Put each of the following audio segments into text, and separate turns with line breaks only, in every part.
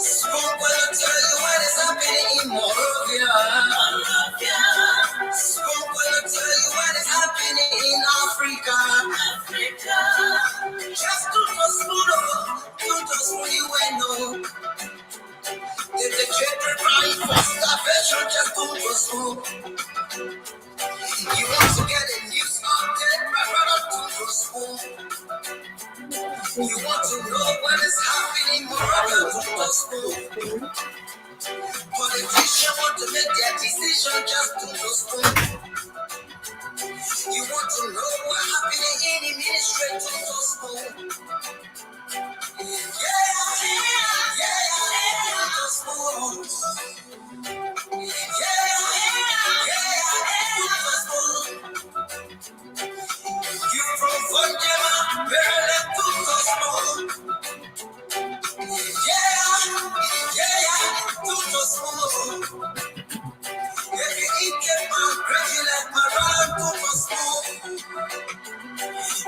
Smoke will tell you what is happening in Morovia. Smoke will tell you what is happening in Africa. Just to the school, to the school you know. If the children cry for starvation, just to the school. You want to get a news update, my brother, to the school. You want to know what is happening, my brother, to the school. Politicians want to make their decision, just to the school. You want to know what happening in the ministry, to the school.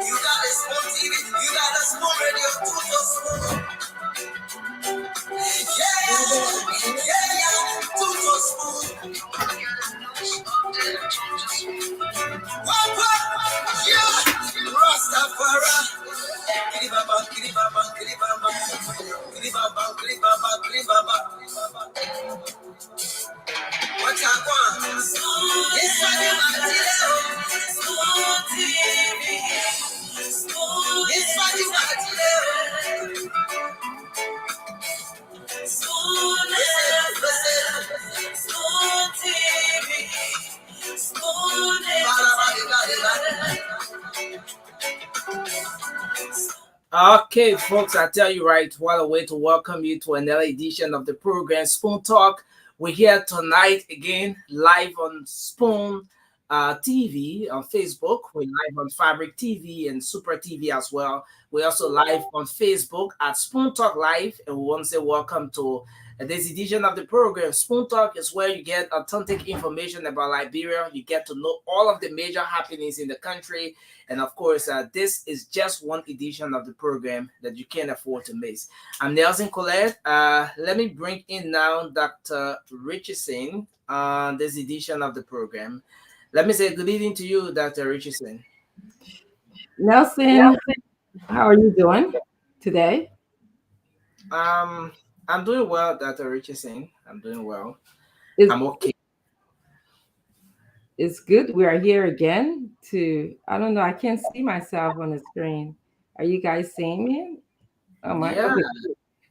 You got a small TV, you got a small radio, to the school. To the school. Rastafari. Kiribaba, kiribaba, kiribaba. Kiribaba, kiribaba, kiribaba. What's up, one? It's funny, it's funny,
Okay, folks, I tell you right, what a way to welcome you to another edition of the program Spoon Talk. We're here tonight again, live on Spoon TV on Facebook. We're live on Fabric TV and Super TV as well. We're also live on Facebook at Spoon Talk Live, and we want to say welcome to this edition of the program. Spoon Talk is where you get authentic information about Liberia. You get to know all of the major happenings in the country. And of course, this is just one edition of the program that you can't afford to miss. I'm Nelson Colette. Let me bring in now Dr. Richardson on this edition of the program. Let me say good evening to you, Dr. Richardson.
Nelson, how are you doing today?
I'm doing well, Dr. Richardson. I'm doing well. I'm okay.
It's good. We are here again I don't know, I can't see myself on the screen. Are you guys seeing me? Oh my,
yeah.
Okay.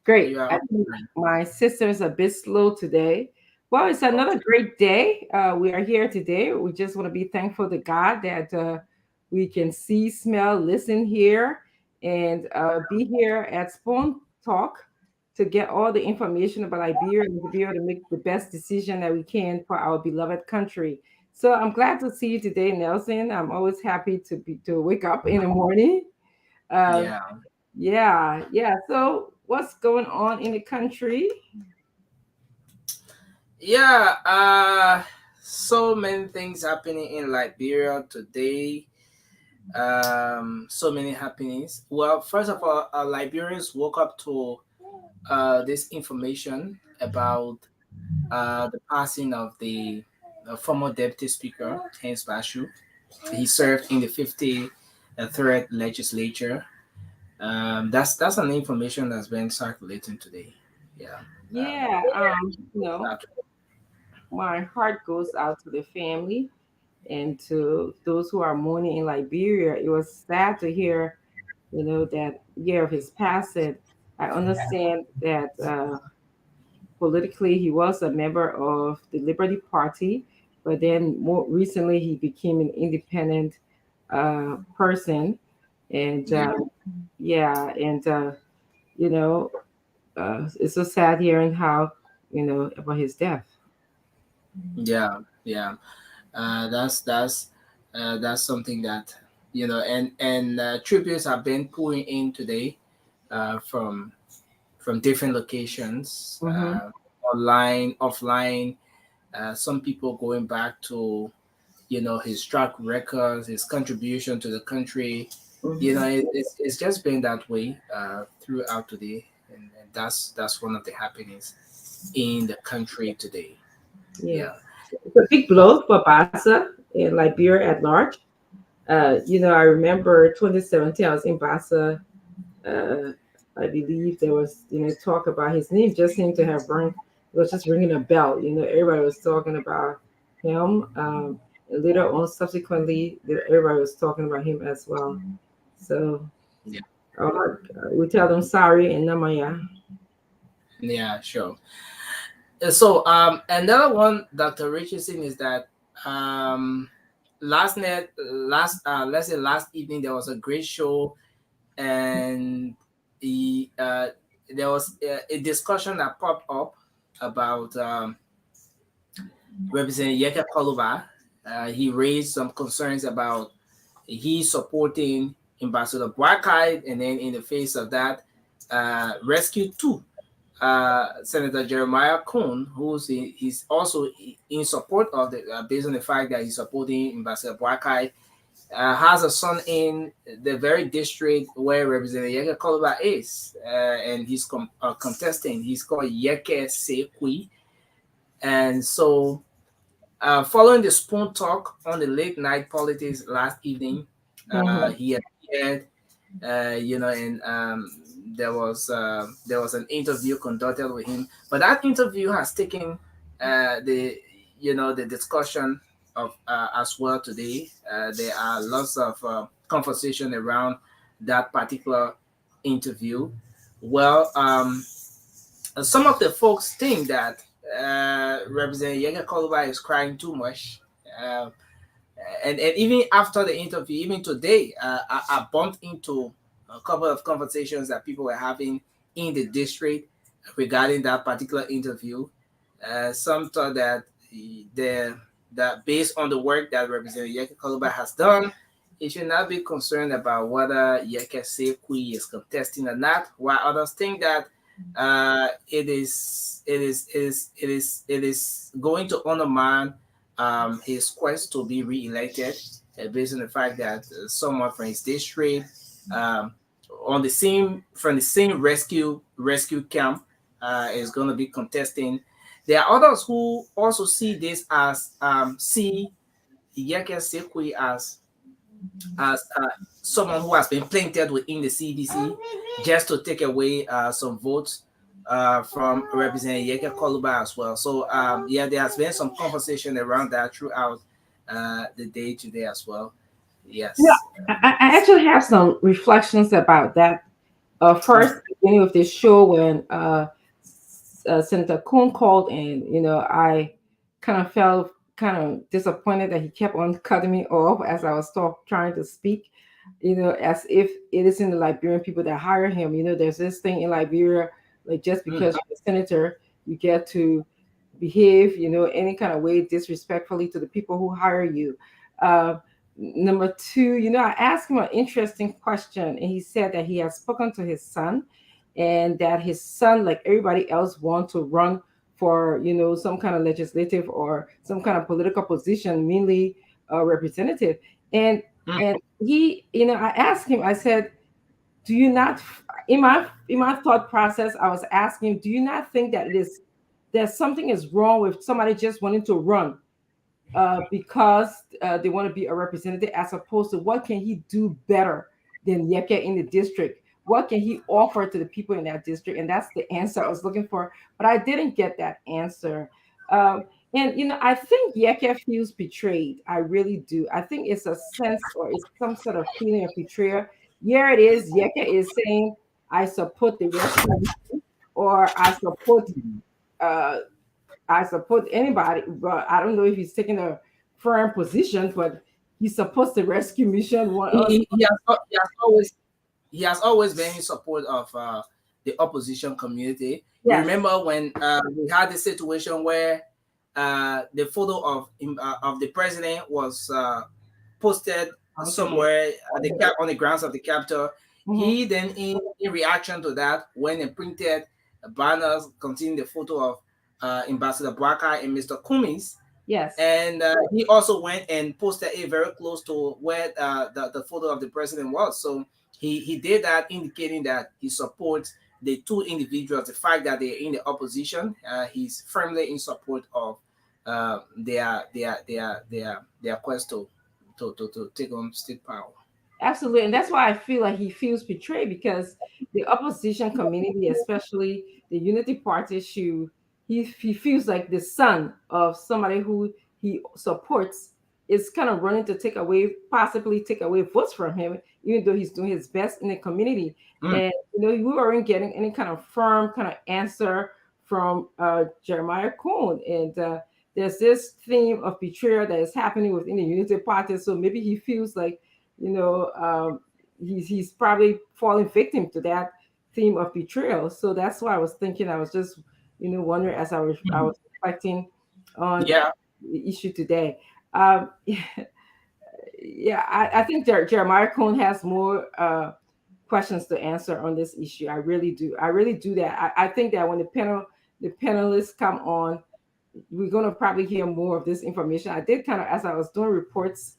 Great. I think my sister's a bit slow today. Well, it's another great day. We are here today. We just want to be thankful to God that we can see, smell, listen, hear, and be here at Spoon Talk to get all the information about Liberia and to be able to make the best decision that we can for our beloved country. So I'm glad to see you today, Nelson. I'm always happy to wake up in the morning. Yeah. So what's going on in the country?
Yeah, so many things happening in Liberia today. So many happenings. Well, first of all, Liberians woke up to this information about the passing of the former deputy speaker, James Bashu. He served in the 53rd legislature. That's an information that's been circulating today.
My heart goes out to the family and to those who are mourning in Liberia. It was sad to hear, that year of his passing. I understand that politically he was a member of the Liberty Party, but then more recently he became an independent person. And it's so sad hearing how, about his death.
Yeah. That's something that and tributes have been pouring in today from different locations, online, offline. Some people going back to his track records, his contribution to the country. It's just been that way throughout today. and that's one of the happenings in the country today.
Yeah.
Yeah.
It's a big blow for Bassa and Liberia at large. I remember 2017, I was in Bassa. Uh, I believe there was, talk about his name just seemed to have rung, it was just ringing a bell. Everybody was talking about him. And later on, subsequently, everybody was talking about him as well. So,
Yeah.
we tell them sorry and Namaya.
Yeah, sure. So another one, Dr. Richardson, is that let's say last evening there was a great show, and there was a discussion that popped up about Representative Yeka Koluba. He raised some concerns about he supporting Ambassador Boakai, and then in the face of that, Rescue 2 Senator Jeremiah Kuhn, he's also in support of the based on the fact that he's supporting Ambassador Boakai, has a son in the very district where Representative Yeke Koluba is, and he's contesting. He's called Yeke Sekwi, and so following the spoon talk on the late night politics last evening, he appeared, and there was an interview conducted with him, but that interview has taken the discussion of as well today. There are lots of conversation around that particular interview. Well, some of the folks think that Representative Yeke Koluba is crying too much. And even after the interview, even today, I bumped into a couple of conversations that people were having in the district regarding that particular interview. Some thought that that based on the work that Representative Yeke Koluba has done, he should not be concerned about whether Yeke Sekwi is contesting or not, while others think that it is going to undermine his quest to be re-elected, based on the fact that someone from his district, from the same rescue camp, is going to be contesting. There are others who also see this as see Yeke Sekwi as someone who has been planted within the CDC just to take away some votes from Representative Yeke Koluba as well. So there has been some conversation around that throughout the day today as well. Yes.
Yeah, I actually have some reflections about that. First, beginning of this show, when Senator Kuhn called, and I kind of felt kind of disappointed that he kept on cutting me off as I was trying to speak. As if it isn't the Liberian people that hire him. There's this thing in Liberia, like just because you're a senator, you get to behave, any kind of way disrespectfully to the people who hire you. Number two, I asked him an interesting question, and he said that he has spoken to his son, and that his son, like everybody else, wants to run for, some kind of legislative or some kind of political position, mainly representative. And he, I asked him, I said, do you not, in my thought process, I was asking, do you not think that there's something is wrong with somebody just wanting to run because they want to be a representative, as opposed to what can he do better than Yeke in the district? What can he offer to the people in that district? And that's the answer I was looking for, but I didn't get that answer. And I think Yeke feels betrayed. I really do. I think it's a sense, or it's some sort of feeling of betrayal. Here it is. Yeke is saying, I support the rescue, or I support anybody, but I don't know if he's taking a firm position, but he supports the rescue mission.
He has always been in support of the opposition community.
Yes.
You remember when we had the situation where the photo of the president was posted somewhere on the grounds of the Capitol. He then, in reaction to that, went and printed banners containing the photo of Ambassador Boakai and Mr. Cummings.
Yes.
And he also went and posted it very close to where the photo of the president was. So he did that, indicating that he supports the two individuals, the fact that they're in the opposition, he's firmly in support of their quest to take on state power.
Absolutely. And that's why I feel like he feels betrayed, because the opposition community, especially the Unity Party, he feels like the son of somebody who he supports is kind of running to possibly take away votes from him, even though he's doing his best in the community. And we weren't getting any kind of firm kind of answer from Jeremiah Kuhn. And there's this theme of betrayal that is happening within the Unity Party. So maybe he feels like he's probably falling victim to that theme of betrayal. So that's why I was thinking. I was just wondering as I was reflecting on the issue today. I think Jeremiah Cohn has more questions to answer on this issue. I really do that. I think that when the panelists come on, we're going to probably hear more of this information. I did kind of, as I was doing reports,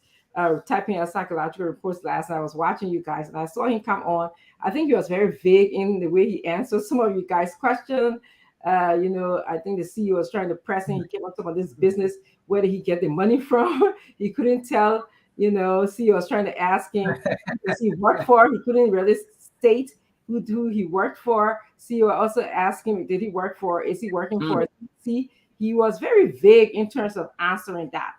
typing out psychological reports last night, I was watching you guys and I saw him come on. I think he was very vague in the way he answered some of you guys' questions. I think the CEO was trying to press him. He came up with this business. Where did he get the money from? He couldn't tell. CEO was trying to ask him does he work for. He couldn't really state who he worked for. CEO also asked him, did he work for? Is he working for? See, he was very vague in terms of answering that.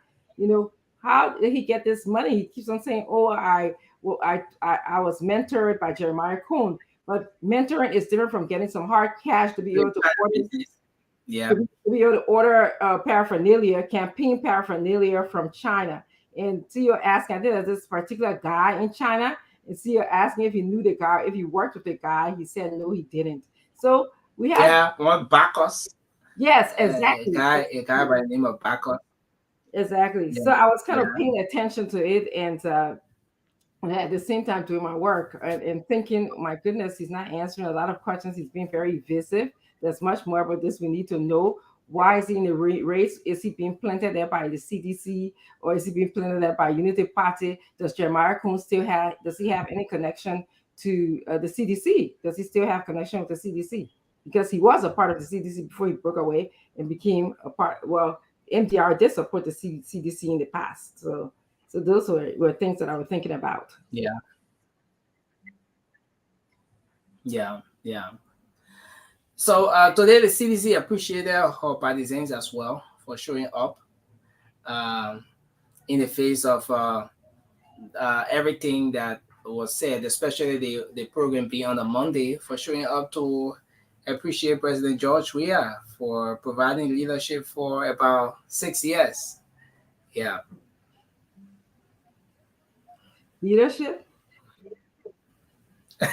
How did he get this money? He keeps on saying, "Oh, I was mentored by Jeremiah Kuhn." But mentoring is different from getting some hard cash to be able to order. To be able to order paraphernalia, campaign paraphernalia from China. And CEO asking, I think there's this particular guy in China, and CEO asking if he knew the guy, if he worked with the guy. He said no, he didn't. So we have
one Bacchus.
Yes, exactly.
A guy by the name of Bacchus.
Exactly. Yeah. So I was kind of paying attention to it, and at the same time doing my work and thinking, my goodness, he's not answering a lot of questions. He's being very evasive. There's much more about this we need to know. Why is he in the race? Is he being planted there by the CDC, or is he being planted there by Unity Party? Does Jeremiah Kuhn does he have any connection to the CDC? Does he still have connection with the CDC? Because he was a part of the CDC before he broke away and became a part. Well, MDR did support the CDC in the past. So those were things that I was thinking about.
Yeah. So today the CDC appreciated our partisans as well for showing up in the face of everything that was said, especially the program being on a Monday, for showing up to appreciate President George Weah for providing leadership for about 6 years. Yeah.
Leadership?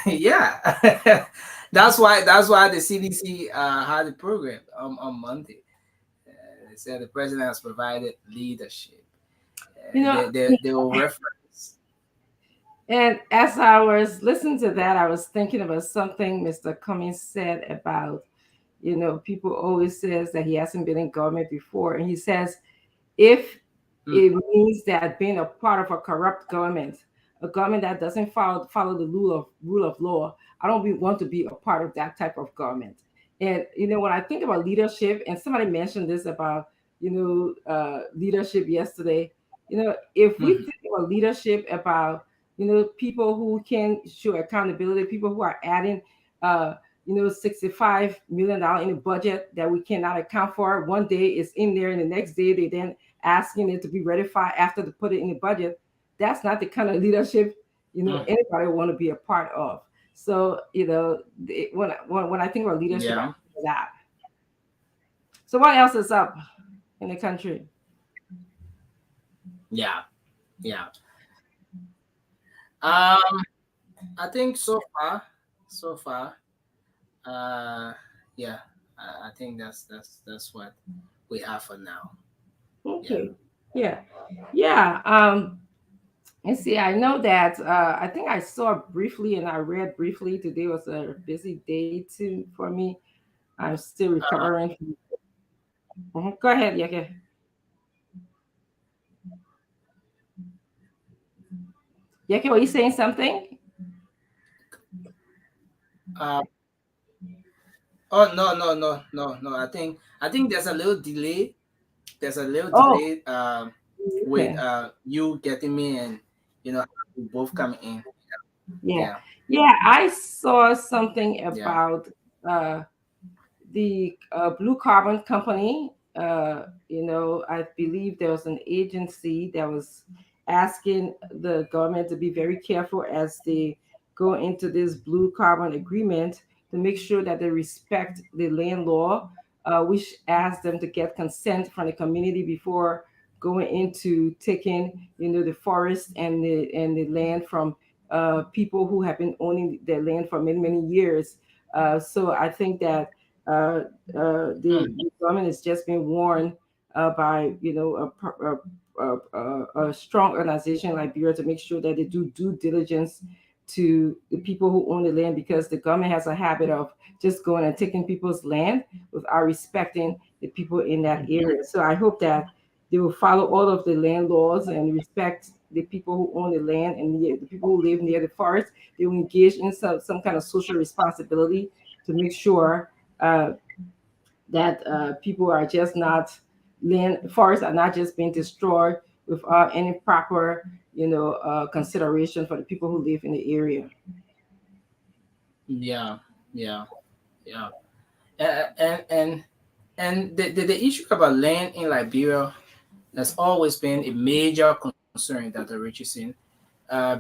Yeah. That's why the CDC had the program on Monday. They said the president has provided leadership. They will reference.
And as I was listening to that, I was thinking about something Mr. Cummings said about, people always says that he hasn't been in government before. And he says, if it means that being a part of a corrupt government, a government that doesn't follow the rule of law, I don't want to be a part of that type of government. And, when I think about leadership, and somebody mentioned this about, leadership yesterday, if we think about leadership about, people who can show accountability, people who are adding, $65 million in the budget that we cannot account for. One day it's in there, and the next day they then asking it to be ratified after they put it in the budget. That's not the kind of leadership, anybody want to be a part of. So, when I think about leadership, I think of that. So what else is up in the country?
Yeah. I think so far, I think that's what we have for now.
Okay. Yeah. And see, I know that I think I saw briefly and I read briefly. Today was a busy day too for me. I'm still recovering. Go ahead, Yeke. Yeke, were you saying something?
Oh no. I think there's a little delay. There's a little
Oh,
delay with
okay.
you getting me and we both coming in.
Yeah.
Yeah,
Yeah, I saw something
yeah.
about the Blue Carbon Company. I believe there was an agency that was asking the government to be very careful as they go into this blue carbon agreement to make sure that they respect the land law, which asks them to get consent from the community before going into taking, the forest and the land from people who have been owning their land for many many years. So I think that uh, the government has just been warned by a strong organization like Bureau to make sure that they do due diligence to the people who own the land, because the government has a habit of just going and taking people's land without respecting the people in that area. So I hope that they will follow all of the land laws and respect the people who own the land and the people who live near the forest. They will engage in some kind of social responsibility to make sure uh, that people are just not forests are not just being destroyed without any proper consideration for the people who live in the area.
Yeah, yeah, yeah. And the issue about land in Liberia has always been a major concern that the rich is in,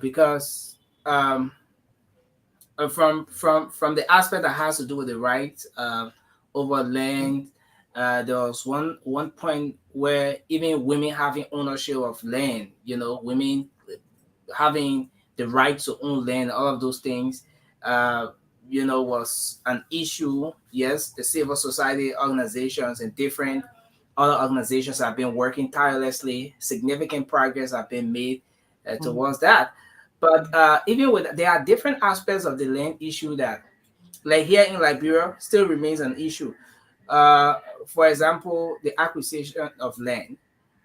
because um, from the aspect that has to do with the right over land. There was one point where even women having ownership of land, women having the right to own land, all of those things, uh, was an issue. Yes, the civil society organizations and different other organizations have been working tirelessly. Significant progress have been made
Mhm.
towards that. But even with there are different aspects of the land issue that, like here in Liberia, still remains an issue. Uh, for example, the acquisition of land.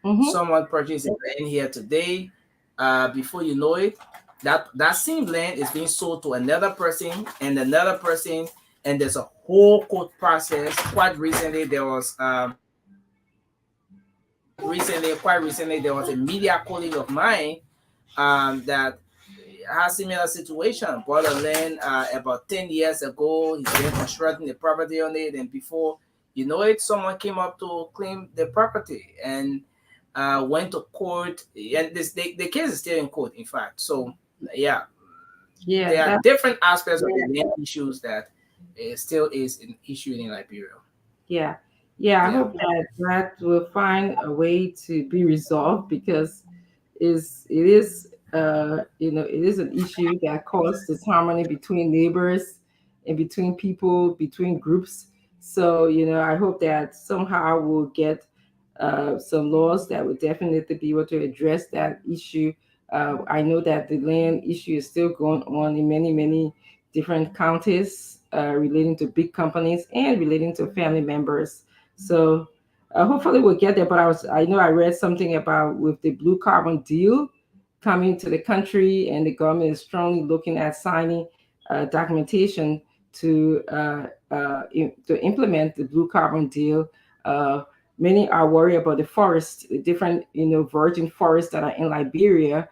Mhm.
Someone purchases land here today. Before you know it, that same land is being sold to another person and another person, and there's a whole court process. Quite recently, there was a media colleague of mine that has similar situation. Bought a land about 10 years ago. He's been constructing the property on it, and before you know it, someone came up to claim the property and went to court. And the case is still in court, in fact. So yeah,
Yeah,
there are
that
different aspects of
yeah,
the land issues that still is an issue in Liberia.
yeah, yeah. I
Yeah.
hope that that will find a way to be resolved, because it is an issue that causes disharmony between neighbors and between people, between groups. So I hope that somehow we'll get some laws that would definitely be able to address that issue. I know that the land issue is still going on in many many different counties, relating to big companies and relating to family members. So hopefully we'll get there. But I know I read something about with the blue carbon deal coming to the country, and the government is strongly looking at signing documentation to implement the blue carbon deal. Uh, Many are worried about the forest, the different virgin forests that are in Liberia.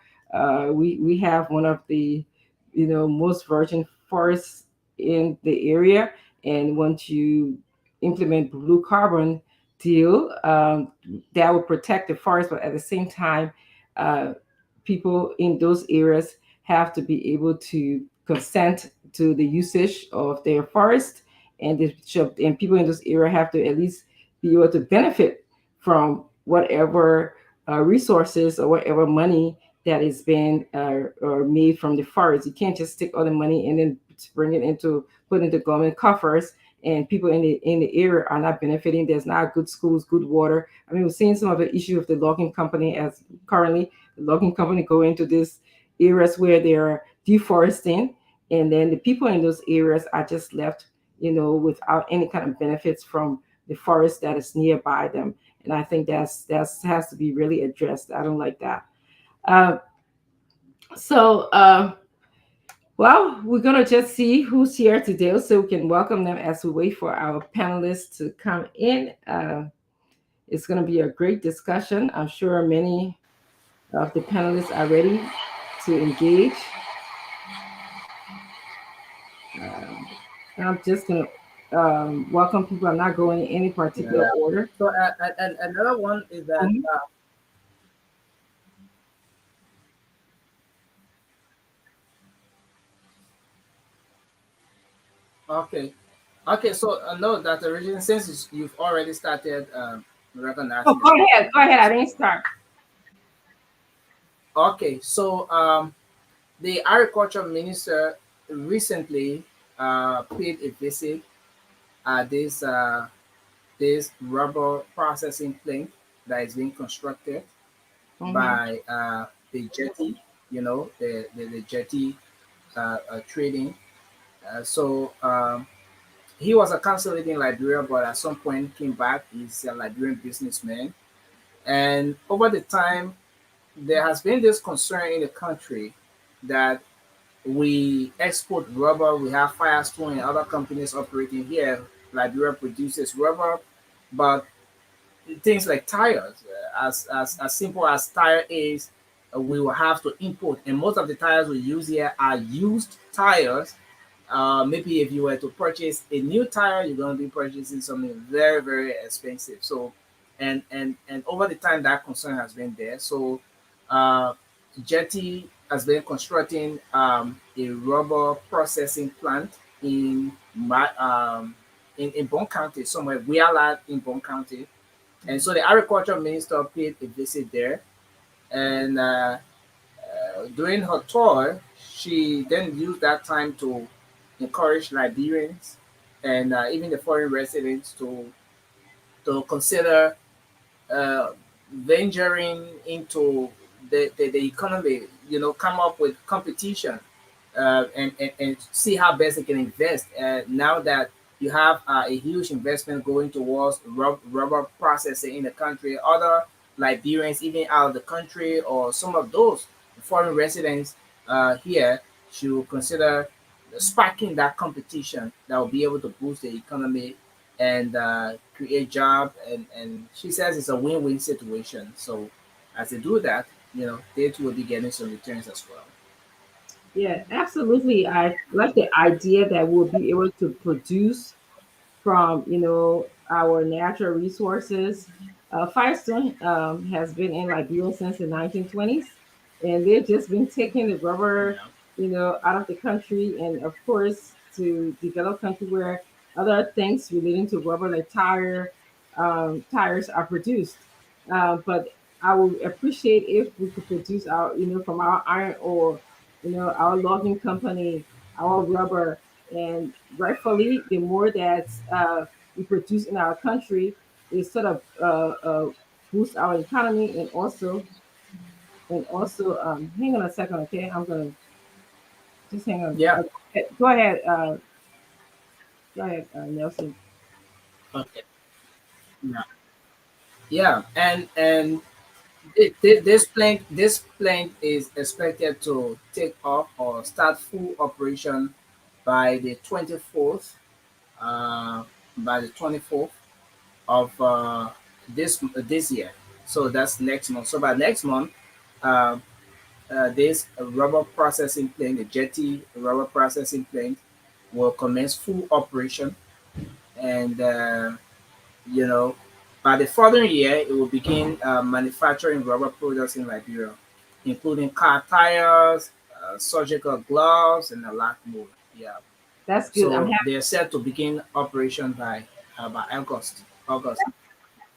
We have one of the most virgin forests in the area, and once you implement blue carbon deal, that will protect the forest, but at the same time, uh, people in those areas have to be able to consent to the usage of their forest, and and people in those areas have to at least be able to benefit from whatever resources or whatever money that is being or made from the forest. You can't just take all the money and then bring it into put into government coffers, and people in the area are not benefiting. There's not good schools, good water. I mean, we're seeing some of the issue of the logging company, as currently the logging company go into these areas where they're deforesting, and then the people in those areas are just left, without any kind of benefits from the forest that is nearby them. And I think that's has to be really addressed. I don't like that. Uh, so, Well, we're gonna just see who's here today, so we can welcome them as we wait for our panelists to come in. It's gonna be a great discussion. I'm sure many of the panelists are ready to engage. Um, I'm just gonna welcome people. I'm not going in any particular
Yeah.
order.
So and another one is that
Mhm.
okay. Okay, so note that originally, since you've already started
Oh,
recognizing the
go ahead.
speaker.
Go ahead. I didn't start.
Okay, so the agriculture minister recently paid a visit at this rubber processing plant that is being constructed
Hmm.
by the jetty, the jetty trading. So he was a consulate in Liberia, but at some point came back. He's a Liberian businessman, and over the time, there has been this concern in the country that we export rubber. We have Firestone and other companies operating here. Liberia produces rubber, but things like tires, as simple as tire is, we will have to import, and most of the tires we use here are used tires. Maybe if you were to purchase a new tire, you're going to be purchasing something very, very expensive. So, and over the time, that concern has been there. So, uh, Jetty has been constructing a rubber processing plant in my in Bon County, somewhere we are in Bon County, and so the agriculture minister paid a visit there, and during her tour, she then used that time to encourage Liberians and even the foreign residents to consider uh, venturing into the economy, come up with competition and see how best they can invest. Now that you have a huge investment going towards rubber processing in the country, other Liberians, even out of the country, or some of those foreign residents here should consider sparking that competition that will be able to boost the economy and create job. And she says it's a win-win situation. So as they do that, they too will be getting some returns as well.
Yeah, absolutely. I like the idea that we'll be able to produce from our natural resources. Firestone has been in Liberia since the 1920s, and they've just been taking the rubber,
Yeah.
out of the country, and of course to develop country where other things relating to rubber like tires are produced. But I would appreciate if we could produce our, from our iron ore, our logging company, our rubber, and rightfully, the more that we produce in our country, it sort of boosts our economy, and also, hang on a second, okay? I'm gonna just hang on.
Yeah.
Go ahead, Nelson.
Okay. Yeah. Yeah. And this plane is expected to take off or start full operation by the 24th. Uh, by the 24th of this year. So that's next month. So by next month, uh, this rubber processing plant, the jetty rubber processing plant, will commence full operation, and you know, by the following year, it will begin manufacturing rubber products in Liberia, including car tires, surgical gloves, and a lot more. Yeah.
That's good.
So they're set to begin operation by August. August.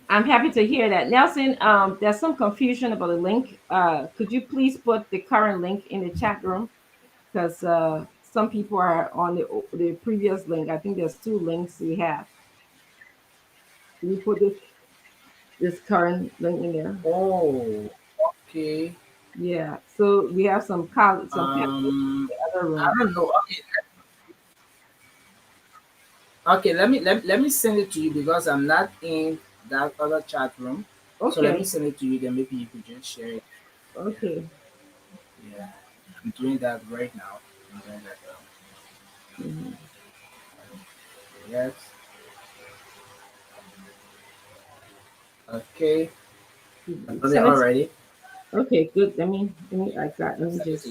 I'm happy to hear that, Nelson. There's some confusion about the link. Could you please put the current link in the chat room? Because some people are on the previous link. I think there's two links we have. Can you put this current link in there?
Oh, okay.
Yeah. So we have some colleagues, some panelists in the other
I
room.
don't know. Okay, okay. Let me send it to you because I'm not in that other chat room. So let me
Okay.
send it to you. Then maybe you could just share it. Yeah,
Okay.
yeah. I'm doing that right now.
Mhm.
Yes. Okay. I've done it
Send it.
already.
Okay, good. Let me
Send it to you
just.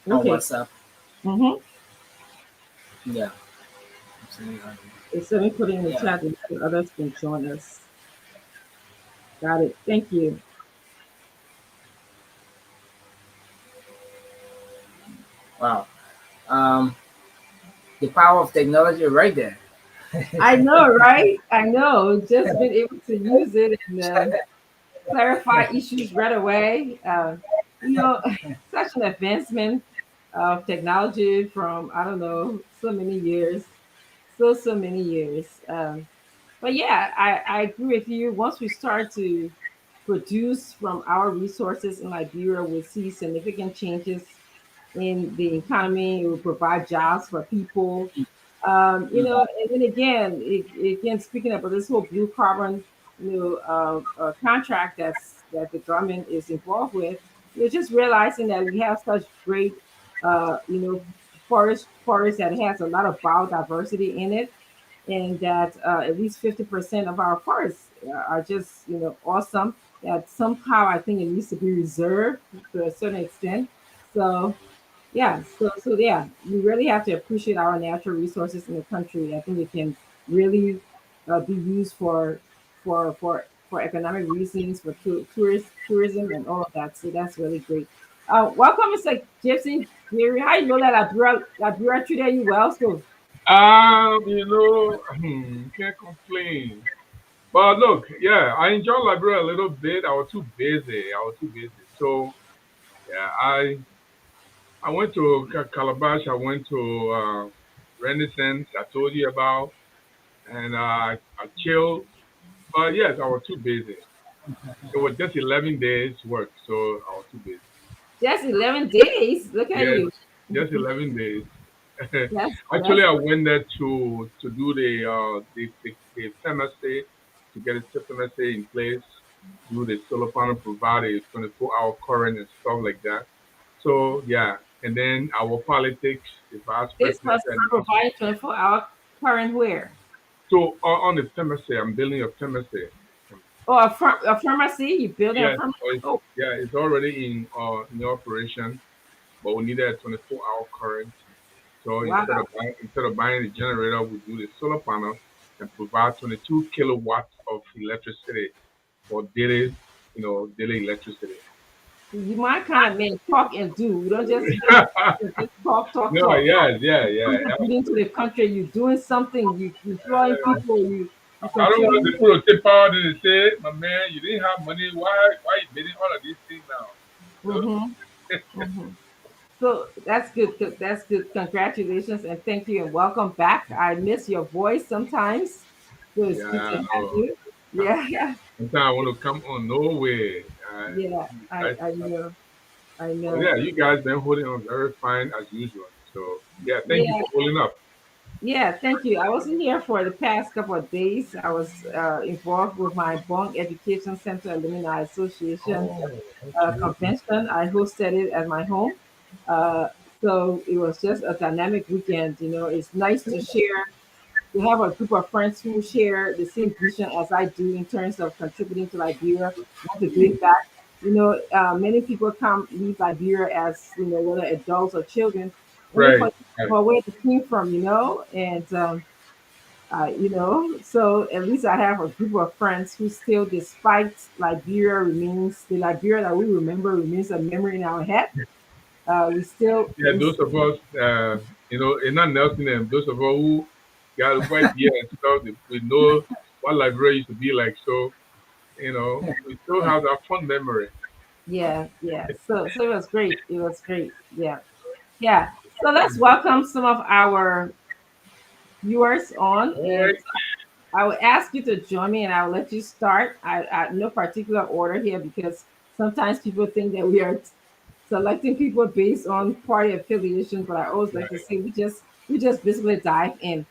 on
Okay.
WhatsApp.
Mm-hmm.
Yeah. I'm sending it on.
So let me put it in the
Yeah.
chat so others can join us. Got it. Thank you.
Wow. Um, the power of technology right there.
I know, right? I know. Just been able to use it and clarify issues right away. You know, such an advancement of technology from, I don't know, so many years, so many years. But yeah, I agree with you. Once we start to produce from our resources in Liberia, we'll see significant changes in the economy. It will provide jobs for people. You
Mhm.
know, and then again, again, speaking about this whole blue carbon, contract that the government is involved with, you're just realizing that we have such great, forest that has a lot of biodiversity in it, and that at least 50% of our forests are just awesome. That somehow I think it needs to be reserved to a certain extent. So yeah, yeah, we really have to appreciate our natural resources in the country. I think it can really be used for economic reasons, for tourism, and all of that. So that's really great. Welcome, Mr. Gypsy Jerry. How you know that Liberia treated you well? So
Can't complain. But look, yeah, I enjoyed Liberia a little bit. I was too busy. So yeah, I went to Calabash. I went to Renaissance. I told you about, and I chilled. But yes, I was too busy. It was just 11 days work, so I was too busy.
just 11 days. Look at
Yes,
you.
just 11 days. Actually,
That's
I went there to do the FMSA, to get a FMSA in place, do the solar panel, provide a 24-hour current and stuff like that. So yeah, and then our politics, the vice
this
president
must
said no.
provide 24-hour current where.
So on the FMSA, I'm building a FMSA.
Oh, a pharmacy. You building a
Yes,
pharmacy?
oh,
Oh,
yeah, it's already in operation, but we needed a 24-hour current. So
wow.
instead of buying the generator, we do the solar panel and provide 22 kilowatts of electricity for daily electricity.
You my kind of man, talk and do. You don't just build a pharmacy, just talk, talk,
No,
talk.
yes, yeah, yeah.
Contributing to the country, you doing something, you employing people, you
I don't want
contributing.
the people to take power and say, my man, you didn't have money. Why you bidding all of these things now?
Mm-hmm, mm-hmm. So that's good. That's good. Congratulations and thank you and welcome back. I miss your voice sometimes, so it's good to
Yeah,
have
no.
you. Yeah, yeah,
Sometimes I want to come on. No way.
yeah.
You guys,
I know. I
but
know.
yeah, you guys been holding on very fine as usual. So yeah, thank you
Yeah,
for holding up.
yeah, thank you. I wasn't here for the past couple of days. I was involved with my Bong Education Center Alumni Association
Oh, okay.
convention. I hosted it at my home. Uh, so it was just a dynamic weekend. You know, it's nice to have a group of friends who share the same vision as I do in terms of contributing to Liberia, want to give back. You know, many people come leave Liberia as whether adults or children, only
Right, right.
for where they came from. And so at least I have a group of friends who still, despite Liberia remains the Liberia that we remember remains a memory in our head. We still
Yeah, those of us, and not Nelson and those of us who got white beard and stuff, we know what Liberia used to be like. So, we still have that fun memory.
yeah, yeah. So it was great. It was great. Yeah. Yeah. So let's welcome some of our viewers on,
All
and
right.
I will ask you to join me, and I will let you start. I no particular order here because sometimes people think that we are selecting people based on party affiliation, but I always like to
Right.
say we just basically dive in.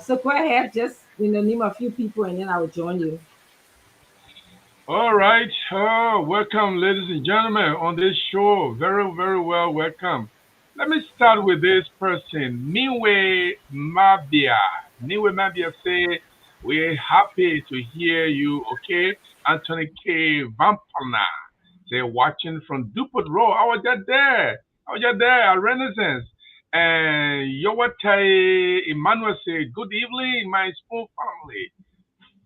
So go ahead, just name a few people, and then I will join you.
All right. Welcome, ladies and gentlemen, on this show. Very, very well welcome. Let me start with this person, Niwe Mabia. Niwe Mabia say, we're happy to hear you, okay? Anthony K. Vampana say, watching from Dupont Road. I was just there. I was just there at Renaissance. And Yowate Emmanuel say, good evening, my spoon family.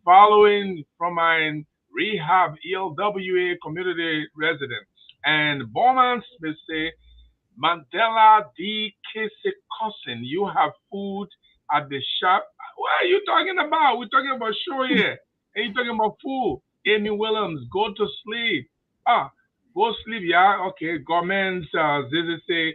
Following from my rehab ELWA community resident. And Bowman Smith say, Mandela D. Casey Cousin, you have food at the shop. What are you talking about? We're talking about show here. And you talking about food. Amy Williams, go to sleep. Ah, go sleep, yeah. Okay, governments, Zizi say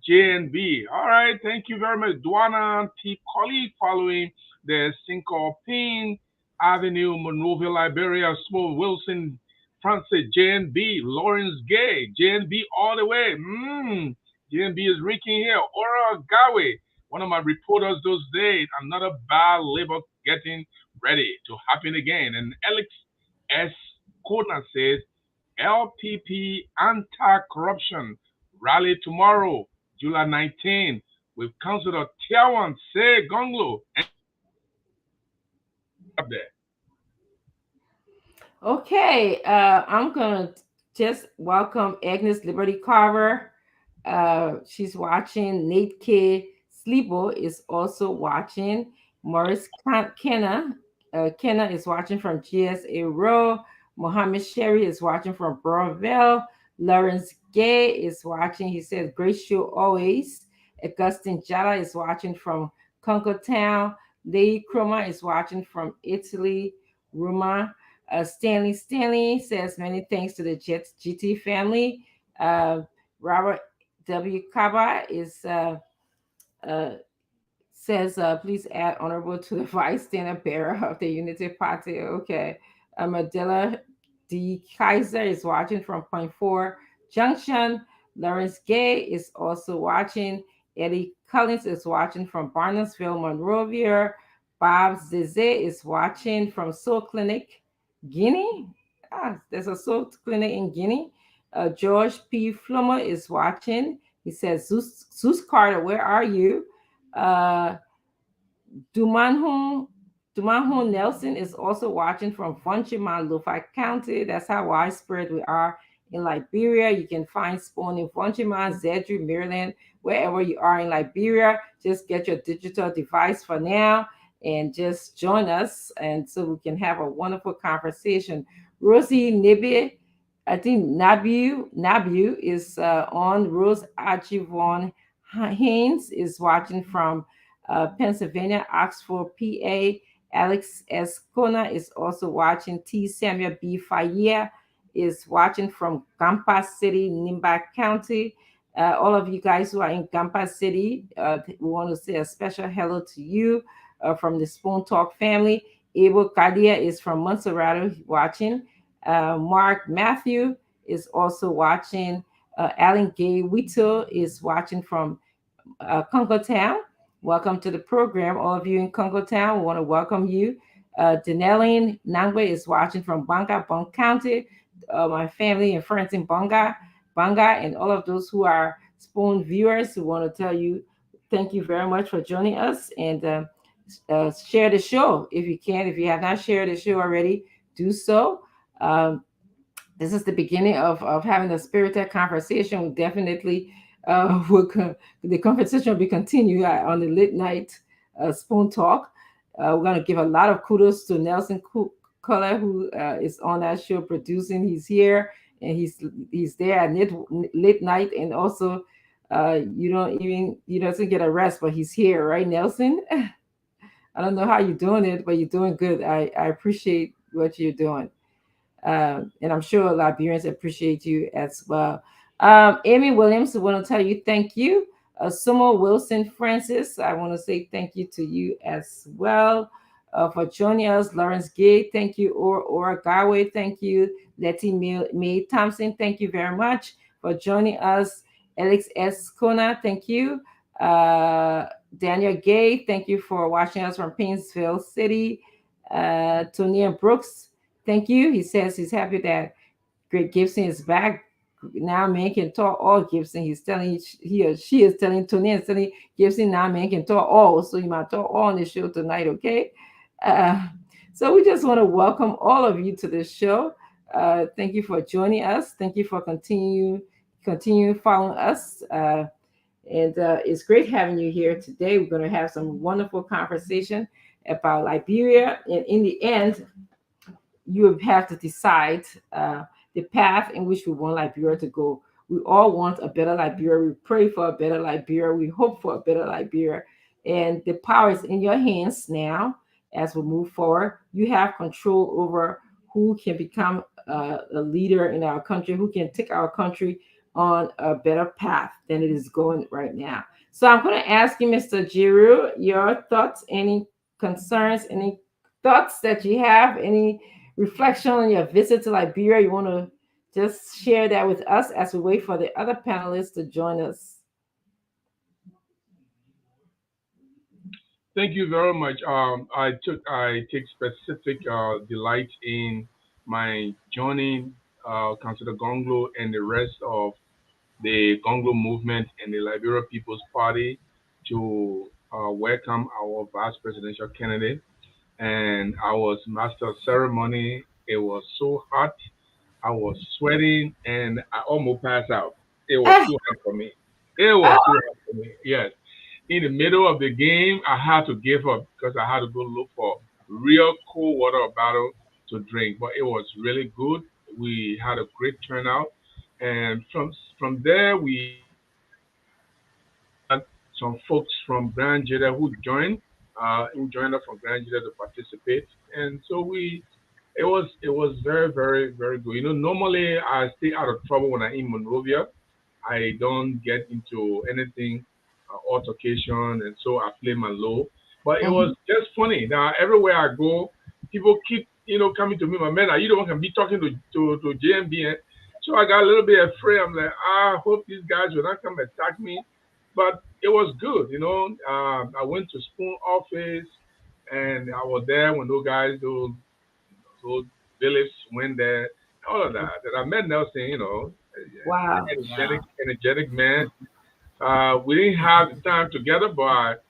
JNB. All right, thank you very much. Duana T. Colley following the Syncopine Avenue, Monrovia, Liberia, Small Wilson, Francis, JNB, Lawrence Gay, JNB all the way. JNB is reeking here. Ora Gawe, one of my reporters those days, another bad labor getting ready to happen again. And Alex S. Kona says, LPP anti-corruption rally tomorrow, July 19, with Councilor Tiawan Se Gonglo. And up there.
Okay, I'm gonna just welcome Agnes Liberty Carver. She's watching. Nate K. Sleepo is also watching. Morris Kenna. Kenna is watching from GSA Row. Mohammed Sherry is watching from Brownville. Lawrence Gay is watching. He says, great show always. Augustine Jala is watching from Concord Town. Lee Chroma is watching from Italy, Roma. Stanley says, many thanks to the Jets GT family. Robert W. Kaba is says, please add honorable to the vice standard bearer of the Unity Party. Okay. Adela D. Kaiser is watching from Point 4 Junction. Lawrence Gay is also watching. Eddie Collins is watching from Barnesville, Monrovia. Bob Zeze is watching from Soul Clinic, Guinea. There's a Soul Clinic in Guinea. George P. Flummer is watching. He says, Zeus Carter, where are you? Dumanhu Nelson is also watching from Funchima, Lufa County. That's how widespread we are in Liberia. You can find Spoon in Funchima, Zedri, Maryland, wherever you are in Liberia. Just get your digital device for now and just join us, and so we can have a wonderful conversation. Rosie Nibi, I think Nabu is on. Rose Archivon Haynes is watching from Pennsylvania, Oxford, PA. Alex S. Kona is also watching. T. Samuel B. Fayette is watching from Gampa City, Nimba County. All of you guys who are in Gampa City, we want to say a special hello to you from the Spoon Talk family. Abel Kadia is from Montserrat watching. Mark Matthew is also watching. Alan Gay Wito is watching from Congo Town. Welcome to the program. All of you in Congo Town, we want to welcome you. Daneline Nangwe is watching from Banga, Bong County. My family and friends in Banga, and all of those who are Spoon viewers, who want to tell you thank you very much for joining us, and share the show if you can. If you have not shared the show already, do so. This is the beginning of having a spirited conversation. We definitely the conversation will be continued on the late night Spoon Talk. We're going to give a lot of kudos to Nelson Culler, who is on that show producing. He's here and he's there at late night, and also he doesn't get a rest, but he's here, right, Nelson? I don't know how you're doing it, but you're doing good. I appreciate what you're doing. And I'm sure Liberians appreciate you as well. Amy Williams, I want to tell you thank you. Sumo Wilson Francis, I want to say thank you to you as well for joining us. Lawrence Gay, thank you. Ora Gawe, thank you. Letty May Thompson, thank you very much for joining us. Alex S. Kona, thank you. Daniel Gay, thank you for watching us from Painesville City. Tonia Brooks, thank you. He says he's happy that Greg Gibson is back. now man can talk all, Gibson. He's telling he or she is telling Tony and telling Gibson now man can talk all. So you might talk all on the show tonight, okay? Uh, so we just want to welcome all of you to this show. Thank you for joining us. Thank you for continue following us. And it's great having you here today. We're going to have some wonderful conversation about Liberia. And in the end, you have to decide the path in which we want Liberia to go. We all want a better Liberia. We pray for a better Liberia. We hope for a better Liberia. And the power is in your hands now as we move forward. You have control over who can become a leader in our country, who can take our country on a better path than it is going right now. So I'm going to ask you, Mr. Jiru, your thoughts, any concerns, any thoughts that you have, any reflection on your visit to Liberia. You want to just share that with us as we wait for the other panelists to join us.
Thank you very much. I take specific delight in my joining Councillor Gonglo and the rest of the Gonglo movement and the Liberia People's Party to welcome our vice presidential candidate. And I was master of ceremony. It was so hot. I was sweating and I almost passed out. It was too hot for me. It was too hot for me. Yes. In the middle of the game, I had to give up because I had to go look for real cold water bottle to drink. But it was really good. We had a great turnout, and from there we had some folks from Grand Jeda who joined us from Grand Jeda to participate, and so it was very very good. Normally I stay out of trouble when I'm in Monrovia. I don't get into anything altercation, and so I play my low. But it was just funny. Now everywhere I go, people keep coming to me. My man, are you the one can be talking to JMB? So I got a little bit afraid. I'm like, I hope these guys will not come attack me. But it was good. I went to Spoon office, and I was there when those guys, those Phillips went there, all of that. And I met Nelson,
Wow.
energetic man. We didn't have the time together, but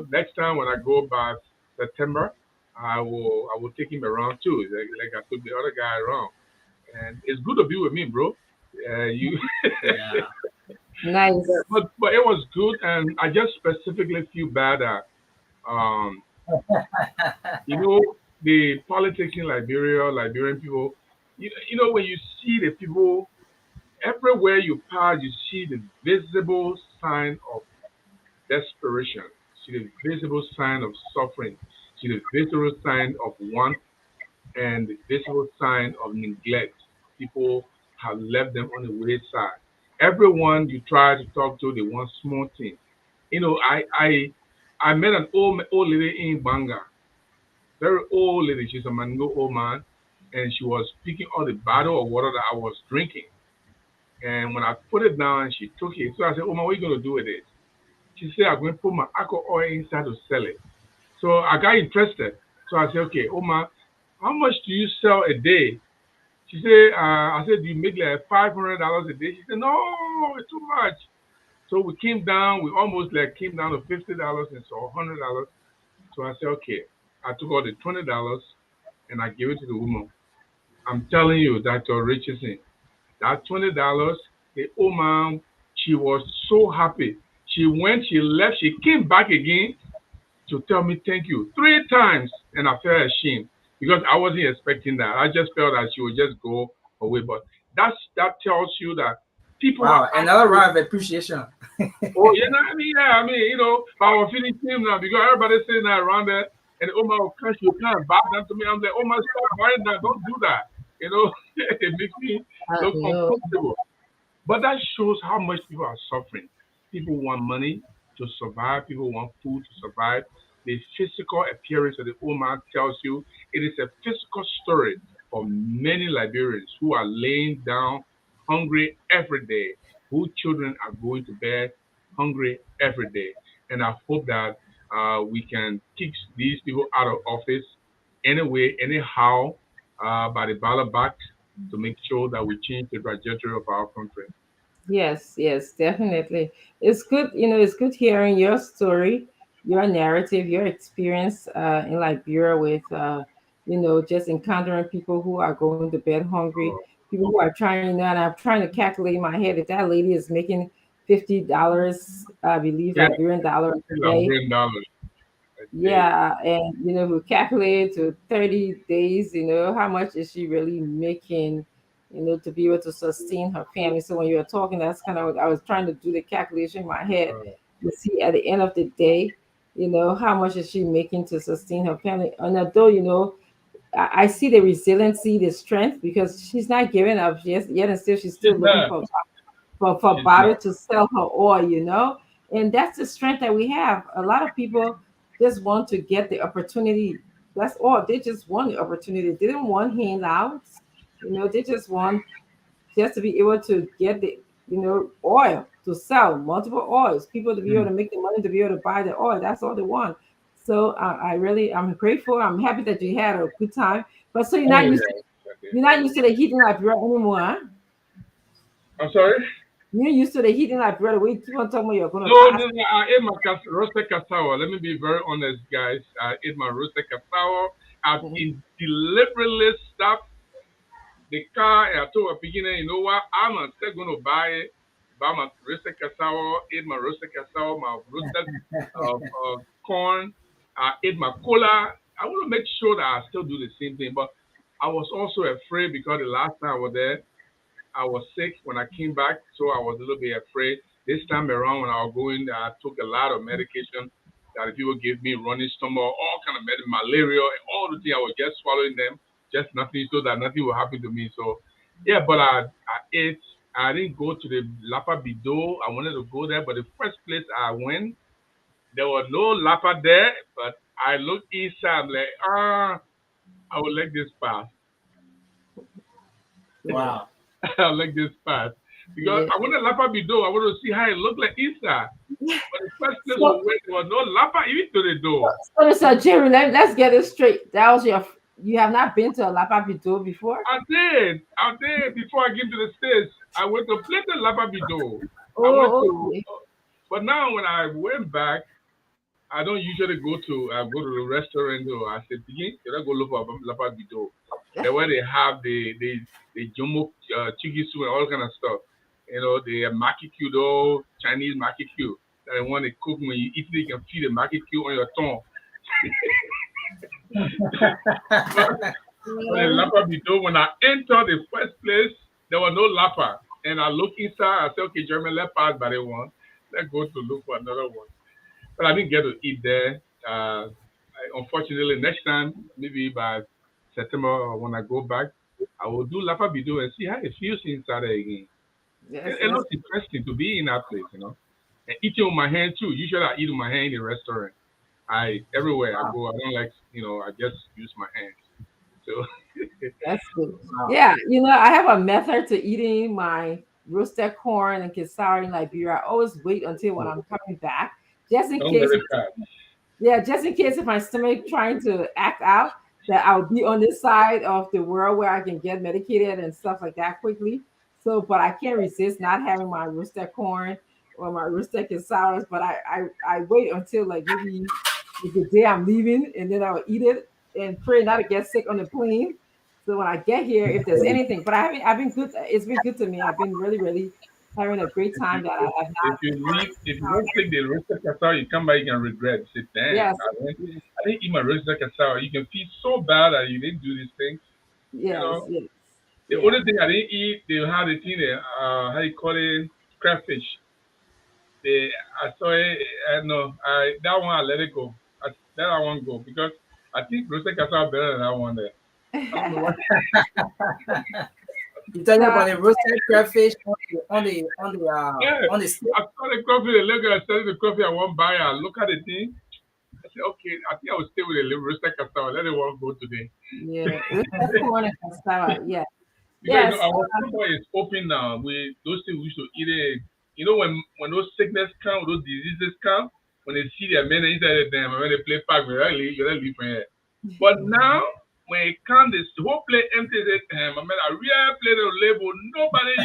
next time when I go by September, I will take him around too, like I took the other guy around. And it's good to be with me, bro. You,
Yeah.
Nice.
but it was good, and I just specifically feel bad that um, you know the politics in Liberia, Liberian people. When you see the people everywhere you pass, you see the visible sign of desperation, see the visible sign of suffering, see the visible sign of want, and the visible sign of neglect. People have left them on the wayside. Everyone you try to talk to, they want small things. I met an old lady in Banga, very old lady. She's a Mango old man, and she was picking all the bottle of water that I was drinking. And when I put it down, she took it. So I said, Oma, what are you going to do with it? She said, I'm going to put my alcohol oil inside to sell it. So I got interested. So I said, okay, Oma, how much do you sell a day? She said, I said, do you make like $500 a day? She said, no, it's too much. So we came down, we almost like came down to $50 and so $100. So I said, okay. I took all the $20 and I gave it to the woman. I'm telling you, Dr. Richardson, that $20, the old man, she was so happy. She went, she left, she came back again to tell me thank you 3 times, and I felt ashamed because I wasn't expecting that. I just felt that she would just go away. But that tells you that people are
Wow, another round of appreciation.
oh yeah, but I was feeling shame now because everybody's sitting there around there, and the Oma will catch you can't buy them to me. I'm like, Oma, stop buying that, don't do that. It makes me look
No.
uncomfortable. But that shows how much people are suffering. People want money to survive. People want food to survive. The physical appearance of the old man tells you it is a physical story for many Liberians who are laying down hungry every day, whose children are going to bed hungry every day. And I hope that we can kick these people out of office anyway, anyhow, by the ballot box. to make sure that we change the trajectory of our country.
Yes, yes, definitely. It's good, it's good hearing your story, your narrative, your experience in Liberia with, just encountering people who are going to bed hungry,
Oh,
people who are trying, and I'm trying to calculate in my head if that lady is making $50, I believe,
yeah,
Liberian dollars a day.
$50 a day.
Yeah, and we calculate to 30 days, how much is she really making, to be able to sustain her family. So when you were talking, that's kind of what I was trying to do the calculation in my head
Uh,
to see at the end of the day, how much is she making to sustain her family. And although, I see the resiliency, the strength, because she's not giving up yet and still she's
she's
still looking
not.
for
She's
Bobby
not.
to sell her oil, and that's the strength that we have. A lot of people just want to get the opportunity. That's all. They just want the opportunity. They don't want handouts. They just want just to be able to get the oil to sell multiple oils. People to be able
Mm.
to make the money to be able to buy the oil. That's all they want. So I'm grateful. I'm happy that you had a good time. But so
Oh, yeah. Okay.
you're not used to the heating like you're anymore, huh?
I'm sorry?
You're used to the heating like brother. We keep on talking about you're gonna
No,
pass.
no, no, I ate my roasted cassava. Let me be very honest, guys. I ate my roasted cassava. I deliberately stopped the car and I told my beginner, you know what? I'm still going to buy my roasted cassava, eat my roasted cassava, my roasted corn. I ate my cola. I want to make sure that I still do the same thing. But I was also afraid because the last time I was there, I was sick when I came back, so I was a little bit afraid. This time around, when I was going, I took a lot of medication that the people gave me, running stomach, all kind of malaria, and all the things. I was just swallowing them, just nothing, so that nothing will happen to me. So, yeah, but I ate. I didn't go to the Lapa Bido. I wanted to go there, but the first place I went, there was no Lapa there. But I looked inside, I'm like, I will let this pass.
Wow.
I like this part because
Yeah.
I want to Lapa Bido. I want to see how it looked like inside. But the first place we
So,
went, there was no Lapa even to the door.
so Jerry, let's get it straight. That was you have not been to a Lapa Bito before?
I did. Before I came to the States, I went to play the Lapa Bido. I went
Oh,
to,
okay.
but now when I went back, I don't usually go to the restaurant though. I said, begin, you go look for Lapa Bido. There where they have the jumbo chicken soup and all kind of stuff. The makikyu though, Chinese makikyu. That they want to cook when you eat it, you can feel the makikyu on your tongue. But the Lapa Bido, when I entered the first place, there was no Lapa. And I look inside, I said, okay, German, let's pass by the one. Let's go to look for another one. But I didn't get to eat there. Unfortunately, next time, maybe by September or when I go back, I will do Lapa Bido and see how it feels inside there again.
Yes,
It looks interesting to be in that place. And eating with my hand too. Usually I eat with my hand in the restaurant. Everywhere I go, I don't like, I just use my hands. So
that's good.
Wow.
Yeah, I have a method to eating my roasted corn and cassava in Liberia. I always wait until when I'm coming back, just in
don't let
case.
it pass.
Yeah, just in case if my stomach trying to act out, that I'll be on this side of the world where I can get medicated and stuff like that quickly. So, but I can't resist not having my roasted corn or my roasted cassava. But I wait until like maybe the day I'm leaving, and then I'll eat it and pray not to get sick on the plane. So when I get here, if there's anything, but I've been good. It's been good to me. I've been really, really having a great
If you
time that I
if,
have
if you leave, if you don't take the roasted cassava, you come back, you can regret. Say, damn,
yes, yes,
I didn't eat my roasted cassava. You can feel so bad that you didn't do these things. You
yes,
know,
yes,
the
yeah.
only thing I didn't eat, they had the thing, how you call it, crayfish. I saw it, I know, that one I let it go. That I won't go because I think roasted cassava better than that one there. I don't know what.
You talking
Uh,
about the roasted crayfish
Yeah,
on the stick?
I saw the coffee, the look, I started the coffee, I won't buy it. I look at the thing. I said, okay, I think I will stay with the roasted cassava. Let it one go today.
yeah, roasted corn and cassava. Yeah,
Because
yes,
our stomach is open now. We those things we used to eat it. When those sickness come, those diseases come, when they see their men inside of them, when they play pack, you don't leave from here. But now when it comes, this whole play empty. It, my man, I really play the label. Nobody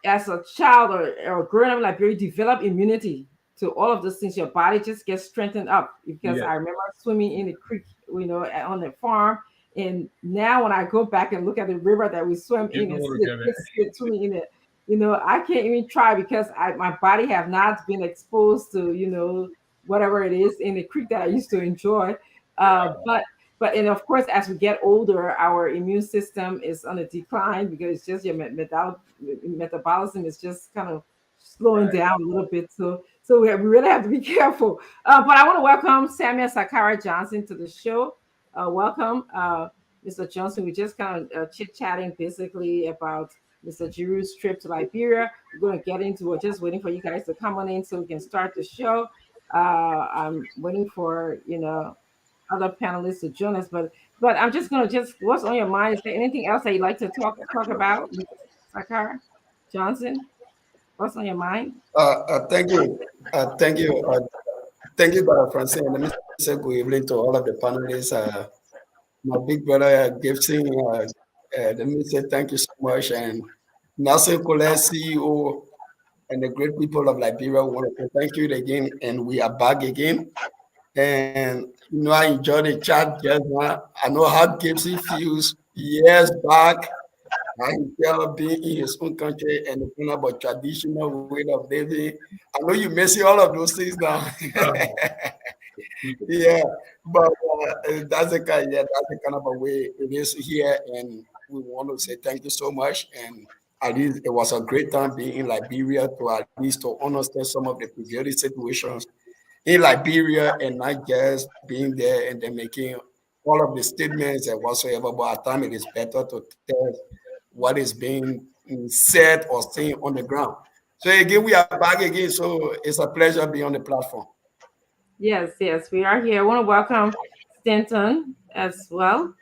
As a child or growing up in Liberia, you develop immunity to all of those things. Your body just gets strengthened up because I remember swimming in the creek, on the farm. And now when I go back and look at the river that we swim in and see the kids swimming in it, I can't even try because my body have not been exposed to, whatever it is in the creek that I used to enjoy. But and of course, as we get older, our immune system is on a decline because it's just your metabolism is just kind of slowing down a little bit. So we really have to be careful. But I want to welcome Samuel Sakara Johnson to the show. Welcome, Mr. Johnson. We're just kind of chit-chatting basically about Mr. Giroux's trip to Liberia. We're going to get into it. We're just waiting for you guys to come on in so we can start the show. I'm waiting for, other panelists to join us, but I'm just gonna what's on your mind? Is there anything else that you'd like to talk about, Sakara Johnson? What's on your mind?
Thank you, thank you, thank you, Brother Francine. Let me say good evening to all of the panelists. My big brother Gibson. Let me say thank you so much, and Nelson Colette, CEO, and the great people of Liberia. We want to say thank you again, and we are back again. And I enjoyed the chat just now. I know how Gibson feels years back. I can tell being in his own country and the thing about traditional way of living. I know you missing all of those things now. Yeah, but that's the kind of a way it is here, and we want to say thank you so much. And at least it was a great time being in Liberia to at least to understand some of the previous situations in Liberia and not just being there and then making all of the statements and whatsoever. But at times it is better to tell what is being said or seen on the ground. So again, we are back again. So it's a pleasure being on the platform.
Yes, we are here. I want to welcome Stanton as well.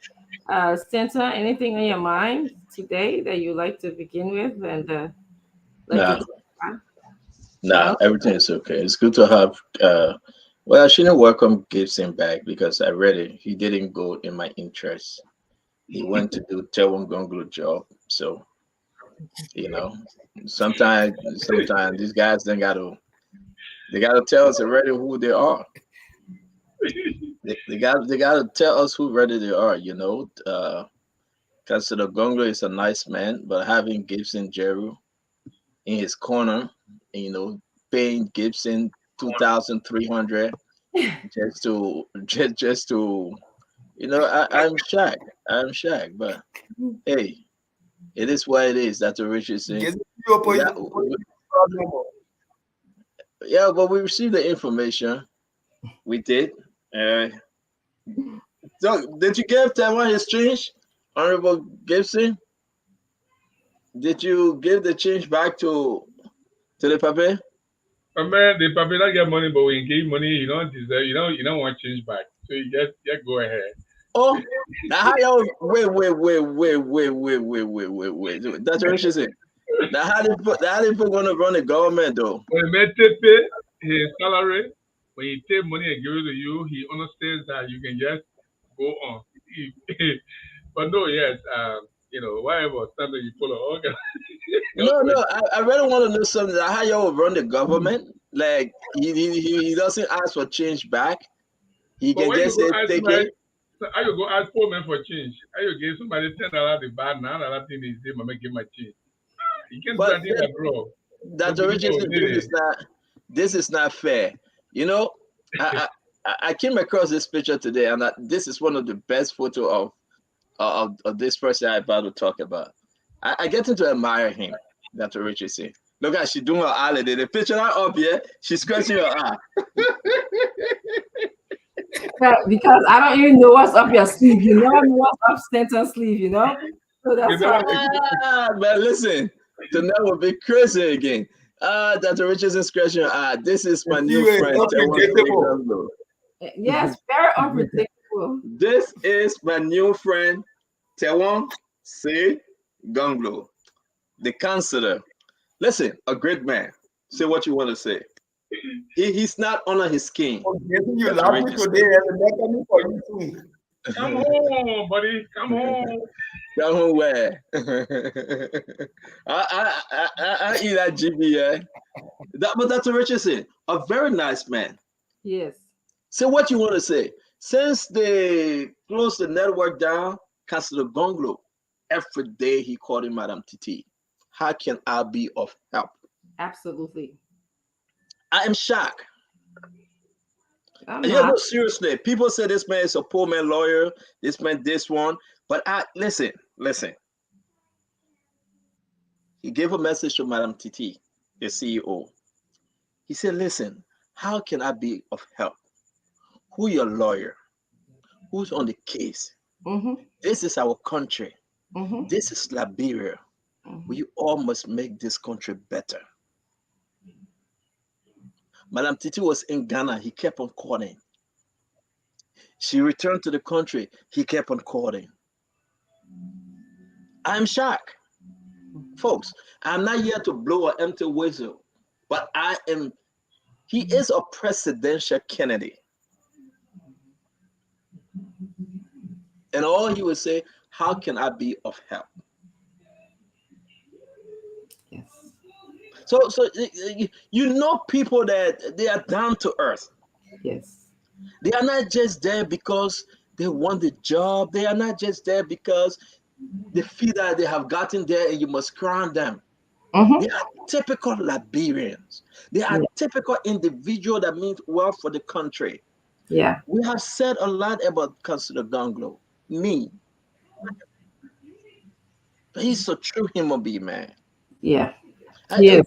Stanton, anything on your mind today that you'd like to begin with? And
Nah, everything is okay. It's good to have. Well, I shouldn't welcome Gibson back because I read it. He didn't go in my interest. He went to do Tewon Gonglo job. So, sometimes these guys they gotta tell us already who they are. They gotta tell us who ready they are. Because the Gonglo is a nice man, but having Gibson Jeru in his corner, paying Gibson 2,300 just to I'm shocked, but hey, it is what it is. That's what Richard said. Yeah, but we received the information. We did. So did you give Taiwan his change, Honorable Gibson? Did you give the change back to the pape?
Man, the pape don't get money, but when you give money, you don't deserve. You don't want change back. So you just go ahead.
Oh, now how y'all wait. That's what she said. Now how they put gonna run the government though?
When they pay his salary, when he take money and give it to you, he understands that you can just go on. But no, yes, whatever standard you follow. Okay.
No, I really want to know something. How y'all run the government? Like he doesn't ask for change back. He can just say take it.
So I you go ask poor man for change. I you give somebody $10 the bad now, another thing is they might give my change. You can't do that, bro.
That's originally this is not fair. I came across this picture today, and this is one of the best photo of this person I'm about to talk about. I get to admire him. That's what Richard said. Look at she doing her holiday. The picture not up here. She's scratching her eye.
Because I don't even know what's up your sleeve. You never know what's up Stanton's sleeve, So that's why.
But listen, tonight will be crazy again. Dr. Richardson scratching your eye. This is my new friend.
Yes, very unpredictable.
This is my new friend, Tewon C. Gonglo, the counselor. Listen, a great man. Say what you want to say. He's not under his skin.
You laughing today and they're coming for you soon.
Come home, buddy. Come home.
Come home where? I eat that GB, yeah. But that's what Richardson, a very nice man.
Yes.
So what you want to say? Since they closed the network down, Councillor Gonglo, every day he called him Madam Titi. How can I be of help?
Absolutely.
I am shocked.
I'm
Yeah,
not.
no, seriously. People say this man is a poor man lawyer, this man, this one. But listen. He gave a message to Madam Titi, the CEO. He said, listen, how can I be of help? Who your lawyer? Who's on the case? This is our country. This is Liberia. We all must make this country better. Madam Titi was in Ghana. He kept on calling. She returned to the country. He kept on calling. I'm shocked. Folks, I'm not here to blow an empty whistle, but he is a presidential candidate. And all he would say, how can I be of help?
Yes.
So you know people that they are down to earth.
Yes.
They are not just there because they want the job. They are not just there because they feel that they have gotten there and you must crown them. They are typical Liberians. They are typical individuals that mean well for the country.
Yeah.
We have said a lot about Councillor Gonglo. Me. But he's a true human being, man.
Yeah. Yes.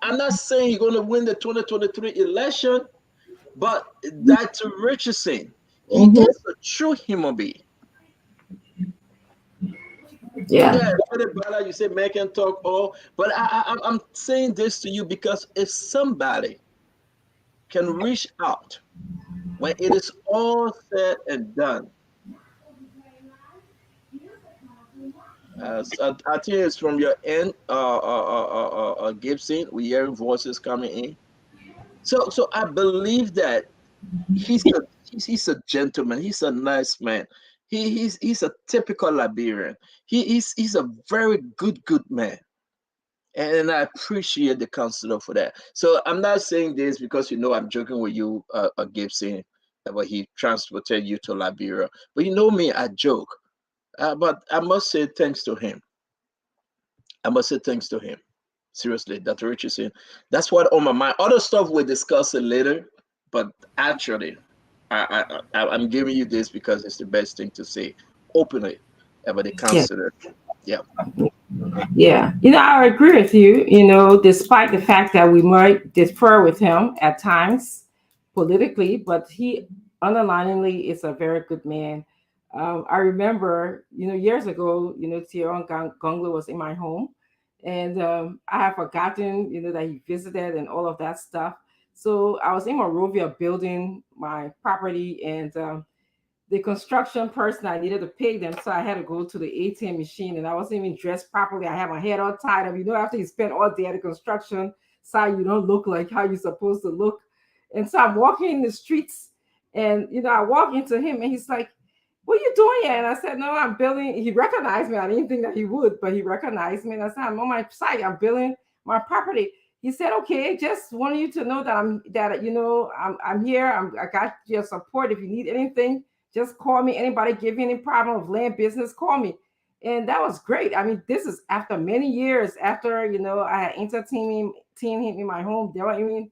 I'm not saying he's going to win the 2023 election, but that's Richardson. He is a true human being.
Yeah.
You say man can talk all, but I'm saying this to you because if somebody can reach out when it is all said and done, so I think it's from your end, Gibson. We hearing voices coming in. So I believe that he's a gentleman. He's a nice man. He's a typical Liberian. He's a very good man. And I appreciate the counselor for that. So I'm not saying this because I'm joking with you, Gibson, but he transported you to Liberia. But you know me, I joke. But I must say thanks to him. Seriously, Dr. Richardson. That's what on my mind. Other stuff we'll discuss it later. But actually, I'm giving you this because it's the best thing to say openly about the counselor. Yeah.
Yeah. I agree with you, despite the fact that we might differ with him at times politically, but he underlyingly is a very good man. I remember, years ago, Tierra Gonglo was in my home, and I have forgotten, that he visited and all of that stuff. So I was in Monrovia building my property, and the construction person, I needed to pay them, so I had to go to the ATM machine, and I wasn't even dressed properly. I had my head all tied up. After you spend all day at the construction site, you don't look like how you're supposed to look. And so I'm walking in the streets, and I walk into him, and he's like, "What are you doing here?" And I said, "No, I'm building." He recognized me. I didn't think that he would, but he recognized me. And I said, "I'm on my site. I'm building my property." He said, "Okay, just want you to know that I'm here. I got your support. If you need anything, just call me. Anybody give you any problem of land business, call me." And that was great. I mean, this is after many years after, I had entertained him in my home. They weren't even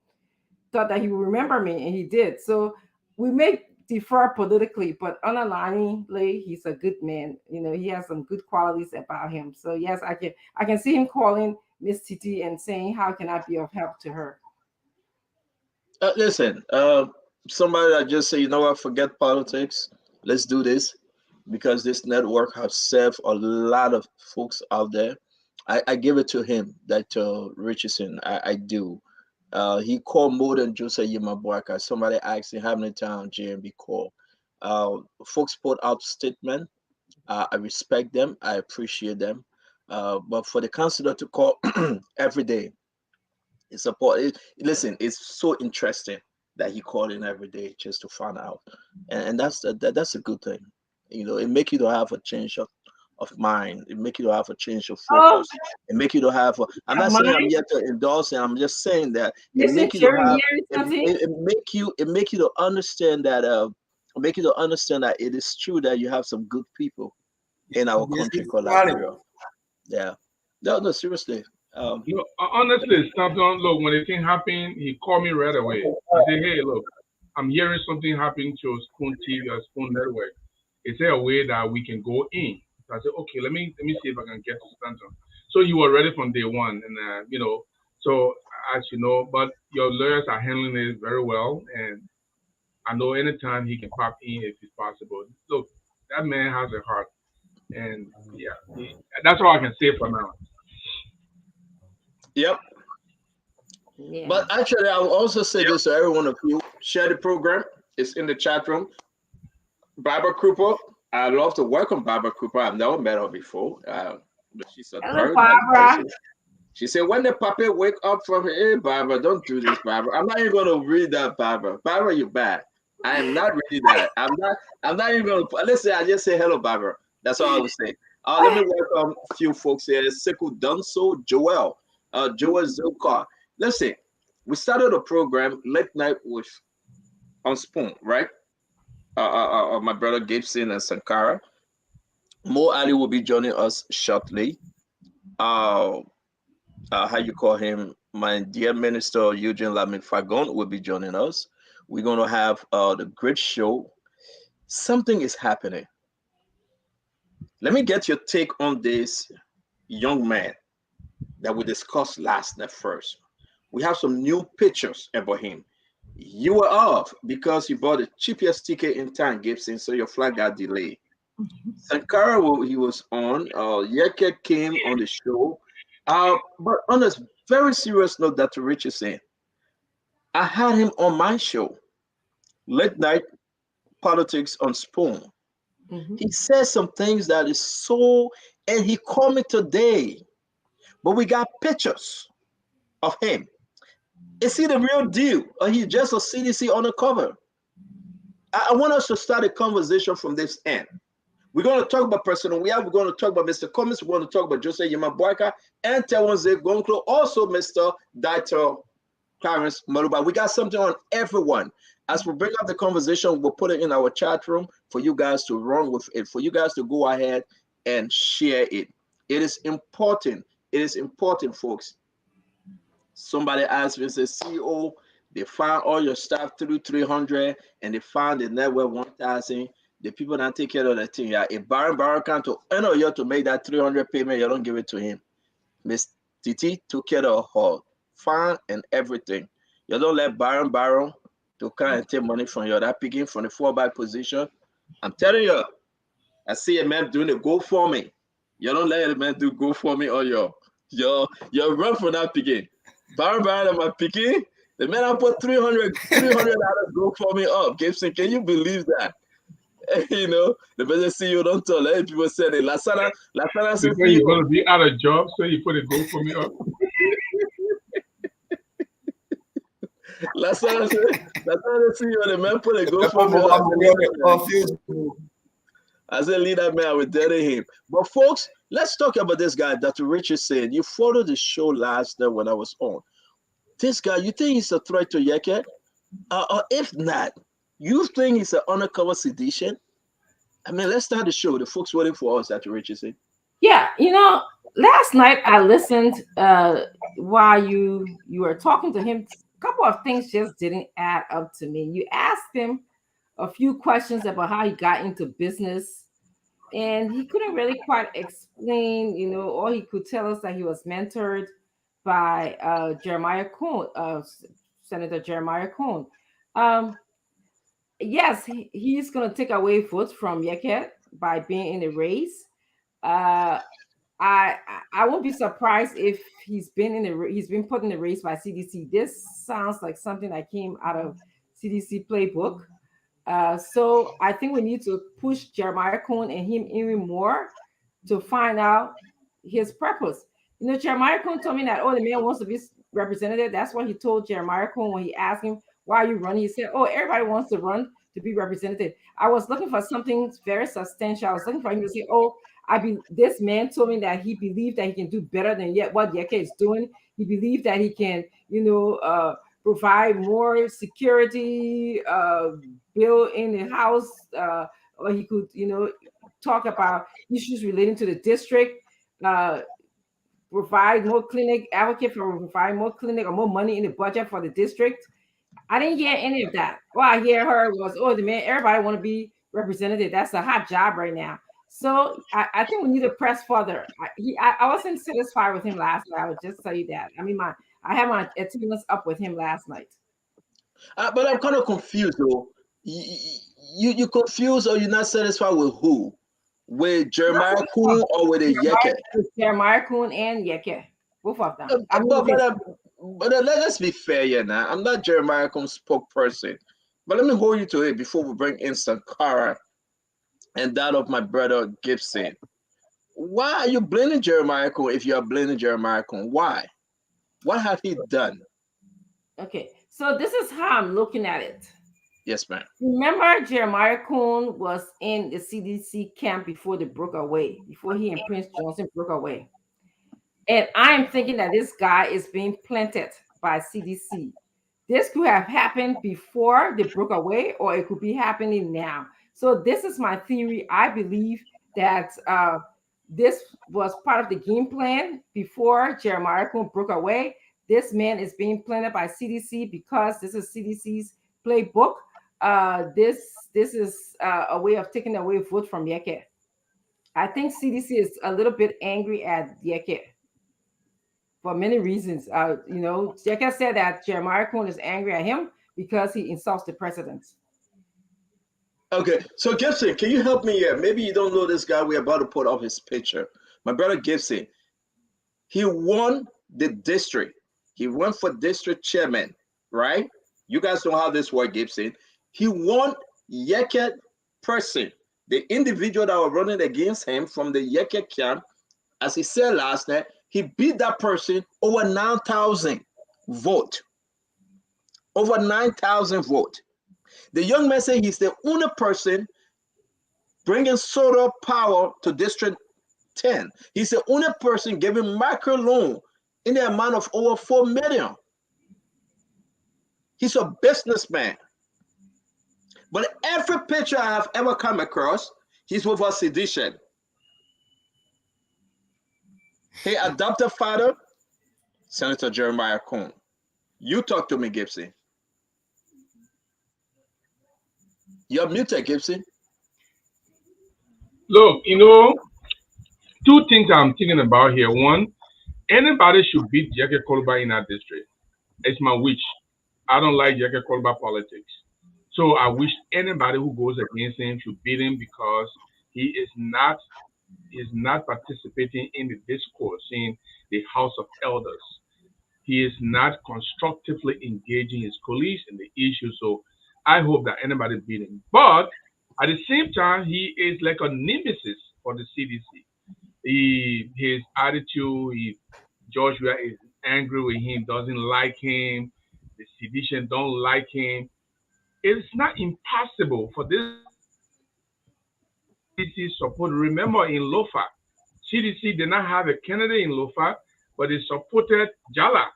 thought that he would remember me, and he did. So we may differ politically, but underlyingly, he's a good man. He has some good qualities about him. So yes, I can see him calling Miss Titi and saying, "How can I be of help to her?"
Listen, somebody that just say, you know what, forget politics. Let's do this, because this network has served a lot of folks out there. I give it to him, that Richardson. I do. He called more than just a Yimabuaka. Somebody asked him how many times JMB called. Folks put out statement. I respect them. I appreciate them. But for the counselor to call every day, It's support. Listen, it's so interesting that he called in every day just to find out, and that's a good thing. It make you to have a change of mind. It make you to have a change of
Oh,
focus. It make you to have. I'm not saying I'm
mind.
yet to endorse it. I'm just saying that it
Listen,
make you to
Jerry,
have.
here's something.
It make you to understand that. Make you to understand that it is true that you have some good people in our
Yes,
country
it's
called
valid.
Liberia. Yeah. No, no, seriously.
Honestly, Stanton, look, when the thing happened, he called me right away. He said, hey, look, I'm hearing something happening to Spoon TV or Spoon Network. Is there a way that we can go in? So I said, okay, let me see if I can get to Stanton. So you were ready from day one, and so as you know, but your lawyers are handling it very well, and I know anytime he can pop in if it's possible. Look, that man has a heart, and yeah, that's all I can say for now.
Yep.
Yeah.
But actually, I will also say this to every one of you: share the program. It's in the chat room. Barbara Cooper. I'd love to welcome Barbara Cooper. I've never met her before, but she's a
Hello,
very nice
Barbara.
person. She said, when the puppy wake up from her, hey, Barbara, don't do this, Barbara. I'm not even going to read that, Barbara. Barbara, you're bad. I am not reading that. I'm not even going to, let's say, I just say hello, Barbara. That's all I would say. Let me welcome a few folks here. Sekou Dunso, Joel, Joel Zilkar. Listen, we started a program late night with on Spoon, right? My brother Gibson and Sankara. Mo Ali will be joining us shortly. How you call him? My dear Minister Eugene Lamin Fagon will be joining us. We're going to have the great show. Something is happening. Let me get your take on this young man that we discussed last night first. We have some new pictures about him. You were off because you bought the cheapest ticket in town, Gibson, so your flight got delayed. Sankara, he was on. Yeke came on the show. But on a very serious note, Dr. Rich is saying, I had him on my show, Late Night Politics on Spoon. He says some things that is so, and he called me today, but we got pictures of him. Is he the real deal, or he just a CDC undercover? I want us to start a conversation from this end. We're going to talk about President we're going to talk about Mr. Cummins, we're going to talk about Jose Yemabuaka, and Tewanze Gonklo, also Mr. Dr. Clarence Maluba. We got something on everyone. As we bring up the conversation, we'll put it in our chat room for you guys to run with it, for you guys to go ahead and share it. It is important. It is important, folks. Somebody asked me, says, CEO, they found all your stuff through 300 and they found the network 1,000. The people that take care of the thing, yeah. If Baron can't to enter you to make that 300 payment, you don't give it to him. Miss Titi took care of her fine and everything. You don't let Baron to come and take money from you. That picking from the 4-by position. I'm telling you, I see a man doing a go for me. You don't let a man do go for me or your run for that picking. Baron and my picking. The man I put $300 go for me up. Gibson, can you believe that? The business CEO don't tell. Let people say it. Lasana says
Before you're going to be out of job, so you put a go for me up.
Lasana CEO, the man put a go for me up. I said, lead that man, I will dirty him. But folks, let's talk about this guy, Dr. Richard said. You followed the show last night when I was on. This guy, you think he's a threat to Yeke? Or if not, you think he's an undercover sedition? I mean, let's start the show. The folks waiting for us, Dr. Richard said.
Yeah, last night I listened while you were talking to him. A couple of things just didn't add up to me. You asked him a few questions about how he got into business, and he couldn't really quite explain. All he could tell us that he was mentored by Jeremiah Kuhn, Senator Jeremiah Kuhn. Yes, he's going to take away votes from Yeke by being in the race. I won't be surprised if he's been put in the race by CDC. This sounds like something that came out of CDC playbook. So I think we need to push Jeremiah Kuhn and him even more to find out his purpose. Jeremiah Kuhn told me that, the man wants to be representative. That's what he told Jeremiah Kuhn when he asked him, why are you running? He said, oh, everybody wants to run to be represented. I was looking for something very substantial. I was looking for him to say, oh, this man told me that he believed that he can do better than yet what Yeke is doing. He believed that he can, provide more security, build in the house, or he could, talk about issues relating to the district, provide more clinic, advocate for provide more clinic or more money in the budget for the district. I didn't hear any of that. What I heard was, oh, the man, everybody want to be represented. That's a hot job right now. So I think we need to press further. I wasn't satisfied with him last night. I would just tell you that. I mean, I had my attendance up with him last night.
But I'm kind of confused though. You confused, or you're not satisfied with who? With Jeremiah Kuhn or with the Yeke?
With Jeremiah Kuhn and Yeke, both of them.
But let's be fair here now. I'm not Jeremiah Kuhn's spokesperson, but let me hold you to it before we bring in Sankara and that of my brother Gibson. Why are you blaming Jeremiah Kuhn if you are blaming Jeremiah Kuhn? Why? What have he done?
Okay, so this is how I'm looking at it.
Yes, ma'am.
Remember, Jeremiah Kuhn was in the CDC camp before they broke away, before he and Prince Johnson broke away. And I'm thinking that this guy is being planted by CDC. This could have happened before they broke away, or it could be happening now. So this is my theory. I believe that this was part of the game plan before Jeremiah Kuhn broke away. This man is being planted by CDC because this is CDC's playbook. This is a way of taking away vote from Yeke. I think CDC is a little bit angry at Yeke for many reasons. Yeke said that Jeremiah Kuhn is angry at him because he insults the president.
Okay, so Gibson, can you help me here? Maybe you don't know this guy. We're about to put up his picture. My brother Gibson, he won the district. He went for district chairman, right? You guys know how this works, Gibson. He won Yeke person, the individual that was running against him from the Yeke camp. As he said last night, he beat that person over 9,000 vote. Over 9,000 vote. The young man said he's the only person bringing solar power to District 10. He's the only person giving micro loan in the amount of over 4 million. He's a businessman. But every picture I have ever come across, he's with a sedition. His adopted father, Senator Jeremiah Kuhn. You talk to me, Gibson. You're muted, Gibson.
Look, two things I'm thinking about here. One, anybody should beat Yeke Koluba in our district. It's my wish. I don't like Yeke Koluba politics. So I wish anybody who goes against him should beat him because he is not participating in the discourse in the House of Elders. He is not constructively engaging his colleagues in the issue. So I hope that anybody beat him. But at the same time, he is like a nemesis for the CDC. His attitude, Joshua is angry with him, doesn't like him. The sedition don't like him. It's not impossible for this CDC support. Remember in Lofa, CDC did not have a candidate in Lofa, but they supported Jala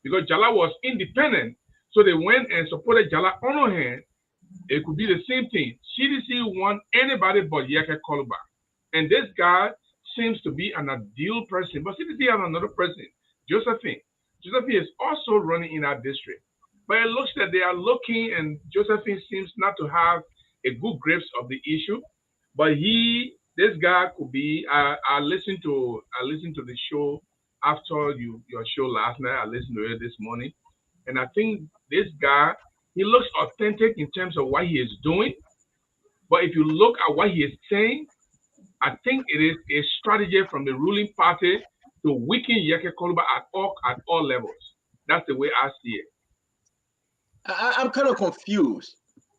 because Jala was independent. So they went and supported Jala on one hand. It could be the same thing. CDC want anybody but Yeke Koluba. And this guy seems to be an ideal person. But CDC has another person, Josephine. Josephine is also running in our district. But it looks that they are looking, and Josephine seems not to have a good grasp of the issue. But this guy could be. I listened to the show after your show last night. I listened to it this morning, and I think this guy, he looks authentic in terms of what he is doing. But if you look at what he is saying, I think it is a strategy from the ruling party to weaken Yeke Koluba at all levels. That's the way I see it.
I'm kind of confused.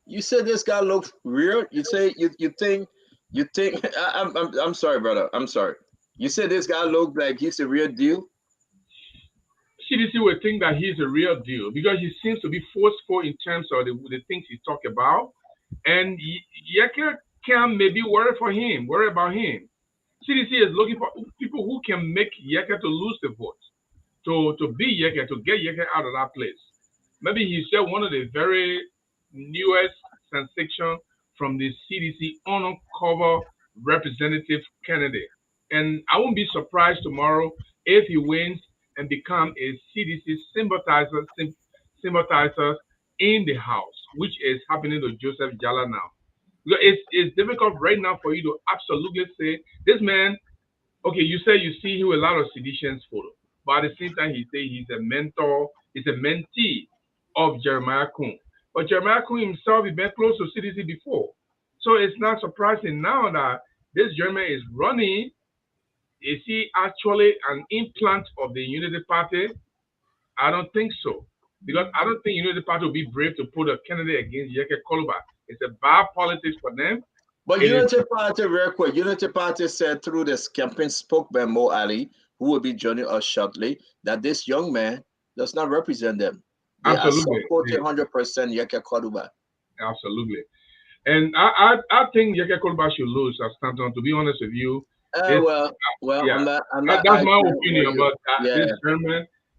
You said this guy looks real. You say you think. I'm sorry, brother. I'm sorry. You said this guy looks like he's the real deal.
CDC will think that he's a real deal because he seems to be forceful in terms of the things he talk about. And Yeke can maybe worry about him. CDC is looking for people who can make Yeke to lose the vote, to be Yeke, to get Yeke out of that place. Maybe he's just one of the very newest sensation from the CDC undercover representative candidate. And I won't be surprised tomorrow if he wins and become a CDC sympathizer in the House, which is happening to Joseph Jala now. Because it's difficult right now for you to absolutely say this man. Okay, you say you see him with a lot of seditions photo, but at the same time, he say he's a mentor, he's a mentee of Jeremiah Kuhn. But Jeremiah Kuhn himself, he been close to CDC before. So it's not surprising now that this Jeremiah is running. Is he actually an implant of the Unity Party? I don't think so. Because I don't think Unity Party will be brave to put a candidate against Yeke Koluba. It's a bad politics for them.
But Unity Party, real quick, Unity Party said through this campaign spokesman Mo Ali, who will be joining us shortly, that this young man does not represent them. They
Absolutely.
are supporting 100% Yeke Koluba.
Absolutely. And I think Yeke Koluba should lose as Stanton, to be honest with you.
Well,
yeah.
I'm not
That's my opinion, but
yeah.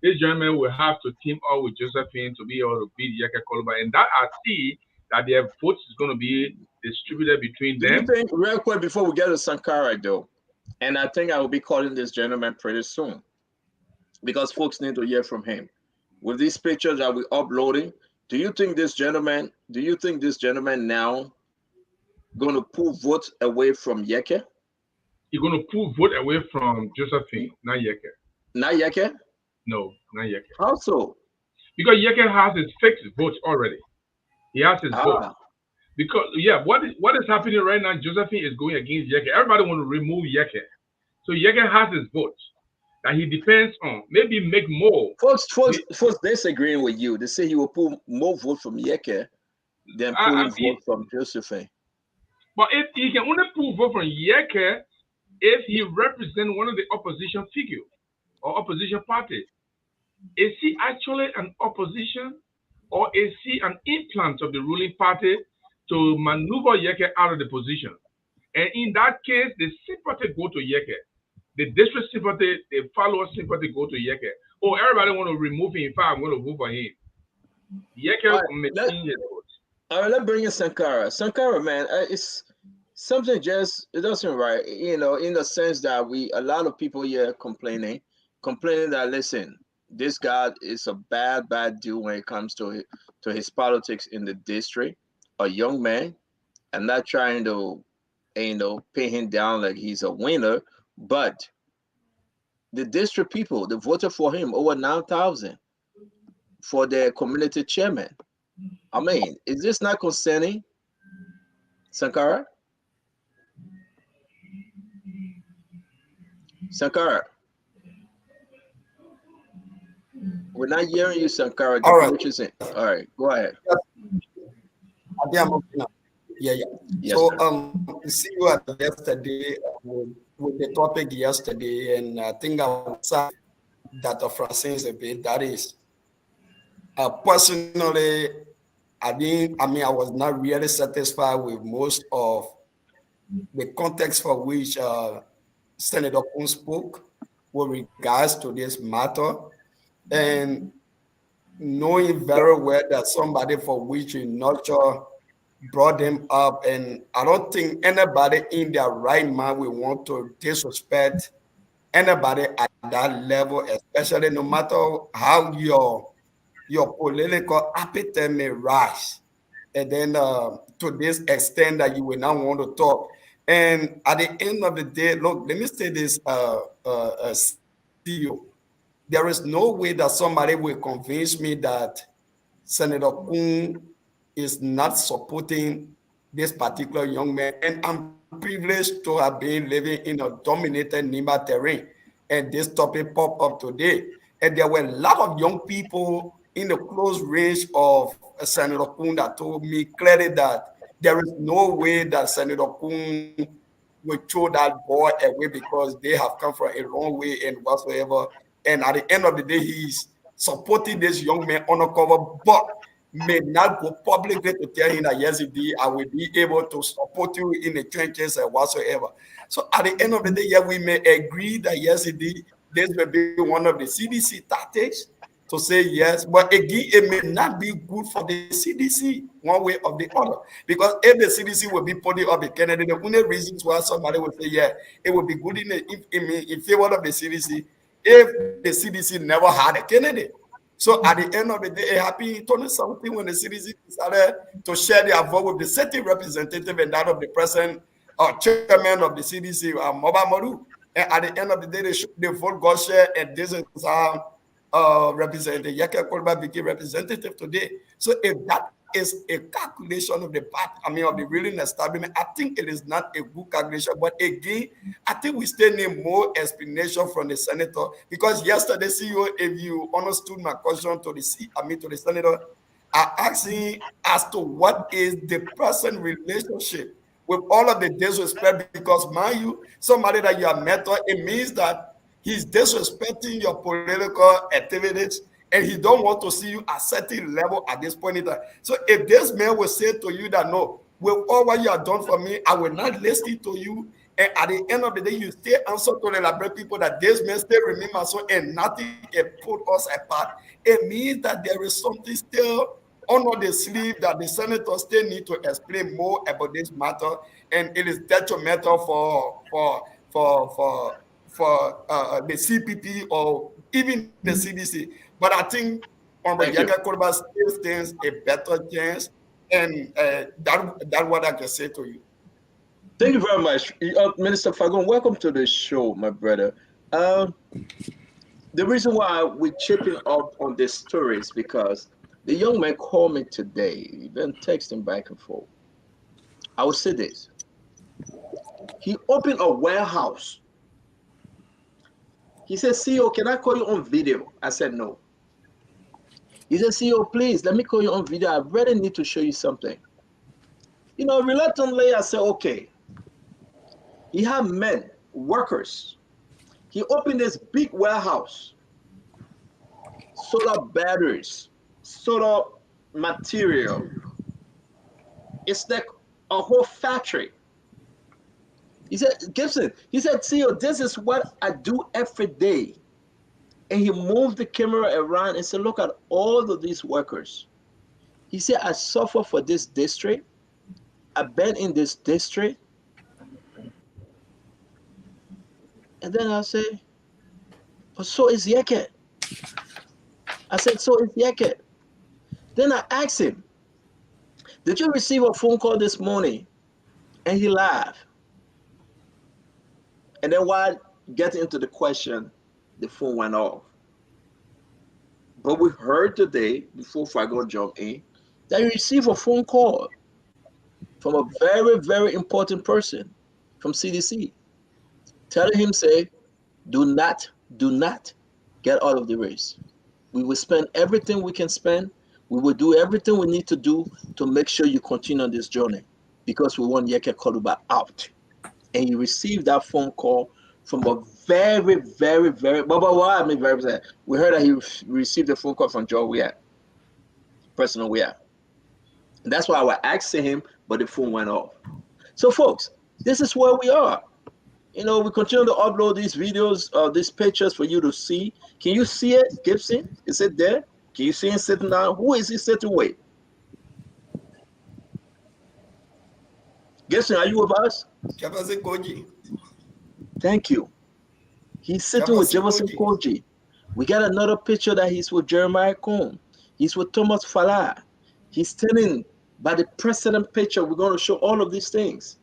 this German will have to team up with Josephine to be able to beat Yeke Koluba. And that I see that their votes is going to be distributed between them.
Do you think, real quick, before we get to Sankara, though, and I think I will be calling this gentleman pretty soon, because folks need to hear from him. With these pictures that we're uploading, do you think this gentleman now going to pull votes away from Yeke?
You're going to pull vote away from Josephine, not Yeke.
Not Yeke?
No, not Yeke.
How so?
Because Yeke has his fixed votes already. He has his vote. Because what is happening right now? Josephine is going against Yeke. Everybody want to remove Yeke, so Yeke has his votes that he depends on. Maybe make more.
Folks disagreeing with you. They say he will pull more votes from Yeke than pulling votes from Josephine.
But if he can only pull vote from Yeke if he represents one of the opposition figure or opposition party. Is he actually an opposition, or is he an implant of the ruling party to maneuver Yeke out of the position? And in that case, the sympathy go to Yeke. The district sympathy, the follower sympathy go to Yeke. Oh, everybody want to remove him. In fact, I'm going to vote for him. Yeke maintain his vote.
All right, let's bring in Sankara. Sankara, man, it's something it doesn't right. You know, in the sense that a lot of people here complaining that, listen, this guy is a bad deal when it comes to his politics in the district. A young man, I'm not trying to, pin him down like he's a winner, but the district people, they voted for him over 9,000 for their community chairman. I mean, is this not concerning, Sankara? Sankara. We're not hearing you, Sankara.
All right.
All right, go ahead.
Yeah. Yes, so see you at yesterday with the topic yesterday, and I think I was Dr. Francis a bit. That is, personally, I was not really satisfied with most of the context for which Senator Kuhn spoke with regards to this matter, and knowing very well that somebody for which you nurture brought them up, and I don't think anybody in their right mind will want to disrespect anybody at that level, especially no matter how your political appetite may rise, and then to this extent that you will not want to talk. And at the end of the day, look, let me say this, CEO. There is no way that somebody will convince me that Senator Kuhn is not supporting this particular young man. And I'm privileged to have been living in a dominated Nima terrain, and this topic popped up today. And there were a lot of young people in the close range of Senator Kuhn that told me clearly that there is no way that Senator Kuhn will throw that boy away because they have come from a long way and whatsoever. And at the end of the day, he's supporting this young man undercover, but may not go publicly to tell him that yes, indeed, I will be able to support you in the trenches and whatsoever. So at the end of the day, yeah, we may agree that yes, indeed, this will be one of the CDC tactics to say yes, but again, it may not be good for the CDC one way or the other. Because if the CDC will be putting up a candidate, the only reasons why somebody would say, yeah, it would be good in favor of the CDC if the CDC never had a candidate. So at the end of the day, it happened in 2017 when the CDC decided to share their vote with the city representative and that of the present chairman of the CDC, Moba Maru. And at the end of the day, the vote got shared, and this is how representative Yeke Kolba became representative today. So if that is a calculation of the part, of the ruling establishment, I think it is not a good calculation. But again, I think we still need more explanation from the senator, because yesterday, CEO, if you understood my question to the senator, I asked him as to what is the present relationship with all of the disrespect, because mind you, somebody that you are mentor, it means that he's disrespecting your political activities, and he don't want to see you at certain level at this point in time. So if this man will say to you that, no, with all what you have done for me, I will not listen to you, and at the end of the day, you still answer to the Liberian people that this man still remain my son and nothing can put us apart, it means that there is something still under the sleeve that the senators still need to explain more about this matter, and it is detrimental for the CPP or even the CDC. But I think Yaga Korba still stands a better chance, and that's what I can say to you.
Thank you very much. Minister Fagon, welcome to the show, my brother. The reason why we're chipping up on this story is because the young man called me today. We've been texting back and forth. I will say this. He opened a warehouse. He said, CEO, can I call you on video? I said, no. He said, CEO, please, let me call you on video. I really need to show you something. Reluctantly, I said, okay. He had men, workers. He opened this big warehouse, solar batteries, solar material. It's like a whole factory. He said, Gibson, he said, CEO, this is what I do every day. And he moved the camera around and said, look at all of these workers. He said, I suffer for this district. I've been in this district. And then I say, but so is Yeke. I said, so is Yeke. Then I asked him, did you receive a phone call this morning? And he laughed. And then while getting into the question, the phone went off. But we heard today, before Fagon jumped in, that he received a phone call from a very, very important person from CDC, telling him, say, do not get out of the race. We will spend everything we can spend. We will do everything we need to do to make sure you continue on this journey, because we want Yeke Koluba out. And he received that phone call from a very, very, very, very sad. We heard that he received a phone call from Joe Weah, personal Weah. And that's why I was asking him, but the phone went off. So folks, this is where we are. We continue to upload these videos, these pictures for you to see. Can you see it, Gibson? Is it there? Can you see him sitting down? Who is he sitting with? Gibson, are you with us? Thank you. He's sitting with Jefferson Koji. We got another picture that he's with Jeremiah Kuhn. He's with Thomas Falah. He's standing by the precedent picture. We're going to show all of these things.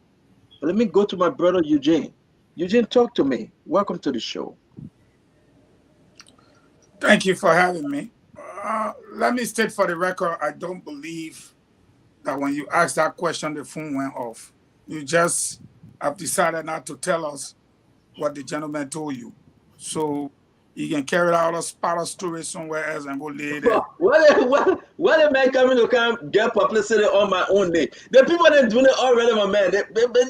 But let me go to my brother Eugene. Eugene, talk to me. Welcome to the show.
Thank you for having me. Let me state for the record, I don't believe that when you asked that question, the phone went off. You just have decided not to tell us what the gentleman told you. So you can carry out a spot of story somewhere else and go lay there.
What am I coming to come get publicity on my own day? The people that doing it already, my man.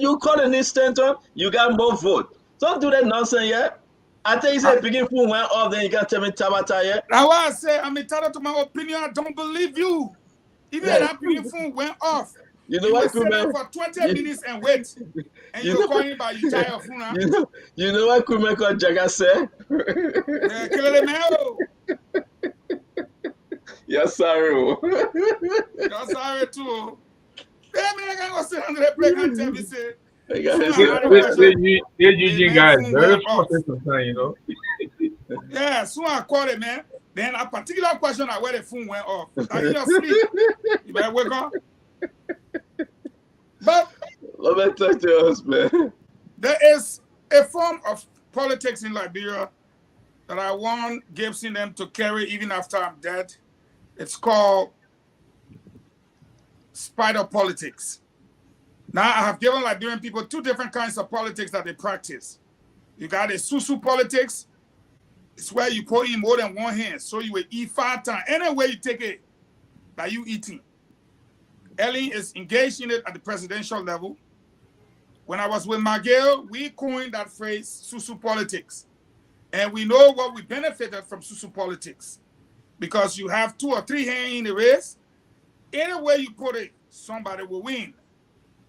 You call an instant, you got more vote. Don't do that nonsense yet. I think you said begin phone went off, then you got to tell me Tabata yet.
That's why I say I'm entitled to my opinion. I don't believe you. Even that begin phone went off.
You know what,
Kuhn? For 20 minutes and wait. And you're calling by you tired of phone.
You know what Kuhn called Jaga said? Yes, sorry.
You're sorry too. I can't go sit under the break and tell me say.
They're using guys very sometimes, you know.
Yeah, soon I call it, man. Then a particular question where the phone went off. Are you asleep? You better wake up. But
let me talk to your husband.
There is a form of politics in Liberia that I want Gibson them to carry even after I'm dead. It's called spider politics. Now, I have given Liberian people two different kinds of politics that they practice. You got a susu politics. It's where you put in more than one hand, so you will eat 5 times. Any way you take it, that you eating. Ellen is engaged in it at the presidential level. When I was with Miguel, we coined that phrase, susu politics. And we know what we benefited from susu politics. Because you have 2 or 3 hands in the race. Any way you put it, somebody will win.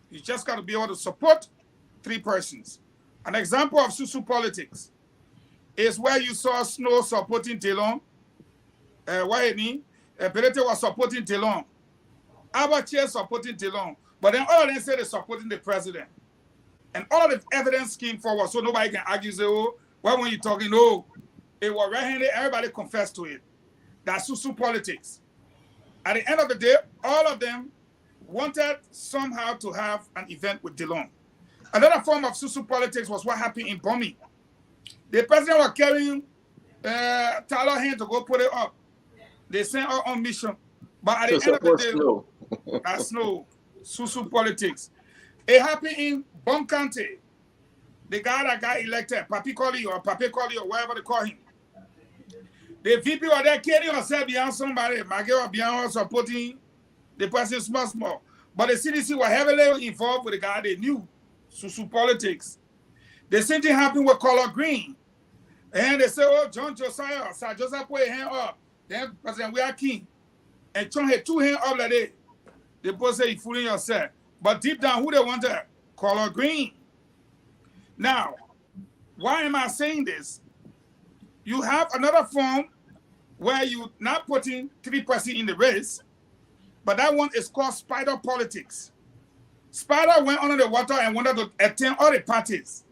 You just got to be able to support 3 persons. An example of susu politics is where you saw Snow supporting Delon. Pelete was supporting Delon. Abache supporting Delon. But then all of them said they're supporting the president. And all of the evidence came forward, so nobody can argue, say, oh, why when you talking? No, it was red-handed, everybody confessed to it. That's susu politics. At the end of the day, all of them wanted somehow to have an event with Delon. Another form of susu politics was what happened in Bomi. The president was carrying Tyler hand to go put it up. They sent her on mission. But at the end of the day, that's no susu politics. It happened in Bon County. The guy that got elected, Papi Koli or whatever they call him. The VP was there carrying herself behind somebody. Miguel was behind supporting the person small. But the CDC was heavily involved with the guy they knew. Susu politics. The same thing happened with Color Green. And they said, oh, John Josiah, Sir Joseph put a hand up. Then President, we are king. And John had 2 hands up like that. They both say, you're fooling yourself. But deep down, who they wanted? Color Green. Now, why am I saying this? You have another form where you're not putting 3 persons in the race, but that one is called spider politics. Spider went under the water and wanted to attend all the parties.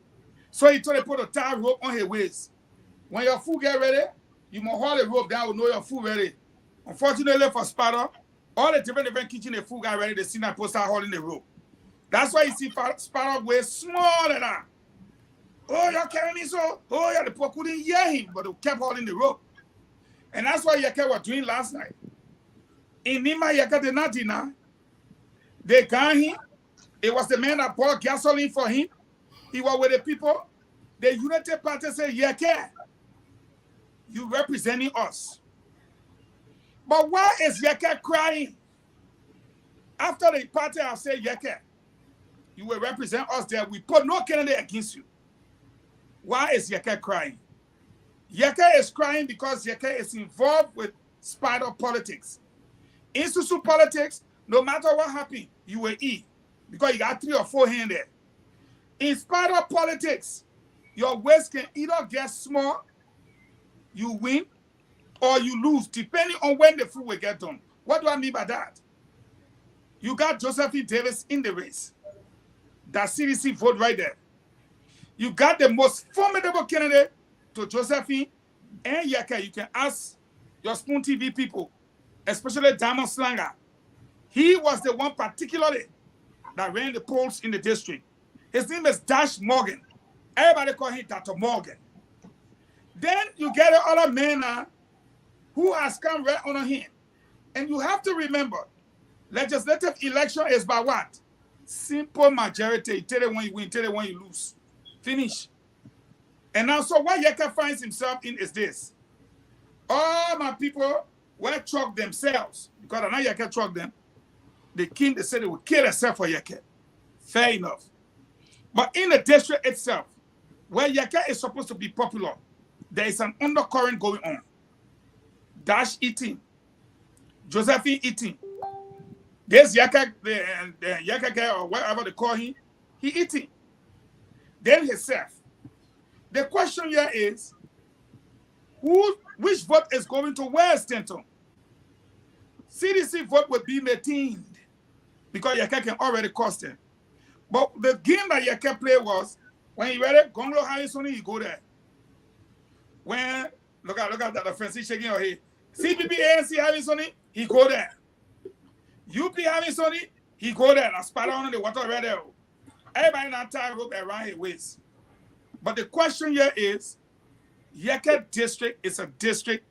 So he told them to put a tie rope on his waist. When your food get ready, you must hold the rope down to know your food ready. Unfortunately for Spider, all the different kitchen the food got ready, they see that post start holding the rope. That's why you see Spider way smaller than that. Oh, you're carrying me so? Oh, yeah, the poor couldn't hear him, but they kept holding the rope. And that's what Yeke was doing last night. In Nima Yeke did not deny. They got him. It was the man that poured gasoline for him. He was with the people. The United Party said, Yeke, you representing us. But why is Yeke crying? After the party have said, Yeke, you will represent us there. We put no candidate against you. Why is Yeke crying? Yeke is crying because Yeke is involved with spider politics. In susu politics, no matter what happens, you will eat because you got 3 or 4 hands there. In spider politics, your waist can either get small, you win, or you lose, depending on when the food will get done. What do I mean by that? You got Josephine Davis in the race. That CDC vote right there. You got the most formidable candidate to Josephine and Yeke. You can ask your Spoon TV people, especially Diamond Slanger. He was the one particularly that ran the polls in the district. His name is Dash Morgan. Everybody call him Dr. Morgan. Then you get another man who has come right on him. And you have to remember, legislative election is by what? Simple majority. Tell it when you win, tell it when you lose. Finish. And now, so what Yeke finds himself in is this. All my people will truck themselves. Because I know Yeke truck them. The king, they said they would kill themselves for Yeke. Fair enough. But in the district itself, where Yeke is supposed to be popular, there is an undercurrent going on. Dash eating, Josephine eating. This Yaka, the Yaka or whatever they call him, he eating. Then himself. The question here is, which vote is going to where, Stanton? CDC vote will be maintained because Yaka can already cost him. But the game that Yaka played was when he read it, Gonglo Harrison, he go there. When look at that Francis shaking your head. CPP ANC Harrison, he go there. UP Harrison, he go there. And spider on the water right there. Everybody not tie rope around his waist. But the question here is, Yeke district is a district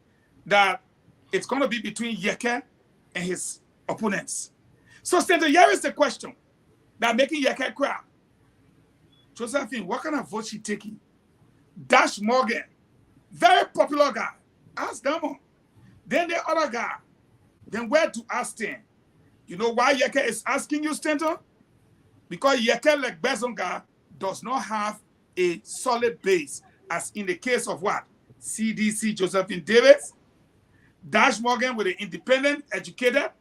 that it's going to be between Yeke and his opponents. So, Senator, here is the question that making Yeke cry. Josephine, what kind of vote she taking? Dash Morgan, very popular guy. Ask them. Then the other guy. Then where do I stand? You know why Yeke is asking you, Stanton? Because Yeke, like Bezonga, does not have a solid base, as in the case of what? CDC Josephine Davis, Dash Morgan with an independent educator,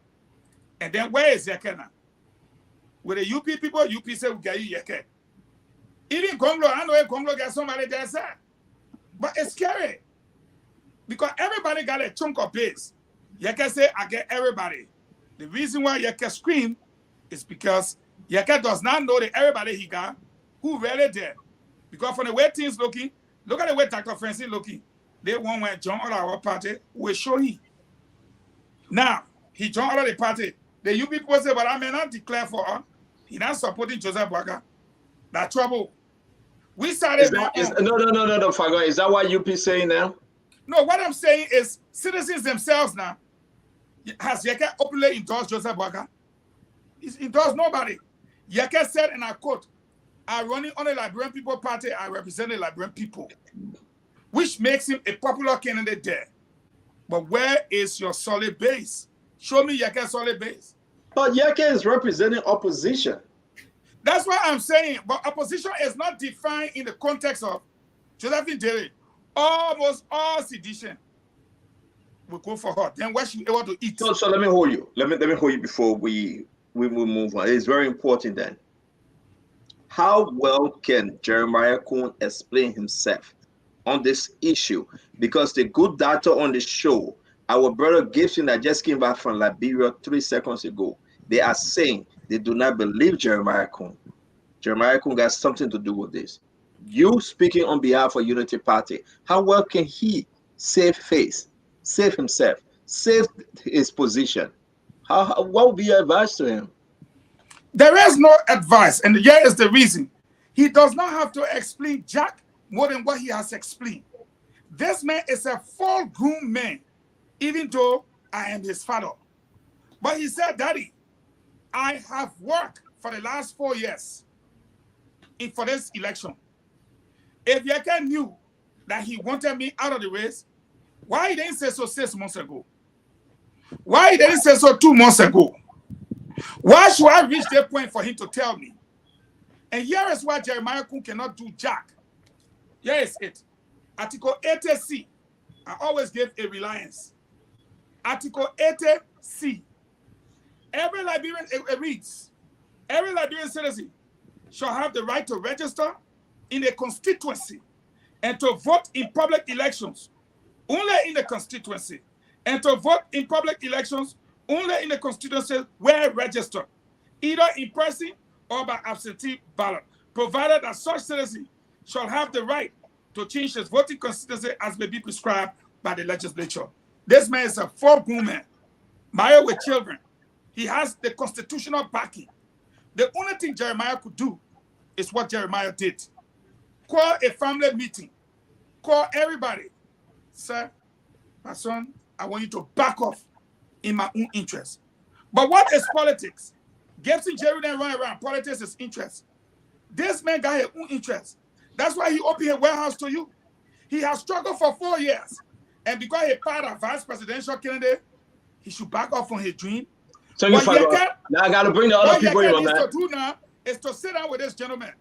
and then where is Yeke now? With the UP people, UP say we get you Yeke. Even Gonglo, I know Gonglo got somebody there, sir. But it's scary. Because everybody got a chunk of base. Yeke say, I get everybody. The reason why Yeke scream is because Yeke does not know that everybody he got who really there. Because from the way things looking, look at the way Dr. Francis looking. They won't want to join all our party. We show him. Now, he joined all the party. The UP people say, but I may not declare for her. He not supporting Joseph Boaga. That trouble. We started.
No, Fago. Is that what UP saying now?
No, what I'm saying is citizens themselves now. Has Yeke openly endorsed Joseph Boaga? He's endorsed nobody. Yeke said, and I quote, I'm running on the Liberian People Party, I represent the Liberian people, which makes him a popular candidate there. But where is your solid base? Show me Yeke's solid base.
But Yeke is representing opposition.
That's what I'm saying. But opposition is not defined in the context of Josephine Daly. Almost all sedition will go for her. Then where she be able to eat?
So let me hold you. Let me hold you before we move on. It's very important then. How well can Jeremiah Kuhn explain himself on this issue? Because the good doctor on the show, our brother Gibson that just came back from Liberia 3 seconds ago, they are saying they do not believe Jeremiah Kuhn. Jeremiah Kuhn got something to do with this. You speaking on behalf of Unity Party, how well can he save face, save himself, save his position? What would be your advice to him?
There is no advice, and here is the reason. He does not have to explain Jack more than what he has explained. This man is a full-grown man, even though I am his father. But he said, Daddy, I have worked for the last 4 years for this election. If Yeke knew that he wanted me out of the race, why he didn't say so 6 months ago? Why he didn't say so 2 months ago? Why should I reach that point for him to tell me? And here is why Jeremiah Kuhn cannot do Jack. Here is it. Article 80C. I always give a reliance. Article 80C. Every Liberian, it reads, every Liberian citizen shall have the right to register in a constituency and to vote in public elections only in the constituency, and to vote in public elections only in the constituency where registered, either in person or by absentee ballot, provided that such citizen shall have the right to change his voting constituency as may be prescribed by the legislature. This man is a full-grown man, married with children. He has the constitutional backing. The only thing Jeremiah could do is what Jeremiah did. Call a family meeting. Call everybody. Sir, my son, I want you to back off in my own interest. But what is politics? Gibson Jerry then run around. Politics is interest. This man got his own interest. That's why he opened a warehouse to you. He has struggled for 4 years. And because he part of vice presidential candidate, he should back off on his dream.
So you now I got to bring the other people in, man.
What to do now is to sit down with this gentleman,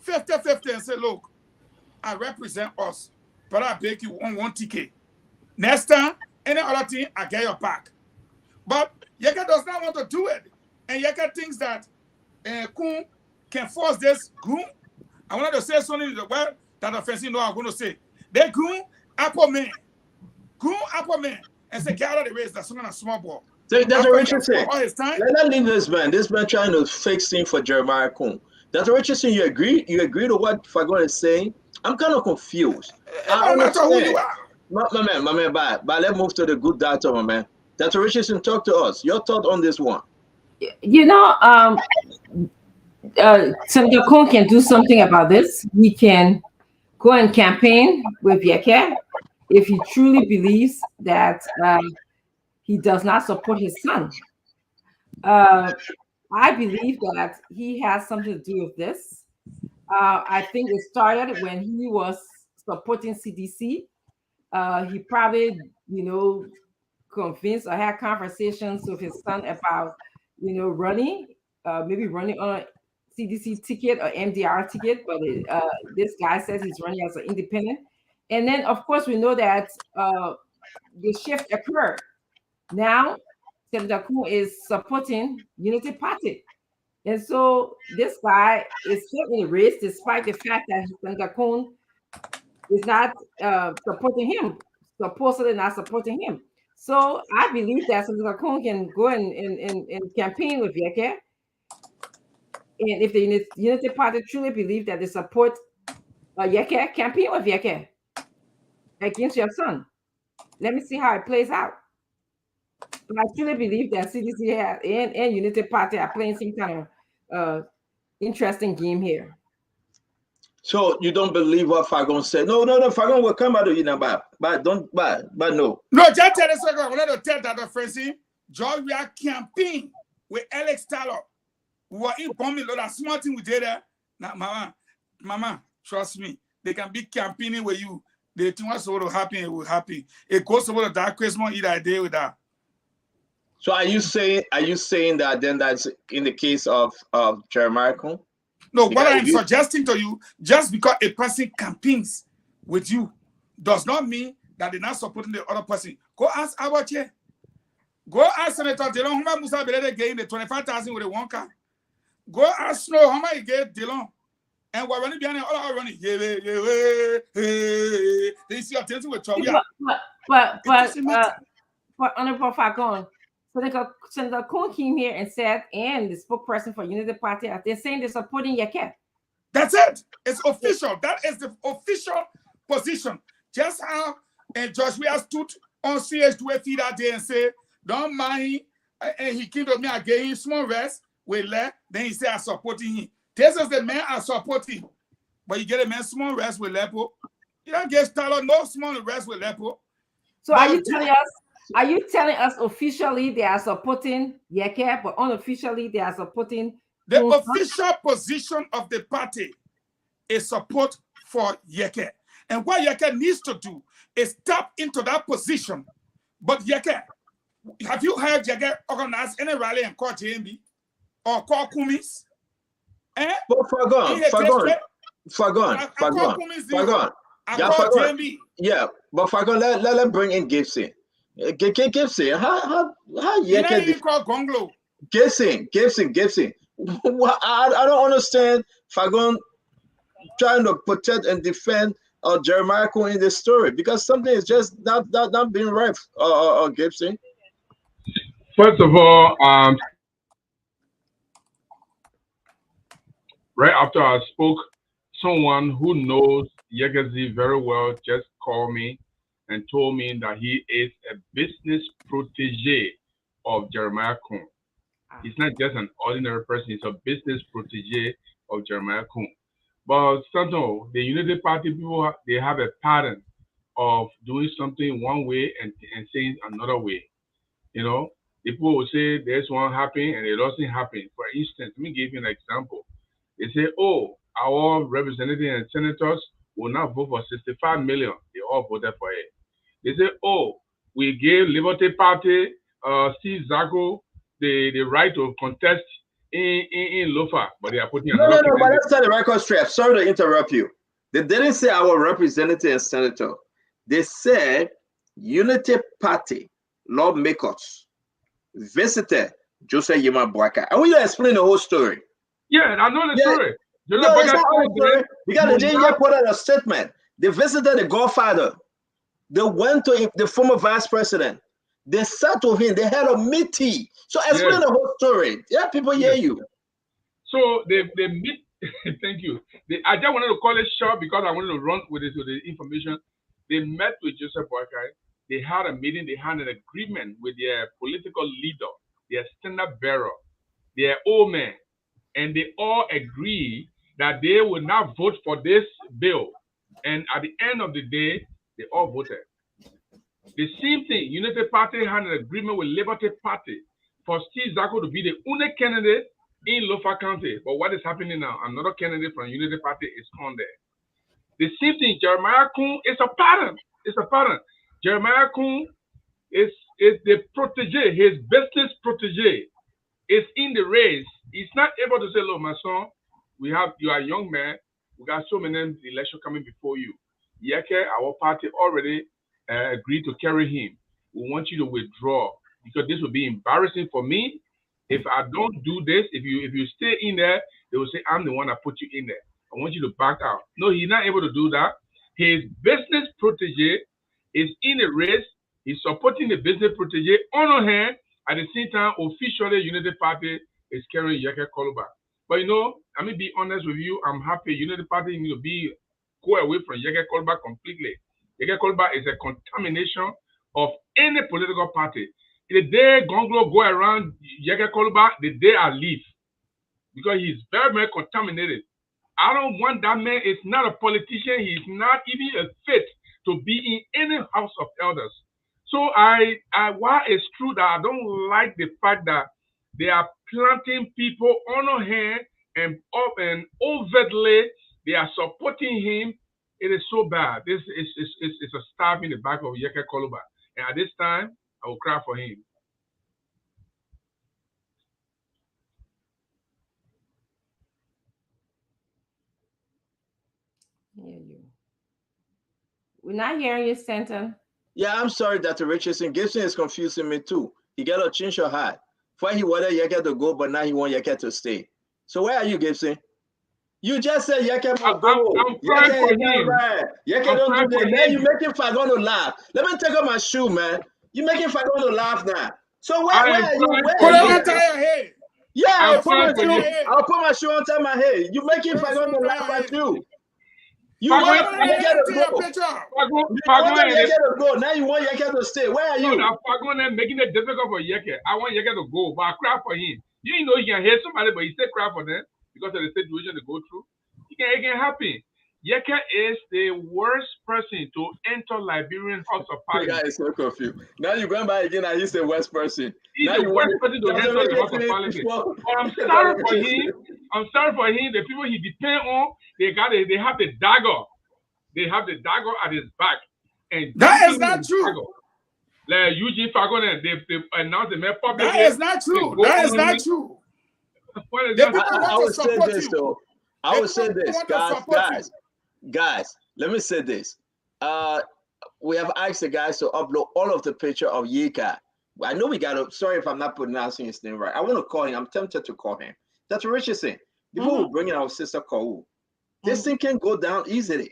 50-50, and say, look, I represent us. but I beg you one ticket. Next time, any other thing, I get your back. But Yeke does not want to do it. And Yeke thinks that Kuhn can force this Kuhn. I wanted to say something in the word that offensive no I'm going to say. They Kuhn, Aquaman. Kuhn, Aquaman. And say, get out of the race. That's not a small ball.
So that's what Richard said.
Let
leave this man. This man trying to fix things for Jeremiah Kuhn. Dr. Richardson, you agree? You agree to what Fagon is saying? I'm kind of confused.
I don't know who you are.
My man, bye. But let's move to the good doctor, my man. Dr. Richardson, talk to us. Your thought on this one.
You know, Senator Kuhn can do something about this. We can go and campaign with Yeke if he truly believes that he does not support his son. I believe that he has something to do with this. I think it started when he was supporting CDC. He probably, convinced or had conversations with his son about, running, maybe running on a CDC ticket or MDR ticket. But this guy says he's running as an independent. And then, of course, we know that the shift occurred. Now, Senator Kuhn is supporting Unity Party. And so this guy is still in the race despite the fact that Senator Kuhn is not supporting him, supposedly not supporting him. So I believe that Senator Kuhn can go and campaign with Yeke. And if the Unity Party truly believe that they support Yeke, campaign with Yeke against your son. Let me see how it plays out. But I truly believe that CDC and Unity Party are playing some kind of interesting game here.
So you don't believe what Fagon said? No. Fagon will come out of you now, but no.
No, just tell us. I want to tell that Francis, George, we are campaigning with Alex Taylor. We were in bombing. That small thing we did there. Now, mama, trust me, they can be campaigning with you. They think what's going to happen, it will happen. It goes over that Christmas either day with that.
So are you saying that then that's in the case of Jeremiah Kuhn?
No, what I'm suggesting to you, just because a person campaigns with you does not mean that they're not supporting the other person. Go ask Abache. Go ask Senator Delon how much Musa Belede getting the 25,000 with the one car. Go ask Snow how much he get Delon. And we're running behind all our running. They see attention with trouble.
But Honorable Fagon, Senator Kuhn came here and said, and the spokesperson for Unity Party, they're saying they're supporting Yeke.
That's it. It's official. That is the official position. Just how Joshua stood on CH2 feed that day and said, don't mind him. And he came to me, I gave him small rest. We left. Then he said, I'm supporting him. This is the man I support him. But you get a man small rest with Lepo. You don't get started no small rest with Lepo.
So are you telling us officially they are supporting Yeke, but unofficially they are supporting
the official position of the party is support for Yeke. And what Yeke needs to do is tap into that position. But Yeke, have you heard Yeke organize any rally and call JMB or call Kumis?
But Fagon. Yeah, but Fagon, let bring in Gibson. Gibson, how Yeke?
You call Gonglo.
Gibson. I don't understand Fagon trying to protect and defend Jeremiah Kuhn in this story because something is just not being right. Gibson.
First of all, right after I spoke, someone who knows Yegezi very well just called me and told me that he is a business protege of Jeremiah Kuhn. He's not just an ordinary person, he's a business protege of Jeremiah Kuhn. But somehow, the Unity Party people, they have a pattern of doing something one way and saying another way. People will say there's one happening and it doesn't happen. For instance, let me give you an example. They say, our representatives and senators will not vote for 65 million. They all voted for it. They say, we gave Liberty Party, Steve Zago, the right to contest in Lofa, but they are putting
No, but let's set the record straight. Sorry to interrupt you. They didn't say our representative and senator. They said Unity Party lawmakers visited Joseph Yema Boakai. I want you to explain the whole story.
Yeah, I know the story.
No, it's not whole story. Because the JJ put out a statement. They visited the Godfather. They went to the former vice president. They sat with him. They had a meeting. So explain the whole story. Yeah, people hear you.
So they meet. Thank you. I just wanted to call it short because I wanted to run with it with the information. They met with Joseph Boakai. They had a meeting. They had an agreement with their political leader, their standard bearer, their old man, and they all agreed that they would not vote for this bill. And at the end of the day, they all voted. The same thing, Unity Party had an agreement with Liberty Party for Steve Zako to be the only candidate in Lofa County. But what is happening now? Another candidate from Unity Party is on there. The same thing, Jeremiah Kuhn is a pattern. It's a pattern. Jeremiah Kuhn is the protege, his business protege is in the race. He's not able to say, look, my son, you are a young man. We got so many elections coming before you. Yeke, our party already agreed to carry him. We want you to withdraw because this will be embarrassing for me. If I don't do this, if you stay in there, they will say, I'm the one that put you in there. I want you to back out. No, he's not able to do that. His business protege is in a race. He's supporting the business protege on one hand. At the same time, officially, Unity Party is carrying Yeke Koluba. But let me be honest with you. I'm happy Unity Party need to go away from Yeke Koluba completely. Yeke Koluba is a contamination of any political party. The day Gonglo go around Yeke Koluba, the day I leave. Because he's very, very contaminated. I don't want that man. He's not a politician. He's not even a fit to be in any house of elders. So while it's true that I don't like the fact that they are planting people on our hand and overtly they are supporting him, it is so bad. This is a stab in the back of Yeke Koluba. And at this time, I will cry for him.
We're not hearing you, Stanton.
Yeah, I'm sorry, Dr. Richardson. Gibson is confusing me too. He got a change your heart. Why he wanted Yeke to go, but now he want Yeke to stay. So where are you, Gibson? You just said Yeke will go.
I'm crying for him.
Right. Yeke don't do that. Now you making Fagon to laugh. Let me take off my shoe, man. You making Fagon to laugh now. So where are you?
Put it on your head.
Yeah, I'll put my shoe on top of my head. You making Fagon to laugh at you. You want Yeke to go. Now you want Yeke to stay. Where are you?
No, Fagon making it difficult for Yeke. I want Yeke to go, but I cry for him. You know he can hate somebody, but he still cry for them because of the situation they go through. It can happen. Yeke is the worst person to enter Liberian House of Parliament.
The guy is so confused. Now you're going back again and he's the worst person.
He's the worst person to enter the House of Parliament. I'm sorry for him. I'm sorry for him. The people he depend on, they have the dagger. They have the dagger at his back. And
that is not true.
Like Eugene Fagon, they announced the man publicly.
That is not true. That is not true.
I would say this though. I would say this, guys. Let me say this. We have asked the guys to upload all of the picture of Yeka. I know we got to. Sorry if I'm not pronouncing his name right. I want to call him. I'm tempted to call him. That's what Richard saying. Before we bring in our sister Kuhn, this thing can go down easily.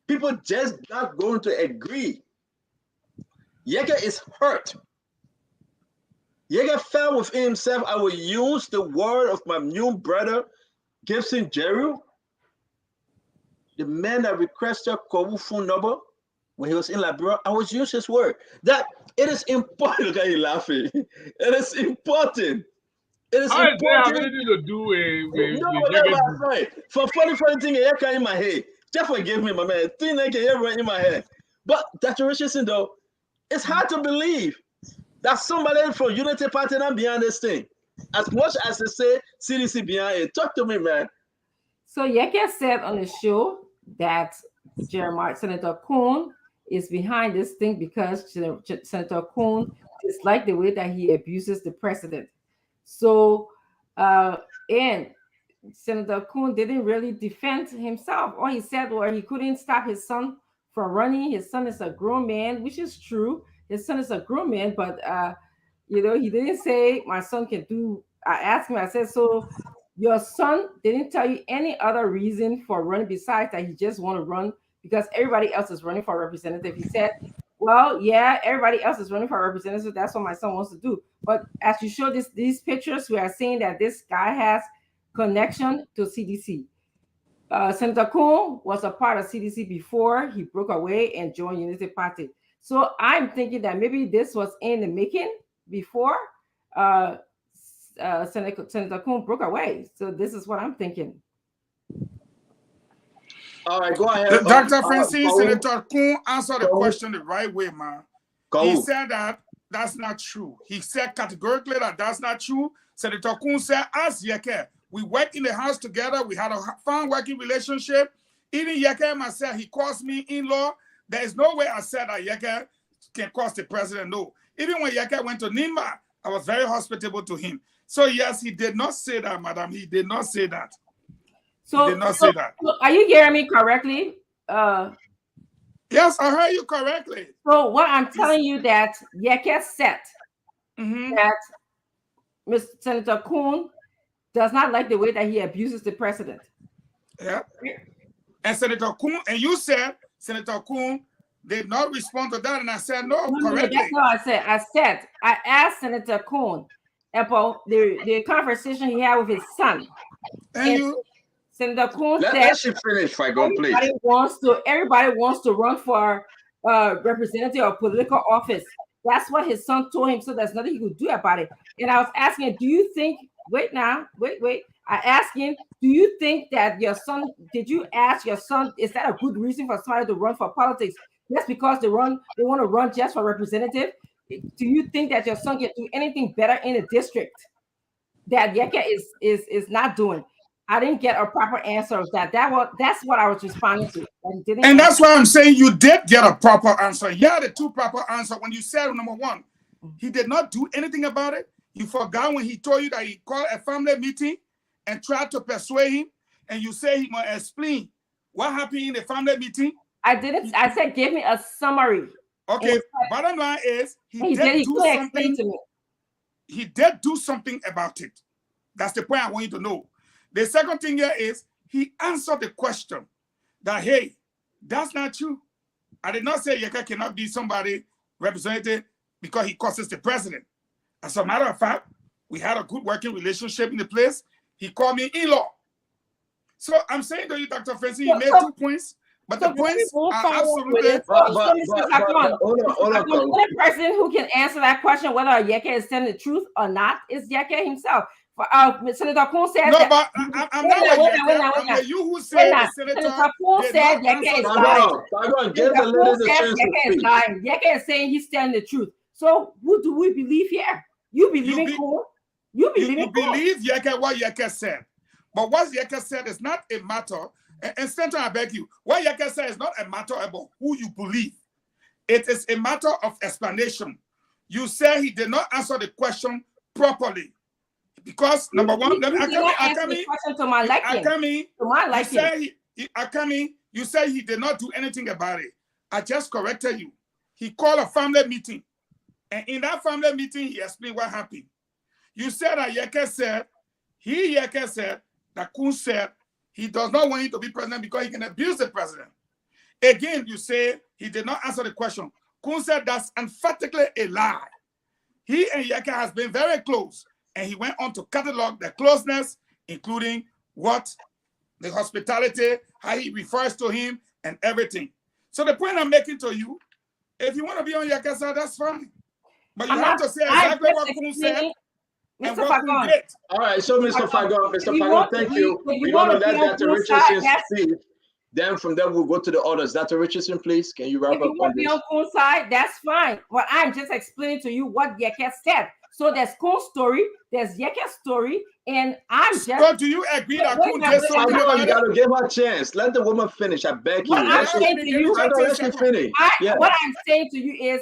People just not going to agree. Yeka is hurt. Yeka felt within himself, I will use the word of my new brother, Gibson Jeru, the man that requested Kuhn phone number when he was in Liberia. I was use his word. That it is important. Look at you laughing. It is important. It is important.
Have anything to do with
right. For funny thing, Yeka in my head. Just forgive me, my man. Thing like right in my head. But Dr. Richardson, though, it's hard to believe that somebody from Unity Party not behind this thing. As much as they say CDC behind it. Talk to me, man.
So Yeke said on the show that Senator Kuhn is behind this thing because Senator Kuhn dislikes the way that he abuses the president. So, and Senator Kuhn didn't really defend himself. All he said was he couldn't stop his son from running. His son is a grown man, which is true. His son is a grown man, but he didn't say my son can do. I asked him, I said, so your son didn't tell you any other reason for running besides that he just want to run because everybody else is running for representative. He said, well, yeah, everybody else is running for representative. That's what my son wants to do. But as you show these pictures, we are seeing that this guy has connection to CDC. Senator Kuhn was a part of CDC before he broke away and joined Unity Party. So I'm thinking that maybe this was in the making before Senator Kuhn broke away. So this is what I'm thinking.
All right, go ahead.
Dr. Francine, Senator Kuhn answered the question the right way, man. He said that that's not true. He said categorically that that's not true. Senator Kuhn said, as Yeke, we worked in the house together. We had a fun working relationship. Even Yeke myself, he calls me in-law. There is no way I said that Yeke can cause the president. No. Even when Yeke went to Nimba, I was very hospitable to him. So yes, he did not say that, madam. He did not say that.
So,
he did not say that.
So are you hearing me correctly?
Yes, I heard you correctly.
So what I'm telling you that Yeke said that Mr. Senator Kuhn does not like the way that he abuses the president.
Yeah. And Senator Kuhn, and you said Senator Kuhn did not respond to that, and I said no, correctly.
That's what I said. I asked Senator Kuhn about the conversation he had with his son.
And
Senator Kuhn said,
let she finish, please.
Everybody wants to run for representative or political office. That's what his son told him, so there's nothing he could do about it. And I was asking, do you think, wait. I asked him, do you think that your son, did you ask your son, is that a good reason for somebody to run for politics? Just because they want to run just for representative? Do you think that your son can do anything better in a district that Yeke is not doing? I didn't get a proper answer of that. That's what I was responding to.
And that's why I'm saying you did get a proper answer. Yeah, the two proper answers. When you said number one, he did not do anything about it. You forgot when he told you that he called a family meeting and tried to persuade him, and you say he must explain what happened in the family meeting.
I didn't. I said, give me a summary.
Okay. Bottom line is he did do something. To me. He did do something about it. That's the point I want you to know. The second thing here is he answered the question that, hey, that's not true. I did not say Yeke cannot be somebody representative because he causes the president. As a matter of fact, we had a good working relationship in the place. He called me in-law. So I'm saying to you, Dr. Francine, you made 2 points, but the points are absolutely...
The only person who can answer that question, whether Yeke is telling the truth or not, is Yeke himself. Senator Kuhn said
no, but I'm not with you who said Senator
Kuhn said Yeke is lying. Yeke is saying he's telling the truth. So who do we believe here? You believe in Kuhn? You
believe Yeke what Yeke said. But what Yeke said is not a matter, and Senator, I beg you, what Yeke said is not a matter about who you believe. It is a matter of explanation. You say he did not answer the question properly. Because number one, you say he did not do anything about it. I just corrected you. He called a family meeting. And in that family meeting, he explained what happened. You said that Yeke said that Kuhn said he does not want him to be president because he can abuse the president. Again, you say he did not answer the question. Kuhn said that's emphatically a lie. He and Yeke has been very close. And he went on to catalog the closeness, including what the hospitality, how he refers to him, and everything. So the point I'm making to you, if you want to be on Yeke's side, that's fine. But you have to say exactly what Kuhn said and what Kuhn did.
All right, so Mr. Fagon, thank you. We're going to let Dr. Richardson speak. Then from there, we'll go to the others. Dr. Richardson, please, can you wrap up on this? If you want to be on
Kuhn's side, that's fine. But I'm just explaining to you what Yeke said. So there's Kuhn's story, there's Yeke's story, and I'm just...
So do you agree that Kuhn did something about it?
You got to give her a chance. Let the woman finish. I beg you.
What I'm saying to you is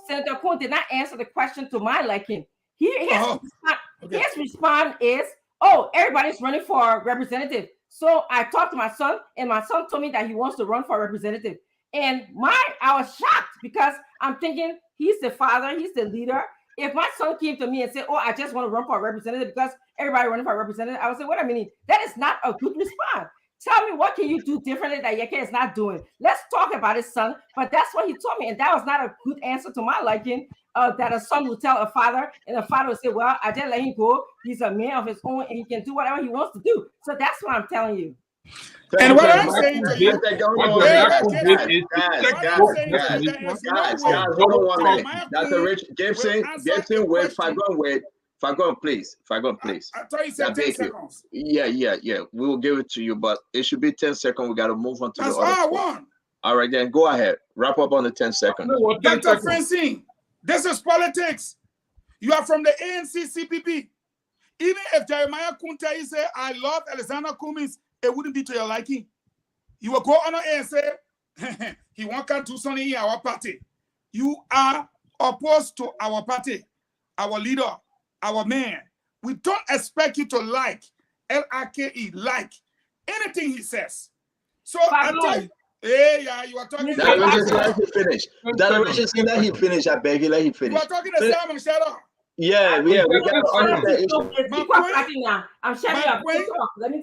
Senator Kuhn did not answer the question to my liking. His response is, oh, everybody's running for representative. So I talked to my son, and my son told me that he wants to run for representative. And I was shocked because I'm thinking he's the father, he's the leader. If my son came to me and said, oh, I just want to run for a representative because everybody running for a representative, I would say, wait a minute, that is not a good response. Tell me, what can you do differently that Yeke is not doing? Let's talk about it, son. But that's what he told me. And that was not a good answer to my liking, that a son would tell a father, and a father would say, well, I just let him go. He's a man of his own, and he can do whatever he wants to do. So that's what I'm telling you.
And what I'm saying to you,
Dr. Rich, Gibson, wait, Fagon, please.
I thought you said 10 seconds.
Yeah. We will give it to you, but it should be 10 seconds. We got to move on to
That's
the other.
all I want.
All right, then go ahead. Wrap up on the 10 seconds.
Dr. Francine, this is politics. You are from the ANC CPP. Even if Jeremiah Kuhn tell you, say, I love Alexander Cummings, it wouldn't be to your liking. You will go on air and say, he won't come do something in our party. You are opposed to our party, our leader, our man. We don't expect you to like, L-I-K-E, like anything he says. So I tell you, hey, yeah, you are talking.
That let he finish. Let he finish. I beg you, let he finish.
You are talking to Simon, shut up.
Yeah. We got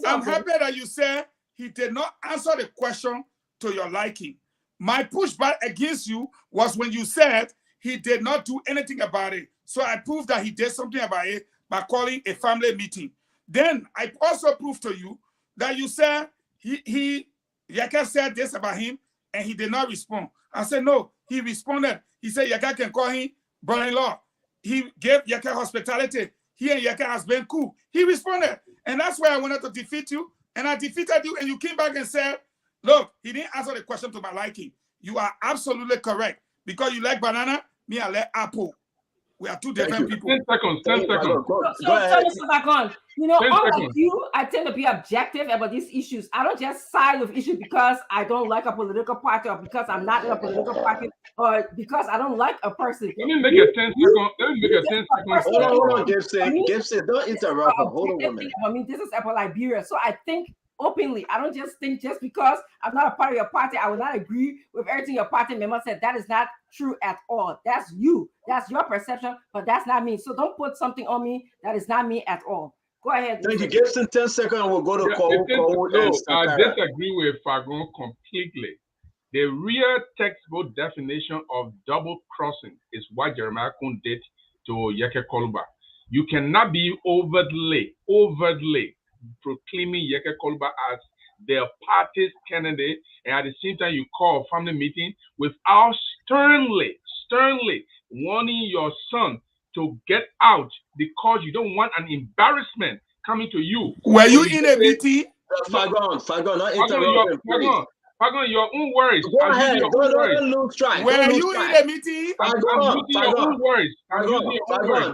I'm happy that you said he did not answer the question to your liking. My pushback against you was when you said he did not do anything about it. So I proved that he did something about it by calling a family meeting. Then I also proved to you that you said Yaka said this about him and he did not respond. I said, no, he responded. He said Yaka can call him brother-in-law. He gave Yaka hospitality. He and Yaka has been cool. He responded. And that's why I wanted to defeat you. And I defeated you. And you came back and said, look, he didn't answer the question to my liking. You are absolutely correct. Because you like banana, me, I like apple. We are two different people.
10 seconds. Go
ahead. You know, unlike you, I tend to be objective about these issues. I don't just side with issues because I don't like a political party or because I'm not in a political party or because I don't like a person.
Let me make a 10 second.
Hold on, Gibson, don't interrupt him. Hold on a minute.
I mean, this is about Liberia. So I think openly. I don't just think just because I'm not a part of your party, I will not agree with everything your party member said. That is not true at all. That's you. That's your perception, but that's not me. So don't put something on me that is not me at all. Go ahead.
Thank you. Gibson, 10 seconds. We'll go to call.
I disagree with Fagon completely. The real textbook definition of double crossing is what Jeremiah Kuhn did to Yeke Koluba. You cannot be overtly proclaiming Yeke Koluba as their party's candidate, and at the same time you call a family meeting without sternly warning your son to get out because you don't want an embarrassment coming to you.
Were you in a meeting?
Fagon, not interrupt.
Fagon, your own words.
Go ahead. Don't lose track.
Were you in a meeting?
Fagon,
your own words.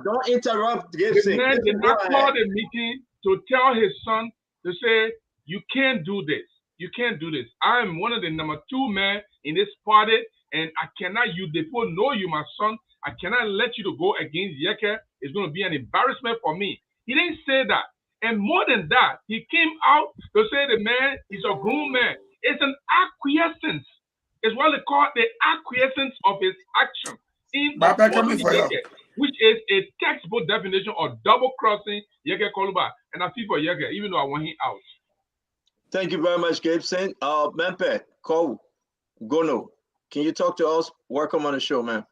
Don't interrupt Gibson.
The man did not call the meeting to tell his son to say, you can't do this. You can't do this. I'm one of the number 2 men in this party, and I cannot, you people know you, my son. I cannot let you to go against Yeke. It's going to be an embarrassment for me. He didn't say that. And more than that, he came out to say the man is a grown man. It's an acquiescence. It's what they call the acquiescence of his action in Yeke, which is a textbook definition of double crossing Yeke Koluba. And I feel for Yeke, even though I want him out.
Thank you very much, Gibson. Mempe, Cole, Gono, can you talk to us? Welcome on the show, man.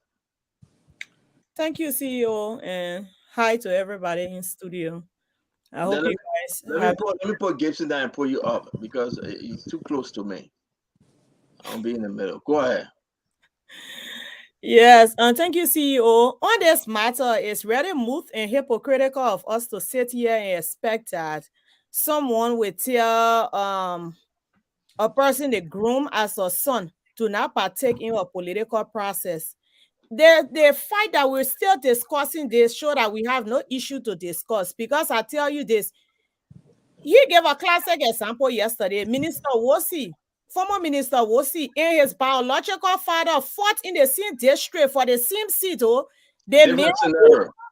Thank you, CEO, and hi to everybody in studio. I hope you guys
let me put Gibson down and pull you up because he's too close to me. I'll be in the middle. Go ahead.
Yes, and thank you, CEO. On this matter, it's really smooth and hypocritical of us to sit here and expect that someone will tell a person they groom as a son to not partake in a political process. The fight that we're still discussing this show that we have no issue to discuss, because I tell you this, he gave a classic example yesterday. Former Minister Wosi and his biological father fought in the same district for the same seat. They made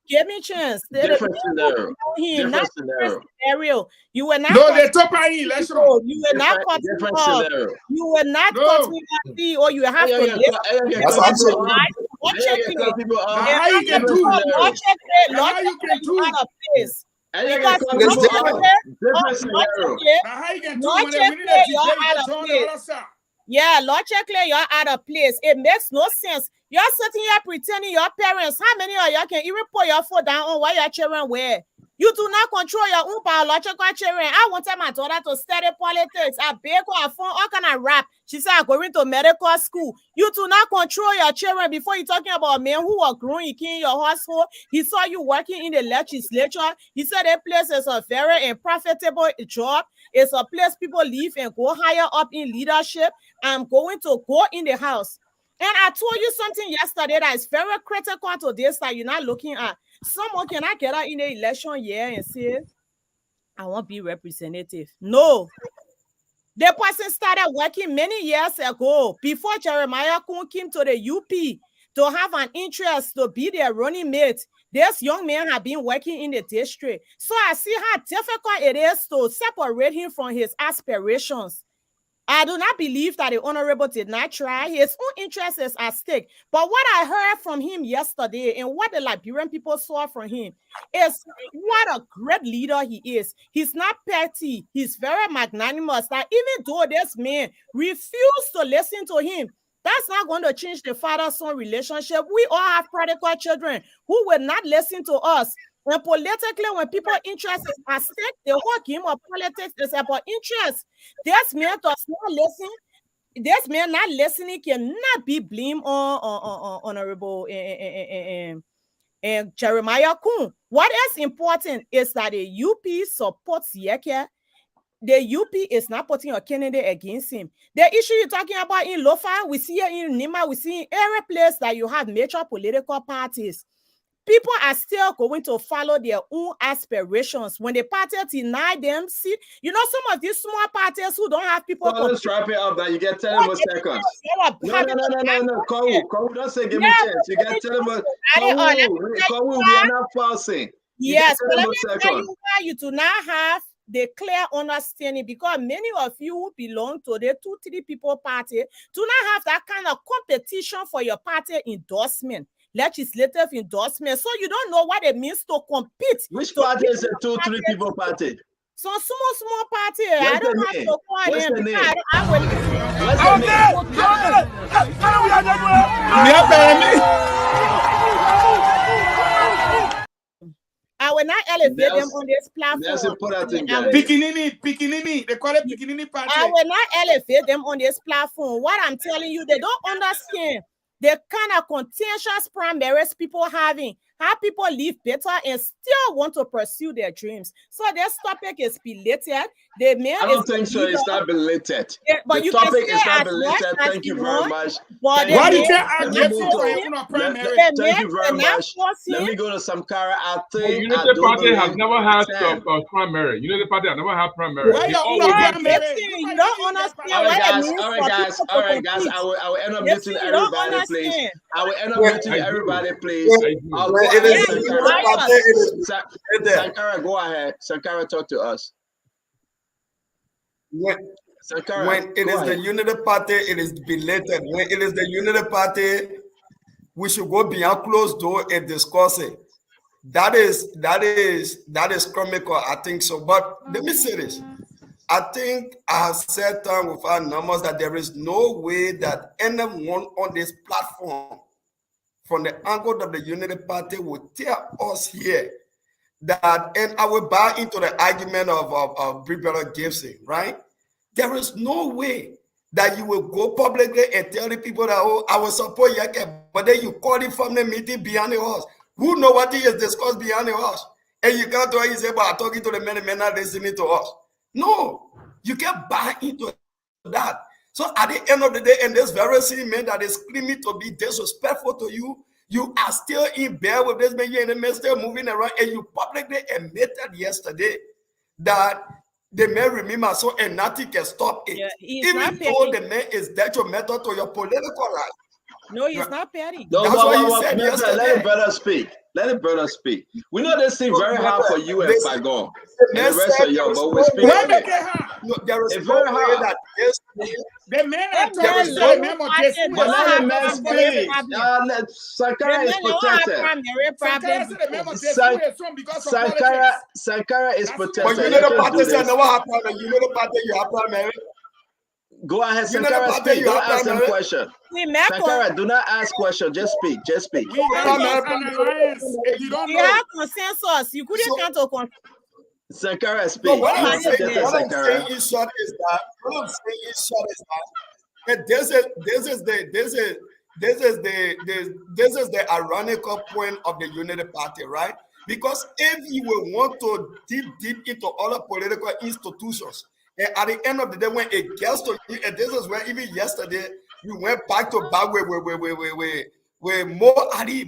Give me chance.
Different scenario. Different
scenario. You were not.
No, they top election.
You were not cutting off.
Scenario.
You were not cutting off. Or you have to listen.
That's what I'm saying.
How you can do
Yeah, logically, you're out of place. It makes no sense. You're sitting here pretending your parents. How many of y'all can even put your foot down on what your children wear? You do not control your own biological children. I wanted my daughter to study politics. I beg her phone, all kind of rap. She said, I'm going to medical school. You do not control your children. Before you're talking about men who are growing in your household, he saw you working in the legislature. He said that place is a very profitable job. It's a place people live and go higher up in leadership. I'm going to go in the house. And I told you something yesterday that is very critical to this that you're not looking at. Someone cannot get out in the election year and say, I won't be representative. No. The person started working many years ago before Jeremiah Kuhn came to the UP to have an interest to be their running mate. This young man had been working in the district. So I see how difficult it is to separate him from his aspirations. I do not believe that the Honorable did not try. His own interest is at stake. But what I heard from him yesterday and what the Liberian people saw from him is what a great leader he is. He's not petty. He's very magnanimous. That even though this man refused to listen to him, that's not going to change the father-son relationship. We all have prodigal children who will not listen to us. And politically, when people interest is at stake, the whole game of politics is about interest. This man does not listen. This man not listening cannot be blamed on Honorable Jeremiah Kuhn. What is important is that the UP supports Yeke. The UP is not putting a candidate against him. The issue you're talking about in Lofa, we see it in Nima, we see in every place that you have major political parties. People are still going to follow their own aspirations. When the party deny them, see, you know, some of these small parties who don't have people.
Let's wrap it up that you get 10 more seconds. No. Kowu, don't say give me a chance. You get 10 more. Kowu, we are not falsing.
Yes, but let me tell you why you do not have the clear understanding, because many of you who belong to the 2-3 people party do not have that kind of competition for your party endorsement. Legislative endorsement, so you don't know what it means to compete.
Which party is a 2-3 people party?
So small party. I don't have to call
them.
What's the name? I will not elevate them on this platform.
Pikinini, they call it Pikinini party.
I will not elevate them on this platform. What I'm telling you, they don't understand the kind of contentious primaries people having, how people live better and still want to pursue their dreams. So this topic is belated.
I don't think so. It's not belated.
But
the topic is not belated. Thank you very much.
Why you can't get primary?
Thank you very much. Let me go to Sankara. I think
Unity Party has never had primary. Unity Party has never had primary.
Why you don't understand what it means?
All right, guys. I will end up muting everybody, please. I will end up muting everybody, please. Sankara, go ahead. Sankara, talk to us.
When it is the Unity Party, it is belated. When it is the Unity Party, we should go beyond closed door and discuss it. That is comical, I think so. But let me say this. I think I have said time with our numbers that there is no way that anyone on this platform from the angle of the Unity Party will tell us here that, and I will buy into the argument of Big Brother Gibson, right? There is no way that you will go publicly and tell the people that, oh, I will support Yeke, but then you call it from the meeting behind the house. Who know what he is discussed behind the house? And you can't tell you say, but I'm talking to the men not listening to us. No, you can't buy into that. So at the end of the day, and this very same man that is claiming to be disrespectful to you, you are still in bed with this man, you're in the midst still moving around, and you publicly admitted yesterday that the man remember so and nothing can stop it. Yeah, even though the man is detrimental to your political life.
No, he's not petty.
That's what you said yesterday. Let him better speak. Let the brother speak. We know this thing very hard for you and Fagon and the rest of y'all, but we speak on it.
There is
It's
no
very
way
hard.
that this.
The man I
That
told you
man
the memo
party
just
But let the man
don't have
speak.
problem.
Sankara is protected.
Sankara said the memo just because of
Sankara
politics.
is
That's
protected.
But you know the party said never happened. You know the party you have primary.
Go ahead,
You know the
Sankara,
party
speak.
you
Don't
have
ask him
primary.
question.
We make
Sankara, do not ask question. Just speak. Just speak.
We end up an alliance. If you don't
we
know,
have consensus. You couldn't count on consensus.
Sankara, speak.
No, what
You
I'm
are
saying,
protected,
what I'm
Sankara.
saying in short is that that this is the ironical point of the Unity Party, right? Because if you will want to deep into other political institutions, and at the end of the day, when it gets to you, and this is where even yesterday we went back to back with more Adi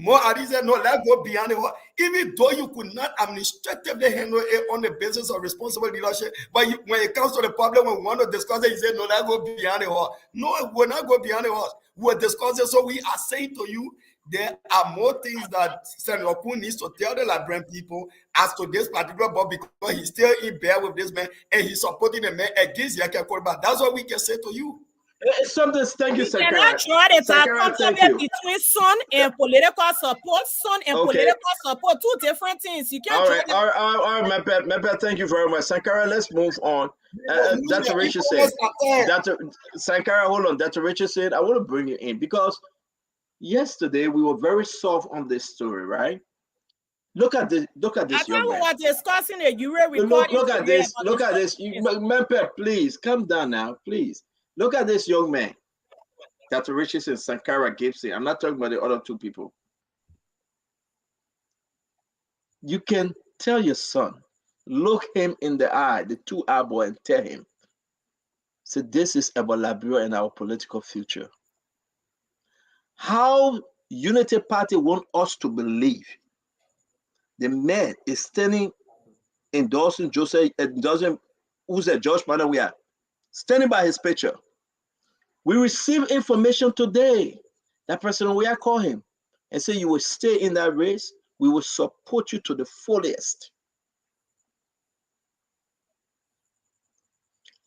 said, no, let's go beyond it. Even though you could not administratively handle it on the basis of responsible leadership, but when it comes to the problem, when we want to discuss it, you say, no, let's go beyond it. No, we're not going beyond it. We're discussing. So we are saying to you, there are more things that Senator Kuhn needs to tell the Liberian people as to this particular board, because he's still in bed with this man and he's supporting the man against Yaka Korba. That's what we can say to you.
It's something. Thank you, Sankara.
Cannot draw the
Sankara, thank you.
between son and political support. Son and political support, two different things. You can't
all right, Mepe, thank you very much. Sankara, let's move on. Dr. Richardson. Sankara, hold on. Dr. Richardson, I want to bring you in because yesterday we were very soft on this story, right? Look at this. Look at this.
I thought we were discussing the Euro recording.
Look at this. Look at this. Mepe, please come down now, please. Look at this young man, Dr. Richardson, Sankara Gibson. I'm not talking about the other two people. You can tell your son, look him in the eye, the two-eye boy, and tell him, so this is about Liberia and our political future. How Unity Party want us to believe the man is standing endorsing Joseph, endorsing who's a George Manor, we are standing by his picture. We received information today that President Weah called him and said, you will stay in that race. We will support you to the fullest.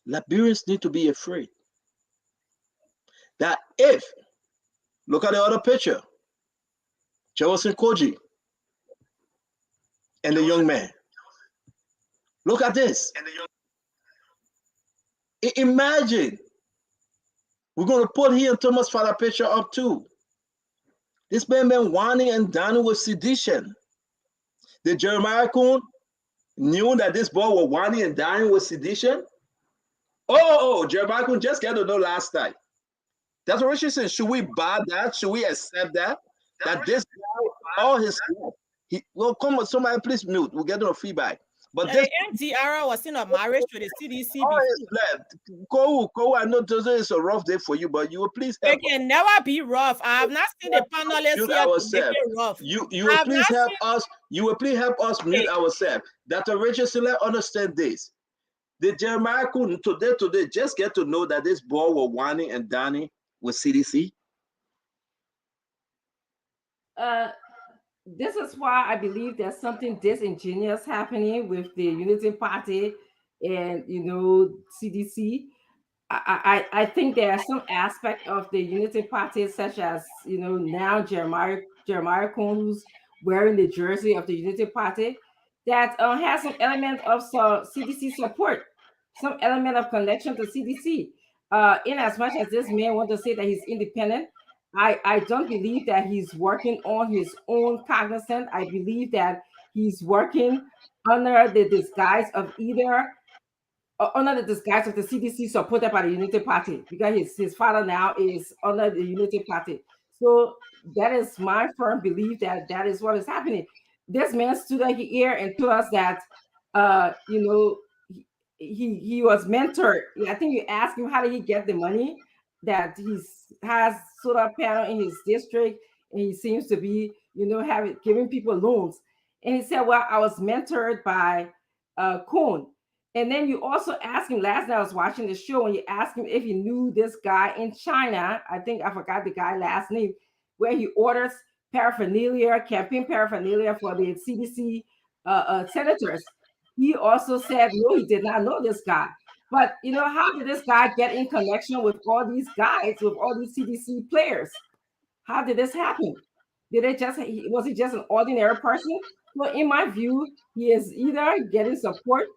Liberians need to be afraid that if, look at the other picture, Jefferson Koji and the young man. Look at this. Imagine. We're going to put here Thomas Father picture up too. This man been whining and dining with sedition. Did Jeremiah Kuhn knew that this boy was whining and dining with sedition? Oh, Jeremiah Kuhn just got to know last night. That's what Richard said. Should we buy that? Should we accept that? That this guy, all his life, well, come on, somebody please mute. We'll get no feedback. But
this MDR was in a marriage to the CDC.
Go. I know today is a rough day for you, but you will please help.
It can never be rough. I have not seen the panelists here to make it rough.
You will please help us. You will please help us mute ourselves. Dr. Richardson, let understand this. The Jeremiah Kuhn today just get to know that this boy was whining and dining with CDC.
This is why I believe there's something disingenuous happening with the Unity Party and, CDC. I think there are some aspect of the Unity Party, such as, now Jeremiah Kuhn, who's wearing the jersey of the Unity Party, that has some element of CDC support, some element of connection to CDC. In as much as this man wants to say that he's independent, I don't believe that he's working on his own cognizance. I believe that he's working under the disguise of the CDC supported by the Unity Party, because his father now is under the Unity Party. So that is my firm belief that is what is happening. This man stood here and told us that, he was mentored. I think you asked him how did he get the money, that he has solar panel in his district, and he seems to be, giving people loans. And he said, well, I was mentored by Kuhn. And then you also asked him, last night I was watching the show, and you asked him if he knew this guy in China. I think I forgot the guy's last name, where he orders paraphernalia, campaign paraphernalia for the CDC senators. He also said, no, he did not know this guy. But, how did this guy get in connection with all these guys, with all these CDC players? How did this happen? Was he just an ordinary person? Well, in my view, he is either getting support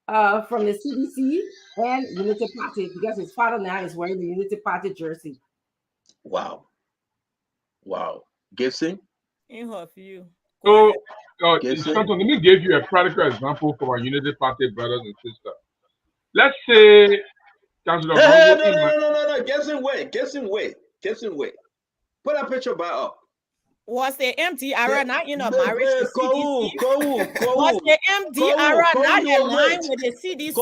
from the CDC and Unity Party, because his father now is wearing the Unity Party jersey.
Wow. Gibson?
In her view.
So, Stanton, let me give you a practical example for our Unity Party brothers and sisters. Let's say,
No. Gibson, wait. Put a picture by up.
Was the MDR not in a marriage with CDC?
Was
the MDR not in line with the CDC?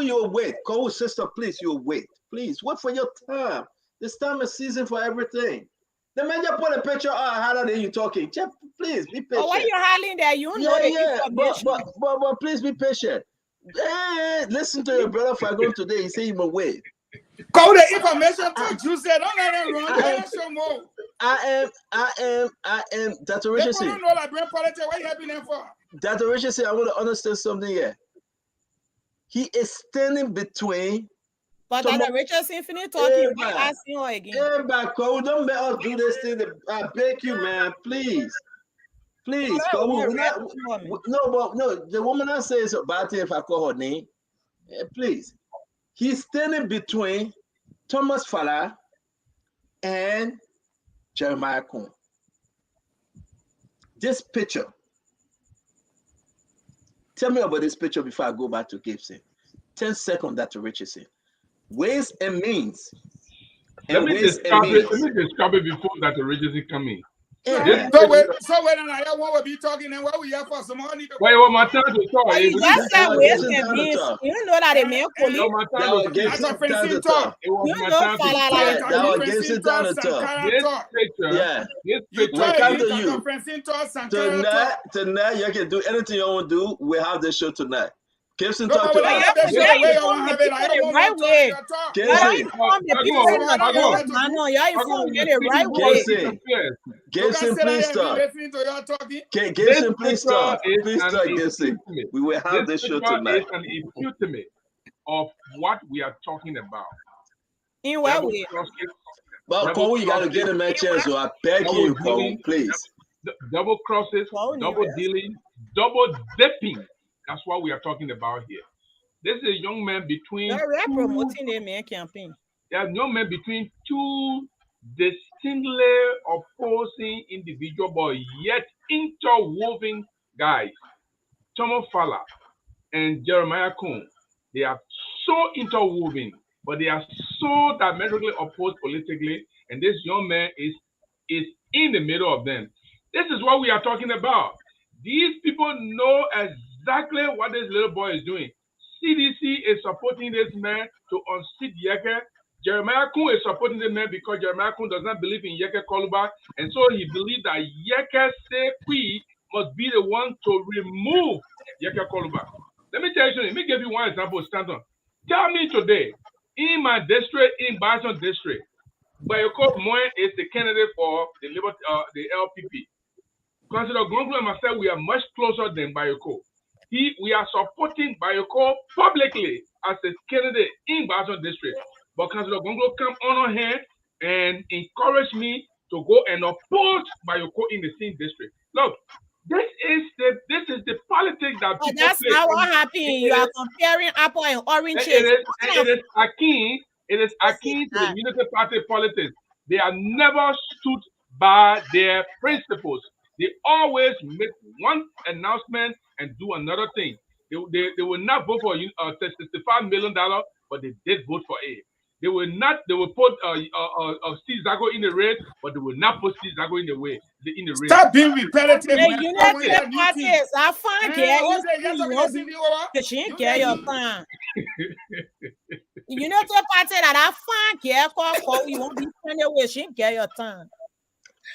You wait. Sister, please, you wait. Please, wait for your time. This time is season for everything. The man just put a picture harder than you talking. Just, please, be patient.
Oh, why you holding there? You know the information.
But please be patient. Hey, listen to your brother Fagon today. He said he will wait.
Call the information to you said, don't let him run.
I am Dr. Richard.
They don't know like brain politics. What you helping them for?
Dr. Richard said, I want to understand something here. He is standing between.
But Dr. Richardson finished talking. Asking her again.
Don't let us do this thing. I beg you, man. Please. No, the woman I say is about it if I call her name. Please. He's standing between Thomas Fala and Jeremiah Kuhn. This picture. Tell me about this picture before I go back to Gibson. 10 seconds, Dr. Richardson. Ways and means.
Let me describe it before Dr. Richardson come in.
Yeah.
So when I want to be talking, and what we have for some money?
Wait, my time to talk.
That's that ways and means. You know that they make police.
No, my time to
That's a Francine talk.
It was my time to talk.
That was Gibson time to talk.
This picture.
We come to you.
Francine talk.
Tonight, you can do anything you want to do. We have the show tonight. Gibson
No,
talk to
but I
us.
have that shit the way I want to have it. I don't
Right
want
way.
to talk.
Gibson, please stop. Gibson, please stop. Please stop, Gibson. We will have this show tonight.
It's an epitome of what we are talking about.
In what way?
But Kowu, you got to get him a chance, so I beg you, Kowu, please.
Double crosses, double dealing, double dipping. That's what we are talking about here. This is a young man between.
They're promoting the main campaign.
There's a young man between two distinctly opposing individual, but yet interwoven guys. Thomas Fala and Jeremiah Kuhn. They are so interwoven, but they are so diametrically opposed politically. And this young man is in the middle of them. This is what we are talking about. These people know exactly what this little boy is doing. CDC is supporting this man to unseat Yeke. Jeremiah Kuhn is supporting the man because Jeremiah Kuhn does not believe in Yeke Koluba, and so he believes that Yeke Sekwi must be the one to remove Yeke Koluba. Let me tell you something. Let me give you one example, Stanton. Tell me today, in my district, in Bison district, Bayoko Moen is the candidate for the LPP. Councillor Gongo and myself, we are much closer than Bayoko. We are supporting Bayoko publicly as a candidate in Bison district. But Councillor Gongo come on hand and encourage me to go and oppose Bayoko in the same district. Look, this is the politics that people
that's
play.
not what happened. You are comparing apple and oranges.
It is akin to the Unity Party politics. They are never stood by their principles. They always make one announcement and do another thing. They will not vote for $65 million, but they did vote for A. They will put Steve Zago in the race, but they will not put Steve Zago in the race.
Stop being repetitive.
The United Parties are fine. She ain't care your plan. United Party that are fine. You won't be spending away. She ain't care your time.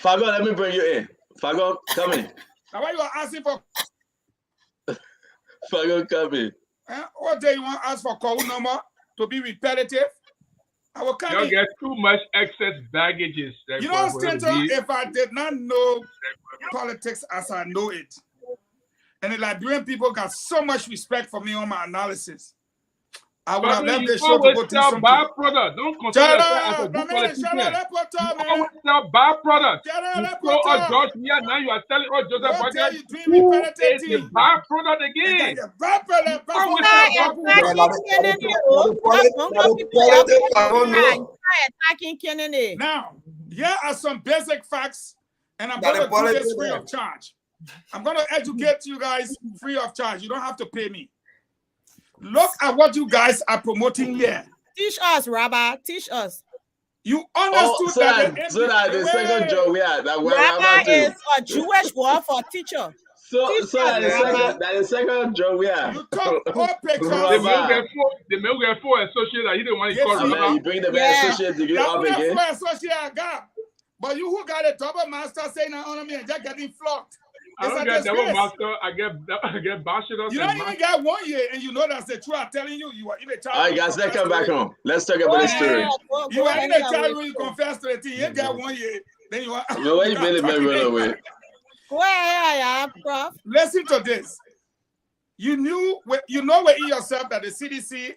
Fago, let me bring you in. Fago, come in.
Now why you are asking for?
Fago, come in.
What day you want to ask for Kowu number to be repetitive? I will come
You
in.
get too much excess baggages.
You know, Stanton, if I did not know politics as I know it, and the Liberian people got so much respect for me on my analysis, I would have left the show to go do something.
Byproduct. Don't consider yourself as a good politician. Always sell byproduct. You told George Mia, now you are telling Joseph Baga who is the byproduct again.
Now, here are some basic facts, and I'm going to do this free of charge. I'm going to educate you guys free of charge. You don't have to pay me. Look at what you guys are promoting here.
Teach us, Rabbi. Teach us.
You understood that
the second job we had.
Rabbi is a Jewish word for teacher.
That is second job we have.
You talk all pictures.
The male get four associate that he didn't want to call Rabbi.
You bring the associate degree up again.
But you who got a double master saying that on me and just getting flogged.
I don't get double master. I get bachelor's.
You don't even get 1 year, and you know that's the truth. I'm telling you, you are in a child.
All right, guys, let's come back home. Let's talk about the story.
You are in a child when you confess to the thing. You get 1 year, then you are.
No way, you really run away.
Go ahead, Prof.
Listen to this. You know within yourself that the CDC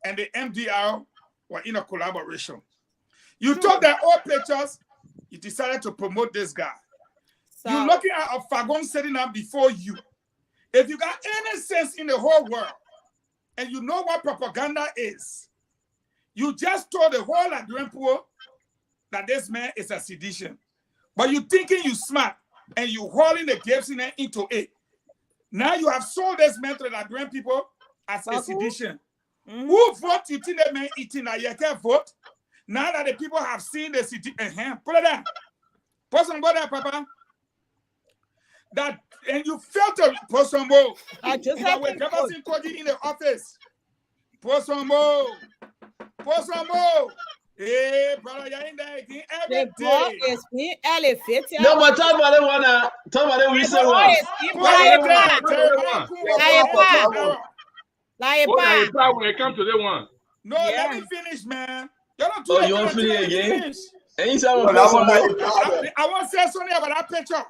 and the MDR were in a collaboration. You took their old pictures. You decided to promote this guy. You're looking at a fagon setting up before you. If you got any sense in the whole world, and you know what propaganda is, you just told the whole Liberian people that this man is a sedition. But you thinking you smart, and you hauling the gifts into it. Now you have sold this man to the Liberian people as a sedition. Who vote you think that man eating a yeke vote? Now that the people have seen the city, put it down. Put some there, Papa. That and you felt to put some more. That we never seen Koji in the office. Put some more. Put some more. Hey, brother, you're in there again every day.
Is being elevated.
No, but talk about the recent one.
When it comes to the one.
No, let me finish, man. You don't do
you want to finish again? Anytime I
want to say something about that picture.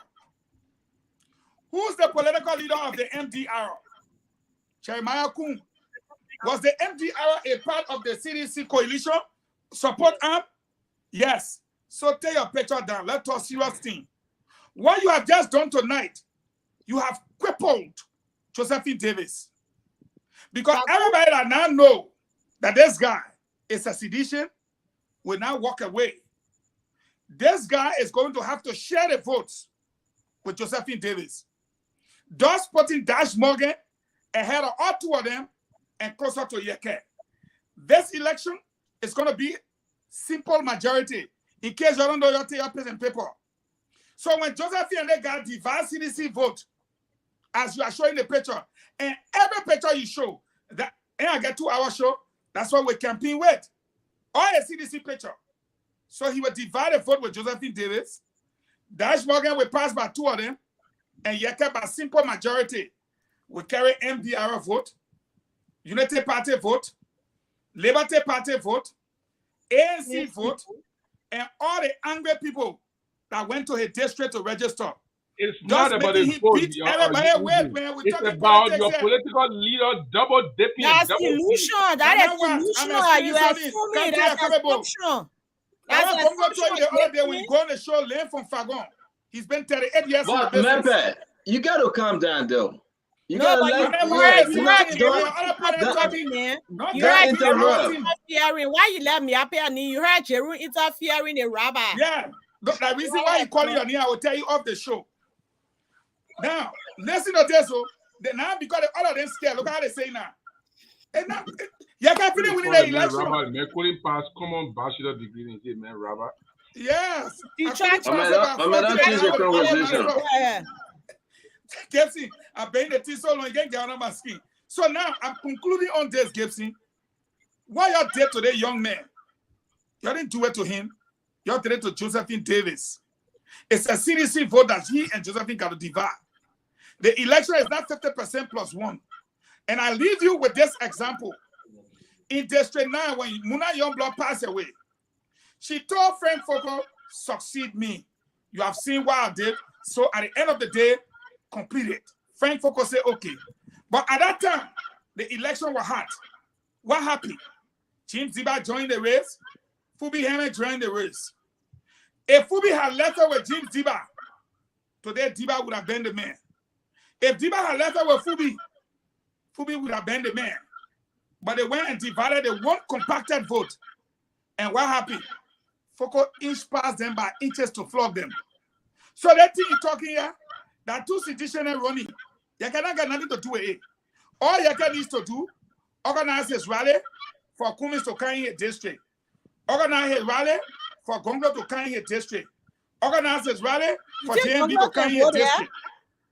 Who's the political leader of the MDR? Jeremiah Kuhn. Was the MDR a part of the CDC coalition? Support arm? Yes. So take your picture down. Let's talk serious thing. What you have just done tonight, you have crippled Josephine Davis. Because everybody that now know that this guy is a sedition will now walk away. This guy is going to have to share the votes with Josephine Davis. Thus putting Dash Morgan ahead of all two of them and closer to Yeke. This election is going to be simple majority. In case you don't know, you take your pen and paper. So when Josephine and they got divide CDC vote, as you are showing the picture, and every picture you show, that and I get 2 hour show, that's what we campaign with. Or a CDC picture. So he will divide the vote with Josephine Davis. Dash Morgan will pass by 2 of them. And Yeke by simple majority will carry MDR vote, Unity Party vote, Liberty Party vote, ANC vote, and all the angry people that went to his district to register.
It's not about the vote. It's about your political leader double dipping.
That's illusion. That is illusion. You are assuming that's assumption.
That's what I'm told you the other day when you go on the show, Lane from Fagon. He's been 38 years in the business.
Mepe, you got to calm down, though. You
got to
let
Why you let me up here? You heard Jeru interfering in Rabbi.
Yeah. The reason why you calling your name, I will tell you off the show. Now, listen to this. Now, because all of them scared, look how they say now. And now, you can't finish winning the election.
Rabbi, man couldn't pass common bachelor degree in man, Rabbi.
Yes. I'm paying the tea so long, you can't get on my skin. So now, I'm concluding on this, Gibson. What you did to the young man, you didn't do it to him. You did it to Josephine Davis. It's a CDC vote that he and Josephine got to divide. The election is not 50% plus 1. And I leave you with this example. in District 9, when Muna Youngblood passed away, she told Frank Foko, succeed me. You have seen what I did. So at the end of the day, complete it. Frank Foko said, okay. But at that time, the election was hot. What happened? James Diba joined the race. Fubi Heme joined the race. If Fubi had left her with James Diba, today Diba would have been the man. If Diba had left her with Fubi, Fubi would have been the man. But they went and divided the one compacted vote. And what happened? Foko inch passed them by inches to flog them. So that thing you're talking here, that two sedition and running, you cannot get nothing to do with it. All you can needs to do, organize his rally for Kuhn to carry his district. Organize his rally for Gonglo to carry his district. Organize his rally for JMB to carry his district.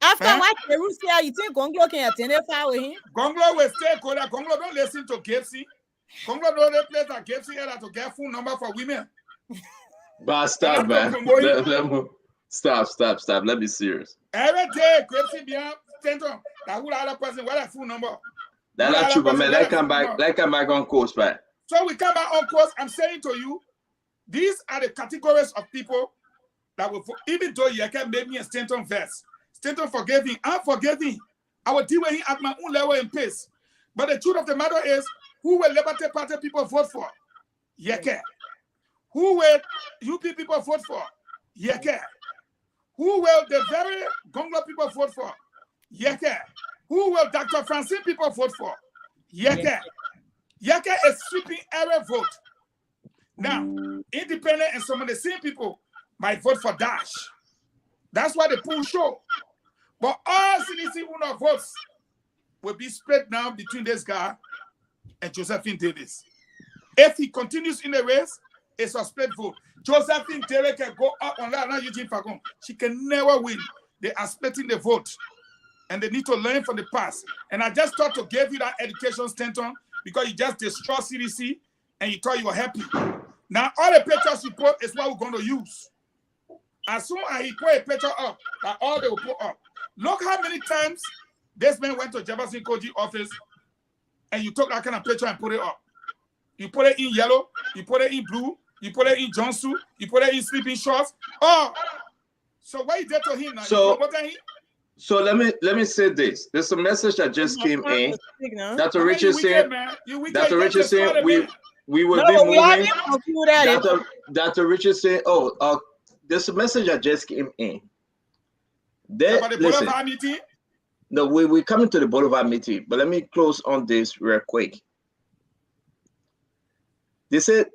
After what Perusia, you think Gonglo can attend it far with him?
Gonglo will stay good. Gonglo don't listen to Gipsy. Gonglo don't play that Gipsy era to get phone number for women.
But stop, man. Stop. Let me serious.
Every day, Gipsy behind Stenton, that who other person, what a phone number.
That's not true, but man, let's come back on course, man.
So we come back on course. I'm saying to you, these are the categories of people that will, even though you can make me a Stenton verse. Stenton forgave him. I'm forgiving. I will deal with him at my own level and pace. But the truth of the matter is, who will Liberty Party people vote for? Yeke. Who will UP people vote for? Yeke. Who will the very Gonglo people vote for? Yeke. Who will Dr. Francine people vote for? Yeke. Yeke is sweeping every vote. Now, independent and some of the same people might vote for Dash. That's why the poll show. But all CDC Uno votes will be split now between this guy and Josephine Davis. If he continues in the race, it's a split vote. Josephine Davis can go up on that. Now Eugene Fagon. She can never win. They are splitting the vote. And they need to learn from the past. And I just thought to give you that education Stanton because you just destroyed CDC and you thought you were happy. Now all the pictures you put is what we're going to use. As soon as he put a picture up, that all they will put up. Look how many times this man went to Jefferson Koji office and you took that kind of picture and put it up. You put it in yellow, you put it in blue, you put it in jumpsuit, you put it in sleeping shorts. Oh, so what you did to him now?
So let me say this. There's a message that just came in. Dr. Richardson, we will be moving. Dr. Richardson, there's a message that just came in.
Listen,
no, we're coming to the Boulevard meeting, but let me close on this real quick. They said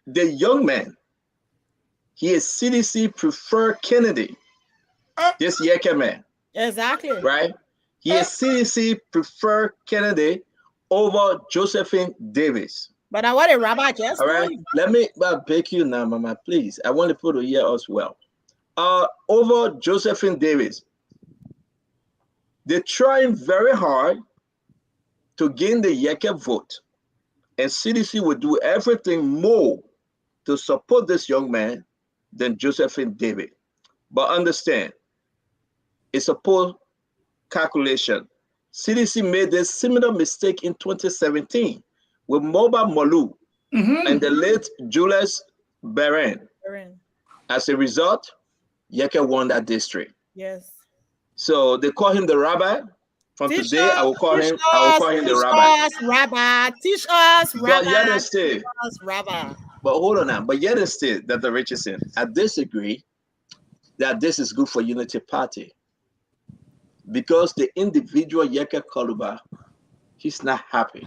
the young man, he is CDC preferred candidate. This Yeke man.
Exactly.
Right? He is CDC preferred candidate over Josephine Davis.
But I want a rabbi just.
All right. Let me beg you now, Mama, please. I want people to hear us well. Over Josephine Davis. They're trying very hard to gain the Yeke vote. And CDC will do everything more to support this young man than Josephine Davis. But understand, it's a poor calculation. CDC made a similar mistake in 2017 with Moba Molu and the late Julius Beren. As a result, Yeke won that district.
Yes.
So they call him the rabbi. From today, I will call him the rabbi.
Teach us, rabbi.
But yet instead,
rabbi.
But hold on now. But yet instead, Dr. Richardson, I disagree that this is good for Unity Party. Because the individual Yeke Kaluba, he's not happy.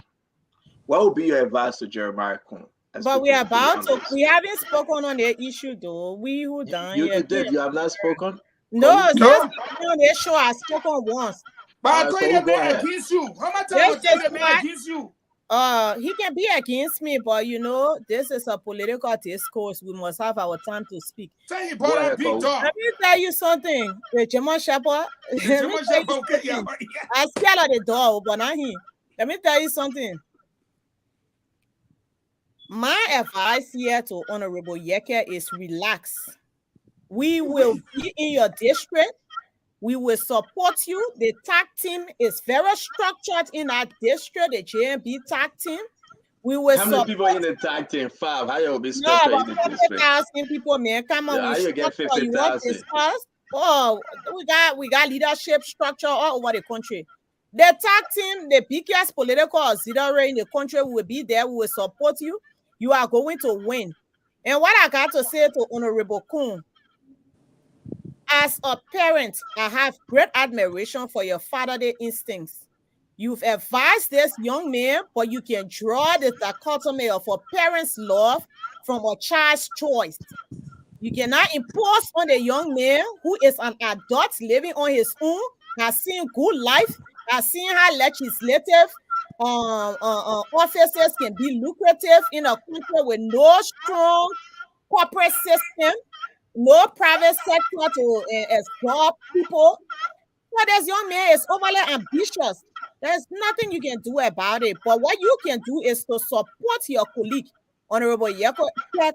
What would be your advice to Jeremiah Kuhn?
But we haven't spoken on the issue though. We who done
you did. You have not spoken?
No. On the show I spoken once.
But I told you against you. How much time was against you?
He can be against me, but this is a political discourse. We must have our time to speak.
Let me
tell you something. German Shepherd. I scared of the door, but not him. Let me tell you something. My advice here to Honorable Yeke is relax. We will be in your district. We will support you. The tag team is very structured in our district, the JMB tag team. We will
How many people in the tag team? 5. How you be
no,
structured
about
in the district?
50,000 people, man. Come on,
Yeah, how
we
you get
structure. You want to
50,000?
discuss? Oh, we got leadership structure all over the country. The tag team, the biggest political auxiliary in the country will be there. We will support you. You are going to win. And what I got to say to Honorable Kuhn, as a parent, I have great admiration for your fatherly instincts. You've advised this young man, but you can draw the dichotomy of a parent's love from a child's choice. You cannot impose on the young man who is an adult living on his own, has seen good life, has seen how legislative offices can be lucrative in a country with no strong corporate system, no private sector to absorb people. But this young man is overly ambitious. There's nothing you can do about it. But what you can do is to support your colleague, Honorable Yeko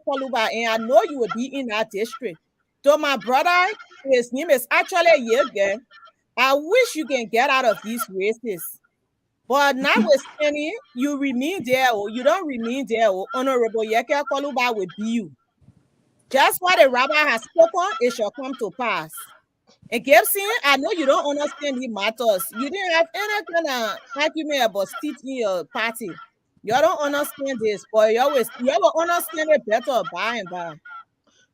Koluba, and I know you will be in that district. So my brother, his name is actually Yege. I wish you can get out of these races. But notwithstanding, you remain there or you don't remain there, Honorable Yeke Koluba will be you. Just what the rabbi has spoken, it shall come to pass. And Gibson, I know you don't understand the matters. You didn't have any kind of argument about state in your party. You don't understand this, but you will understand it better by and by.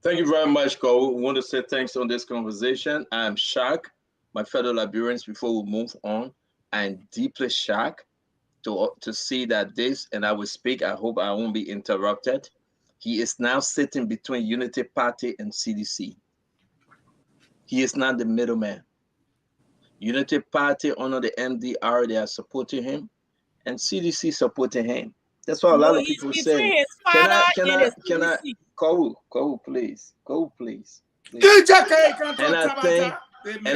Thank you very much, Cole. We want to say thanks on this conversation. I'm shocked, my fellow Liberians, before we move on. I'm deeply shocked to see that this, and I will speak, I hope I won't be interrupted. He is now sitting between Unity Party and CDC. He is not the middleman. Unity Party under the MDR, they are supporting him, and CDC supporting him. That's what a lot of people say. Can I, Cole, please. And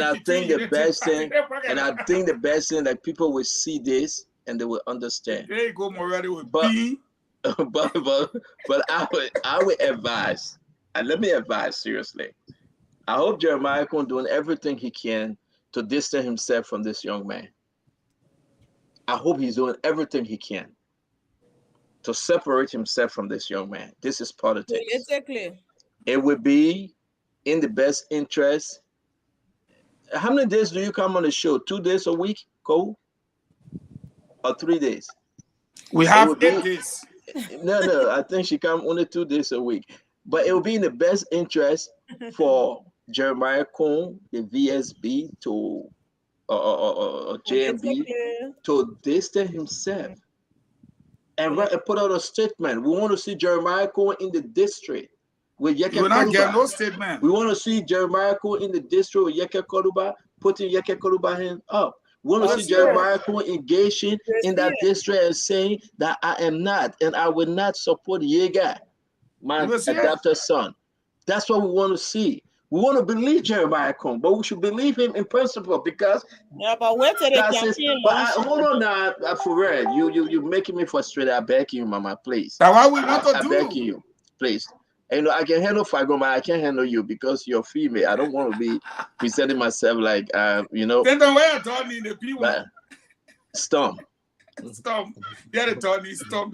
I think the best thing that people will see this and they will understand. But I would advise, and let me advise seriously. I hope Jeremiah Kuhn doing everything he can to distance himself from this young man. I hope he's doing everything he can to separate himself from this young man. This is politics.
Exactly.
It would be in the best interest. How many days do you come on the show? 2 days a week, Cole? Or 3 days?
We have 8 days.
No, I think she come only 2 days a week. But it will be in the best interest for Jeremiah Kuhn, the VSB, to JMB, to distance himself and put out a statement. We want to see Jeremiah Kuhn in the district with Yeke Koluba. You will not get no statement. We want to see Jeremiah Kuhn in the district with Yeke Koluba, putting Yeke Koluba hand up. We want to see Jeremiah Kuhn engaging in that district and saying that I am not and I will not support Yega, my adopted son. That's what we want to see. We want to believe Jeremiah Kuhn, but we should believe him in principle because
but wait till
hold on now, for real. You making me frustrated. I beg you, Mama, please.
That's what we want to do.
I beg you, please. And I can handle Fagoma, I can't handle you because you're female. I don't want to be presenting myself like Then
don't wear a Tony in the P1.
Storm.
Yeah, the Tony Storm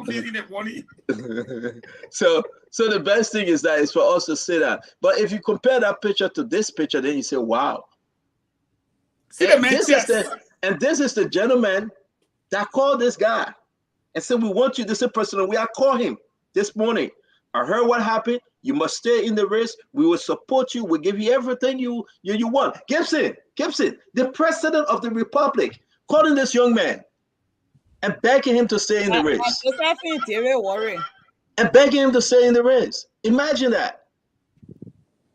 needing the money.
So the best thing is that it's for us to say that. But if you compare that picture to this picture, then you say, wow. This is the gentleman that called this guy and said, we want you, this person, we are calling him this morning. I heard what happened. You must stay in the race. We will support you. We'll give you everything you want. Gibson, the president of the republic, calling this young man and begging him to stay in the race. And begging him to stay in the race. Imagine that.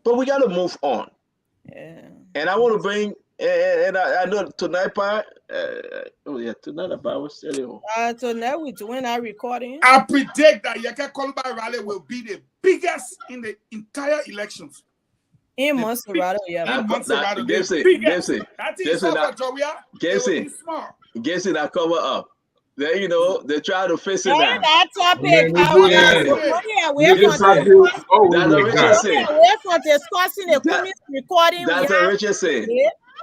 But we got to move on.
Yeah.
And I want to bring, and I know tonight, tonight I was telling you.
Tonight we're doing our recording.
I predict that Yeke Koluba rally will be the biggest in the entire elections.
In Montserrat, yeah.
Gibson, I cover up. Then they try to face it down.
That topic. Away from discussing the Kuhn recording.
That's what Richard said.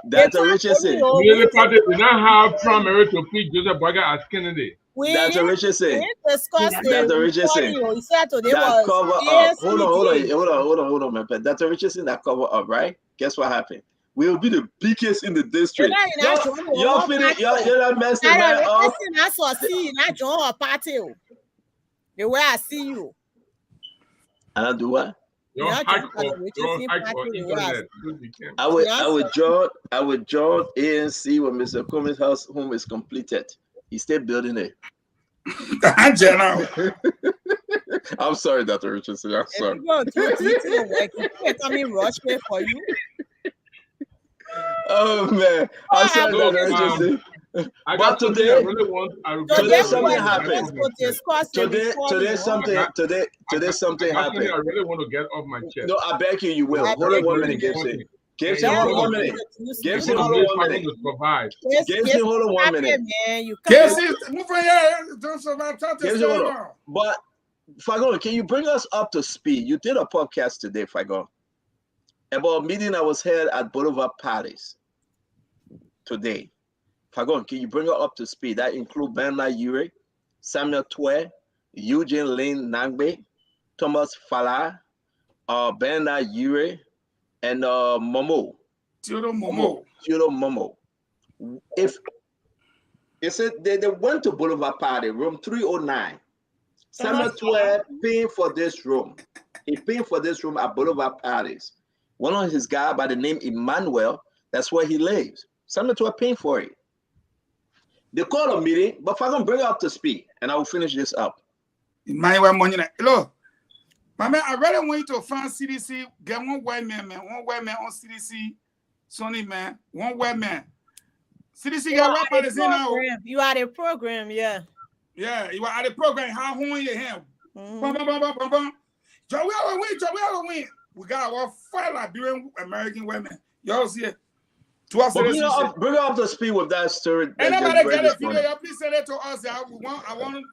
Dr. Richardson.
The party did not have primary to pick Joseph Boaga as candidate.
Dr. Richardson.
We discussed
Dr. Richardson.
he said today
that
was
cover up. Hold on, my pet. Dr. Richardson, that cover up, right? Guess what happened? We'll be the biggest in the district. You're not messing that up.
I saw see you not join our party. The way I see you.
And I do what?
Your hike for internet.
I would join ANC when Mr. Cummings' house home is completed. He's still building it. I'm sorry, Dr. Richardson. I'm sorry.
For you.
Oh man, I'm sorry, Dr. Richardson. But today something happened. Today something happened.
I really want to get off my chest.
No, I beg you will. Hold on 1 minute, Gibson. Gibson, hold on 1 minute. Gibson, hold on 1 minute. Gibson, hold on 1 minute.
Gibson, move on here. Gibson,
but Fagon, can you bring us up to speed? You did a podcast today, Fagon, about a meeting that was held at Boulevard Palace today. Fagon, can you bring her up to speed? That includes Bernard Ure, Samuel Twe, Eugene Lane Nangbe, Thomas Fala, Bernard Ure, and Momo.
Theodore
Momo. If it said they went to Boulevard Party, room 309. Samuel Twe paying for this room. He paid for this room at Boulevard Palace. One of his guy by the name Emmanuel, that's where he lives. Samuel Twe paying for it. They called a meeting, but if I'm gonna bring it up to speed, and I will finish this up.
Hello, my man, I really want you to find CDC. Get one white man on CDC. Sonny man, one white man. CDC got what part is in now?
You are the program, yeah.
Yeah, you are at the program. How home you him? Joe, we win. We got our 5 Liberian American women. Y'all see it.
Bring her up to speed with that story.
Anybody get a video? Please send it to us. I want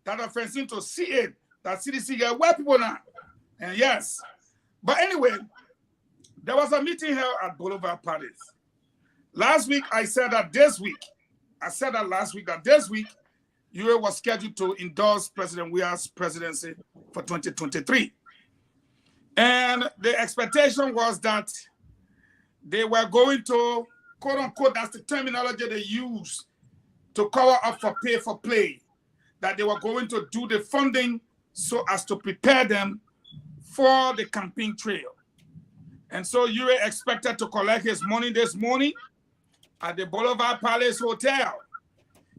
Dr. Francine to see it. That CDC got white people now. And yes. But anyway, there was a meeting here at Boulevard Palace. Last week, I said that this week, UA was scheduled to endorse President Weah's presidency for 2023. And the expectation was that they were going to, quote unquote, that's the terminology they use to cover up for pay for play, that they were going to do the funding so as to prepare them for the campaign trail. And so UA expected to collect his money this morning at the Boulevard Palace Hotel.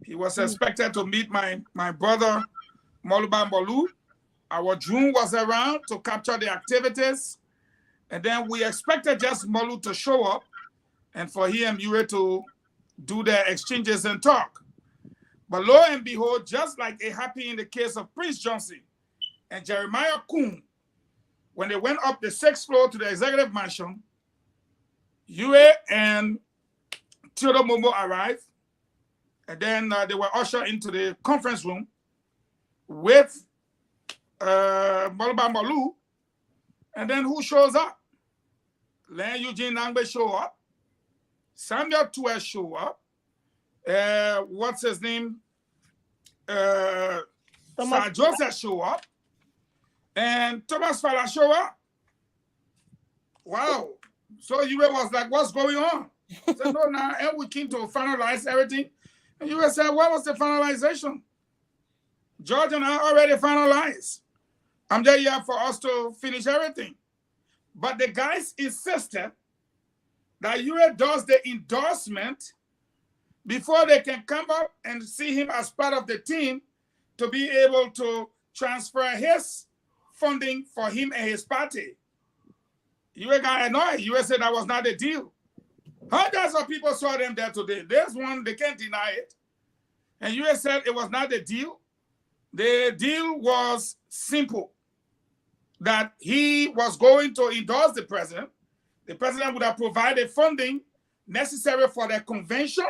He was expected to meet my brother, Moluba Molu. Our June was around to capture the activities. And then we expected just Molu to show up and for he and UA to do their exchanges and talk. But lo and behold, just like it happened in the case of Prince Johnson and Jeremiah Kuhn, when they went up the 6th floor to the executive mansion, UA and Theodore Momo arrived. And then they were ushered into the conference room with Moluba Molu. And then who shows up? Len Eugene Nangbe show up. Samuel Twe show up. What's his name? Sir Joseph show up. And Thomas Fala show up. Wow. So you was like, what's going on? I said, no, now, and we came to finalize everything. And you said, what was the finalization? George and I already finalized. I'm just here for us to finish everything. But the guys insisted that UA does the endorsement before they can come up and see him as part of the team to be able to transfer his funding for him and his party. UA got annoyed. UA said that was not the deal. Hundreds of people saw them there today. There's one, they can't deny it. And UA said it was not the deal. The deal was simple, that he was going to endorse the president. The president would have provided funding necessary for the convention,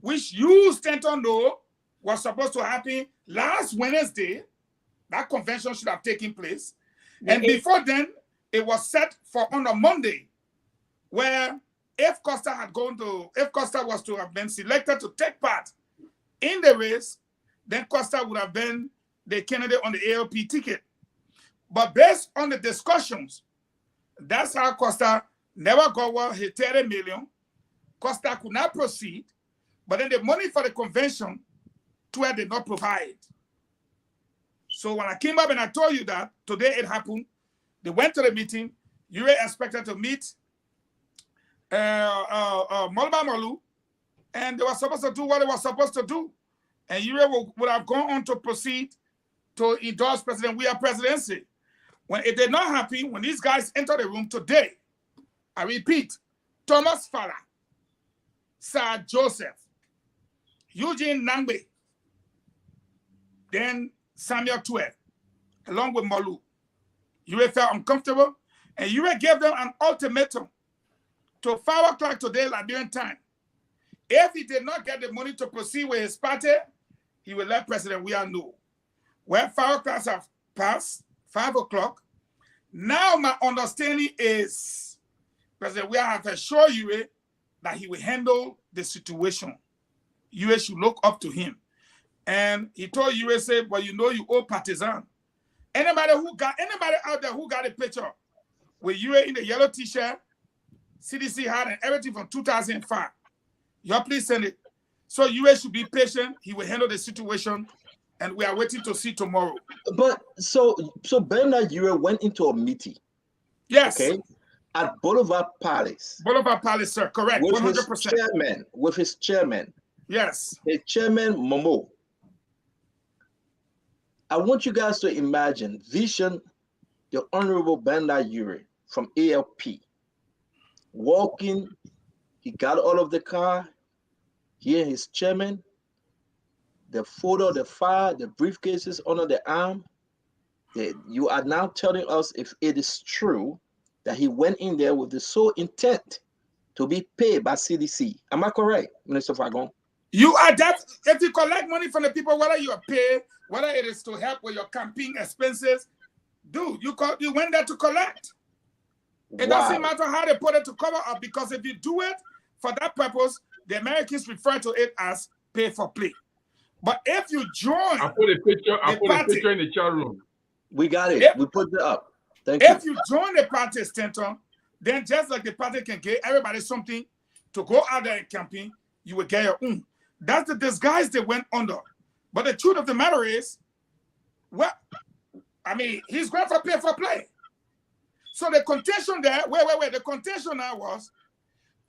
which you, Stanton, know was supposed to happen last Wednesday. That convention should have taken place. And before then, it was set for on a Monday, where if Costa was to have been selected to take part in the race, then Costa would have been the candidate on the ALP ticket. But based on the discussions, that's how Costa never got his 30 million. Costa could not proceed, but then the money for the convention, Twe did not provide. So when I came up and I told you that today it happened, they went to the meeting. You were expected to meet Molba Molu, and they were supposed to do what they were supposed to do. And you would have gone on to proceed to endorse President Weah presidency. When it did not happen, when these guys entered the room today, I repeat, Thomas Farah, Sir Joseph, Eugene Nangbe, then Samuel Twe, along with Molu. You felt uncomfortable, and you gave them an ultimatum to 5 o'clock today, Liberian time. If he did not get the money to proceed with his party, he will let President Weah know. Well, 5 o'clock have passed, 5 o'clock. Now my understanding is President Weah has assured you that he will handle the situation. You should look up to him. And he told you, say, well, you know you owe partisan. Anybody out there who got a picture with you in the yellow t-shirt, CDC hat and everything from 2005, y'all please send it. So you should be patient. He will handle the situation, and we are waiting to see tomorrow.
But so Bernard Ure went into a meeting.
Yes.
Okay. At Boulevard Palace.
Boulevard Palace, sir. Correct.
With
100%.
With his chairman.
Yes.
His chairman Momo. I want you guys to imagine, vision the Honorable Bernard Ure from ALP walking. He got out of the car. Here, his chairman, the photo, the file, the briefcases under the arm. You are now telling us if it is true that he went in there with the sole intent to be paid by CDC. Am I correct, Minister Fagon?
You are that. If you collect money from the people, whether you are paid, whether it is to help with your campaign expenses, dude, you went there to collect. It doesn't matter how they put it to cover up, because if you do it for that purpose, the Americans refer to it as pay for play. But if you join,
I put a picture in the chat room.
We got it. We put it up. Thank you.
If you join the party, Stanton, then just like the party can get everybody something to go out there and campaign, you will get your own. That's the disguise they went under. But the truth of the matter is, well, I mean, he's going for pay for play. So the contention there, the contention now was,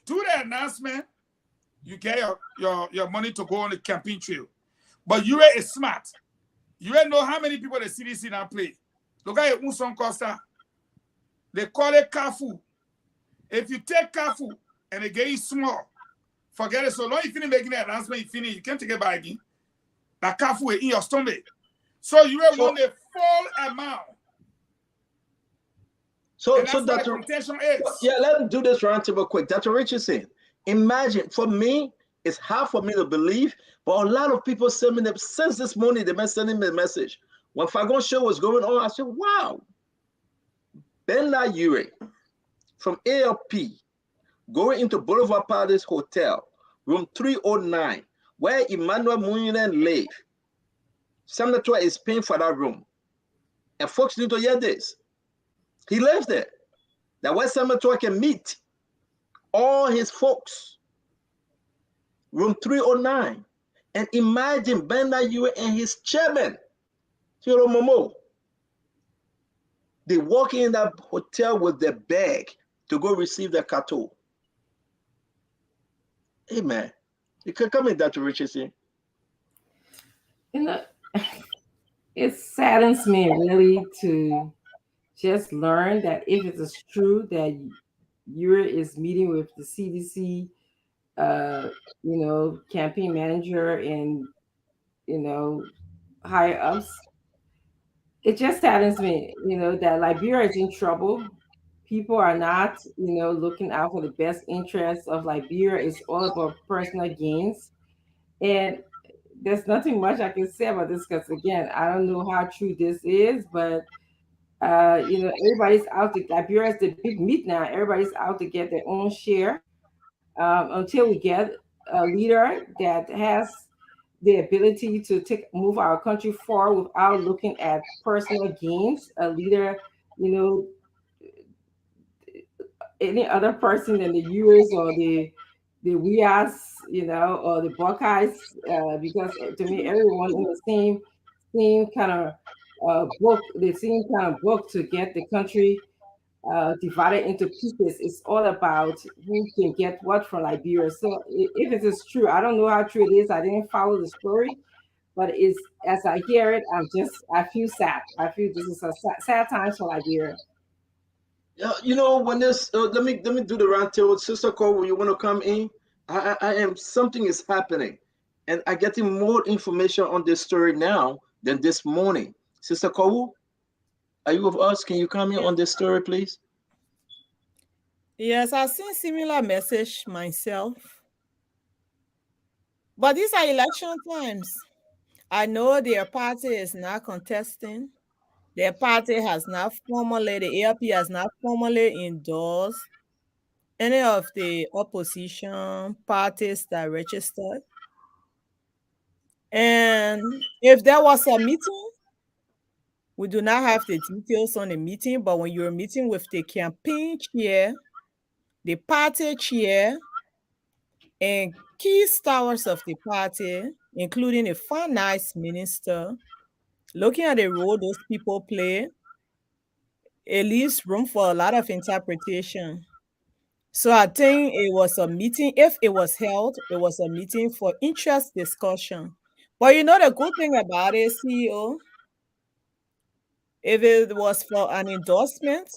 do the announcement, you get your money to go on the campaign trail. But Ure is smart. Ure know how many people the CDC now play. Look at Unson Costa. They call it Kafu. If you take Kafu and they get you small, forget it. So long you finish making the announcement, you can't take it back again. That Kafu is in your stomach. So Ure want the full amount.
So
that's what the contention is.
Yeah, let me do this roundtable quick. Dr. Richardson, imagine, for me, it's hard for me to believe, but a lot of people send me since this morning, they've been sending me a message. When Fagon's show was going on, I said, wow, Bernard Ure from ALP going into Boulevard Palace Hotel, room 309, where Emmanuel Muninen live. Samuel Twe is paying for that room. And folks need to hear this. He lives there. That where Samuel Twe can meet all his folks. Room 309. And imagine Bernard Ure and his chairman, Tiro Momo. They walk in that hotel with their bag to go receive their cattle. Hey, man. You can come in, Dr. Richardson.
You know, it saddens me really to just learn that if it is true that Ure is meeting with the CDC, campaign manager and, higher ups, it just saddens me, that Liberia is in trouble. People are not, looking out for the best interests of Liberia. It's all about personal gains. And there's nothing much I can say about this because, again, I don't know how true this is, but, everybody's out to, Liberia is the big meat now. Everybody's out to get their own share until we get a leader that has the ability to move our country forward without looking at personal gains. A leader, any other person than the US or the Weas, or the Buckeyes, because to me, everyone in the same kind of book, the same kind of book to get the country divided into pieces. It's all about who can get what from Liberia. So if it is true, I don't know how true it is. I didn't follow the story, but it's as I hear it, I feel sad. I feel this is a sad times for Liberia.
Yeah, when this, let me do the round table. Sister Cole, you want to come in? I am, something is happening, and I'm getting more information on this story now than this morning. Sister Cole, are you with us? Can you come in on this story, please?
Yes, I've seen similar message myself. But these are election times. I know their party is not contesting. Their party has not formally, the ALP has not formally endorsed any of the opposition parties that registered. And if there was a meeting, we do not have the details on the meeting, but when you're meeting with the campaign chair, the party chair, and key stars of the party, including a finance minister, looking at the role those people play, it leaves room for a lot of interpretation. So I think it was a meeting. If it was held, it was a meeting for interest discussion. But the good thing about it, CEO, if it was for an endorsement,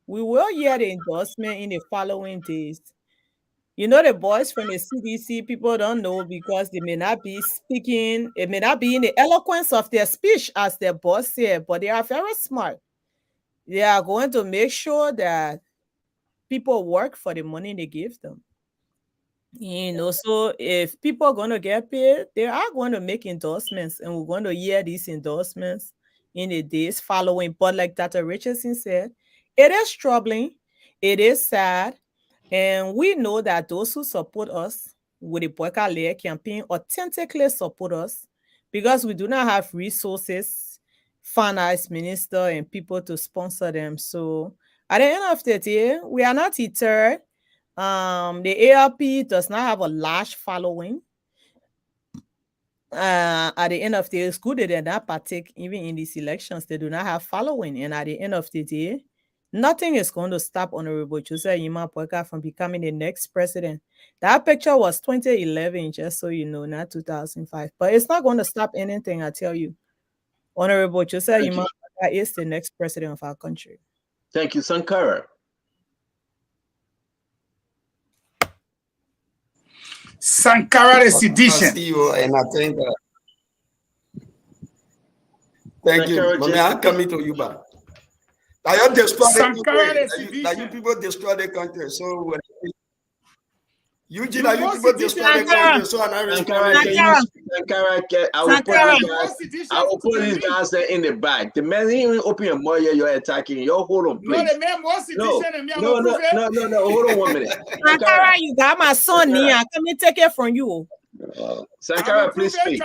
we will hear the endorsement in the following days. The boys from the CDC, people don't know because they may not be speaking, it may not be in the eloquence of their speech as their boss said, but they are very smart. They are going to make sure that people work for the money they give them. So if people are going to get paid, they are going to make endorsements, and we're going to hear these endorsements in the days following. But like Dr. Richardson said, it is troubling, it is sad, and we know that those who support us with the Boycott Layer campaign authentically support us because we do not have resources, finance minister, and people to sponsor them. So at the end of the day, we are not deterred. The ALP does not have a large following. At the end of the day, it's good they did not partake even in these elections. They do not have following. And at the end of the day, nothing is going to stop Honorable Joseph Yima Boyka from becoming the next president. That picture was 2011, just so you know, not 2005. But it's not going to stop anything, I tell you. Honorable Joseph Yima Boyka is the next president of our country.
Thank you, Sankara.
Sankara the sedition.
And I think thank you. But I'm coming to you back. I destroy you people destroy the country. So you people destroy the country. So I
will put these guys in the back. The man even open your mouth, you're attacking. Yo, hold on, please.
No, the man more sedition
no. Hold on 1 minute.
Sankara, you got my son here. Come and take it from you.
Sankara, please speak.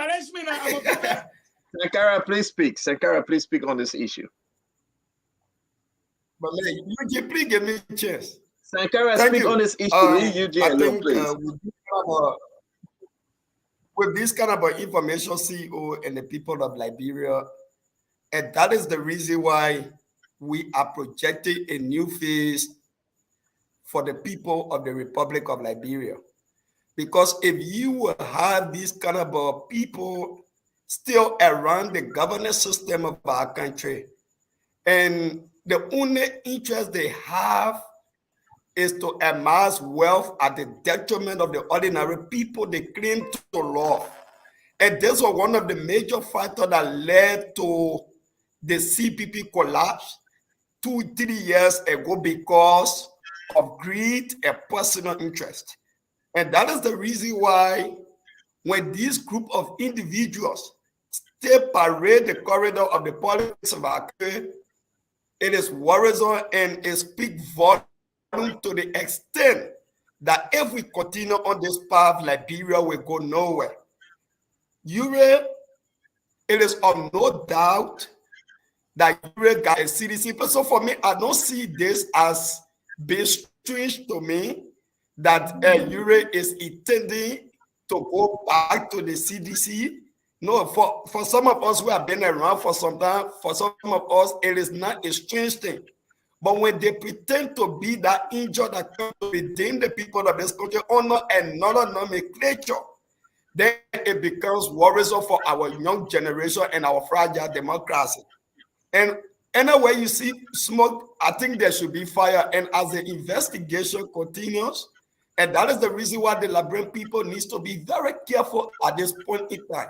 Sankara, please speak. Sankara, please speak on this issue.
But you please give me a chance.
Sankara, speak on this issue. Please.
With this kind of information, CEO and the people of Liberia, and that is the reason why we are projecting a new phase for the people of the Republic of Liberia. Because if you will have these kind of people still around the governance system of our country, and the only interest they have is to amass wealth at the detriment of the ordinary people they claim to love. And this was one of the major factors that led to the CPP collapse 2-3 years ago because of greed and personal interest. And that is the reason why when this group of individuals still parade the corridor of the politics of our country, it is worrisome and it speaks volume to the extent that if we continue on this path, Liberia will go nowhere. Ure, it is of no doubt that Ure got a CDC. But so for me, I don't see this as being strange to me that Ure is intending to go back to the CDC. No, for some of us who have been around for some time, for some of us, it is not a strange thing. But when they pretend to be that angel that comes to redeem the people of this country under another nomenclature, then it becomes worrisome for our young generation and our fragile democracy. And anywhere you see smoke, I think there should be fire. And as the investigation continues, and that is the reason why the Liberian people needs to be very careful at this point in time.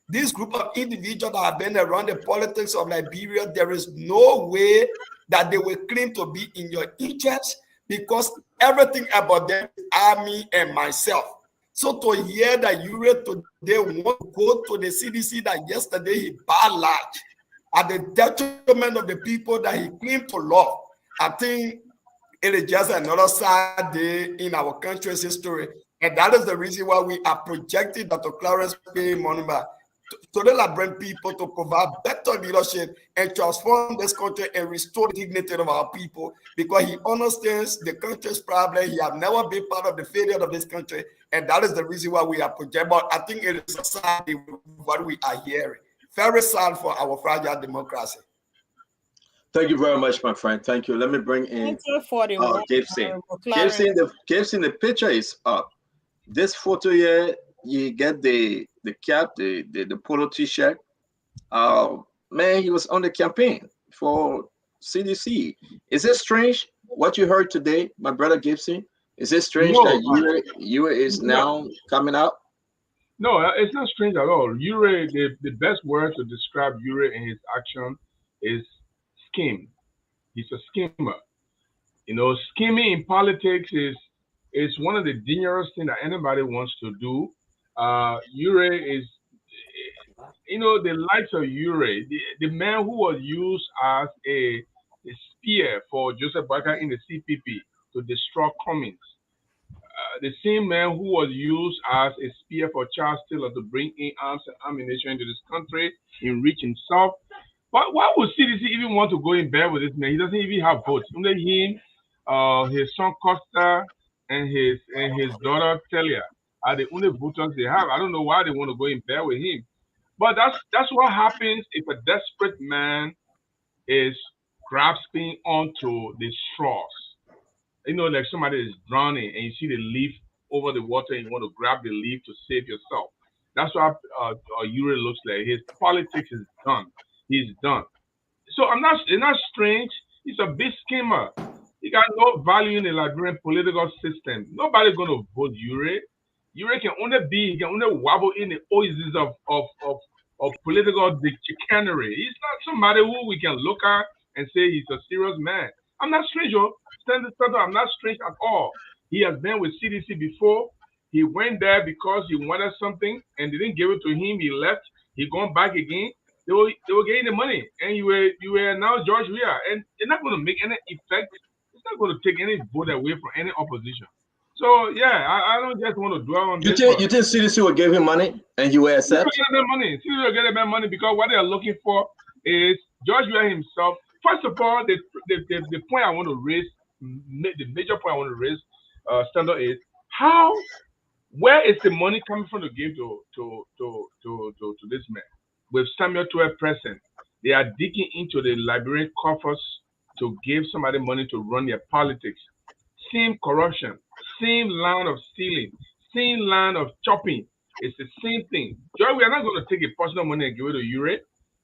This group of individuals that have been around the politics of Liberia, there is no way that they will claim to be in your interest, because everything about them is me and myself. So to hear that Ure today want to go to the CDC that yesterday he bad large at the detriment of the people that he claimed to love, I think it is just another sad day in our country's history. And that is the reason why we are projecting Dr. Clarence P. Monumba to the Liberian people to provide better leadership and transform this country and restore the dignity of our people, because he understands the country's problem. He has never been part of the failure of this country, and that is the reason why we are projecting. But I think it is a sad day what we are hearing. Very sad for our fragile democracy.
Thank you very much, my friend. Thank you. Let me bring in Gibson. Gibson, the picture is up. This photo here, you get the cap, the polo t-shirt. Man, he was on the campaign for CDC. Is it strange what you heard today, my brother Gibson? Is it strange that Ure is now coming out?
No, it's not strange at all. Ure, the best word to describe Ure and his action is scheme. He's a schemer. You know, scheming in politics is one of the dangerous things that anybody wants to do. Ure is, you know, the likes of Ure, the man who was used as a spear for Joseph Barker in the CPP to destroy Cummins. The same man who was used as a spear for Charles Taylor to bring in arms and ammunition into this country, enrich himself. But why would CDC even want to go in bed with this man? He doesn't even have votes. Only him, his son Costa, and his daughter Telia are the only voters they have. I don't know why they want to go in bed with him. But that's what happens if a desperate man is grasping onto the straws. You know, like somebody is drowning and you see the leaf over the water and you want to grab the leaf to save yourself. That's what Ure looks like. His politics is done. He's done. So it's not strange. He's a big schemer. He got no value in the Liberian political system. Nobody's going to vote Ure. Ure can only wobble in the oasis of political chicanery. He's not somebody who we can look at and say he's a serious man. I'm not strange, I'm not strange at all. He has been with CDC before. He went there because he wanted something and they didn't give it to him. He left. He gone back again. They were getting the money, and you were now George Weah, and it's not going to make any effect. It's not going to take any vote away from any opposition. So yeah, I don't just want to dwell on this.
You think CDC will give him money and he will accept?
CDC will get him money because what they are looking for is George Weah himself. First of all, the point I want to raise, the major point I want to raise, Standard, is where is the money coming from to give to this man? With Samuel 12 present, they are digging into the Liberian coffers to give somebody money to run their politics. Same corruption, same line of stealing, same line of chopping. It's the same thing. Joy, we are not going to take his personal money and give it to Ure.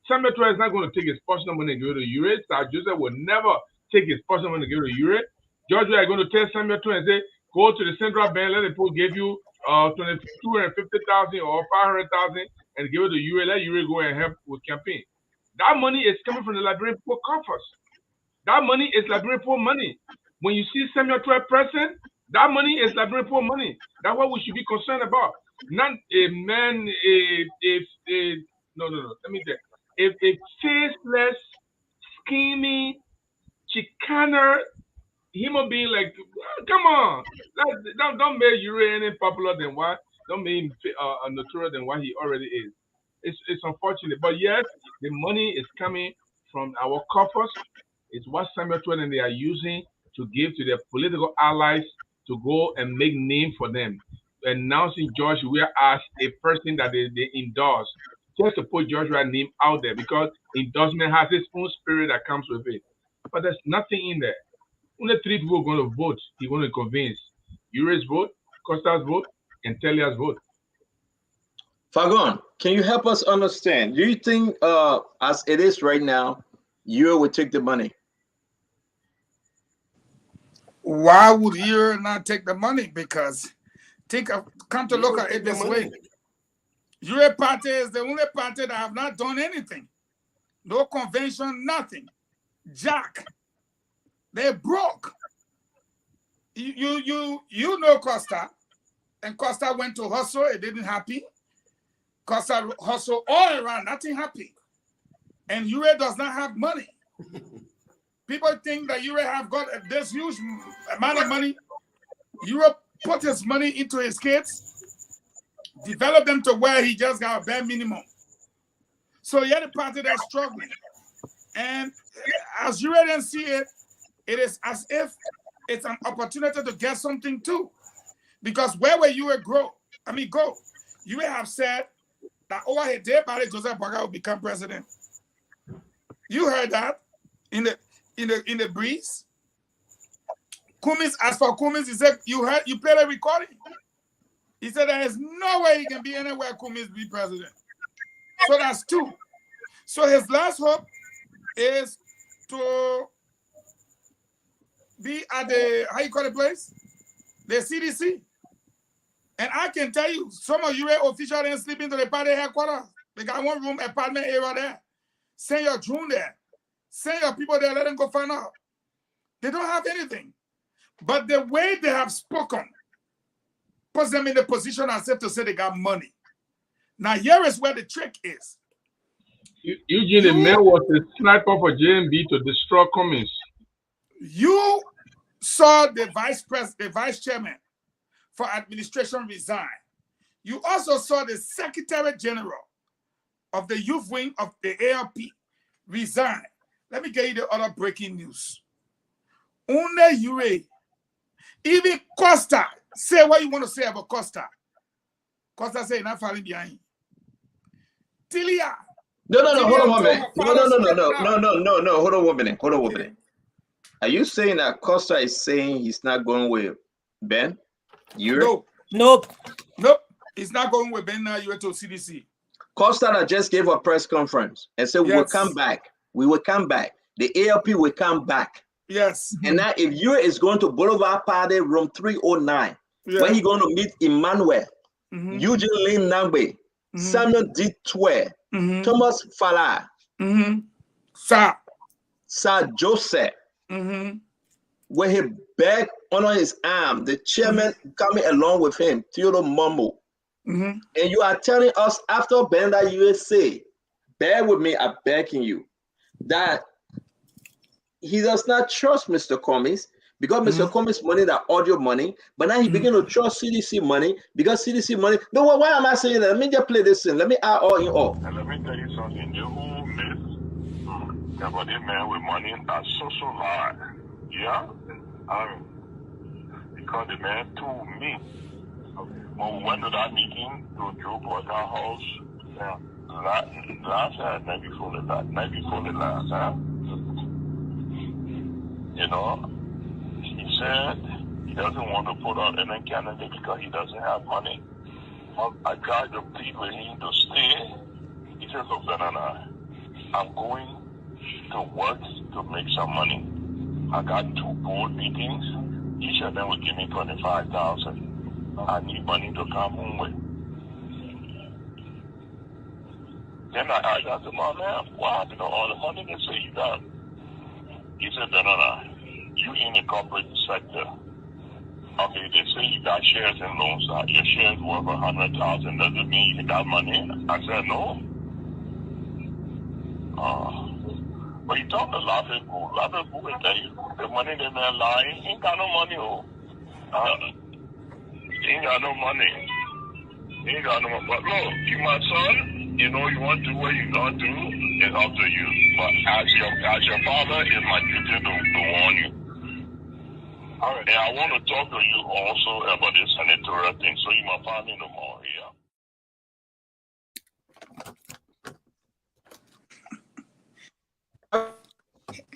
Samuel 12 is not going to take his personal money and give it to Ure. Sir Joseph will never take his personal money and give it to Ure. George, we are going to tell Samuel 12 and say, go to the central bank, let the people give you 250,000 or 500,000 and give it to Ure. Let Ure go and help with campaign. That money is coming from the Liberian poor coffers. That money is Liberian poor money. When you see Samuel 12 present, that money is Liberian poor money. That's what we should be concerned about. Not a man, no. Let me tell you. If a faceless, scheming, chicaner human being like, come on, don't make Ure any popular than what, don't make him notorious than what he already is. It's unfortunate, but yes, the money is coming from our coffers. It's what Samuel Twain and they are using to give to their political allies to go and make name for them. Announcing George Weah as a person that they endorse, just to put George Weah's name out there because endorsement has its own spirit that comes with it. But there's nothing in there. Only 3 people are going to vote. He's going to convince Ure's vote, Costa's vote, and Telia's vote.
Fagon, can you help us understand? Do you think, as it is right now, Ure would take the money?
Why would Ure not take the money? Because come to look at it this way. Ure party is the only party that have not done anything. No convention, nothing. Jack, they broke. You know Costa, and Costa went to hustle. It didn't happen. Costa hustle all around, nothing happy. And Ure does not have money. People think that Ure have got this huge amount of money. Ure put his money into his kids, develop them to where he just got a bare minimum. So you're the party that's struggling. And as Ure didn't see it, it is as if it's an opportunity to get something too. Because where will Ure go? Ure have said that over a day, Joseph Boakai will become president. You heard that in the breeze. Cummins, as for Cummins, he said you played a recording. He said there is no way he can be anywhere Cummins be president. So that's 2. So his last hope is to be at the, how you call the place? The CDC. And I can tell you, some of you officials didn't sleep into the party headquarters. They got one room apartment area there. Send your drone there. Send your people there, let them go find out. They don't have anything. But the way they have spoken puts them in the position as if to say they got money. Now, here is where the trick is.
Eugene, the man was a sniper for JMB to destroy Cummins.
You saw the vice chairman for administration resign. You also saw the Secretary General of the youth wing of the ALP resign. Let me get you the other breaking news. Une Ure, even Costa, say what you want to say about Costa. Costa say not falling behind. Tilia.
No, hold on 1 minute. No, hold on 1 minute. Are you saying that Costa is saying he's not going with Ben?
Nope.
He's not going with Ben now. You to CDC.
Costa that just gave a press conference and said we will come back. We will come back. The ALP will come back.
Yes.
And now if Ure is going to Boulevard Party room 309, where he going to meet Emmanuel, Eugene Lin Nambe, Samuel D. Twe, Thomas Fala, Sir Joseph, where he back under his arm, the chairman coming along with him, Theodore Momo. And you are telling us after Bender USA, bear with me, I'm begging you, that he does not trust Mr. Cummins because Mr. Cummins money that audio money, but now he begin to trust CDC money because CDC money. No, why am I saying that? Let me just play this in. Let me add all in all.
And let me tell you something. The whole myth about the man with money are so hard. Yeah? Because the man told me when we went to that meeting to Joe Porter House last night before the last, you know, he said he doesn't want to put out any candidate because he doesn't have money. I tried to plead with him to stay. He says, look, Banana, I'm going to work to make some money. I got 2 board meetings. Each of them will give me $25,000. I need money to come home with. Then I asked him, oh, man, what happened to all the money they say you got? He said, Banana, you in the corporate sector. Okay, they say you got shares in loans. Your shares worth $100,000. Does it mean you got money? I said, no. But you talk to a lot of people will tell you the money they man lie, he ain't got no money, he ain't got no money. He ain't got no money. But look, you my son, you know you want to do what you gonna do, it's up to you. But as your father, it's my duty to warn you. All right. And I want to talk to you also about this senatorial thing, so you might find me no more here.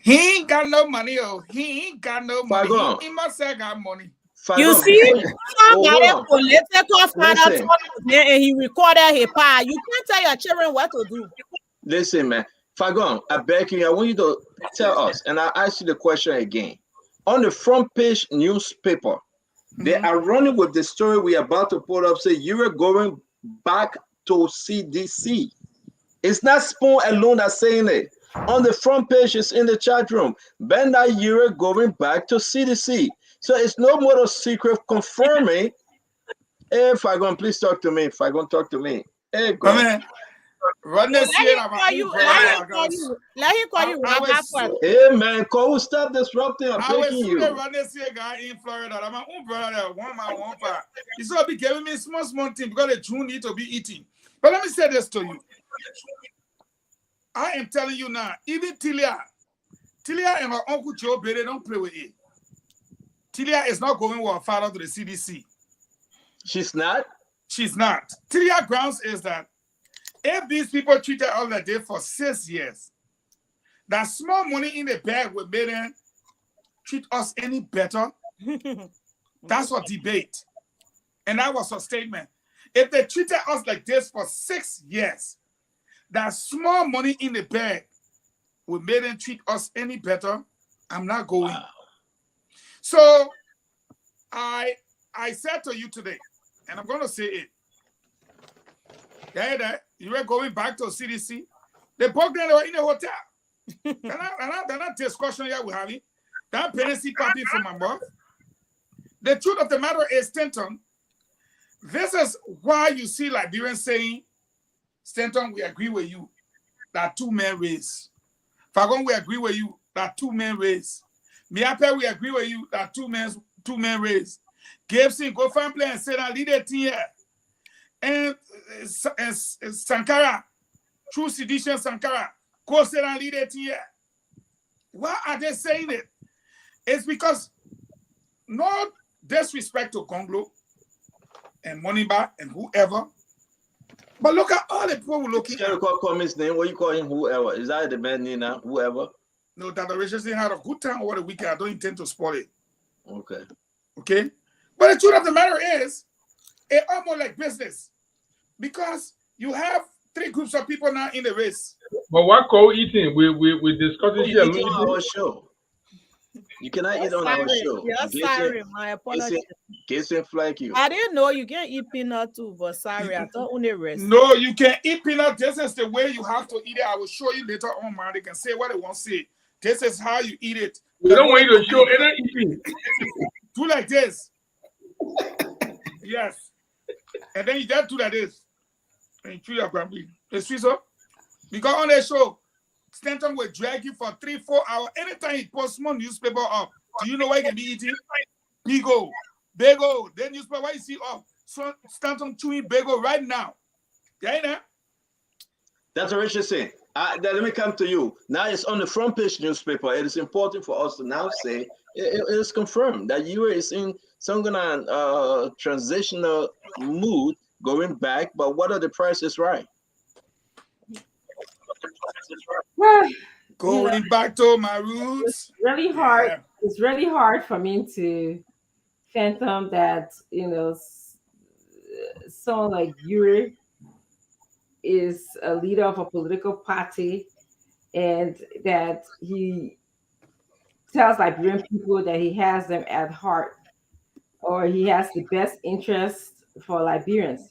He ain't got no money, He ain't got no money. He must have got money.
You see, somebody political father told and he recorded his part. You can't tell your children what to do.
Listen, man. Fagon, I beg you, I want you to tell us, and I'll ask you the question again. On the front page newspaper, they are running with the story we're about to put up, say you are going back to CDC. It's not Spoon alone that's saying it. On the front page, it's in the chat room. Benda Yure going back to CDC. So it's no more a secret confirming. Hey, Fagon, please talk to me. Fagon, talk to me. Hey, go.
Let him call you.
Hey, man, Cole, stop disrupting. I'm taking you.
Run this guy in Florida. I'm my own brother. One man, one part. He's going to be giving me small thing because the Jew need to be eating. But let me say this to you. I am telling you now, even Tilia and her uncle Joe Bede don't play with it. Tilia is not going with her father to the CDC.
She's not?
She's not. Tilia grounds is that if these people treated all that day for 6 years, that small money in the bag would make them treat us any better. That's her debate. And that was her statement. If they treated us like this for 6 years, that small money in the bag would make them treat us any better, I'm not going. Wow. So I said to you today, and I'm going to say it. Yeah, you were going back to CDC. They both they were in the hotel. They're not discussion yet we're having. That penalty party from my mouth. The truth of the matter is, Stanton, this is why you see Liberians saying, Stanton, we agree with you that 2 men race. Fagon, we agree with you that 2 men race. Miape, we agree with you that 2 men race. Gibson, go find play and say that lead a team here. And Sankara, True Sedition Sankara, go say that lead a team here. Why are they saying it? It's because no disrespect to Conglo and Moneyba and whoever. But look at all the people looking at.
Call his name. What you call him? Whoever. Is that the man name now? Whoever.
No, that the Richardson had a good time over the weekend. I don't intend to spoil it.
Okay.
Okay. But the truth of the matter is, it's almost like business. Because you have 3 groups of people now in the race.
But what co-eating? We discussed it here
on our show. You cannot eat on our show.
You're sorry, my apologies.
Gibson like you.
I didn't know you can eat peanut too, but sorry, I thought only rest.
No, you can eat peanut. This is the way you have to eat it. I will show you later on, man. They can say what they want to say. This is how you eat it.
We don't want you to show any eating.
Do like this. Yes. And then you just do like this. And you chew your bamboo. You see so? Because on the show, Stanton will drag you for 3-4 hours. Anytime he posts small newspaper up, do you know where he can be eating? Bigo. Then newspaper, why you see up? So Stanton chewing Bigo right now. Yeah, you know?
That's what Richard saying. Let me come to you. Now it's on the front page newspaper. It is important for us to now say it is confirmed that you is in some kind of transitional mood going back, but what are the prices right?
Going back to my roots.
It's really hard. Yeah. It's really hard for me to fathom that, someone like Yuri is a leader of a political party and that he tells Liberian people that he has them at heart or he has the best interest for Liberians.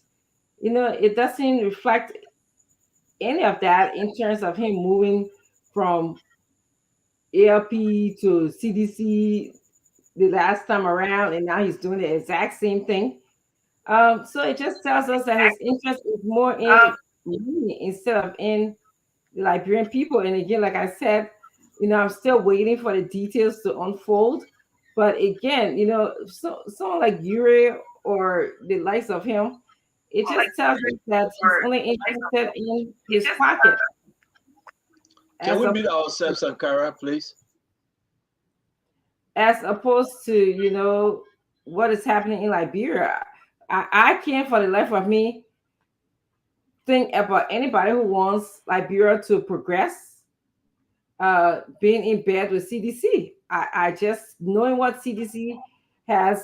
It doesn't reflect any of that in terms of him moving from ALP to CDC the last time around, and now he's doing the exact same thing. So it just tells us that his interest is more in money instead of in the Liberian people. And again, like I said, I'm still waiting for the details to unfold. But again, someone like Yuri or the likes of him, it just tells us that he's only interested in his pocket.
Can we meet ourselves, Sankara, please?
As opposed to, what is happening in Liberia. I can't for the life of me think about anybody who wants Liberia to progress being in bed with CDC. I just, knowing what CDC has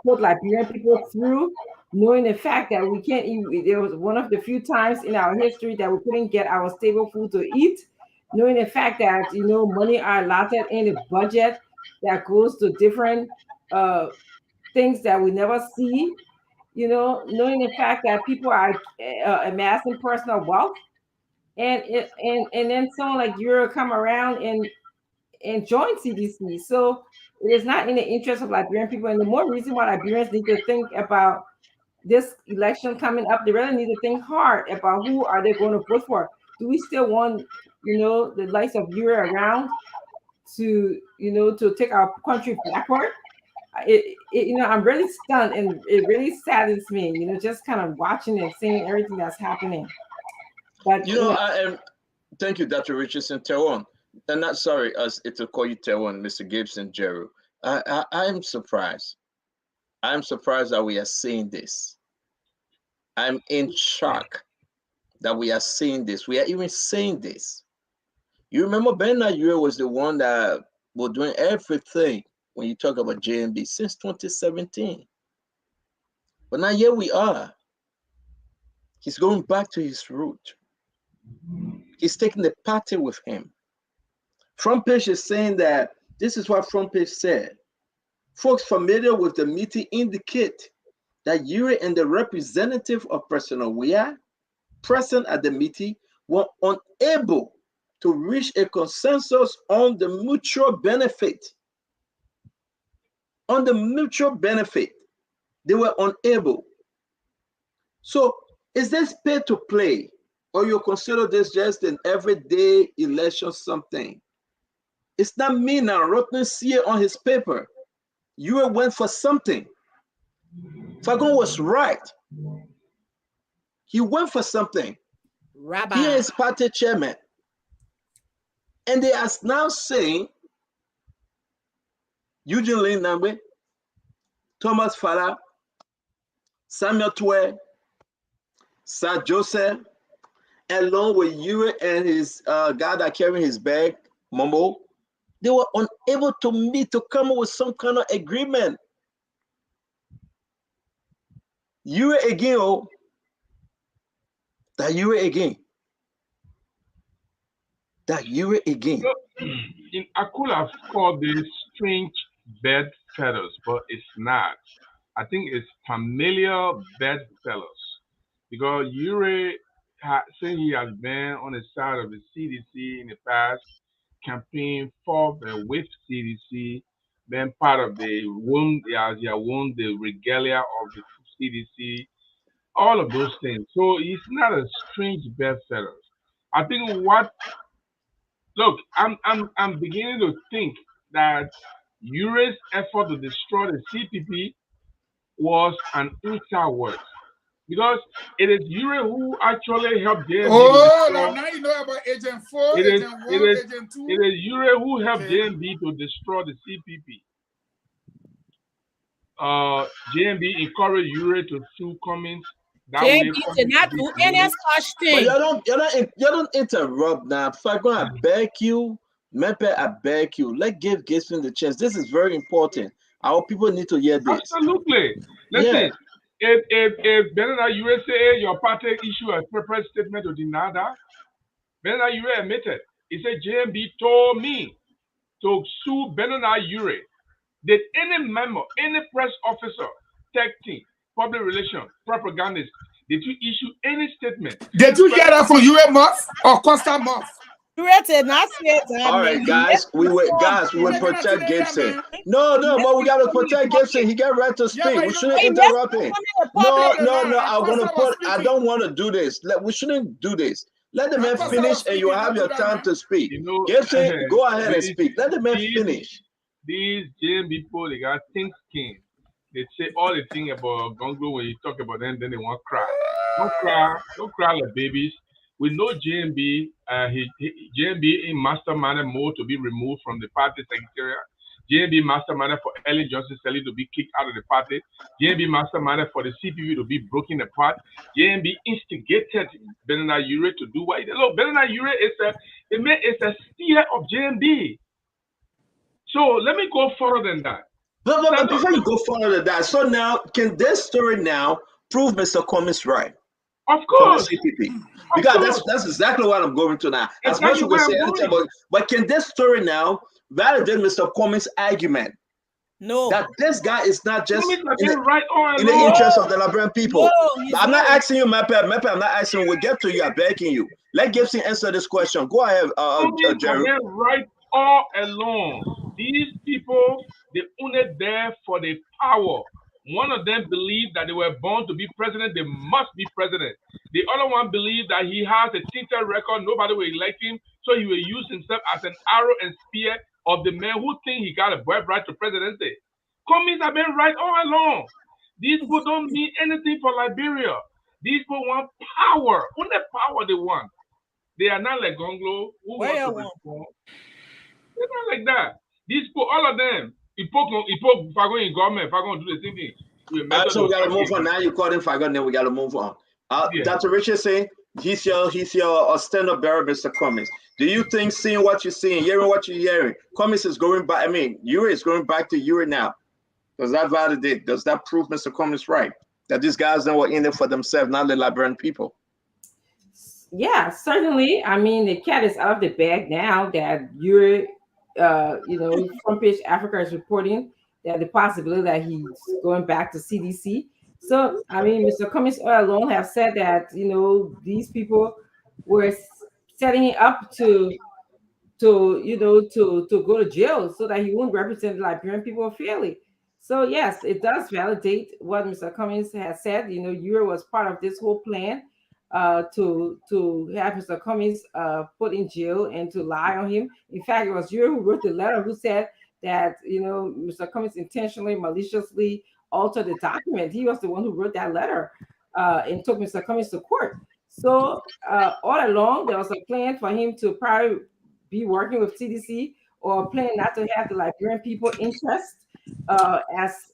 put Liberian people through, knowing the fact that we can't eat, there was one of the few times in our history that we couldn't get our stable food to eat, knowing the fact that, money are allotted in the budget that goes to different things that we never see, knowing the fact that people are amassing personal wealth, and then someone like you come around and join CDC. So it is not in the interest of Liberian people. And the more reason why Liberians need to think about this election coming up, they really need to think hard about who are they going to vote for. Do we still want, the likes of you around to, to take our country backward? I'm really stunned, and it really saddens me, just kind of watching and seeing everything that's happening. But
I am. Thank you, Dr. Richardson. Teron, I'm not sorry us to call you Teron, Mr. Gibson, Jeru. I am surprised. I'm surprised that we are seeing this. I'm in shock that we are seeing this. We are even saying this. You remember Bernard Yure was the one that was doing everything when you talk about JMB since 2017. But now here we are. He's going back to his root. He's taking the party with him. Front page is saying that, this is what front page said. Folks familiar with the meeting indicate that Yuri and the representative of President Weah present at the meeting were unable to reach a consensus on the mutual benefit. On the mutual benefit, they were unable. So is this pay to play, or you consider this just an everyday election something? It's not me now, Rotten see on his paper. You went for something. Fagon was right. He went for something.
Rabbi.
He is party chairman. And they are now saying, Eugene Lin Nambe, Thomas Fala, Samuel Twe, Sir Joseph, along with you and his guy that carrying his bag, Momo, they were unable to meet to come up with some kind of agreement. You again, oh, that you again. That you again.
I could have called this strange bedfellows, but it's not. I think it's familiar bedfellows, because Yuri, since he has been on the side of the CDC in the past, campaign for and with CDC, been part of the wound, the regalia of the CDC, all of those things. So it's not a strange bedfellows. I think I'm beginning to think that Yuri's effort to destroy the CPP was an inside work, because it is Yuri who actually helped JMB.
Oh, now you know about Agent 4, Agent 1, Agent 2.
It is Yuri who helped JMB to destroy the CPP. JMB encouraged Yuri to sue Cummings.
JMB did not do any such thing.
But you don't interrupt now. If I'm going to beg you, Mepe, I beg you. Let's give Gibson the chance. This is very important. Our people need to hear this.
Absolutely. Listen, if Benada USA, your party issue a separate statement to deny that, Benada USA admitted. He said JMB told me to sue Benada Ure. Did any member, any press officer, tech team, public relations, propagandist, did you issue any statement?
Did you hear that from Ure Muff or Costa Muff?
Ure did not say that.
All right, guys, we will protect Gibson. No, but we gotta protect Gibson. He got right to speak. We shouldn't interrupt him. No. I don't want to do this. We shouldn't do this. Let the man finish, and you have your time to speak. Gibson, go ahead and speak. Let the man finish.
These JMB people, they got thin skin. They say all the thing about Gongo when you talk about them, then they want to cry. Don't cry like babies. We know JMB, JMB in mastermind mode to be removed from the party secretariat. JMB mastermind for Ellen Johnson Sally to be kicked out of the party. JMB mastermind for the CPV to be broken apart. JMB instigated Bernard Ure to do what he did. Look, Bernard Ure is a steer of JMB. So let me go further than that.
But before you go further than that, so now, can this story now prove Mr. Cummings right?
Of course.
Because that's exactly what I'm going to now. As much as we say anything about, but can this story now validate Mr. Cummings' argument?
No.
That this guy is not just in
the
interest of the Liberian people. No, I'm not asking you, Mepe, I'm not asking you. We'll get to you. I'm begging you. Let Gibson answer this question. Go ahead, Jerry.
Right all along. These people, they only there for the power. One of them believed that they were born to be president. They must be president. The other one believed that he has a tinted record. Nobody will elect him. So he will use himself as an arrow and spear of the men who think he got a birthright to presidency. Cummings have been right all along. These people don't mean anything for Liberia. These people want power. Only power they want. They are not like Gonglo who wants to reform. They're not like that. These people, all of them, if I go in government, if I go do the same thing.
So we gotta move on. Now you called him Fagon, then we gotta move on. Dr. Richard say he's your stand-up bearer, Mr. Cummings. Do you think, seeing what you're seeing, hearing what you're hearing, Cummings is going back? I mean, Ure is going back to Ure now. Does that validate? Does that prove Mr. Cummings right? That these guys were in it for themselves, not the Liberian people?
Yeah, certainly. I mean, the cat is out of the bag now that Ure. Front Page Africa is reporting that the possibility that he's going back to CDC. So, I mean, Mr. Cummings all along have said that, these people were setting him up to go to jail so that he won't represent the Liberian people fairly. So, yes, it does validate what Mr. Cummings has said. Ure was part of this whole plan to have Mr. Cummings put in jail and to lie on him. In fact, it was Ure who wrote the letter who said that Mr. Cummings intentionally, maliciously altered the document. He was the one who wrote that letter and took Mr. Cummings to court. So all along, there was a plan for him to probably be working with CDC or a plan not to have the Liberian people interest as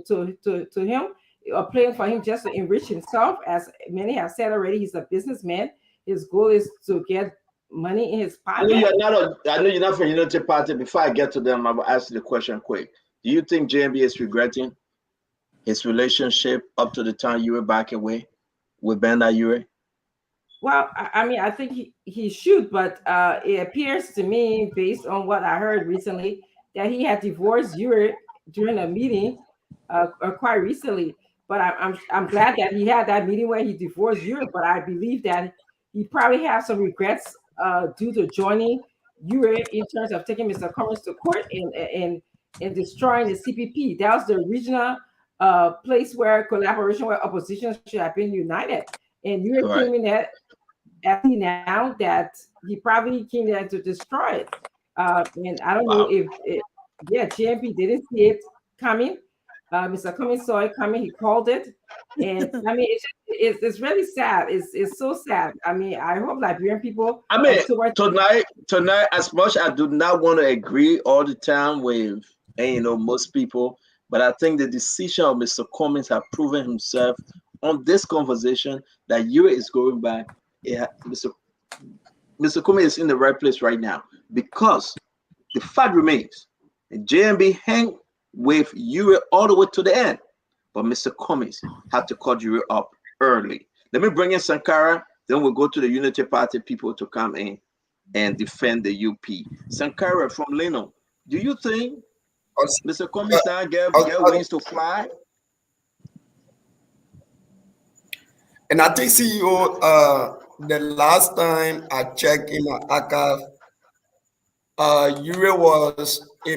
to him. A plan for him just to enrich himself. As many have said already, he's a businessman. His goal is to get money in his pocket.
I know you're not from Unity Party. Before I get to them, I will ask you the question quick. Do you think JMB is regretting his relationship up to the time you were back away with Bernard Ure?
Well, I mean, I think he should, but it appears to me, based on what I heard recently, that he had divorced Ure during a meeting quite recently. But I'm glad that he had that meeting where he divorced Ure. But I believe that he probably has some regrets due to joining Ure in terms of taking Mr. Cummings to court and destroying the CPP. That was the original place where collaboration, where opposition should have been united. And Ure came in that now that he probably came there to destroy it. And I don't know if JMP didn't see it coming. Mr. Cummings saw it coming. He called it, and I mean, it's really sad. It's so sad. I mean, I hope Liberian people.
I mean, tonight, as much I do not want to agree all the time with most people, but I think the decision of Mr. Cummings have proven himself on this conversation that Ure is going back. Yeah, Mr. Kuhn is in the right place right now, because the fact remains, JMB hang with Ure all the way to the end, but Mr. Cummings had to cut Ure up early. Let me bring in Sankara, then we'll go to the Unity Party people to come in and defend the UP. Sankara from Leno, do you think Mr. Cummings now get wings to fly?
And I think CEO, the last time I checked in my archive, Ure was a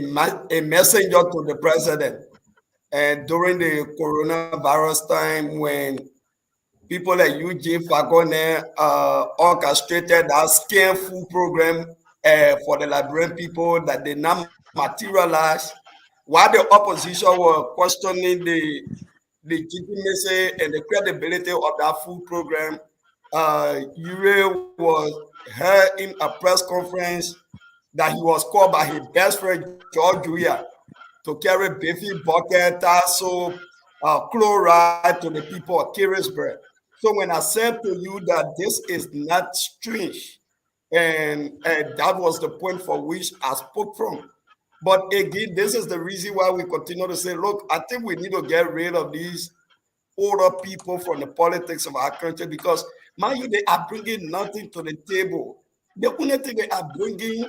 messenger to the president. And during the coronavirus time, when people like UJ Fagone orchestrated that scam food program for the Liberian people that did not materialize, while the opposition were questioning the legitimacy and the credibility of that food program. Ure was heard in a press conference that he was called by his best friend George Weah to carry beefy bucket, soap, chloride to the people of Carisburg. So when I said to you that this is not strange, and that was the point for which I spoke from. But again, this is the reason why we continue to say, look, I think we need to get rid of these older people from the politics of our country because, mind you, they are bringing nothing to the table. The only thing they are bringing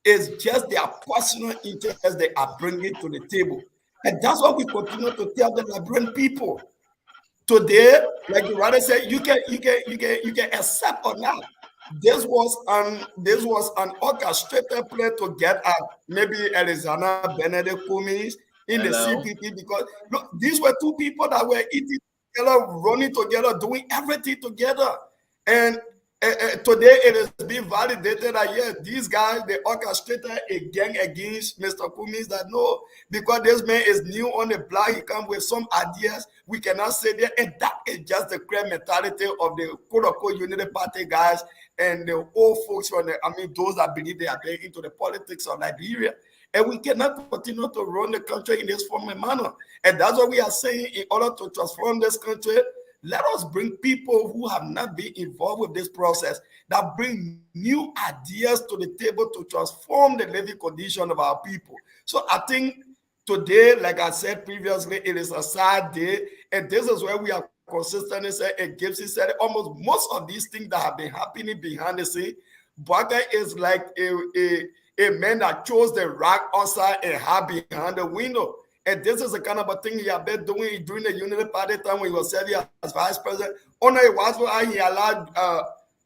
is just their personal interest they are bringing to the table. And that's what we continue to tell the Liberian people. Today, like the writer said, you can accept or not. This was an orchestrated plan to get at maybe Alexander Benedict Cummings in the CPP because look, these were two people that were eating together, running together, doing everything together. And today it is being validated that yes, these guys they orchestrated a gang against Mr. Cummings that no, because this man is new on the block, he comes with some ideas, we cannot say that, and that is just the clear mentality of the quote-unquote Unity Party guys and the old folks from those that believe they are getting into the politics of Liberia. And we cannot continue to run the country in this form and manner. And that's what we are saying in order to transform this country. Let us bring people who have not been involved with this process, that bring new ideas to the table to transform the living condition of our people. So I think today, like I said previously, it is a sad day. And this is where we are consistently saying, and Gibson said, almost most of these things that have been happening behind the scene, Baka is like a man that chose the rock outside and hide behind the window. And this is the kind of a thing he had been doing during the Unity Party time when he was serving as vice president. On a was why he allowed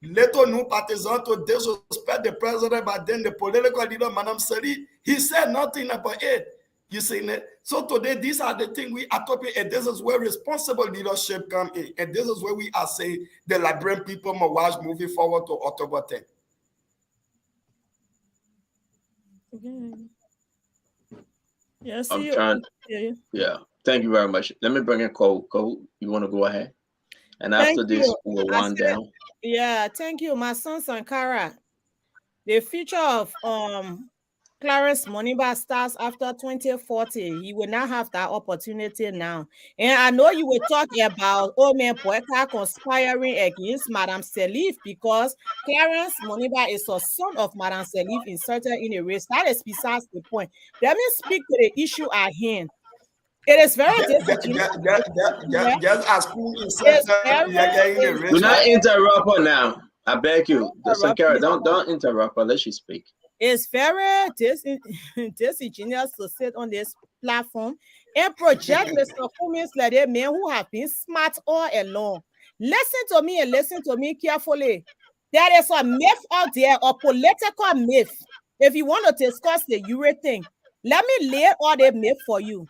little new partisans to disrespect the president, but then the political leader, Madame Seri, he said nothing about it. You see that? So today, these are the things we are talking, and this is where responsible leadership comes in. And this is where we are saying the Liberian people must watch moving forward to October 10th.
Okay. Yeah,
yeah. Thank you very much. Let me bring in Cole. Cole, you want to go ahead? And after this, we'll wind down.
Yeah, thank you. My son Sankara. The future of Clarence Moniba starts after 2040. He will not have that opportunity now. And I know you will talk about old man Poeka conspiring against Madame Selif because Clarence Moniba is a son of Madame Selif inserted in a race. That is besides the point. Let me speak to the issue at hand. It is very difficult.
Just as Kuhn inserted,
do not interrupt her now. I beg you. Sankara, don't interrupt her. Let she speak.
It's very disingenuous to sit on this platform and project Mr. Cummings like a man who have been smart all along. Listen to me and listen to me carefully. There is a myth out there, a political myth. If you want to discuss the Euro thing, let me lay all the myth for you.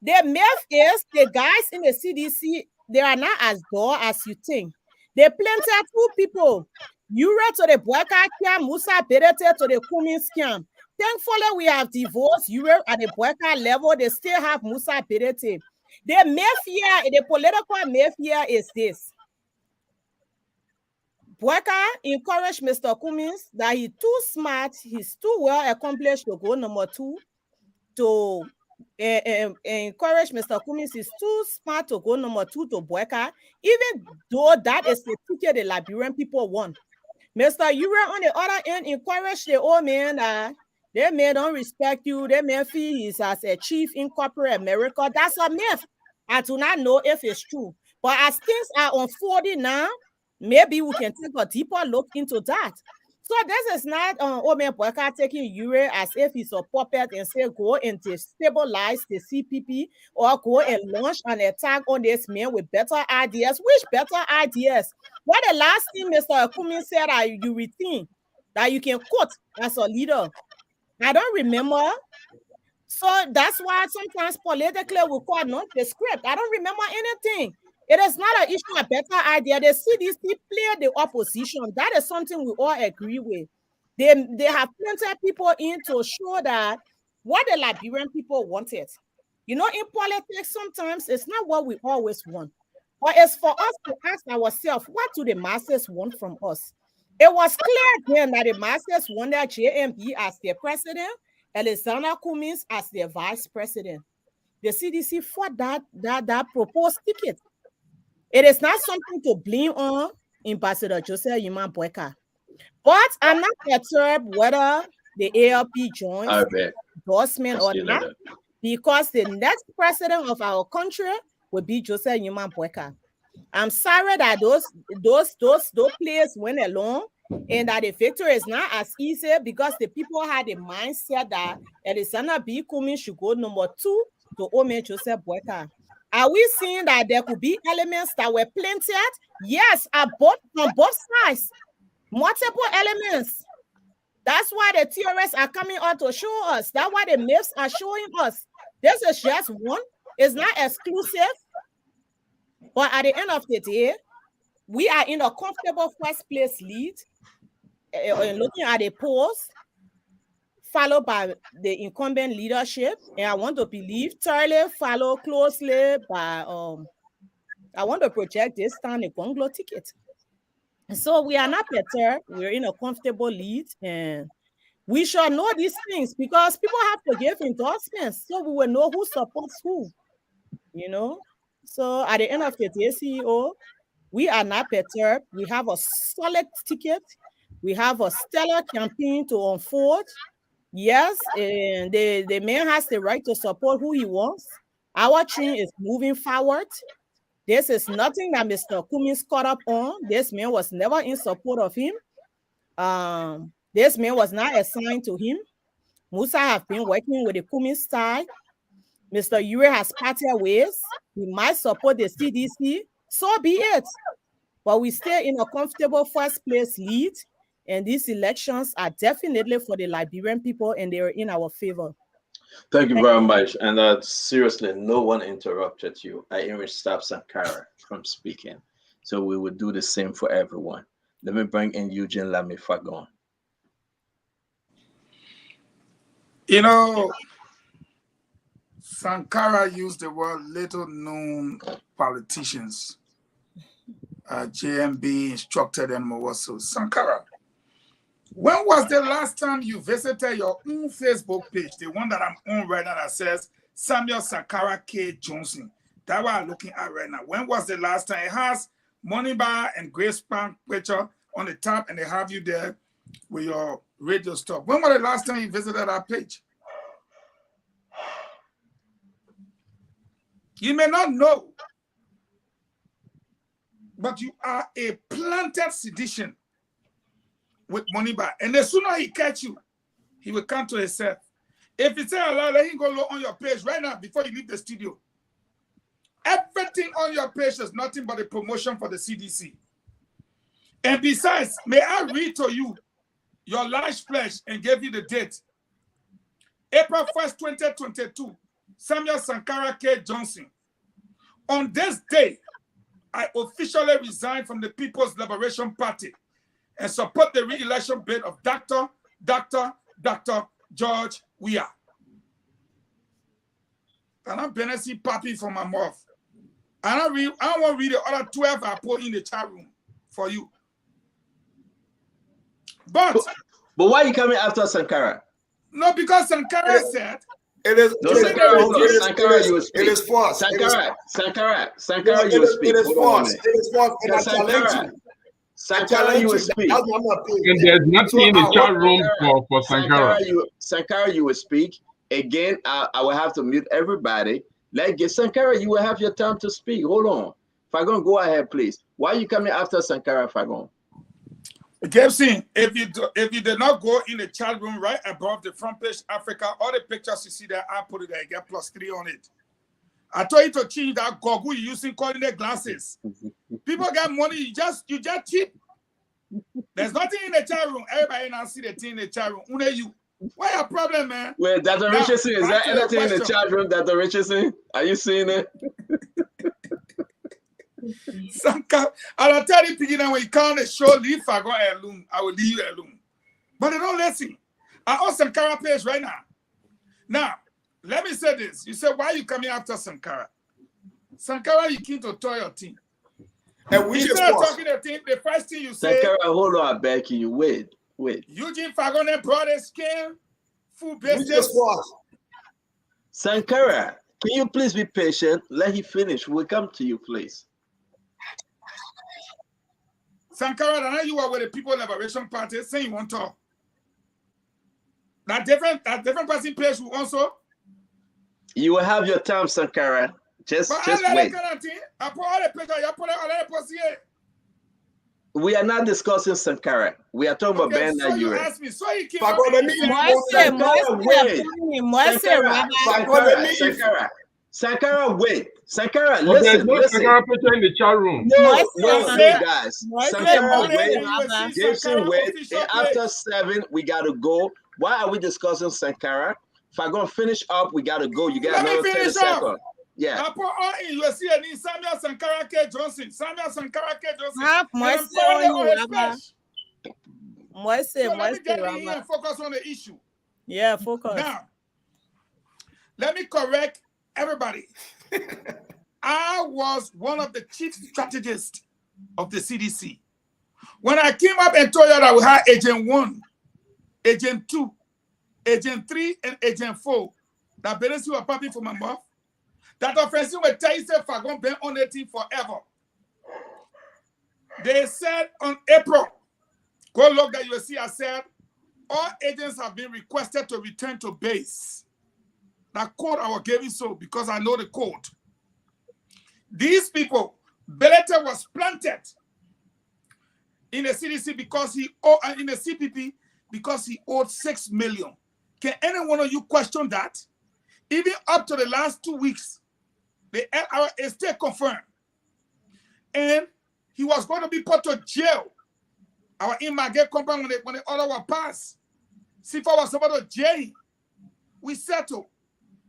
The myth is the guys in the CDC, they are not as dull as you think. They planted two people. Ure to the Boyka scam, Musa Berete to the Cummings scam. Thankfully, we have divorced Ure at the Boyka level. They still have Musa Berete. The myth here, the political myth here is this. Boyka encouraged Mr. Cummings that he's too smart, he's too well accomplished to go number 2. To encourage Mr. Cummings is too smart to go number 2 to Boyka, even though that is the ticket the Liberian people want. Mr. Ure, on the other end, encouraged the old man that they may don't respect you, they may feel he's as a chief in corporate America. That's a myth. I do not know if it's true. But as things are unfolding now, maybe we can take a deeper look into that. So this is not old man Boyka taking Ure as if he's a puppet and say go and destabilize the CPP or go and launch an attack on this man with better ideas. Which better ideas? What the last thing Mr. Cummings said that you retain that you can quote as a leader? I don't remember. So that's why sometimes politically we call not the script. I don't remember anything. It is not an issue, a better idea. The CDC play the opposition. That is something we all agree with. They have planted people in to show that what the Liberian people wanted. You know, in politics, sometimes it's not what we always want. But it's for us to ask ourselves, what do the masses want from us? It was clear then that the masses wanted JMB as their president, Alexander Kuhn as their vice president. The CDC fought that proposed ticket. It is not something to blame on Ambassador Joseph Yuma Boyka. But I'm not perturbed whether the ALP joins endorsement or not, because the next president of our country will be Joseph Yuma Boyka. I'm sorry that those players went along and that the victory is not as easy because the people had the mindset that Alexander B. Kuhn should go number 2 to Ome Joseph Boyka. Are we seeing that there could be elements that were planted? Yes, on both sides. Multiple elements. That's why the theorists are coming out to show us. That's why the myths are showing us. This is just one. It's not exclusive. But at the end of the day, we are in a comfortable first place lead. Looking at the polls, followed by the incumbent leadership, and I want to believe thoroughly follow closely by I want to project this time the Gonglo ticket. So we are not better. We're in a comfortable lead, and we should know these things because people have to give endorsements so we will know who supports who. You know. So at the end of the day, CEO, we are not perturbed. We have a solid ticket. We have a stellar campaign to unfold. Yes, and the man has the right to support who he wants. Our train is moving forward. This is nothing that Mr. Kuhn caught up on. This man was never in support of him. This man was not assigned to him. Musa have been working with the Kuhn side. Mr. Ure has parted ways. We might support the CDC. So be it. But we stay in a comfortable first place lead. And these elections are definitely for the Liberian people, and they are in our favor.
Thank you very much. And seriously, no one interrupted you. I even stopped Sankara from speaking. So we will do the same for everyone. Let me bring in Eugene Lamy Fagon.
You know, Sankara used the word little known politicians. JMB instructed them also. Sankara, when was the last time you visited your own Facebook page, the one that I'm on right now that says Samuel Sankara K. Johnson? That's what I'm looking at right now. When was the last time? It has Money Bar and Grace Bank picture on the top, and they have you there with your radio stuff. When was the last time you visited our page? You may not know, but you are a planted sedition with Money Bar. And the sooner he catch you, he will come to himself. If you say Allah, let him go look on your page right now before you leave the studio. Everything on your page is nothing but a promotion for the CDC. And besides, may I read to you your large pledge and give you the date. April 1st, 2022, Samuel Sankara K. Johnson. On this day, I officially resign from the People's Liberation Party and support the re-election bid of Dr. George Weah. And I'm Benesi Papi from my mouth. I don't want to read the other 12 I put in the chat room for you. But
why are you coming after Sankara?
No, because Sankara said
it is.
No, Sankara, you will speak.
It is false.
Sankara, you will speak.
It is false. It is false. And I challenge you.
Sankara, you will speak.
And there's nothing in the chat room for Sankara.
Sankara, you will speak. Again, I will have to mute everybody. Like Sankara, you will have your time to speak. Hold on. Fagon, go ahead, please. Why are you coming after Sankara, Fagon?
Gibson, if you did not go in the chat room right above the front page Africa, all the pictures you see there, I put it there, get +3 on it. I told you to change that goggle you using calling their glasses. People get money, you just cheap. There's nothing in the chat room. Everybody now see the thing in the chat room. Only you. What's your problem, man?
Wait, Dr. Richardson, is there anything in the chat room, Dr. Richardson? Are you seeing it?
Sankara, I'll tell you, beginning when you can't show leave Fagon alone, I will leave you alone. But they don't listen. I owe Sankara page right now. Now, let me say this. You say, why are you coming after Sankara? Sankara, you came to toy your team.
And we
Instead of talking the team, the first thing you say,
Sankara, hold on, Becky, you wait.
Eugene Fagon brought a scam, full business.
Sankara, can you please be patient? Let him finish. We'll come to you, please.
Sankara, I know you are with the People Liberation Party saying you want to talk. That different person page will also.
You will have your time, Sankara. Just wait. We are not discussing Sankara. We are talking about Ben Ayure. Sankara, wait. Sankara, listen.
Sankara picture in the chat room.
No, guys. Sankara, wait. Jason, wait. And after 7, we got to go. Why are we discussing Sankara? If I'm going to finish up, we got to go. You got another 10 seconds. Yeah.
You see Samuel Sankara K. Johnson. Samuel Sankara K. Johnson. Let me get in here and focus on the issue.
Yeah, focus.
Now, let me correct everybody. I was one of the chief strategists of the CDC. When I came up and told you that we had Agent 1, Agent 2, Agent 3, and Agent 4, that Belensi were popping for my mouth, that offensive will tell you if I'm going to be on the team forever. They said on April, go look that you will see, I said, all agents have been requested to return to base. That code I was giving so because I know the code. These people, Belete was planted in the CDC because he owed, in the CPP because he owed $6 million. Can any one of you question that? Even up to the last 2 weeks, the LRA still confirmed. And he was going to be put to jail. Our in-market compound when the order was passed. Sifa was supposed to jail. We settled.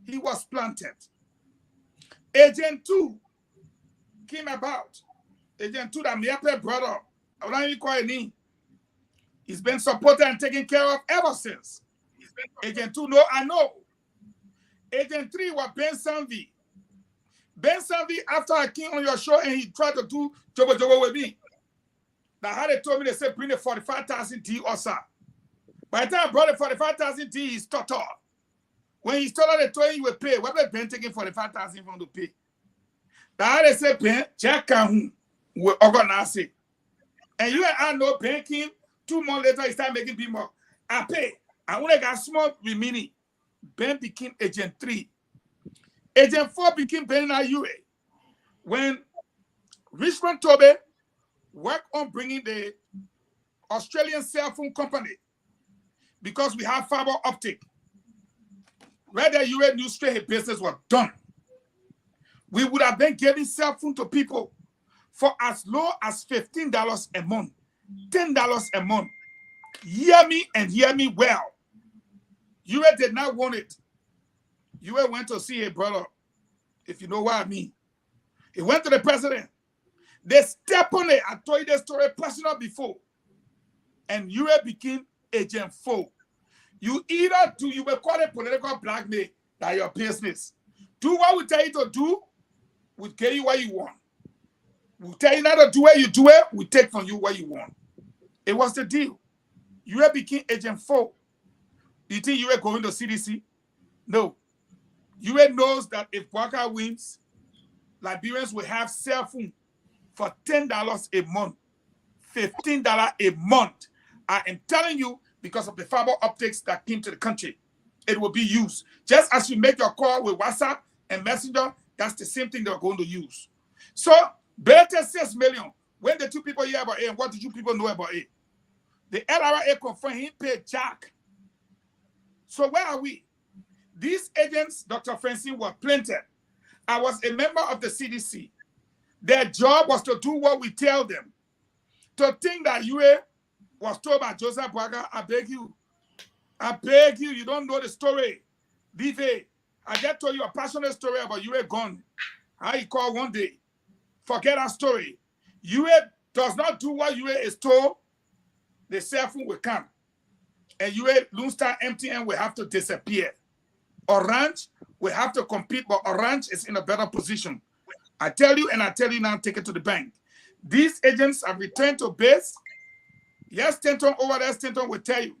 He was planted. Agent 2 came about. Agent 2 that Miape brought up. I don't even call it name. He's been supported and taken care of ever since. Agent 2, no, I know. Agent 3 was Ben Sanvi. Ben Sanvi, after I came on your show and he tried to do jobo with me. Now, how they told me, they said, bring the 45,000 D also. By the time I brought the 45,000 D, he stuttered. When he started, they told him he would pay. What about Ben taking 45,000 from to pay? Now, how they said, Ben, Jack Kuhn will organize it. And you and I know Ben came 2 months later, he started making people. I pay. I only got small remaining. Ben became Agent 3. Agent 4 became Ben Ayure. When Richmond Tobe worked on bringing the Australian cell phone company, because we have fiber optic, where the Ayure knew straight his business was done, we would have been giving cell phone to people for as low as $15 a month, $10 a month. Hear me and hear me well. Ayure did not want it. Ayure went to see a brother, if you know what I mean. He went to the president. They stepped on it. I told you the story personal before. And Ayure became Agent 4. You either do, you will call it political blackmail, that's your business. Do what we tell you to do, we'll get you what you want. We'll tell you not to do it, you do it, we take from you what you want. It was the deal. Ayure became Agent 4. Do you think Ayure going to CDC? No. Ayure knows that if Waka wins, Liberians will have cell phone for $10 a month, $15 a month. I am telling you, because of the fiber optics that came to the country, it will be used. Just as you make your call with WhatsApp and Messenger, that's the same thing they're going to use. So, better 6 million. When the 2 people hear about it, what did you people know about it? The LRA confirmed he paid Jack. So where are we? These agents, Dr. Francine, were planted. I was a member of the CDC. Their job was to do what we tell them. To think that Ayure was told by Joseph Boaga, I beg you, you don't know the story. Vive, I just told you a passionate story about Ayure gone. How he called one day forget that story. UA does not do what UA is told, the cell phone will come. And UA Lone Star MTN will have to disappear. Orange will have to compete, but Orange is in a better position. I tell you, and I tell you now, take it to the bank. These agents have returned to base. Yes, Stenton over there, Stenton will tell you.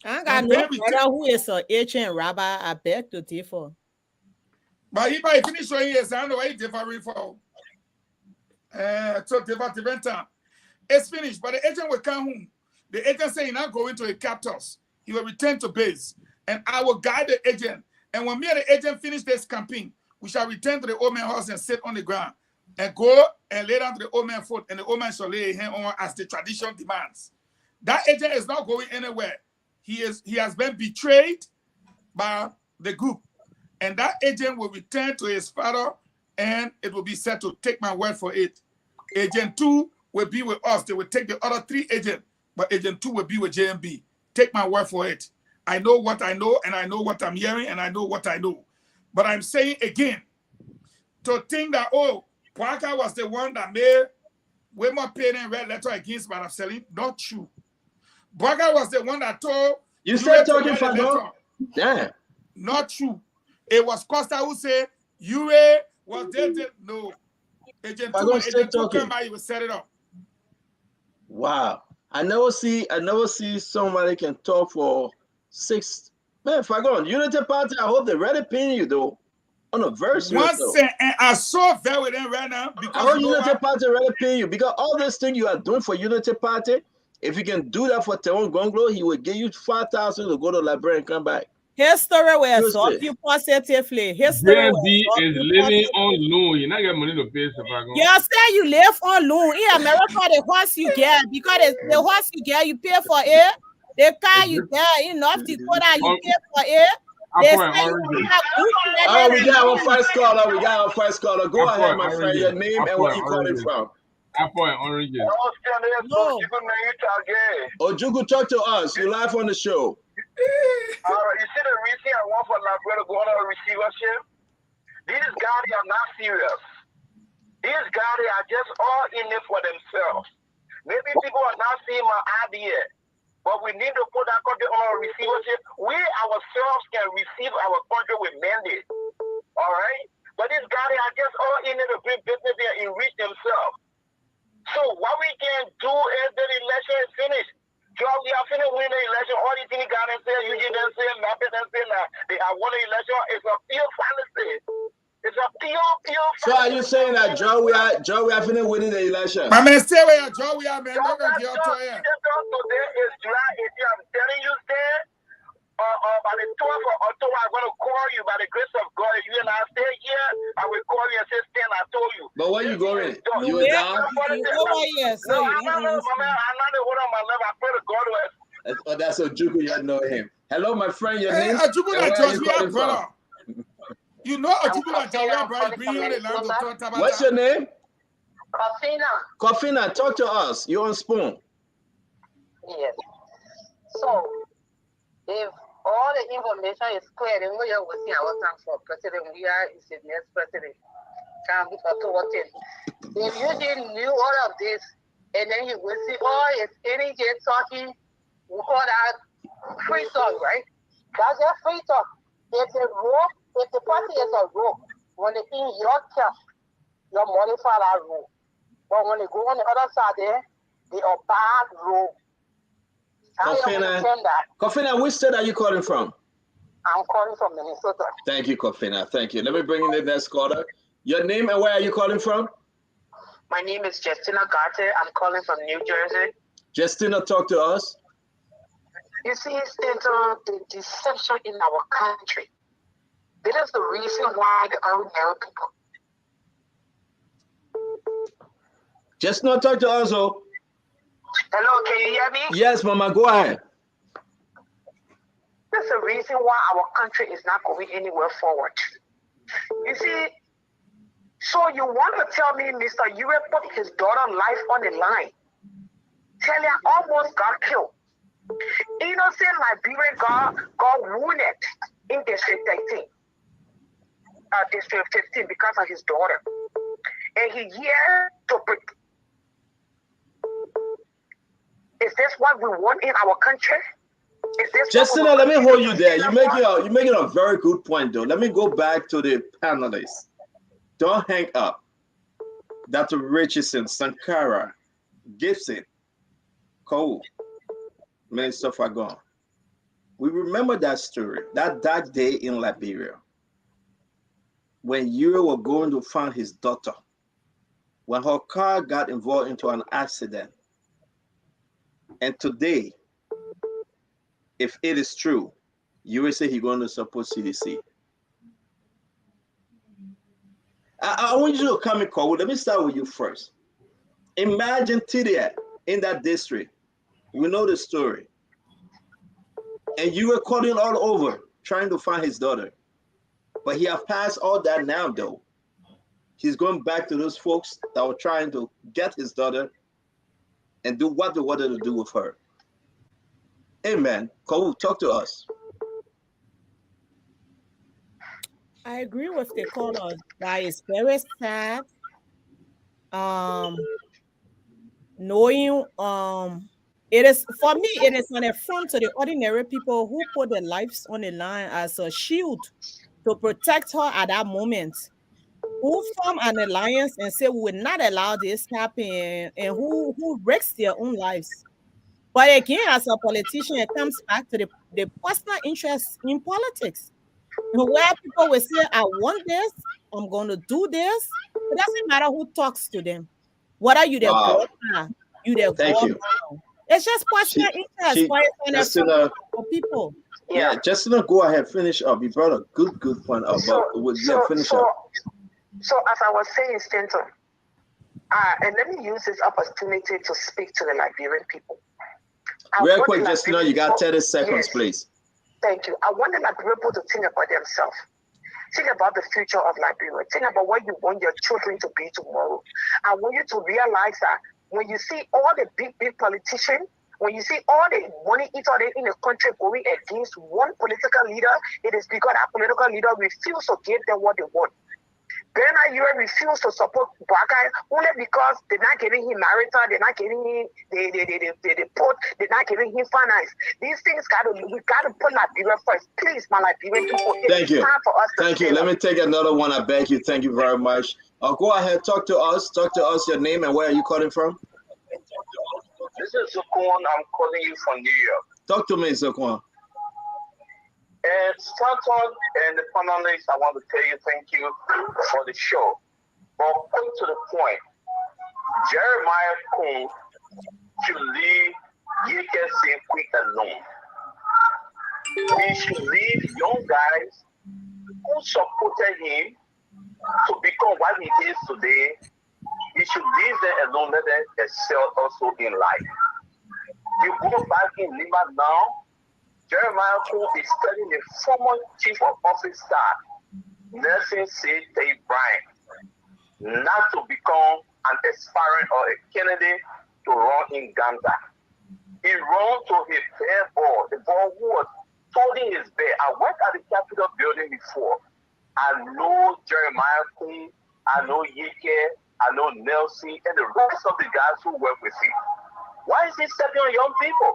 I got no brother who is an agent, Rabbi. I beg to differ.
But if I finish showing you, I know why it's different for. So different time. It's finished, but the agent will come home. The agent say, you're not going to the captors. He will return to base. And I will guide the agent. And when me and the agent finish this campaign, we shall return to the old man's house and sit on the ground. And go and lay down to the old man's foot. And the old man shall lay his hand on as the tradition demands. That agent is not going anywhere. He has been betrayed by the group. And that agent will return to his father and it will be said to take my word for it. Agent 2 will be with us. They will take the other 3 agents, but agent 2 will be with JMB. Take my word for it. I know what I know, and I know what I'm hearing, and I know what I know. But I'm saying again, to think that, oh, Parker was the one that made way more pain and red letter against Madam Selene, not true. Parker was the one that told
you said talking for no? Yeah.
Not true. It was Costa who said Ure was dead. No. Agent 2 came by, he will set it up.
Wow. I never see somebody can talk for 6. Man, Fagon, Unity Party, I hope they're ready paying you though. On a verse.
And I saw that with them right now. Because
I hope Unity Party ready paying you because all this thing you are doing for Unity Party, if you can do that for Teron Gonglo, he will give you 5,000 to go to Liberia and come back.
His story will solve you positively. His story
JMB is living on loan. You're not getting money to pay.
You say you live on loan. In America, the horse you get, because the horse you get, you pay for it. The car you get in North Dakota, you pay for it.
Oh, we got our first caller. Go ahead, my friend. Your name and where you calling from.
Apple and oranges.
No.
Ojuku, talk to us. You live on the show.
You see the reason I want for Liberia to go on a receivership? These guys are not serious. These guys are just all in it for themselves. Maybe people are not seeing my idea, but we need to put our country on a receivership. We ourselves can receive our country with mandate. All right? But these guys are just all in it to bring business and enrich themselves. So what we can do is the election is finished. We are finished winning the election. All these things got and say, you didn't say, nothing and say that they have won the election. It's a pure fallacy. It's a pure fallacy.
So are you saying that Joe, we are finished winning the election?
My man, stay where Joe, we are, man. Look at your
today is July 18th. I'm telling you, there. By the 12th of October, I'm going to call you by the grace of God. If you and I stay here, I will call you and say, Stan, I told you.
But where you going? You
were
down?
I'm not the
one on my level. I pray to God.
Oh, that's Ojuku. You know him. Hello, my friend. Your name?
Ojuku, brother. You know Ojuku, brother.
What's your name?
Kofina,
talk to us. You're on Spoon.
Yes. So, if all the information is clear, then we are waiting our time for President Weah is the next president. If you didn't knew all of this, and then you will see, it's any jet talking, we call that free talk, right? That's just free talk. It's a rope. If the party is a rope, when they in your cap, your money for that rope. But when they go on the other side there, they are bad rope.
Kofina, which state are you calling from?
I'm calling from Minnesota.
Thank you, Kofina. Thank you. Let me bring in the next caller. Your name and where are you calling from?
My name is Justina Garte. I'm calling from New Jersey.
Justina, talk to us.
You see, the deception in our country. This is the reason why the ordinary people.
Justina, talk to us, oh.
Hello, can you hear me?
Yes, Mama, go ahead.
That's the reason why our country is not going anywhere forward. You see, so you want to tell me Mr. Ure put his daughter's life on the line. Talia almost got killed. Innocent Liberian got wounded in District 15 because of his daughter. and he's here to protect. Is this what we want in our country? Is this
Justina, let me hold you there. You're making a very good point, though. Let me go back to the panelists. Don't hang up. Dr. Richardson, Sankara, Gibson, Cole, Minister Fagon. We remember that story, that dark day in Liberia, when you were going to find his daughter, when her car got involved into an accident. And today, if it is true, you will say he's going to support CDC. I want you to come in, Cole. Let me start with you first. Imagine Tidia in that district. We know the story. And you were calling all over, trying to find his daughter. But he has passed all that now, though. He's going back to those folks that were trying to get his daughter and do what they wanted to do with her. Amen. Cole, talk to us.
I agree with the caller. That is very sad. Knowing it is, for me, it is an affront to the ordinary people who put their lives on the line as a shield to protect her at that moment, who form an alliance and say we will not allow this to happen, and who risks their own lives. But again, as a politician, it comes back to the personal interest in politics, where people will say, I want this, I'm going to do this. It doesn't matter who talks to them. Whether you the governor, you the governor. It's just personal interest for people.
Yeah, Justina, go ahead, finish up. You brought a good point up. Finish up.
So as I was saying, Stanton, and let me use this opportunity to speak to the Liberian people.
Real quick, Justina, you got 30 seconds, please.
Thank you. I want the Liberian people to think about themselves. Think about the future of Liberia. Think about what you want your children to be tomorrow. I want you to realize that when you see all the big politicians, when you see all the money eaters in the country going against one political leader, it is because that political leader refuses to give them what they want. Bernard Ure refused to support Baka only because they're not giving him marital, they're not giving him the port, they're not giving him finance. These things we gotta put Liberia first. Please, my Liberian people.
Thank you.
Time for us
Thank you. Let me take another one. I beg you. Thank you very much. Go ahead. Talk to us. Talk to us. Your name and where are you calling from?
This is Kuhn. I'm calling you from New York.
Talk to me, Zaquan.
Stanton and the panelists, I want to tell you thank you for the show. But come to the point. Jeremiah Kuhn should leave YKC quick alone. He should leave young guys who supported him to become what he is today. He should leave them alone, let them excel also in life. You go back in Lima now, Jeremiah Kuhn is telling the former chief of office staff, Nelson C. Tate Bryan, not to become an aspirant or a candidate to run in Ghana. He ran to his bare ball, the ball who was holding his bear. I worked at the Capitol building before. I know Jeremiah Kuhn, I know Yeke, I know Nelson, and the rest of the guys who work with him. Why is he stepping on young people?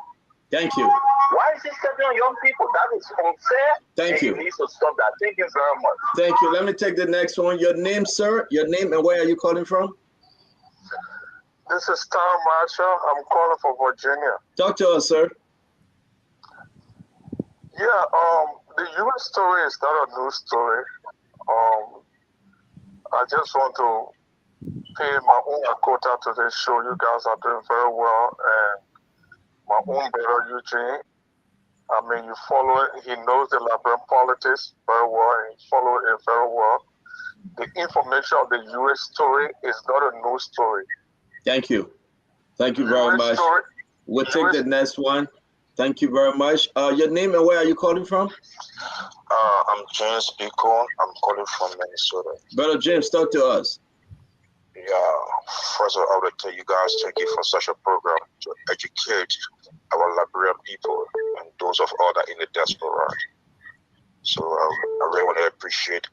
Thank you.
Why is he stepping on young people? That is unfair.
Thank you.
He needs to stop that. Thank you very much.
Thank you. Let me take the next one. Your name, sir? Your name and where are you calling from?
This is Tom Marshall. I'm calling from Virginia.
Talk to us, sir.
Yeah, the U.S. story is not a new story. I just want to pay my own quota to this show. You guys are doing very well, and my own brother Eugene. I mean, you follow it. He knows the Liberian politics very well, and he follows it very well. The information of the U.S. story is not a new story.
Thank you. Thank you very much. We'll take the next one. Thank you very much. Your name and where are you calling from?
I'm James B. Kuhn. I'm calling from Minnesota.
Brother James, talk to us.
Yeah, first of all, I would tell you guys, thank you for such a program to educate our Liberian people and those of other in the diaspora. So I really want to appreciate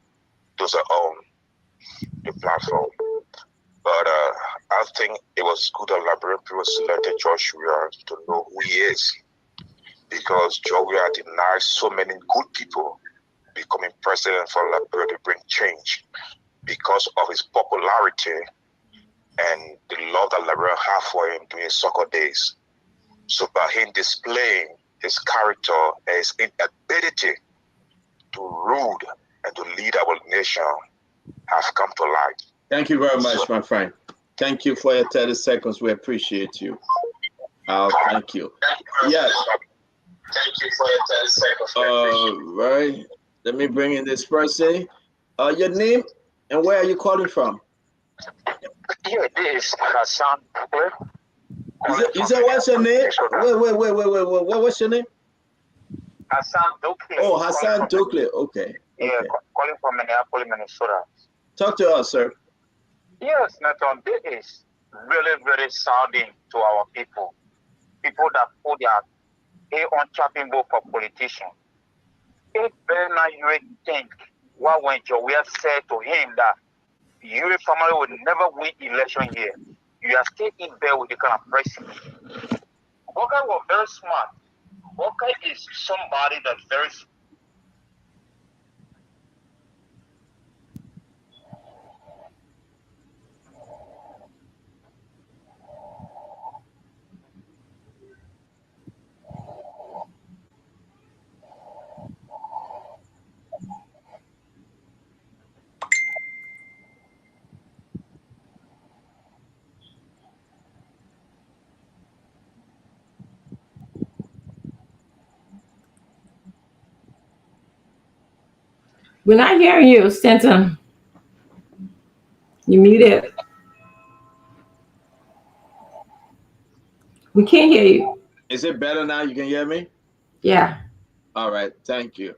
those that own the platform. But I think it was good that Liberian people selected George Weah to know who he is, because George Weah denied so many good people becoming president for Liberia to bring change because of his popularity and the love that Liberia have for him during his soccer days. So by him displaying his character and his inability to rule and to lead our nation have come to light.
Thank you very much, my friend. Thank you for your 30 seconds. We appreciate you. Thank you. Yeah.
Thank you for your 30 seconds.
Right. Let me bring in this person. Your name and where are you calling from?
Yeah, this is Hassan.
You said what's your name? Wait. What's your name?
Hassan Dokle.
Oh, Hassan Dokle. Okay.
Yeah, calling from Minneapolis, Minnesota.
Talk to us, sir.
Yes, Nathan, this is really, very saddening to our people. People that put their A on chopping board for politicians. It better not you think what when Joel said to him that your family will never win election here. You are still in bed with the kind of president. Walker was very smart. Walker is somebody that's very
We're not hearing you, Stanton. You muted. We can't hear you.
Is it better now? You can hear me?
Yeah.
All right. Thank you.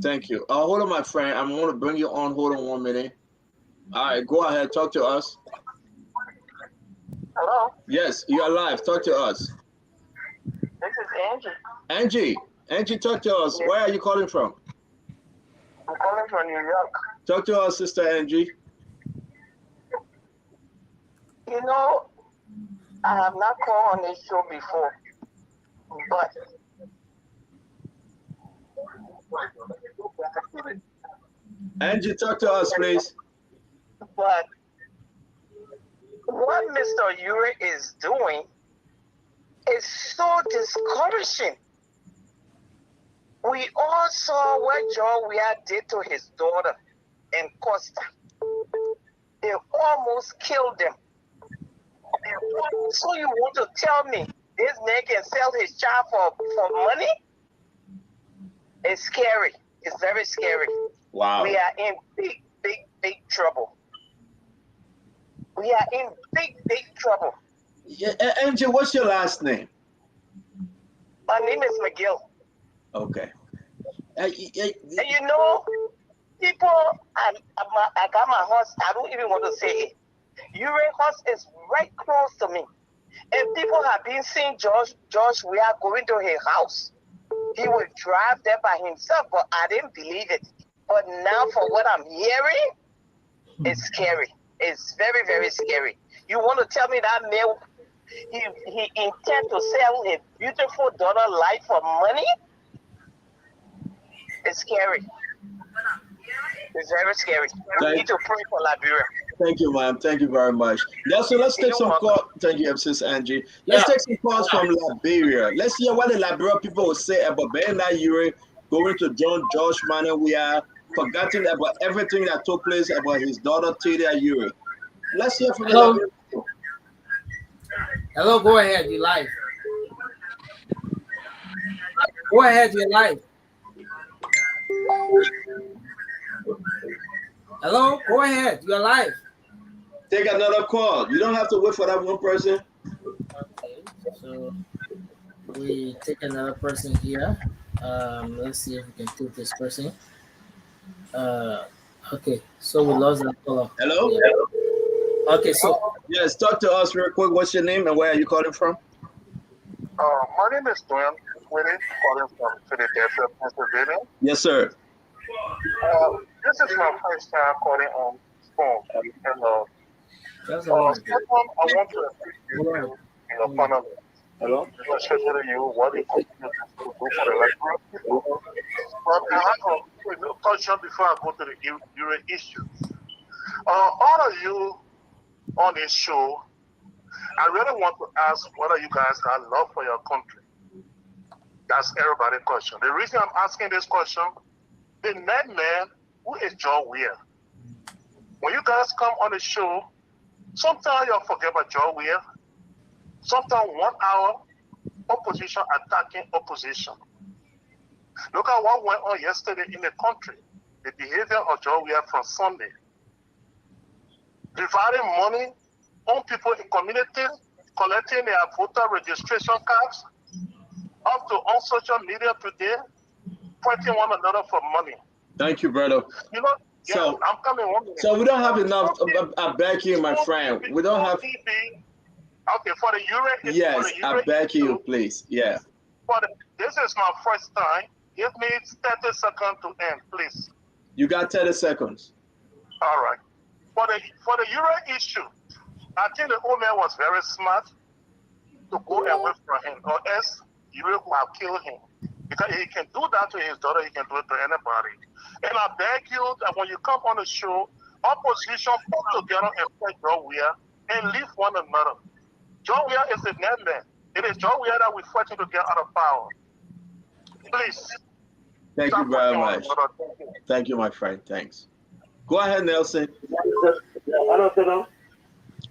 Thank you. Hold on, my friend. I'm going to bring you on. Hold on 1 minute. All right. Go ahead. Talk to us.
Hello?
Yes, you're live. Talk to us.
This is Angie.
Angie, talk to us. Yes. Where are you calling from?
I'm calling from New York.
Talk to us, Sister Angie.
You know, I have not called on this show before, but
Angie, talk to us, please.
But what Mr. Ure is doing is so discouraging. We all saw what John Weah did to his daughter in Costa. They almost killed him. So you want to tell me this man can sell his child for money? It's scary. It's very scary.
Wow.
We are in big trouble. We are in big trouble.
Yeah, Angie, what's your last name?
My name is McGill.
Okay.
And you know, people, I got my horse, I don't even want to say it. Ure horse is right close to me. And people have been seeing George Weah going to his house. He would drive there by himself, but I didn't believe it. But now for what I'm hearing, it's scary. It's very, very scary. You want to tell me that man, he intends to sell his beautiful daughter life for money? It's scary. It's very scary. We need to pray for Liberia.
Thank you, ma'am. Thank you very much. Yeah, so let's take some calls. Thank you, Sis Angie. Let's take some calls from Liberia. Let's hear what the Liberia people will say about Bernard Ure going to John George Manuel Weah, forgetting about everything that took place about his daughter Tadia Ure. Let's hear from the Liberia people.
Hello, go ahead. You're live. Go ahead. You're live. Hello, go ahead. You're live.
Take another call. You don't have to wait for that one person.
Okay, so we take another person here. Let's see if we can take this person. Okay, so we lost that caller.
Hello?
Yeah. Okay, so
yes, talk to us real quick. What's your name and where are you calling from?
My name is Kuhn, calling from Philadelphia, Pennsylvania.
Yes, sir.
This is my first time calling on phone.
Second, I want to appreciate you in your panel. Hello? Especially you, what you continue to do for the electoral people. But I have a question before I go to the Euro issue. All of you on this show, I really want to ask whether you guys have love for your country. That's everybody's question. The reason I'm asking this question, the net man who is John Weir. When you guys come on the show, sometimes you forget about John Weir. Sometimes 1 hour, opposition attacking opposition. Look at what went on yesterday in the country. The behavior of John Weir from Sunday. Dividing money on people in community, collecting their voter registration cards, up to on social media today, fighting one another for money.
Thank you, brother.
You know, so I'm coming on.
So we don't have enough. I beg you, my friend. We don't have.
Okay, for the Euro.
Yes, I beg you, please. Yeah.
This is my first time. Give me 30 seconds to end, please.
You got 30 seconds.
All right. For the Euro issue, I think the old man was very smart to go away from him, or else Euro will have killed him. Because he can do that to his daughter, he can do it to anybody. And I beg you that when you come on the show, opposition put together and fight John Weir and leave one another. John Weir is a net man. It is John Weir that we're fighting to get out of power. Please.
Thank you very much. Thank you, my friend. Thanks. Go ahead, Nelson.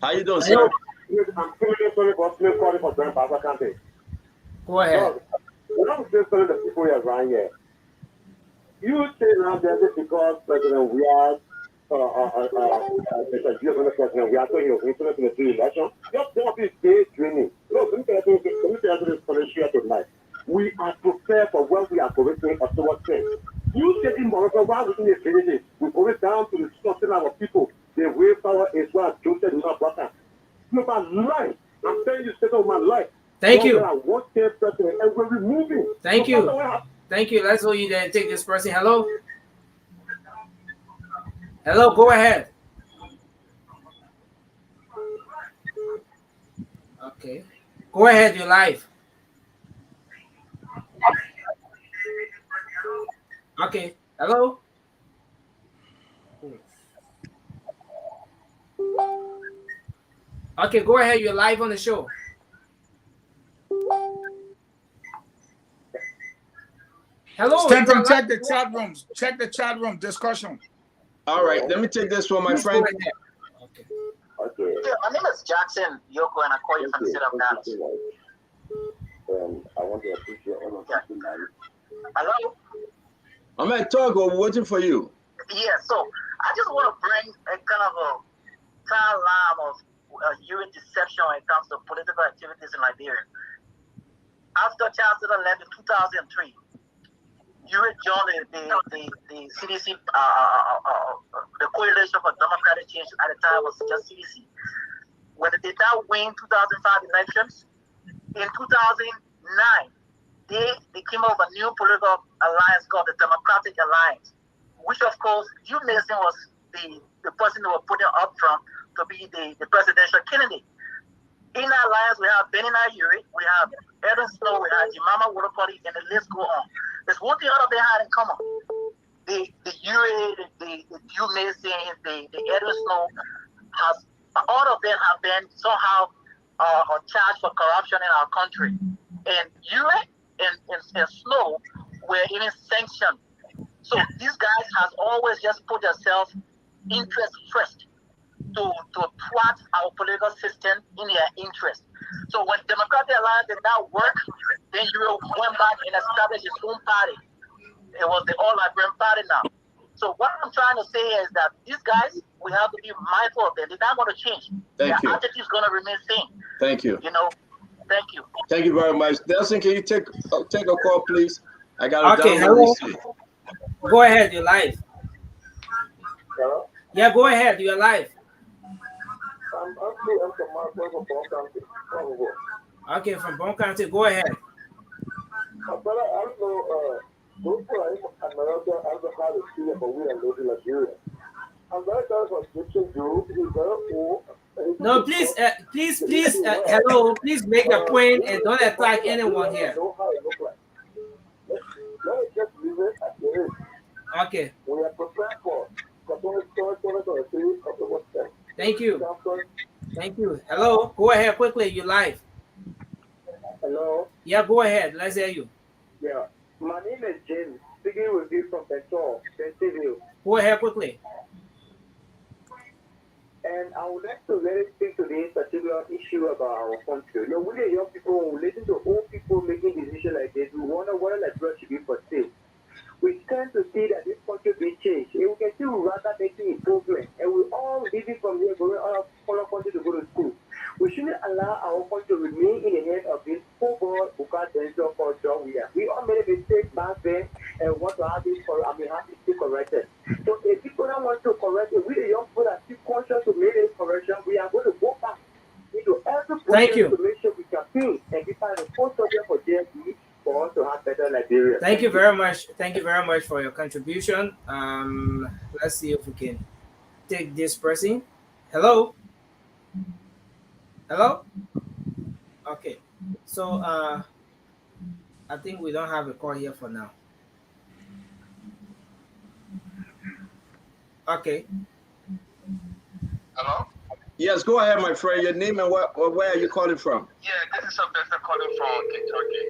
How you doing, sir?
Go ahead.
The people here around here. You say now that because President we are President we are going to the election. Just don't be day training. Look, let me tell you this tonight. We are prepared for what we are correcting or towards things. You say in Morocco, while we in the community, we go down to the discussing our people. The way power is what Joseph is not brother. No, my life. I'm telling you, straight over my life.
Thank you.
And we're removing.
Thank you. Thank you. Let's hold you there and take this person. Hello. Hello. Go ahead. Okay. Go ahead. You're live. Okay. Hello. Okay. Go ahead. You're live on the show. Hello.
Stanton, check the chat rooms. Check the chat room discussion.
All right, let me take this one, my friend.
Okay.
Yeah, my name is Jackson Yoko, and I call you from the city of Dallas.
I want to appreciate all of you.
Hello?
I'm at Togo, waiting for you.
Yeah, so I just want to bring a kind of a timeline of UN deception when it comes to political activities in Liberia. After Charles left in 2003, you joined the CDC, the Coalition for Democratic Change at the time was just CDC. When they did not win 2005 elections, in 2009, they came up with a new political alliance called the Democratic Alliance, which of course, Hugh Mason was the person they were putting up front to be the presidential candidate. In that alliance, we have Benny Nayuri, we have Aaron Snow, we have Jemima Woodopody, and the list go on. There's one thing all of them had in common. The UA, the Hugh Mason, the Aaron Snow, all of them have been somehow charged for corruption in our country. And UA and Snow were even sanctioned. So these guys have always just put themselves interest first to thwart our political system in their interest. So when Democratic Alliance did not work, then Europe went back and established its own party. It was the All Liberian Party now. So what I'm trying to say is that these guys, we have to be mindful of them. They're not going to change. Their attitude is going to remain same.
Thank you.
You know, thank you.
Thank you very much. Nelson, can you take a call, please? I got
okay. Hello. Go ahead. You're live.
Hello?
Yeah, go ahead. You're live.
I'm from Bon County.
Okay, from Bon County. Go ahead.
But I don't know. Those who are in America, I don't know how to see it, but we are living in Liberia. I'm very sorry for Egyptian Jews. He's very old.
No, please, hello, please make a point and don't attack anyone here.
Let's just leave it as it is.
Okay.
We are prepared for October.
Thank you. Thank you. Hello, go ahead quickly. You live.
Hello.
Yeah, go ahead. Let's hear you.
Yeah, my name is James. Speaking with you from Petrol, Pennsylvania.
Go ahead quickly.
And I would like to really speak to this particular issue about our country. You know, we are young people, when we listen to old people making decisions like this, we wonder what Liberia should be for sale. We tend to see that this country will change. And we can see rather making improvement. And we all living from here, going out of other country to go to school. We shouldn't allow our country to remain in the hands of this football culture we have. We all made a mistake back then and want to have this have to be corrected. So if people don't want to correct it, we the young people that still conscious to make this correction, we are going to go back into every process to make sure we can think and be part of the post for JSB for us to have better Liberia.
Thank you very much. Thank you very much for your contribution. Let's see if we can take this person. Hello. Hello. Okay. So I think we don't have a call here for now. Okay.
Hello?
Yes, go ahead, my friend. Your name and where are you calling from?
Yeah, this is Sylvester calling from Kentucky.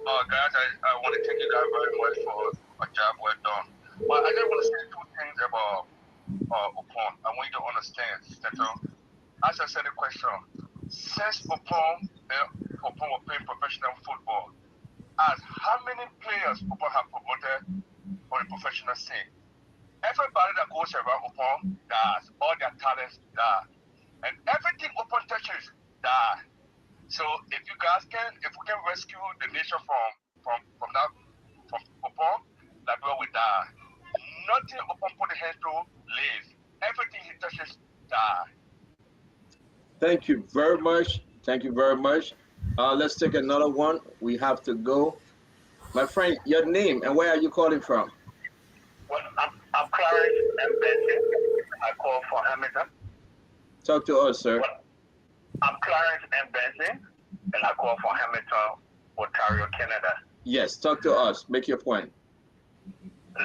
Guys, I want to thank you guys very much for a job well done. But I just want to say two things about Upon. I want you to understand that as I said the question, since Upon was playing professional football, as how many players Upon have promoted on the professional scene? Everybody that goes around Upon dies. All their talents die. And everything Upon touches die. So if you guys if we can rescue the nation from Upon, Liberia will die. Nothing Upon put the hand to live. Everything he touches die.
Thank you very much. Thank you very much. Let's take another one. We have to go. My friend, your name and where are you calling from?
Well, I'm Clarence M. Benson. I call from Hamilton.
Talk to us, sir.
Well, I'm Clarence M. Benson, and I call from Hamilton, Ontario, Canada.
Yes, talk to us. Make your point.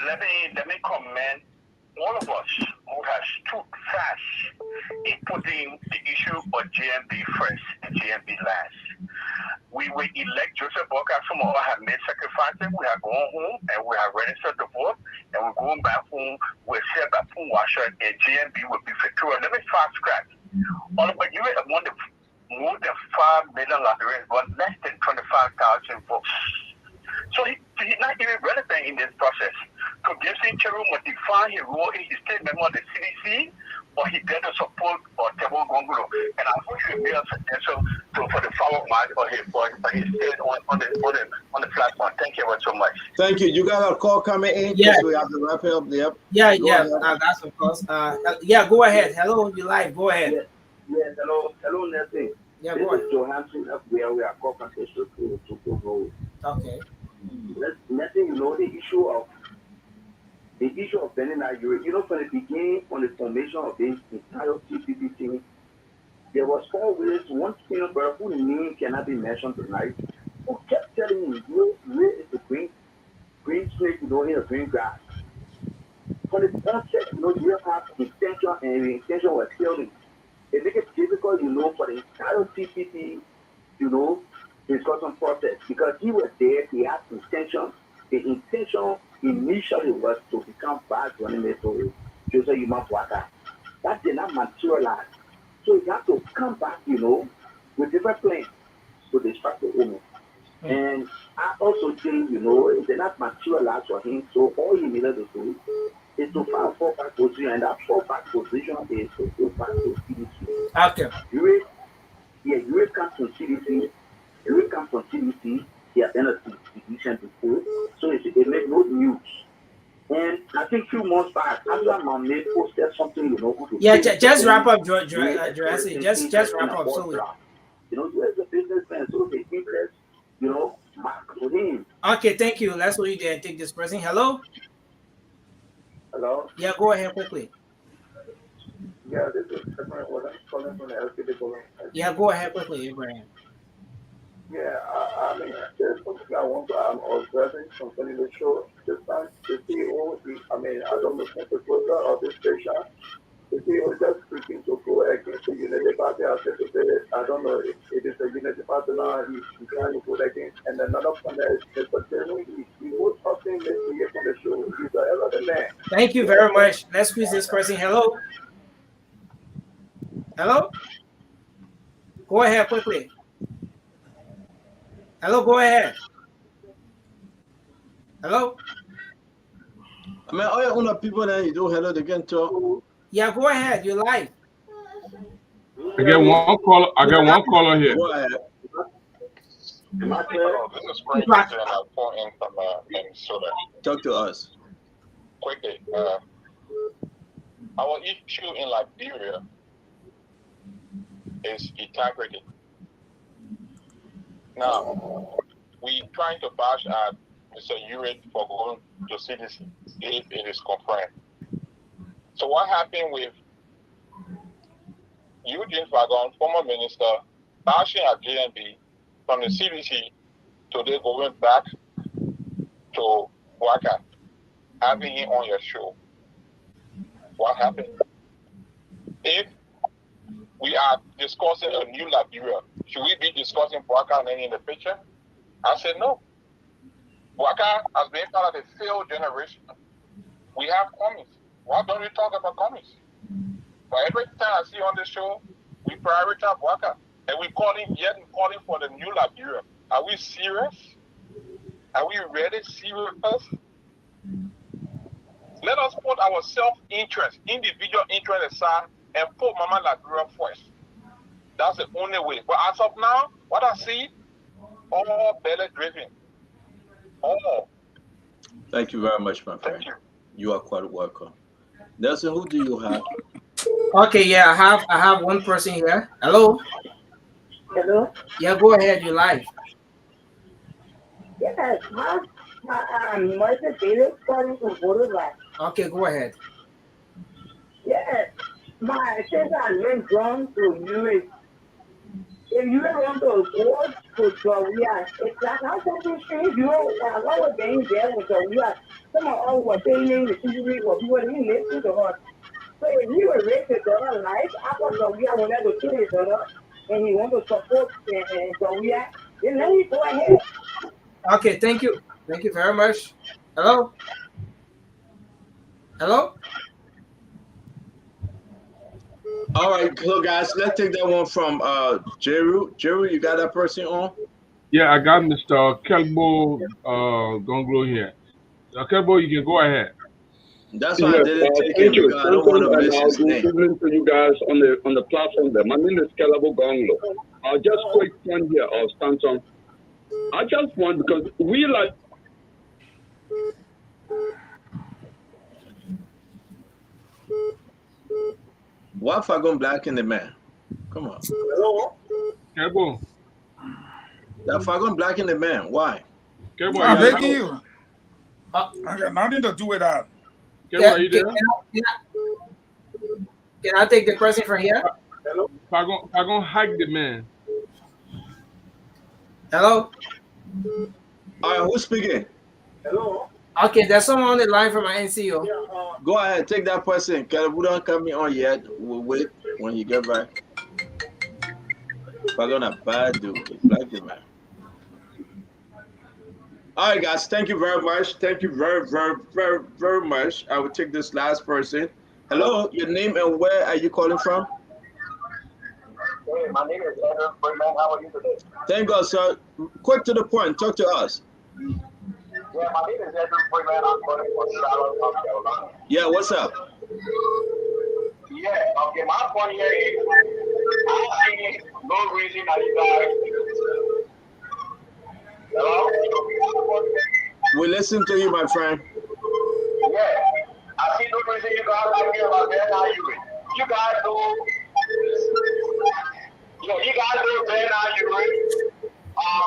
Let me commend all of us who have stood fast in putting the issue of GMB first and GMB last. We will elect Joseph Boca. Some of us have made sacrifices. We have gone home and we have registered the vote. And we're going back home. We'll say back home, and GMB will be victorious. Let me fast track. All of you want more than 5 million Liberians, but less than 25,000 votes. So he's not even relevant in this process. So Jason Cheru must define his role in his state member of the CDC, or he did the support or Tebo Gongulo. And I wish he made a suggestion for the follow match or his state on the platform. Thank you so much.
Thank you. You got a call coming in?
Yeah.
We have to wrap it up there.
Yeah, that's of course. Yeah, go ahead. Hello, you live. Go ahead.
Yes, hello, Nelson.
Yeah,
this
go ahead.
is Johansson up where we are conference to go.
Okay.
Nothing, the issue of Benin Nigeria, from the beginning, from the formation of this entire CPP team, there was always one senior brother whose name cannot be mentioned tonight, who kept telling me, where is the green snake, in the green grass. For the onset, you have intention, and the intention was failing. It makes it difficult, for the entire CPP, discussion process, because he was there, he had intention. The intention initially was to become bad running to Joseph Yumapwaka. That did not materialize. So he had to come back, with different plans to distract the woman. And I also think, it did not materialize for him, so all he needed to do is to find a fallback position, and that fallback position is to go back to CDC.
Okay.
You come to CDC. You come from CDC, he has done a decision before, so it made no news. And I think a few months back, after my mate posted something,
Yeah, just wrap up, Jurassic. Just wrap up. So
you as a businessman, so the interest, mark for him.
Okay, thank you. Let's go there and take this person. Hello?
Hello?
Yeah, go ahead quickly.
Yeah, this is Abraham. What I'm calling from the LCD Colon.
Yeah, go ahead quickly, Abraham.
Yeah, I mean, there's something I want to. I'm observing concerning the show. This time, the CEO, I mean, I don't know if the closer of this station. The CEO is just speaking to go against the Unity Party. I said to say, I don't know if it is the Unity Party now. He's trying to go against. And another point is, Mr. Chairman, he was talking this year from the show. He's a hell of a man.
Thank you very much. Let's squeeze this person. Hello. Hello. Go ahead quickly. Hello, go ahead. Hello.
I mean, all your own people that you do hello again too.
Yeah, go ahead. You're live.
I get one caller. I got one caller here.
Go ahead.
This is Frank and I'm calling from Minnesota.
Talk to us.
Quickly, our issue in Liberia is integrity. Now, we trying to bash at Mr. Urich for going to CDC if it is confirmed. So what happened with Eugene Fagon, former minister, bashing at JNB from the CDC to they going back to Waka, having him on your show? What happened? If we are discussing a new Liberia, should we be discussing Waka in the picture? I said no. Waka has been part of a failed generation. We have commies. Why don't we talk about commies? But every time I see on the show, we prioritize Waka. And we calling for the new Liberia. Are we serious? Are we really serious? Let us put our self-interest, individual interest aside, and put Mama Liberia first. That's the only way. But as of now, what I see, all belly-driven. All.
Thank you very much, my friend. You are quite welcome. Nelson, who do you have?
Okay, yeah, I have one person here. Hello.
Hello.
Yeah, go ahead. You're live.
Yes, I'm Martha Davis calling from Borderline.
Okay, go ahead.
Yes, since I went drawn to US, if you want to go to Korea, it's like how something strange. You know, what was being there with Korea, some of all were paying the CCTV for people that didn't listen to her. So if he was raised with daughter life, after Korea wanted to kill his daughter, and he want to support Korea, then let me go ahead.
Okay, thank you. Thank you very much. Hello? Hello?
All right, so guys, let's take that one from Jeru. Jeru, you got that person on?
Yeah, I got Mr. Kelbo Gonglo here. Kelbo, you can go ahead.
That's why I didn't take him because I don't want to miss his name.
Good evening to you guys on the platform there. My name is Kelbo Gonglo. I'll just quick one here, Stanton. I just want, because we like.
Why Fagon black in the man? Come on.
Hello?
Kelbo.
That Fagon black in the man. Why?
Kelbo,
I'm begging you. I got nothing to do with that.
Kelbo, are you there?
Can I take the person from here?
Hello? Fagon hike the man.
Hello?
All right, who's speaking?
Hello?
Okay, there's someone on the line from my NCO.
Go ahead, take that person. Caleb, don't come on yet. We'll wait when you get back. Fagon a bad dude. Black the man. All right, guys. Thank you very much. Thank you very much. I will take this last person. Hello, your name and where are you calling from?
Hey, my name is Edward Freeman. How are you today?
Thank God, sir. Quick to the point. Talk to us.
Yeah, my name is Edward Freeman. I'm calling from Charlotte, North Carolina.
Yeah, what's up?
Yeah, okay. My point here is I see no reason that you guys. Hello?
We listen to you, my friend.
Yeah, I see no reason you guys like me about that. How you guys know? You guys know Ben Ayuri.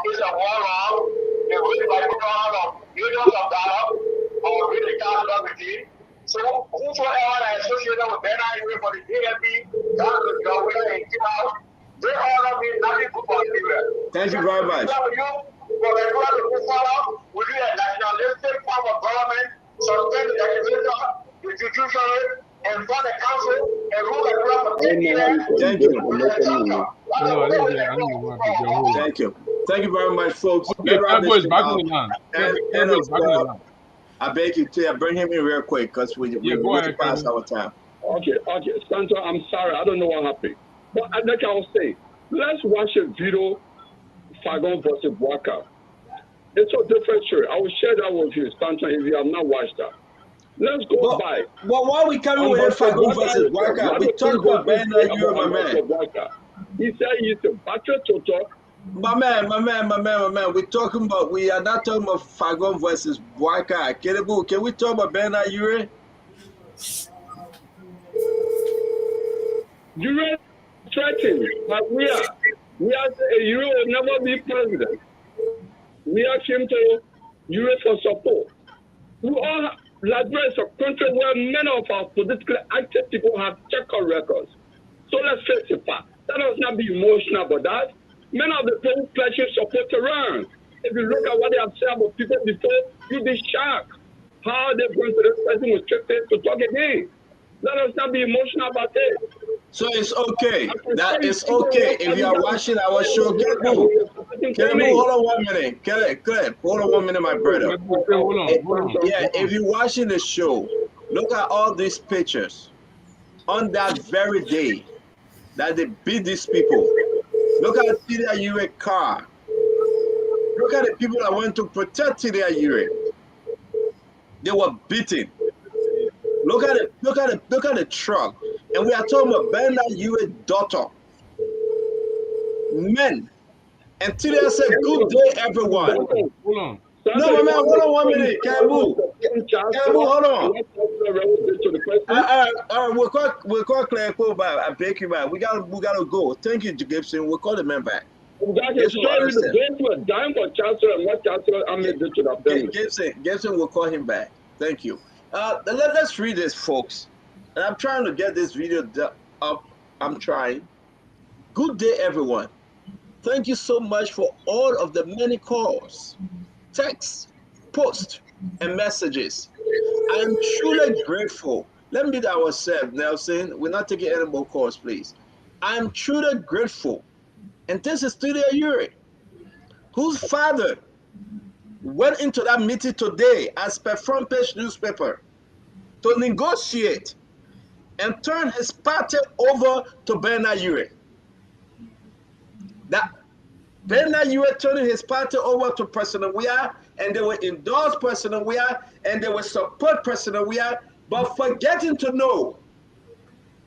It's a warlord. They really like to call millions of dollars or really cash up with him. So whosoever that associated with Ben Ayuri for the DLP
constitutionally and for the council and rule of law for 10 years.
Thank you. Thank you. Thank you very much, folks.
Okay, Kabo is back in the land. Kabo is back in the land.
I beg you to bring him in real quick because we're past our time.
Okay. Santa, I'm sorry. I don't know what happened. But like I was saying, let's watch a video, Fagon versus Waka. It's a different story. I will share that with you, Santa, if you have not watched that. Let's go by.
Well, why are we coming with Fagon versus Waka? We talk about Bernard Ure, my man.
He said he's a battle to talk.
My man. We are not talking about Fagon versus Waka. Can we talk about Bernard Ure?
Ure threatened, but we are Ure will never be president. We ask him to Ure for support. We all Liberia is a country where many of our politically active people have check records. So let's face the fact. Let us not be emotional about that. Many of the people pledging support to run. If you look at what they have said about people before, you'll be shocked. How they're going to this person restricted to talk again. Let us not be emotional about it.
So it's okay. That is okay. If you are watching our show, Kelebu, hold on 1 minute. Caleb, hold on 1 minute, my brother. Yeah, if you're watching the show, look at all these pictures. On that very day that they beat these people, look at Tidia Ure car. Look at the people that went to protect Tidia Ure. They were beaten. Look at the truck. And we are talking about Bernard Ure daughter. Men. And Tidia said, good day, everyone.
Hold on.
No, my man, hold on 1 minute. Kabu, hold on. We'll call Claire Cole back. I beg you back. We gotta go. Thank you, Gibson. We'll call the man back. Gibson will call him back. Thank you. Let's read this, folks. And I'm trying to get this video up. I'm trying. Good day, everyone. Thank you so much for all of the many calls, texts, posts, and messages. I am truly grateful. Let me meet ourselves, Nelson. We're not taking any more calls, please. I am truly grateful. And this is Tidia Ure, whose father went into that meeting today as per front page newspaper to negotiate and turn his party over to Bernard Ure. That Bernard Ure turning his party over to President Weah, and they will endorse President Weah, and they will support President Weah, but forgetting to know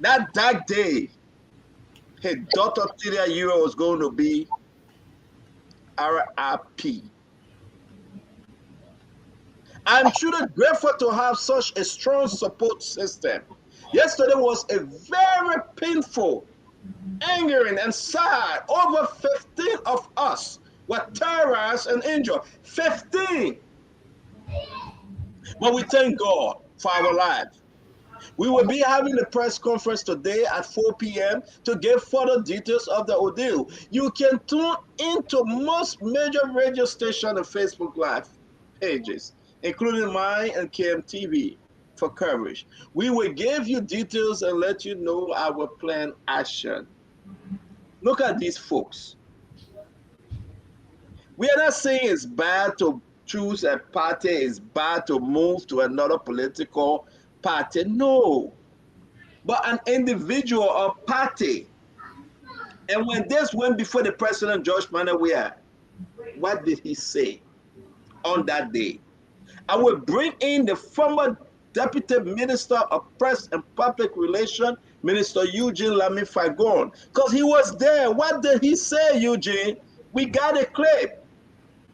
that day, his daughter Tidia Ure was going to be RIP. I'm truly grateful to have such a strong support system. Yesterday was a very painful, angering, and sad. Over 15 of us were terrorized and injured. 15. But we thank God for our lives. We will be having a press conference today at 4 p.m. to give further details of the ordeal. You can tune into most major radio station and Facebook Live pages, including mine and KMTV, for coverage. We will give you details and let you know our planned action. Look at these folks. We are not saying it's bad to choose a party, it's bad to move to another political party. No. But an individual or party. And when this went before the president, George Weah, what did he say on that day? I will bring in the former Deputy Minister of Press and Public Relations, Minister Eugene Lami Fagon, because he was there. What did he say, Eugene? We got a clip.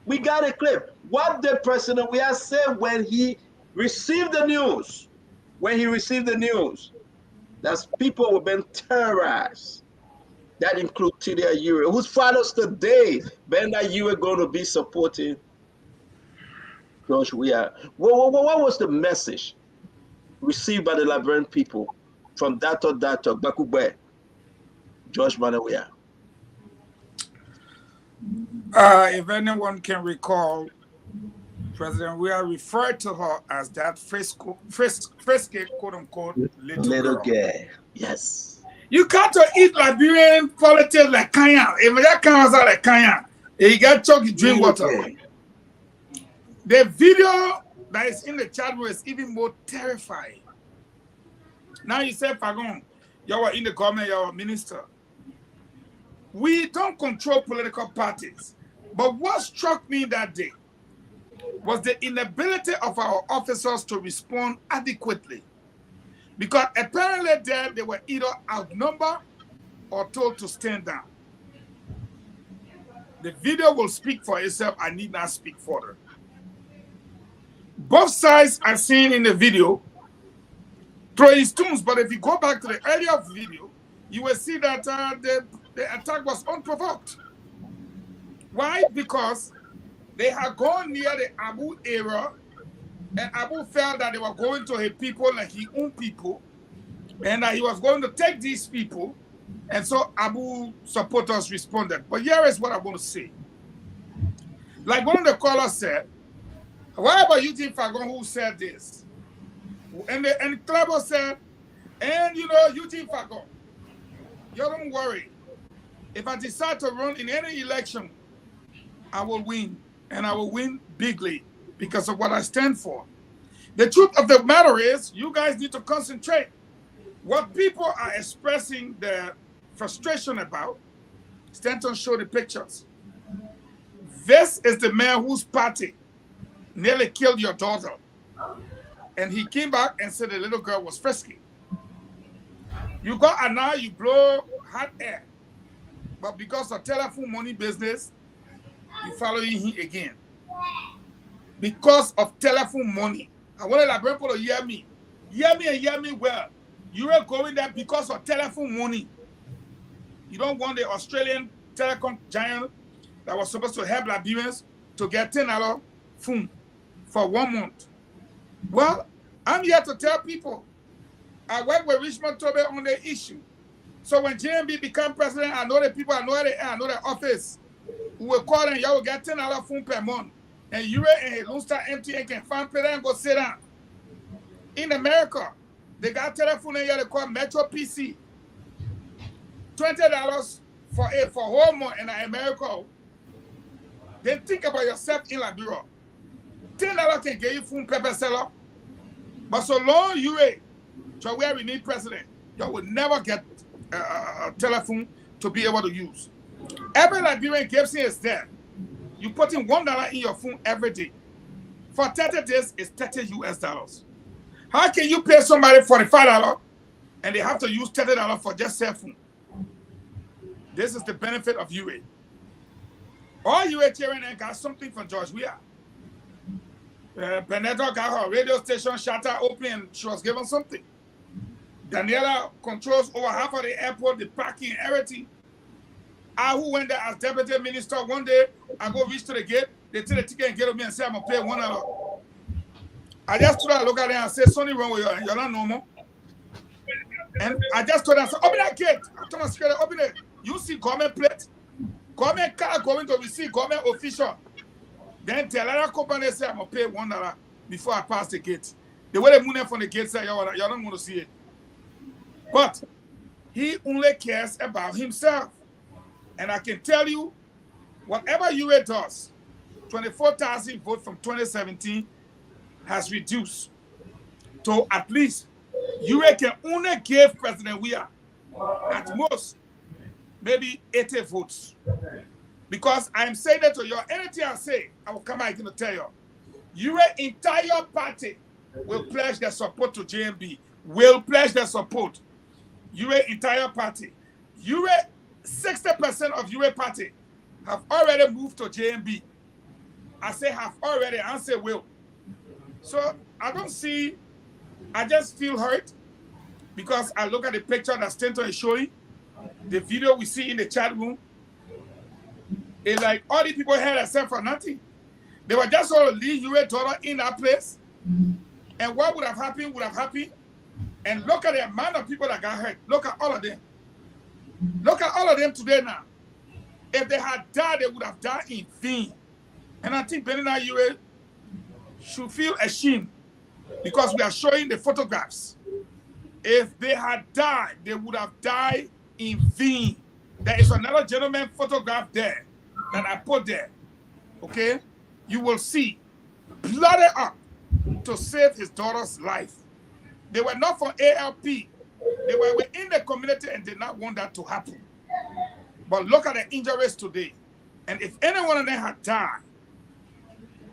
We got a clip. What did President Weah say when he received the news? When he received the news, that people were being terrorized. That includes Tidia Ure, whose fathers today, Bernard Ure going to be supporting George Weah. What was the message received by the Liberian people from Dato Bakugbe, George Weah?
If anyone can recall, President Weah referred to her as that frisky, quote unquote, little girl.
Yes.
You got to eat Liberian politics like Kanya. If that comes out like Kanya, you got to drink water. The video that is in the chat room is even more terrifying. Now you say, Fagon, you were in the government, you are a minister. We don't control political parties. But what struck me that day was the inability of our officers to respond adequately. Because apparently there they were either outnumbered or told to stand down. The video will speak for itself. I need not speak further. Both sides are seen in the video throwing stones, but if you go back to the earlier video, you will see that the attack was unprovoked. Why? Because they had gone near the Abu area, and Abu felt that they were going to his people like his own people, and that he was going to take these people, and so Abu supporters responded. But here is what I want to say. Like one of the callers said, why about Eugene Fagon who said this? And Clever said, and you know, Eugene Fagon, you don't worry. If I decide to run in any election, I will win. And I will win bigly because of what I stand for. The truth of the matter is, you guys need to concentrate. What people are expressing their frustration about, Stanton showed the pictures. This is the man whose party nearly killed your daughter. And he came back and said the little girl was frisky. You go and now you blow hot air. But because of telephone money business, you following him again. Because of telephone money. I want the Liberian people to hear me. Hear me and hear me well. You are going there because of telephone money. You don't want the Australian telecom giant that was supposed to help Liberians to get $10 phone for 1 month. Well, I'm here to tell people, I work with Richmond Tobe on the issue. So when JMB become president, I know the people, I know the office. We will call and y'all will get $10 phone per month. And you and Lunster MTN can find people and go sit down. In America, they got telephone here they call Metro PC. $20 for whole month in America. Then think about yourself in Liberia. $10 can get you phone pepper seller. But so long you so where we need president, you will never get a telephone to be able to use. Every Liberian Gibson is there. You put in $1 in your phone every day. For 30 days, it's $30 US. How can you pay somebody $45 and they have to use $30 for just cell phone? This is the benefit of UA. All UA cheering and got something from George Weah. Benedetta got her radio station shutter open and she was given something. Daniela controls over half of the airport, the parking, everything. I who went there as deputy minister one day, I go reach to the gate, they take the ticket and get me and say I'm gonna pay $1. I just stood and look at them and say, something wrong with you, you're not normal. And I just told them, open that gate. I told my security, open it. You see government plate, government car going to receive government official. Then tell another company say I'm gonna pay $1 before I pass the gate. The way they move them from the gate say you're not going to see it. But he only cares about himself. And I can tell you, whatever UA does, 24,000 votes from 2017 has reduced to at least UA can only give President Weah at most maybe 80 votes. Because I'm saying that to you, anything I say, I will come back and tell you. UA entire party will pledge their support to JMB, will pledge their support. UA entire party. UA 60% of UA party have already moved to JMB. I say have already, I say will. So I don't see, I just feel hurt because I look at the picture that Stanton is showing, the video we see in the chat room. It's like all these people here except for nothing. They were just going to leave UA daughter in that place. And what would have happened would have happened. And look at the amount of people that got hurt. Look at all of them. Look at all of them today now. If they had died, they would have died in vain. And I think Benina UA should feel ashamed because we are showing the photographs. If they had died, they would have died in vain. There is another gentleman photograph there that I put there. Okay? You will see. Blooded up to save his daughter's life. They were not from ALP. They were within the community and did not want that to happen. But look at the injuries today. And if any one of them had died,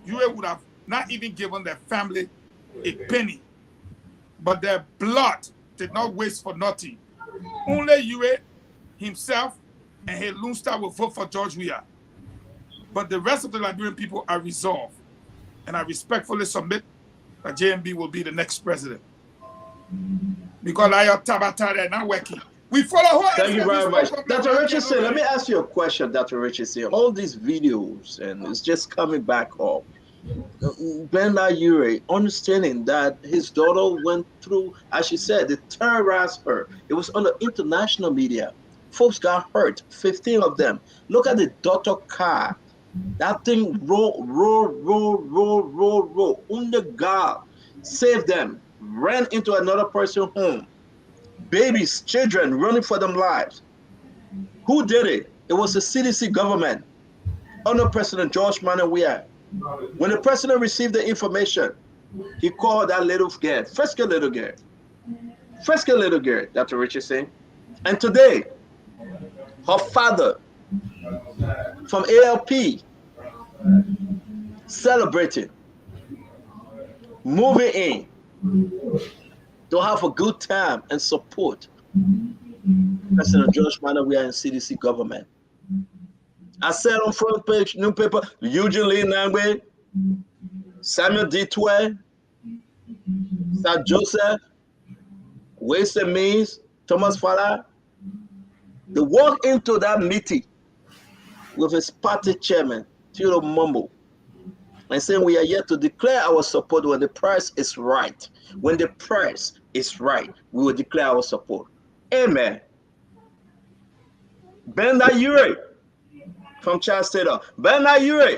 UA would have not even given their family a penny. But their blood did not waste for nothing. Only UA himself and his Lone Star will vote for George Weah. But the rest of the Liberian people are resolved. And I respectfully submit that JMB will be the next president. Because I have Tabata, they're not working. We follow her.
Thank you very much. Dr. Richardson, let me ask you a question, Dr. Richardson. All these videos, and it's just coming back up. Ben Ure, understanding that his daughter went through, as she said, they terrorized her. It was on the international media. Folks got hurt, 15 of them. Look at the daughter car. That thing roll. Under God, saved them, ran into another person's home. Babies, children running for their lives. Who did it? It was the CDC government under President George Manuel Weah. When the president received the information, he called that little girl, frisky little girl, Dr. Richardson. And today, her father from ALP celebrating, moving in to have a good time and support President George Manuel Weah and CDC government. I said on front page newspaper, Eugene Lee Nangwe, Samuel Ditwe, Sir Joseph, Waste and Means, Thomas Fala. They walked into that meeting with his party chairman, Theodore Mumbo, and saying we are here to declare our support when the price is right. When the price is right, we will declare our support. Amen. Ben Ure from Charles Taylor. Ben Ure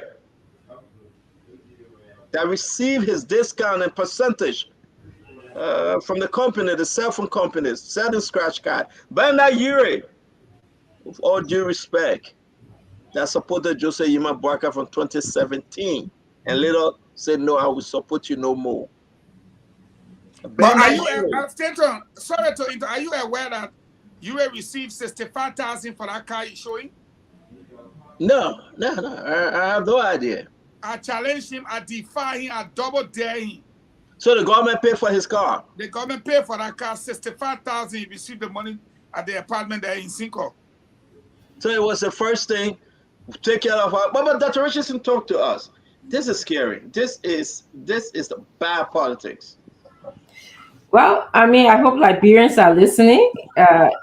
that received his discount and percentage from the company, the cell phone companies, selling scratch card. Ben Ure, with all due respect, that supported Jose Yima Barker from 2017 and later said, no, I will support you no more.
But are you, Stanton, sorry to interrupt, are you aware that you have received 65,000 for that car you're showing?
No, I have no idea.
I challenge him, I defy him, I double dare him.
So the government paid for his car?
The government paid for that car, 65,000. He received the money at the apartment there in Cinco.
So it was the first thing, take care of our, but Dr. Richardson talked to us. This is scary. This is the bad politics.
Well, I mean, I hope Liberians are listening.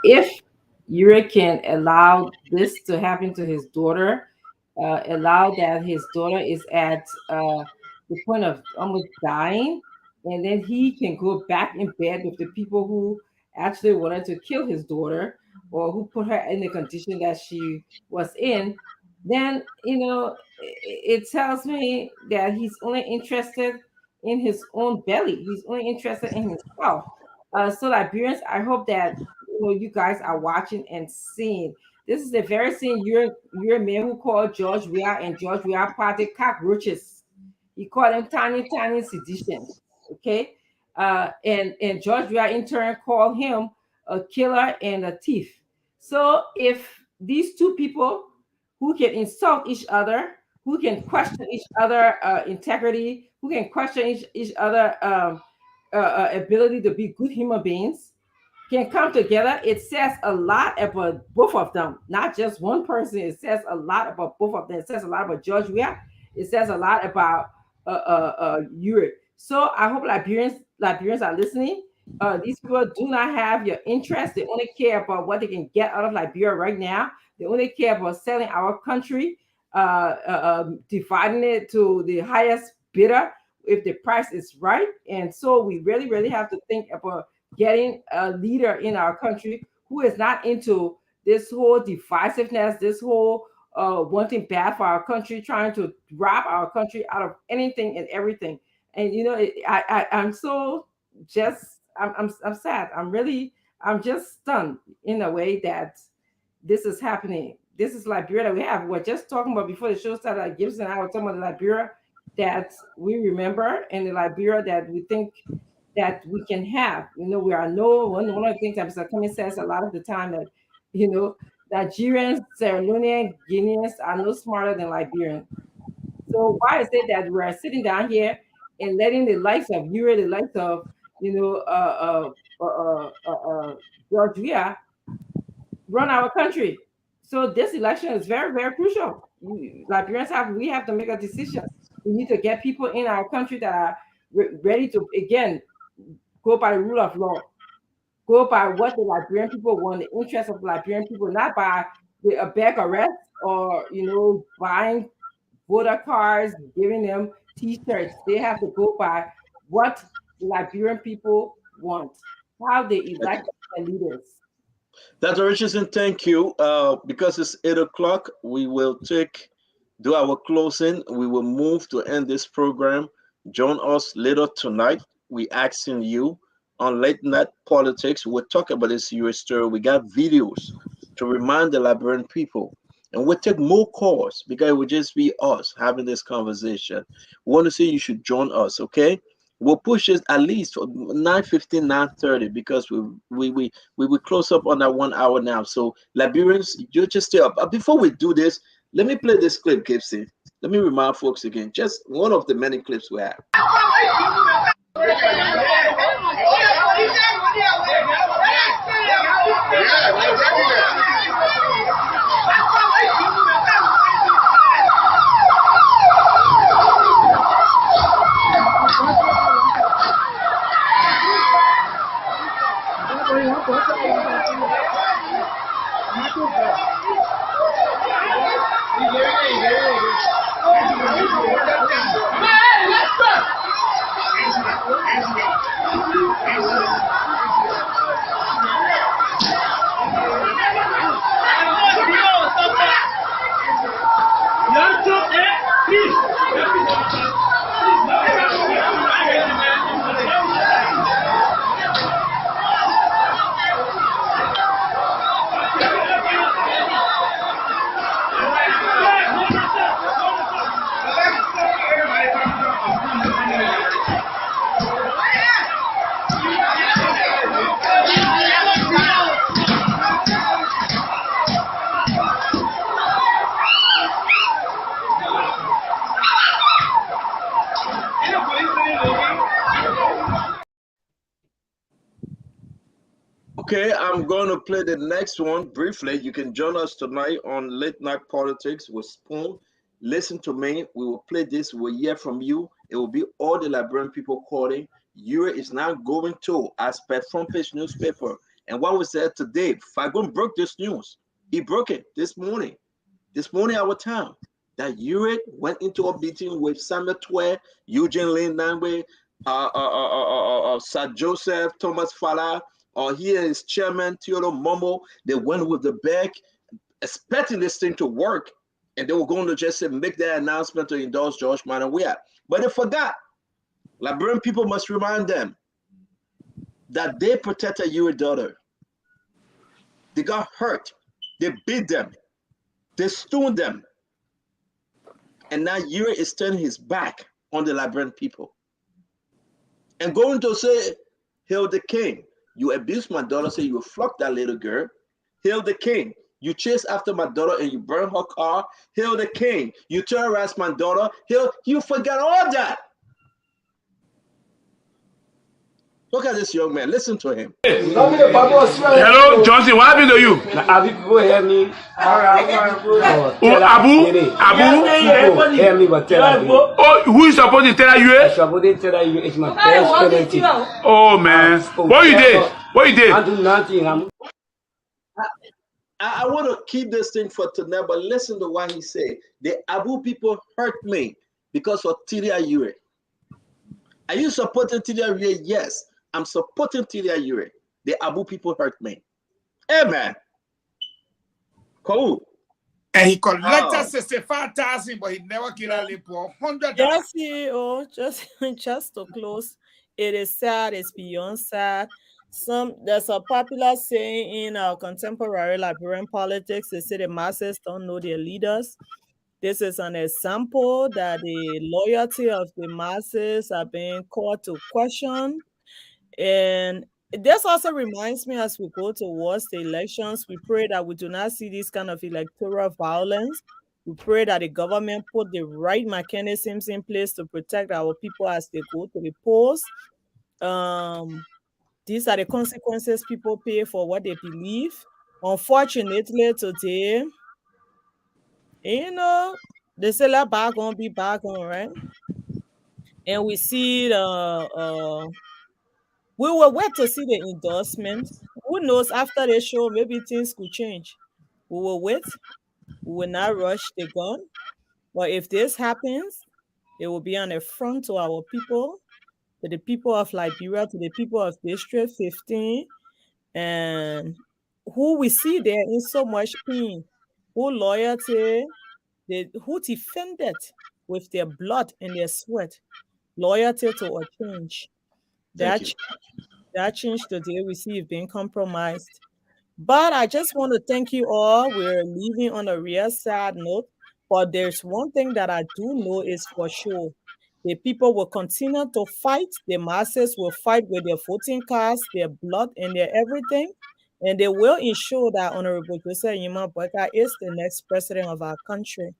If Ure can allow this to happen to his daughter, allow that his daughter is at the point of almost dying, and then he can go back in bed with the people who actually wanted to kill his daughter or who put her in the condition that she was in, then, it tells me that he's only interested in his own belly. He's only interested in himself. So Liberians, I hope that you guys are watching and seeing. This is the very same your man who called George Weah and George Weah party cockroaches. He called them tiny sedition. Okay. And George Weah in turn called him a killer and a thief. So if these two people who can insult each other, who can question each other integrity, who can question each other ability to be good human beings, can come together, it says a lot about both of them, not just one person. It says a lot about both of them. It says a lot about George Weah. It says a lot about Europe. So I hope Liberians are listening. These people do not have your interest. They only care about what they can get out of Liberia right now. They only care about selling our country, dividing it to the highest bidder if the price is right. And so we really, really have to think about getting a leader in our country who is not into this whole divisiveness, this whole wanting bad for our country, trying to rob our country out of anything and everything. And I'm so just I'm sad. I'm just stunned in a way that this is happening. This is Liberia that we have. We're just talking about before the show started. Like Gibson and I were talking about the Liberia that we remember and the Liberia that we think that we can have. We are one of the things that Mr. Cummings says a lot of the time that Nigerians, Sierra Leonean, Guineans are no smarter than Liberians. So why is it that we're sitting down here and letting the likes of Europe, the likes of Georgia run our country? So this election is very, very crucial. Liberians we have to make a decision. We need to get people in our country that are ready to again go by the rule of law, go by what the Liberian people want, the interest of the Liberian people, not by a bag arrest or buying voter cards, giving them T-shirts. They have to go by what the Liberian people want, how they elect their leaders.
Dr. Richardson, thank you. Because it's 8 o'clock, we will do our closing. We will move to end this program. Join us later tonight. We asking you on Late Night Politics. We'll talk about this US story. We got videos to remind the Liberian people. And we'll take more calls because it will just be us having this conversation. We want to say you should join us, okay? We'll push it at least 9:15, 9:30 because we will close up on that 1 hour now. So Liberians, you just stay up. Before we do this, let me play this clip, Gibson. Let me remind folks again, just one of the many clips we have. Okay, I'm going to play the next one briefly. You can join us tonight on Late Night Politics with Spoon. Listen to me. We will play this. We'll hear from you. It will be all the Liberian people calling. Euro is now going to, as per front page newspaper. And what was said today? Fagon broke this news. He broke it this morning. This morning, our time, that Euro went into a meeting with Samuel Twe, Eugene Lane Nangwe, Sir Joseph, Thomas Fala, or here is Chairman Theodore Momo. They went with the bag, expecting this thing to work, and they were going to just make their announcement to endorse George Manawia. But they forgot. Liberian people must remind them that they protected your daughter. They got hurt. They beat them. They stoned them. And now Yuri is turning his back on the Liberian people and going to say, hail the king. You abused my daughter, say you flogged that little girl. Hail the king. You chase after my daughter and you burn her car. Hail the king. You terrorize my daughter. You forgot all that. Look at this young man. Listen to him.
Hello, Johnson. What happened to you? People hear me. Abu? Oh, who is supposed to tell you? Supposed to tell you it's my best friend. Oh man, what you did? What you did? I do nothing.
I want to keep this thing for tonight, but listen to what he said. The Abu people hurt me because of Tilia Yure. Are you supporting Tilia Yure? Yes, I'm supporting Tilia Yure. The Abu people hurt me. Hey man, cool.
And he collected 65,000, but he never get a lip for $100.
Yes, CEO, just to close, it is sad, it's beyond sad. There's a popular saying in our contemporary Liberian politics. They say the masses don't know their leaders. This is an example that the loyalty of the masses are being called to question. And this also reminds me, as we go towards the elections, we pray that we do not see this kind of electoral violence. We pray that the government put the right mechanisms in place to protect our people as they go to the polls. These are the consequences people pay for what they believe. Unfortunately, today, they say that back on be back on, right? And we see we will wait to see the endorsement. Who knows, after the show, maybe things could change. We will wait. We will not rush the gun. But if this happens, it will be an affront to our people, to the people of Liberia, to the people of District 15, and who we see there in so much pain, who loyalty, who defended with their blood and their sweat, loyalty to a change. That change today we see is being compromised. But I just want to thank you all. We're leaving on a real sad note. But there's one thing that I do know is for sure. The people will continue to fight. The masses will fight with their voting cards, their blood, and their everything. And they will ensure that Honorable Joseph Yima Boyka is the next president of our country.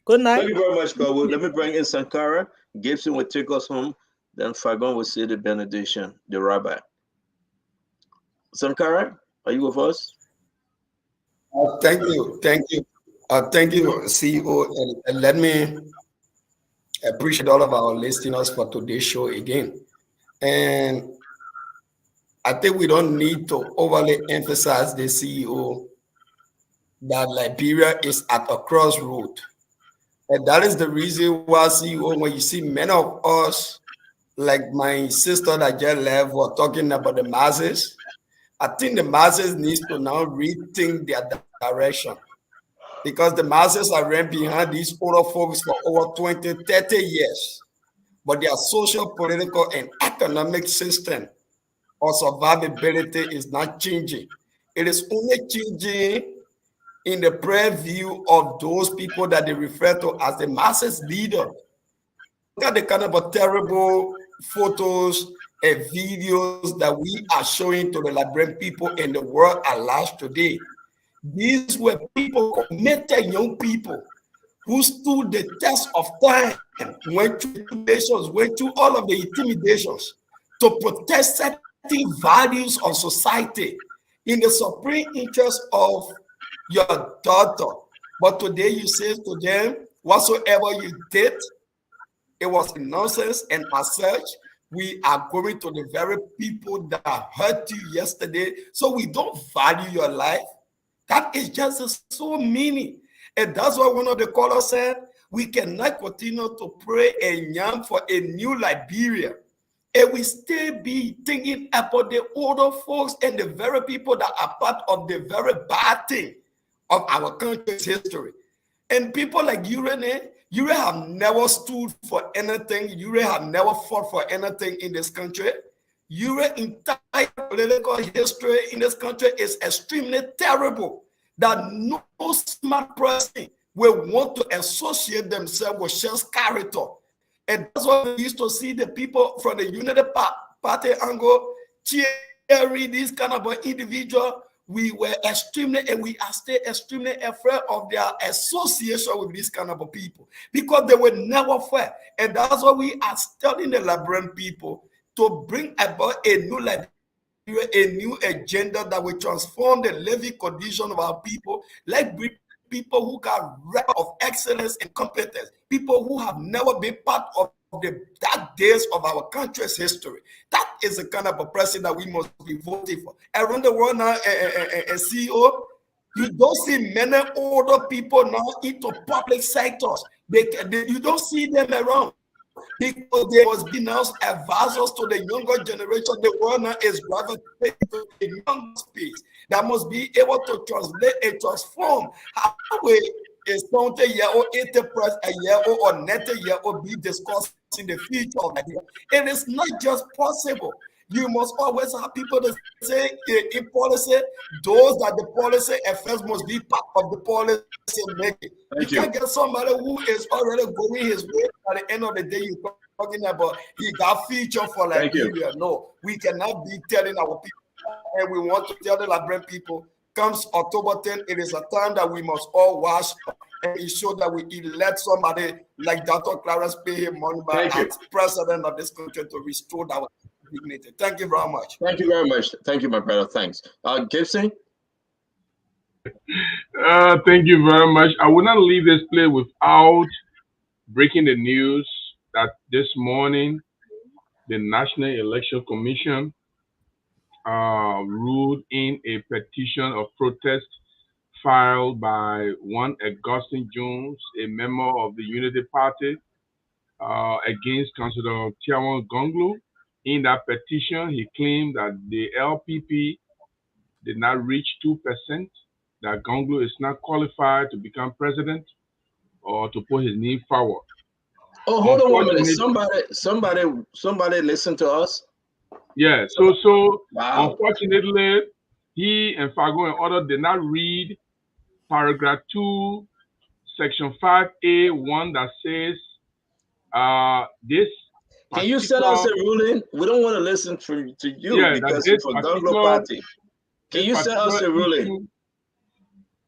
Good night.
Thank you very much, Kawu. Let me bring in Sankara. Gibson will take us home. Then Fagon will say the benediction, the rabbi. Sankara, are you with us?
Thank you. Thank you, CEO. And let me appreciate all of our listeners for today's show again. And I think we don't need to overly emphasize the CEO that Liberia is at a crossroad. And that is the reason why, CEO, when you see many of us, like my sister that just left, were talking about the masses, I think the masses need to now rethink their direction, because the masses are running behind these older folks for over 20, 30 years. But their social, political, and economic system or survivability is not changing. It is only changing in the preview of those people that they refer to as the masses leader. Look at the kind of terrible photos and videos that we are showing to the Liberian people in the world at large today. These were people, committed young people, who stood the test of time, went through intimidations, went through all of the intimidations to protest certain values of society in the supreme interest of your daughter. But today you say to them, whatsoever you did, it was nonsense, and as such, we are going to the very people that hurt you yesterday. So we don't value your life. That is just so meaning. And that's why one of the callers said, we cannot continue to pray and yearn for a new Liberia. And we still be thinking about the older folks and the very people that are part of the very bad thing of our country's history. And people like Urene have never stood for anything. Ure have never fought for anything in this country. Ure entire political history in this country is extremely terrible, that no smart person will want to associate themselves with Shell's character. And that's why we used to see the people from the United Party angle cheering this kind of an individual. We were extremely, and we are still extremely afraid of their association with this kind of people, because they were never fair. And that's why we are telling the Liberian people to bring about a new Liberia, a new agenda that will transform the living condition of our people, like people who got record of excellence and competence, people who have never been part of the dark days of our country's history. That is the kind of a president that we must be voting for. Around the world now, CEO, you don't see many older people now into public sectors. You don't see them around, because they must be now advisors to the younger generation. The world now is gravitating to the young space that must be able to translate and transform how we is something year or 80% a year or net a year or be discussing the future of Nigeria. It is not just possible. You must always have people that say in policy, those that the policy affects must be part of the policy making. You can't get somebody who is already going his way. At the end of the day, you're talking about he got future for Liberia. No, we cannot be telling our people, and we want to tell the Liberian people, comes October 10th, it is a time that we must all wash and ensure that we elect somebody like Dr. Clarence pay him money by as president of this country to restore our dignity. Thank you very much.
Thank you very much. Thank you, my brother. Thanks. Gibson?
Thank you very much. I will not leave this place without breaking the news that this morning the National Electoral Commission ruled in a petition of protest filed by one Augustine Jones, a member of the Unity Party, against Councillor Tiawan Gonglu. In that petition, he claimed that the LPP did not reach 2%, that Gonglu is not qualified to become president or to put his name forward.
Oh, hold on 1 minute. Somebody listen to us.
Yeah, wow. Unfortunately, he and Fago and others did not read paragraph 2, section 5A1 that says this.
Can you send us a ruling? We don't want to listen to you because it's for Gonglu Party. Can you send us a ruling?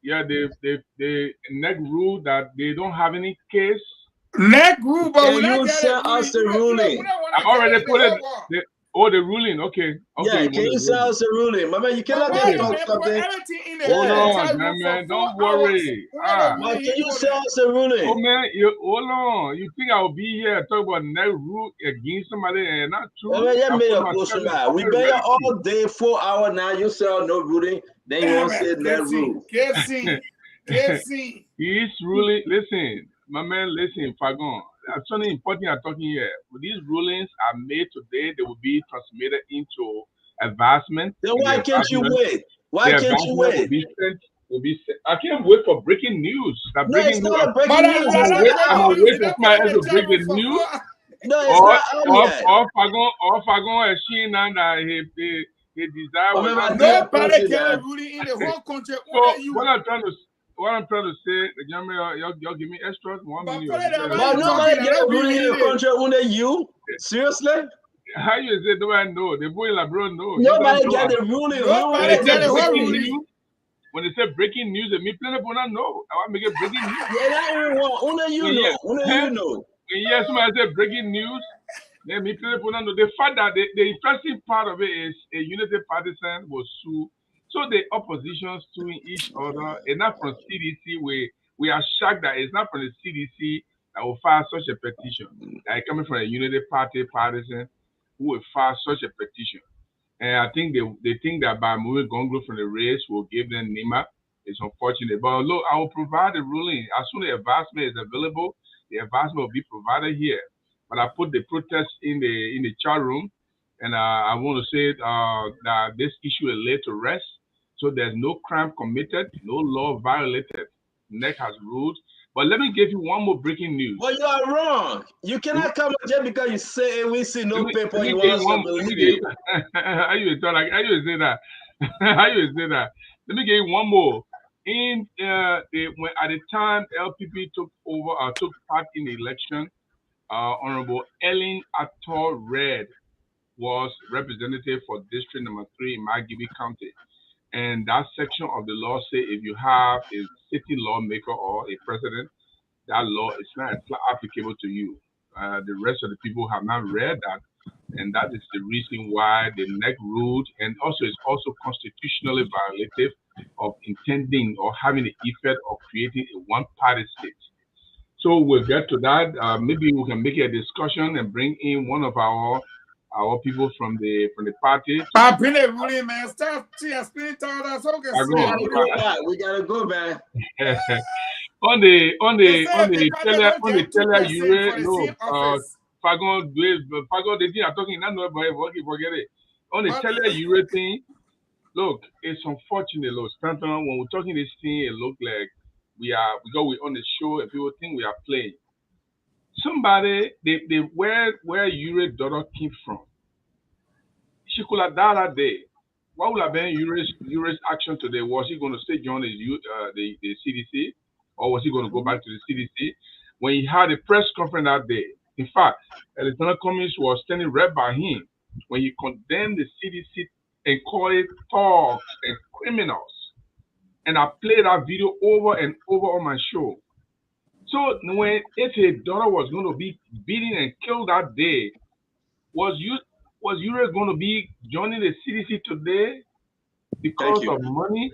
Yeah, the NEC rule that they don't have any case.
NEC rule, but
can you send us a ruling?
I already put it. The ruling, okay.
Yeah, can you send us a ruling? My man, you cannot just talk something.
Hold on, man, don't worry.
Man, can you send us a ruling?
Oh, man, hold on. You think I'll be here talking about NEC rule against somebody and not true?
We been here all day, 4 hours now. You say no ruling, then you want to say NEC rule.
KFC.
He's ruling. Listen, my man, listen, Fagon. That's something important I'm talking here. These rulings are made today. They will be transmitted into advancement.
Then why can't you wait? Why can't you wait?
I can't wait for breaking news.
It's not a breaking news.
I'm waiting for somebody else to break the news.
No, it's not.
Or Fagon has seen that he desire.
Nobody can ruling in the whole country.
What I'm trying to say, the gentleman, y'all give me extras 1 million.
But nobody get ruling in the country under you. Seriously?
How you say nobody know? The boy in Labron know.
Nobody get the ruling.
When they say breaking news, me plenty people don't know. I want to make it breaking news.
Yeah, that everyone. Only you know.
Yes, somebody say breaking news. Then me plenty people don't know. The fact that the interesting part of it is a Unity partisan was sued. So the oppositions suing each other, and not from CDC, we are shocked that it's not from the CDC that will file such a petition. Like coming from a Unity Party partisan who will file such a petition. And I think they think that by moving Gonglu from the race will give them NEMA. It's unfortunate. But look, I will provide the ruling. As soon as the advancement is available, the advancement will be provided here. But I put the protest in the chat room, and I want to say that this issue is laid to rest. So there's no crime committed, no law violated. NEC has ruled. But let me give you one more breaking news.
Well, you are wrong. You cannot come just because you say we see no paper. You want to believe you.
How you say that? How you say that? Let me give you one more. When at the time LPP took part in the election, Honorable Ellen Ator Red was representative for District Number 3 in Magibi County. And that section of the law say if you have a city lawmaker or a president, that law is not applicable to you. The rest of the people have not read that, and that is the reason why the NEC ruled, and also it's also constitutionally violative of intending or having the effect of creating a one-party state. So we'll get to that. Maybe we can make a discussion and bring in one of our people from the party.
I've been a ruling man. Stop spinning all that.
We gotta go, man.
on the teller, you know, Fagon, the thing I'm talking, not know about it, forget it. On the teller, you thing. Look, it's unfortunate, Lord. When we're talking this thing, it look like because we're on the show and people think we are playing. Somebody, they where Uri's daughter came from. She could have died that day. What would have been Uri's action today? Was he going to stay join the CDC, or was he going to go back to the CDC? When he had a press conference that day, in fact, Electoral Commission was standing right by him when he condemned the CDC and called it thugs and criminals. And I played that video over and over on my show. So when if his daughter was going to be beaten and killed that day, was Uri going to be joining the CDC today because of money?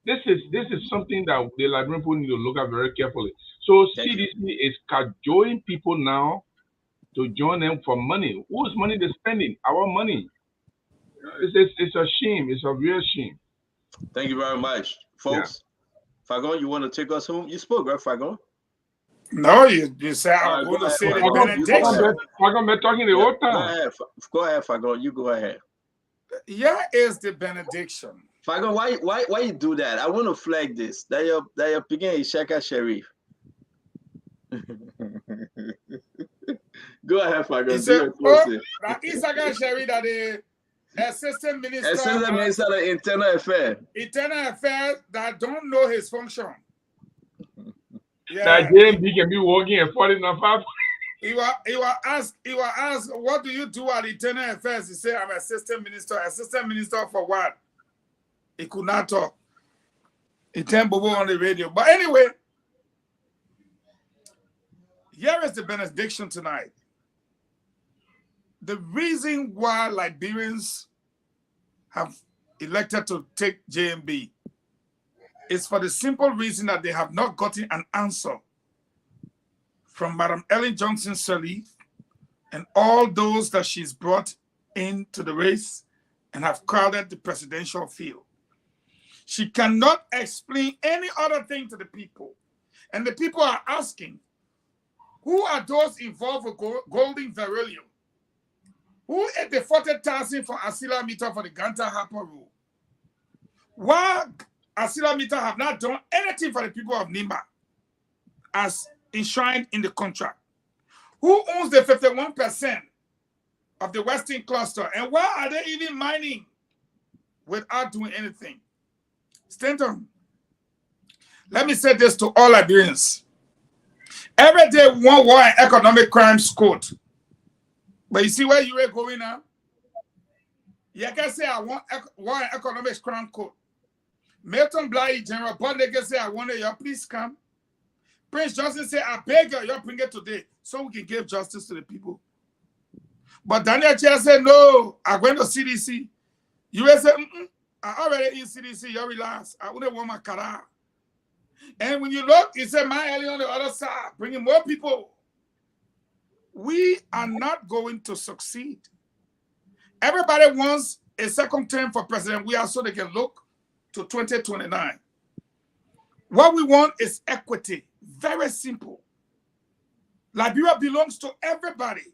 This is something that the Liberian people need to look at very carefully. So CDC is cajoling people now to join them for money. Whose money they're spending? Our money. It's a shame. It's a real shame.
Thank you very much, folks. Yeah. Fagon, you want to take us home? You spoke, right, Fagon?
No, you said I'm going to say the benediction.
Fagon been talking the whole time.
Go ahead, Fagon. You go ahead.
Here is the benediction.
Fagon, why you do that? I want to flag this. That you're picking a Shaka Sheriff. Go ahead, Fagon.
He said, Isaka Sheriff that the Assistant Minister
of Internal Affairs.
Internal Affairs that don't know his function.
Yeah. That JMB can be working at 49.5.
He was asked, what do you do at Internal Affairs? He said, I'm Assistant Minister. Assistant Minister for what? He could not talk. He turned Bobo on the radio. But anyway, here is the benediction tonight. The reason why Liberians have elected to take JMB is for the simple reason that they have not gotten an answer from Madam Ellen Johnson Sirleaf and all those that she's brought into the race and have crowded the presidential field. She cannot explain any other thing to the people. And the people are asking, who are those involved with golden beryllium? Who ate the 40,000 for Asila Mita for the Ganta Harper rule? Why Asila Mita have not done anything for the people of Nima as enshrined in the contract? Who owns the 51% of the Western cluster? And why are they even mining without doing anything? Stanton, let me say this to all Liberians. Every day, one war and economic crimes code. But you see where you are going now? You can say, I want war and economic crime code. Milton Bly, General Bondage say, I want you, please come. Prince Johnson say, I beg you, bring it today so we can give justice to the people. But Daniel Chair said, no, I'm going to CDC. You will say, I already in CDC, you relax. I wouldn't want my cara. And when you look, he said, my alley on the other side, bringing more people. We are not going to succeed. Everybody wants a second term for President We are so they can look to 2029. What we want is equity. Very simple. Liberia belongs to everybody.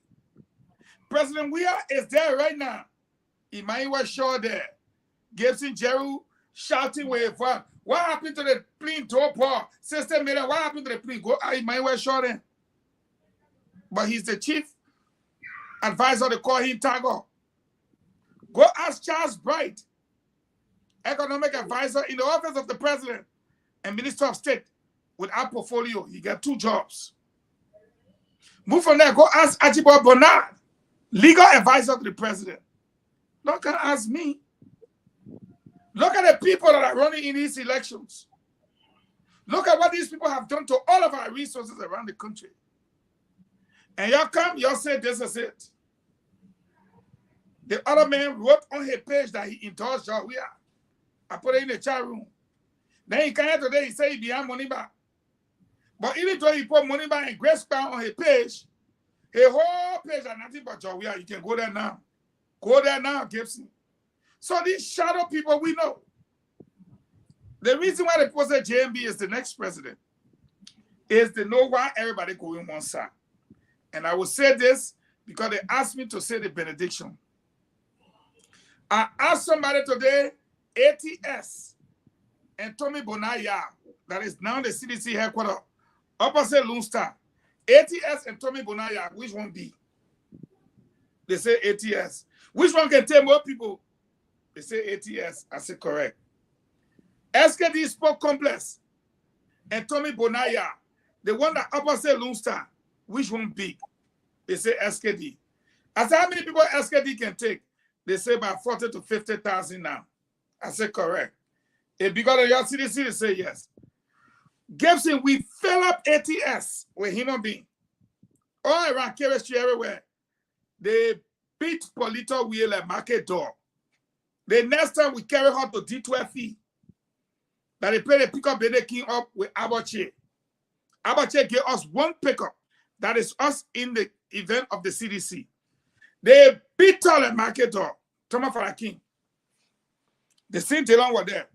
President Weah is there right now. Emmanuel Shaw there. Gibson Jeru shouting with fun. What happened to the plane door Paul? Sister Miller, what happened to the plane? Go Emmanuel Shaw there. But he's the chief advisor. They call him Tago. Go ask Charles Bright, economic advisor in the office of the president and Minister of State with our portfolio. He got 2 jobs. Move from there. Go ask Archibald Bernard, legal advisor to the president. Don't come ask me. Look at the people that are running in these elections. Look at what these people have done to all of our resources around the country. And y'all come, y'all say this is it. The other man wrote on his page that he endorsed y'all. I put it in the chat room. Then he came here today, he said he behind money back. But even though he put money back and Grace Pound on his page, his whole page are nothing but Joe. You can go there now. Go there now, Gibson. So these shadow people we know. The reason why they post that JMB is the next president is to know why everybody going one side. And I will say this because they asked me to say the benediction. I asked somebody today, ATS and Tommy Bonaya, that is now the CDC headquarters, opposite Lone Star, ATS and Tommy Bonaya, which one be? They say ATS. Which one can tell more people? They say ATS. I say correct. SKD Sport Complex and Tommy Bonaya, the one that opposite Lone Star, which one big? They say SKD. I said, how many people SKD can take? They say about 40 to 50,000 now. I said correct. If bigger than your CDC, they say yes. Gibson, we fill up ATS with human being. All around chemistry everywhere. They beat Polito Wheel at Market Door. The next time we carry her to D12E, that they play the pickup the king up with Abache. Abache gave us one pickup. That is us in the event of the CDC. They beat all at Market Door. Thomas for king. The same Taylor were there.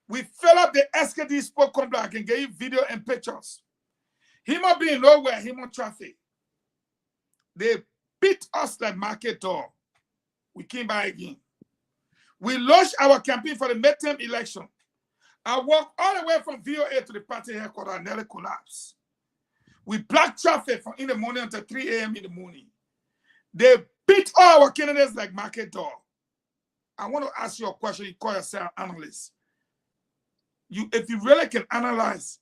We fill up the SKD Sport Complex. I can give you video and pictures. Him up being nowhere, him on traffic. They beat us like Market Door. We came by again. We launched our campaign for the midterm election. I walked all the way from VOA to the party headquarters and nearly collapsed. We blocked traffic from in the morning until 3 a.m. in the morning. They beat all our candidates like Market Door. I want to ask you a question. You call yourself analyst. If you really can analyze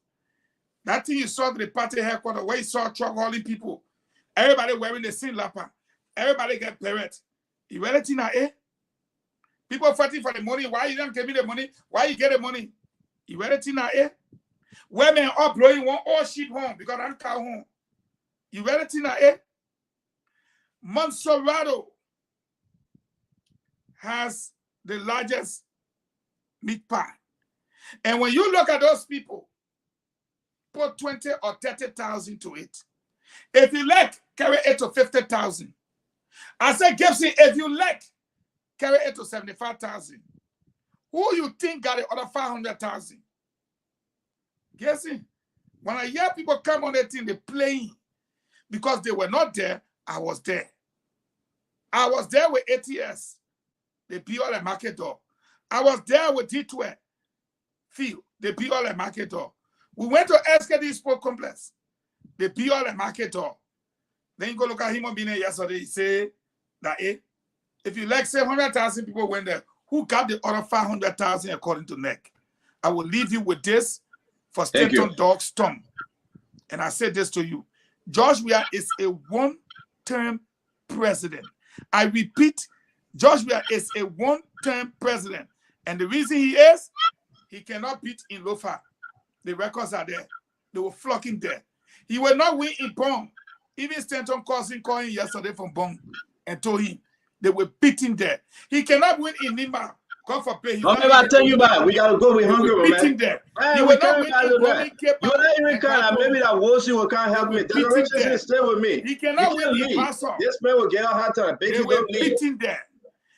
that thing you saw to the party headquarters, where you saw truck hauling people, everybody wearing the same lapper, everybody get parrot. You really think that, eh? People fighting for the money. Why you don't give me the money? Why you get the money? You really think that, eh? Women up blowing one all sheep home because I'm cow home. You really think that, eh? Monserrato has the largest meat pie. And when you look at those people, put 20 or 30,000 to it. If you like, carry it to 50,000. I said, Gibson, if you like, carry it to 75,000. Who you think got the other 500,000? Gibson, when I hear people come on that thing, they're playing. Because they were not there, I was there. I was there with ATS. They beat all the Market Door. I was there with D12. Field. They beat all the Market Door. We went to SKD Sport Complex. They beat all the Market Door. Then you go look at him on being there yesterday. He say that if you like 700,000 people went there, who got the other 500,000 according to NEC? I will leave you with this for Stanton Dog Storm. And I said this to you. George Weah is a one-term president. I repeat, George Weah is a one-term president. And the reason he is, he cannot beat in Lofa. The records are there. They will flock him there. He will not win in Bong. Even Stanton called him yesterday from Bong and told him they will beat him there. He cannot win in Nima. God forbid.
I tell you about we gotta go with hunger, man.
Beat him there.
He will not win in You're not even kind. Maybe that Wolsey can't help me. The Richardson stay with me.
He cannot win in Passau.
This man will get out hard time.
They will beat him there.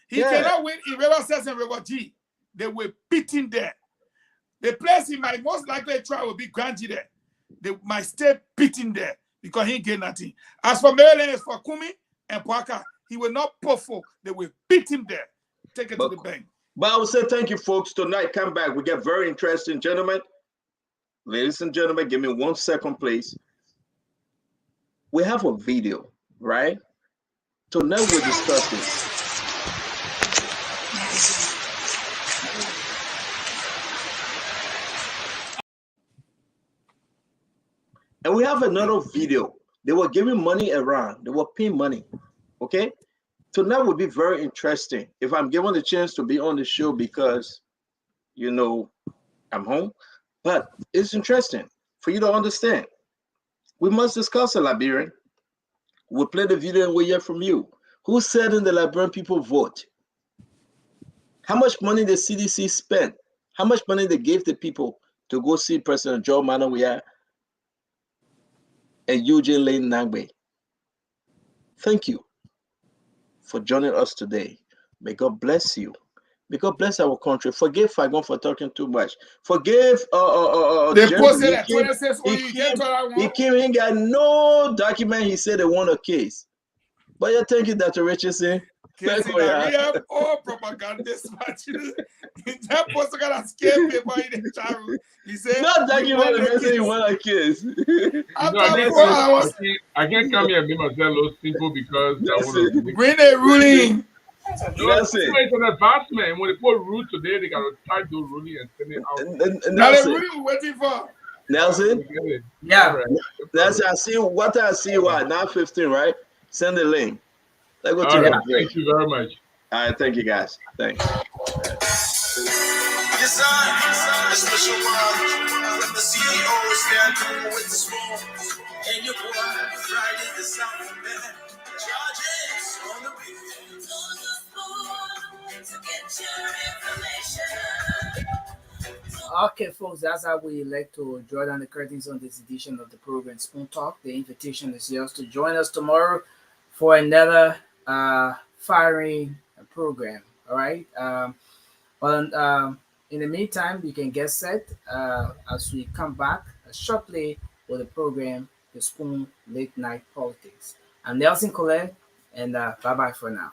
He cannot win in River Sets and River G. They will beat him there. The place he might most likely try will be Granji there. They might stay beating there because he ain't get nothing. As for Maryland, as for Kumi and Pwaka, he will not perform. They will beat him there. Take it to the bank.
But I would say thank you, folks. Tonight, come back. We get very interesting, gentlemen. Ladies and gentlemen, give me 1 second, please. We have a video, right? Tonight we're discussing. And we have another video. They were giving money around. They were paying money. Okay? Tonight will be very interesting. If I'm given the chance to be on the show because, you know, I'm home. But it's interesting for you to understand. We must discuss a Liberian. We'll play the video and we'll hear from you. Who said in the Liberian people vote? How much money the CDC spent? How much money they gave the people to go see President Joe Manawia and Eugene Lane Nagbe? Thank you for joining us today. May God bless you. May God bless our country. Forgive Fagon for talking too much. Forgive
they posted that 26
he ain't got no document. He said they won a case. But yeah, thank you, Dr. Richardson.
We have all propagandists. That poster got a scare paper in the chat room. He said,
not thank you for the message you want a kiss.
I can't come here and make myself look simple because I want to
bring a ruling.
That's it.
It's an advancement. When they put rule today, they gotta type those ruling and send it out.
Now the ruling we're waiting for.
Nelson?
Yeah.
Right.
Nelson, I see what now 15, right? Send the link. Let's go to
the break. Thank you very much.
All right, thank you guys. Thanks.
Yes, sir. A special one. Let the CEO stand with the small. And your boy, Friday the South man. Charges on the beat. To get your information.
Okay, folks, that's how we like to draw down the curtains on this edition of the program Spoon Talk. The invitation is yours to join us tomorrow for another firing program. All right. But in the meantime, you can get set as we come back shortly with the program, The Spoon Late Night Politics. I'm Nelson Colette, and bye-bye for now.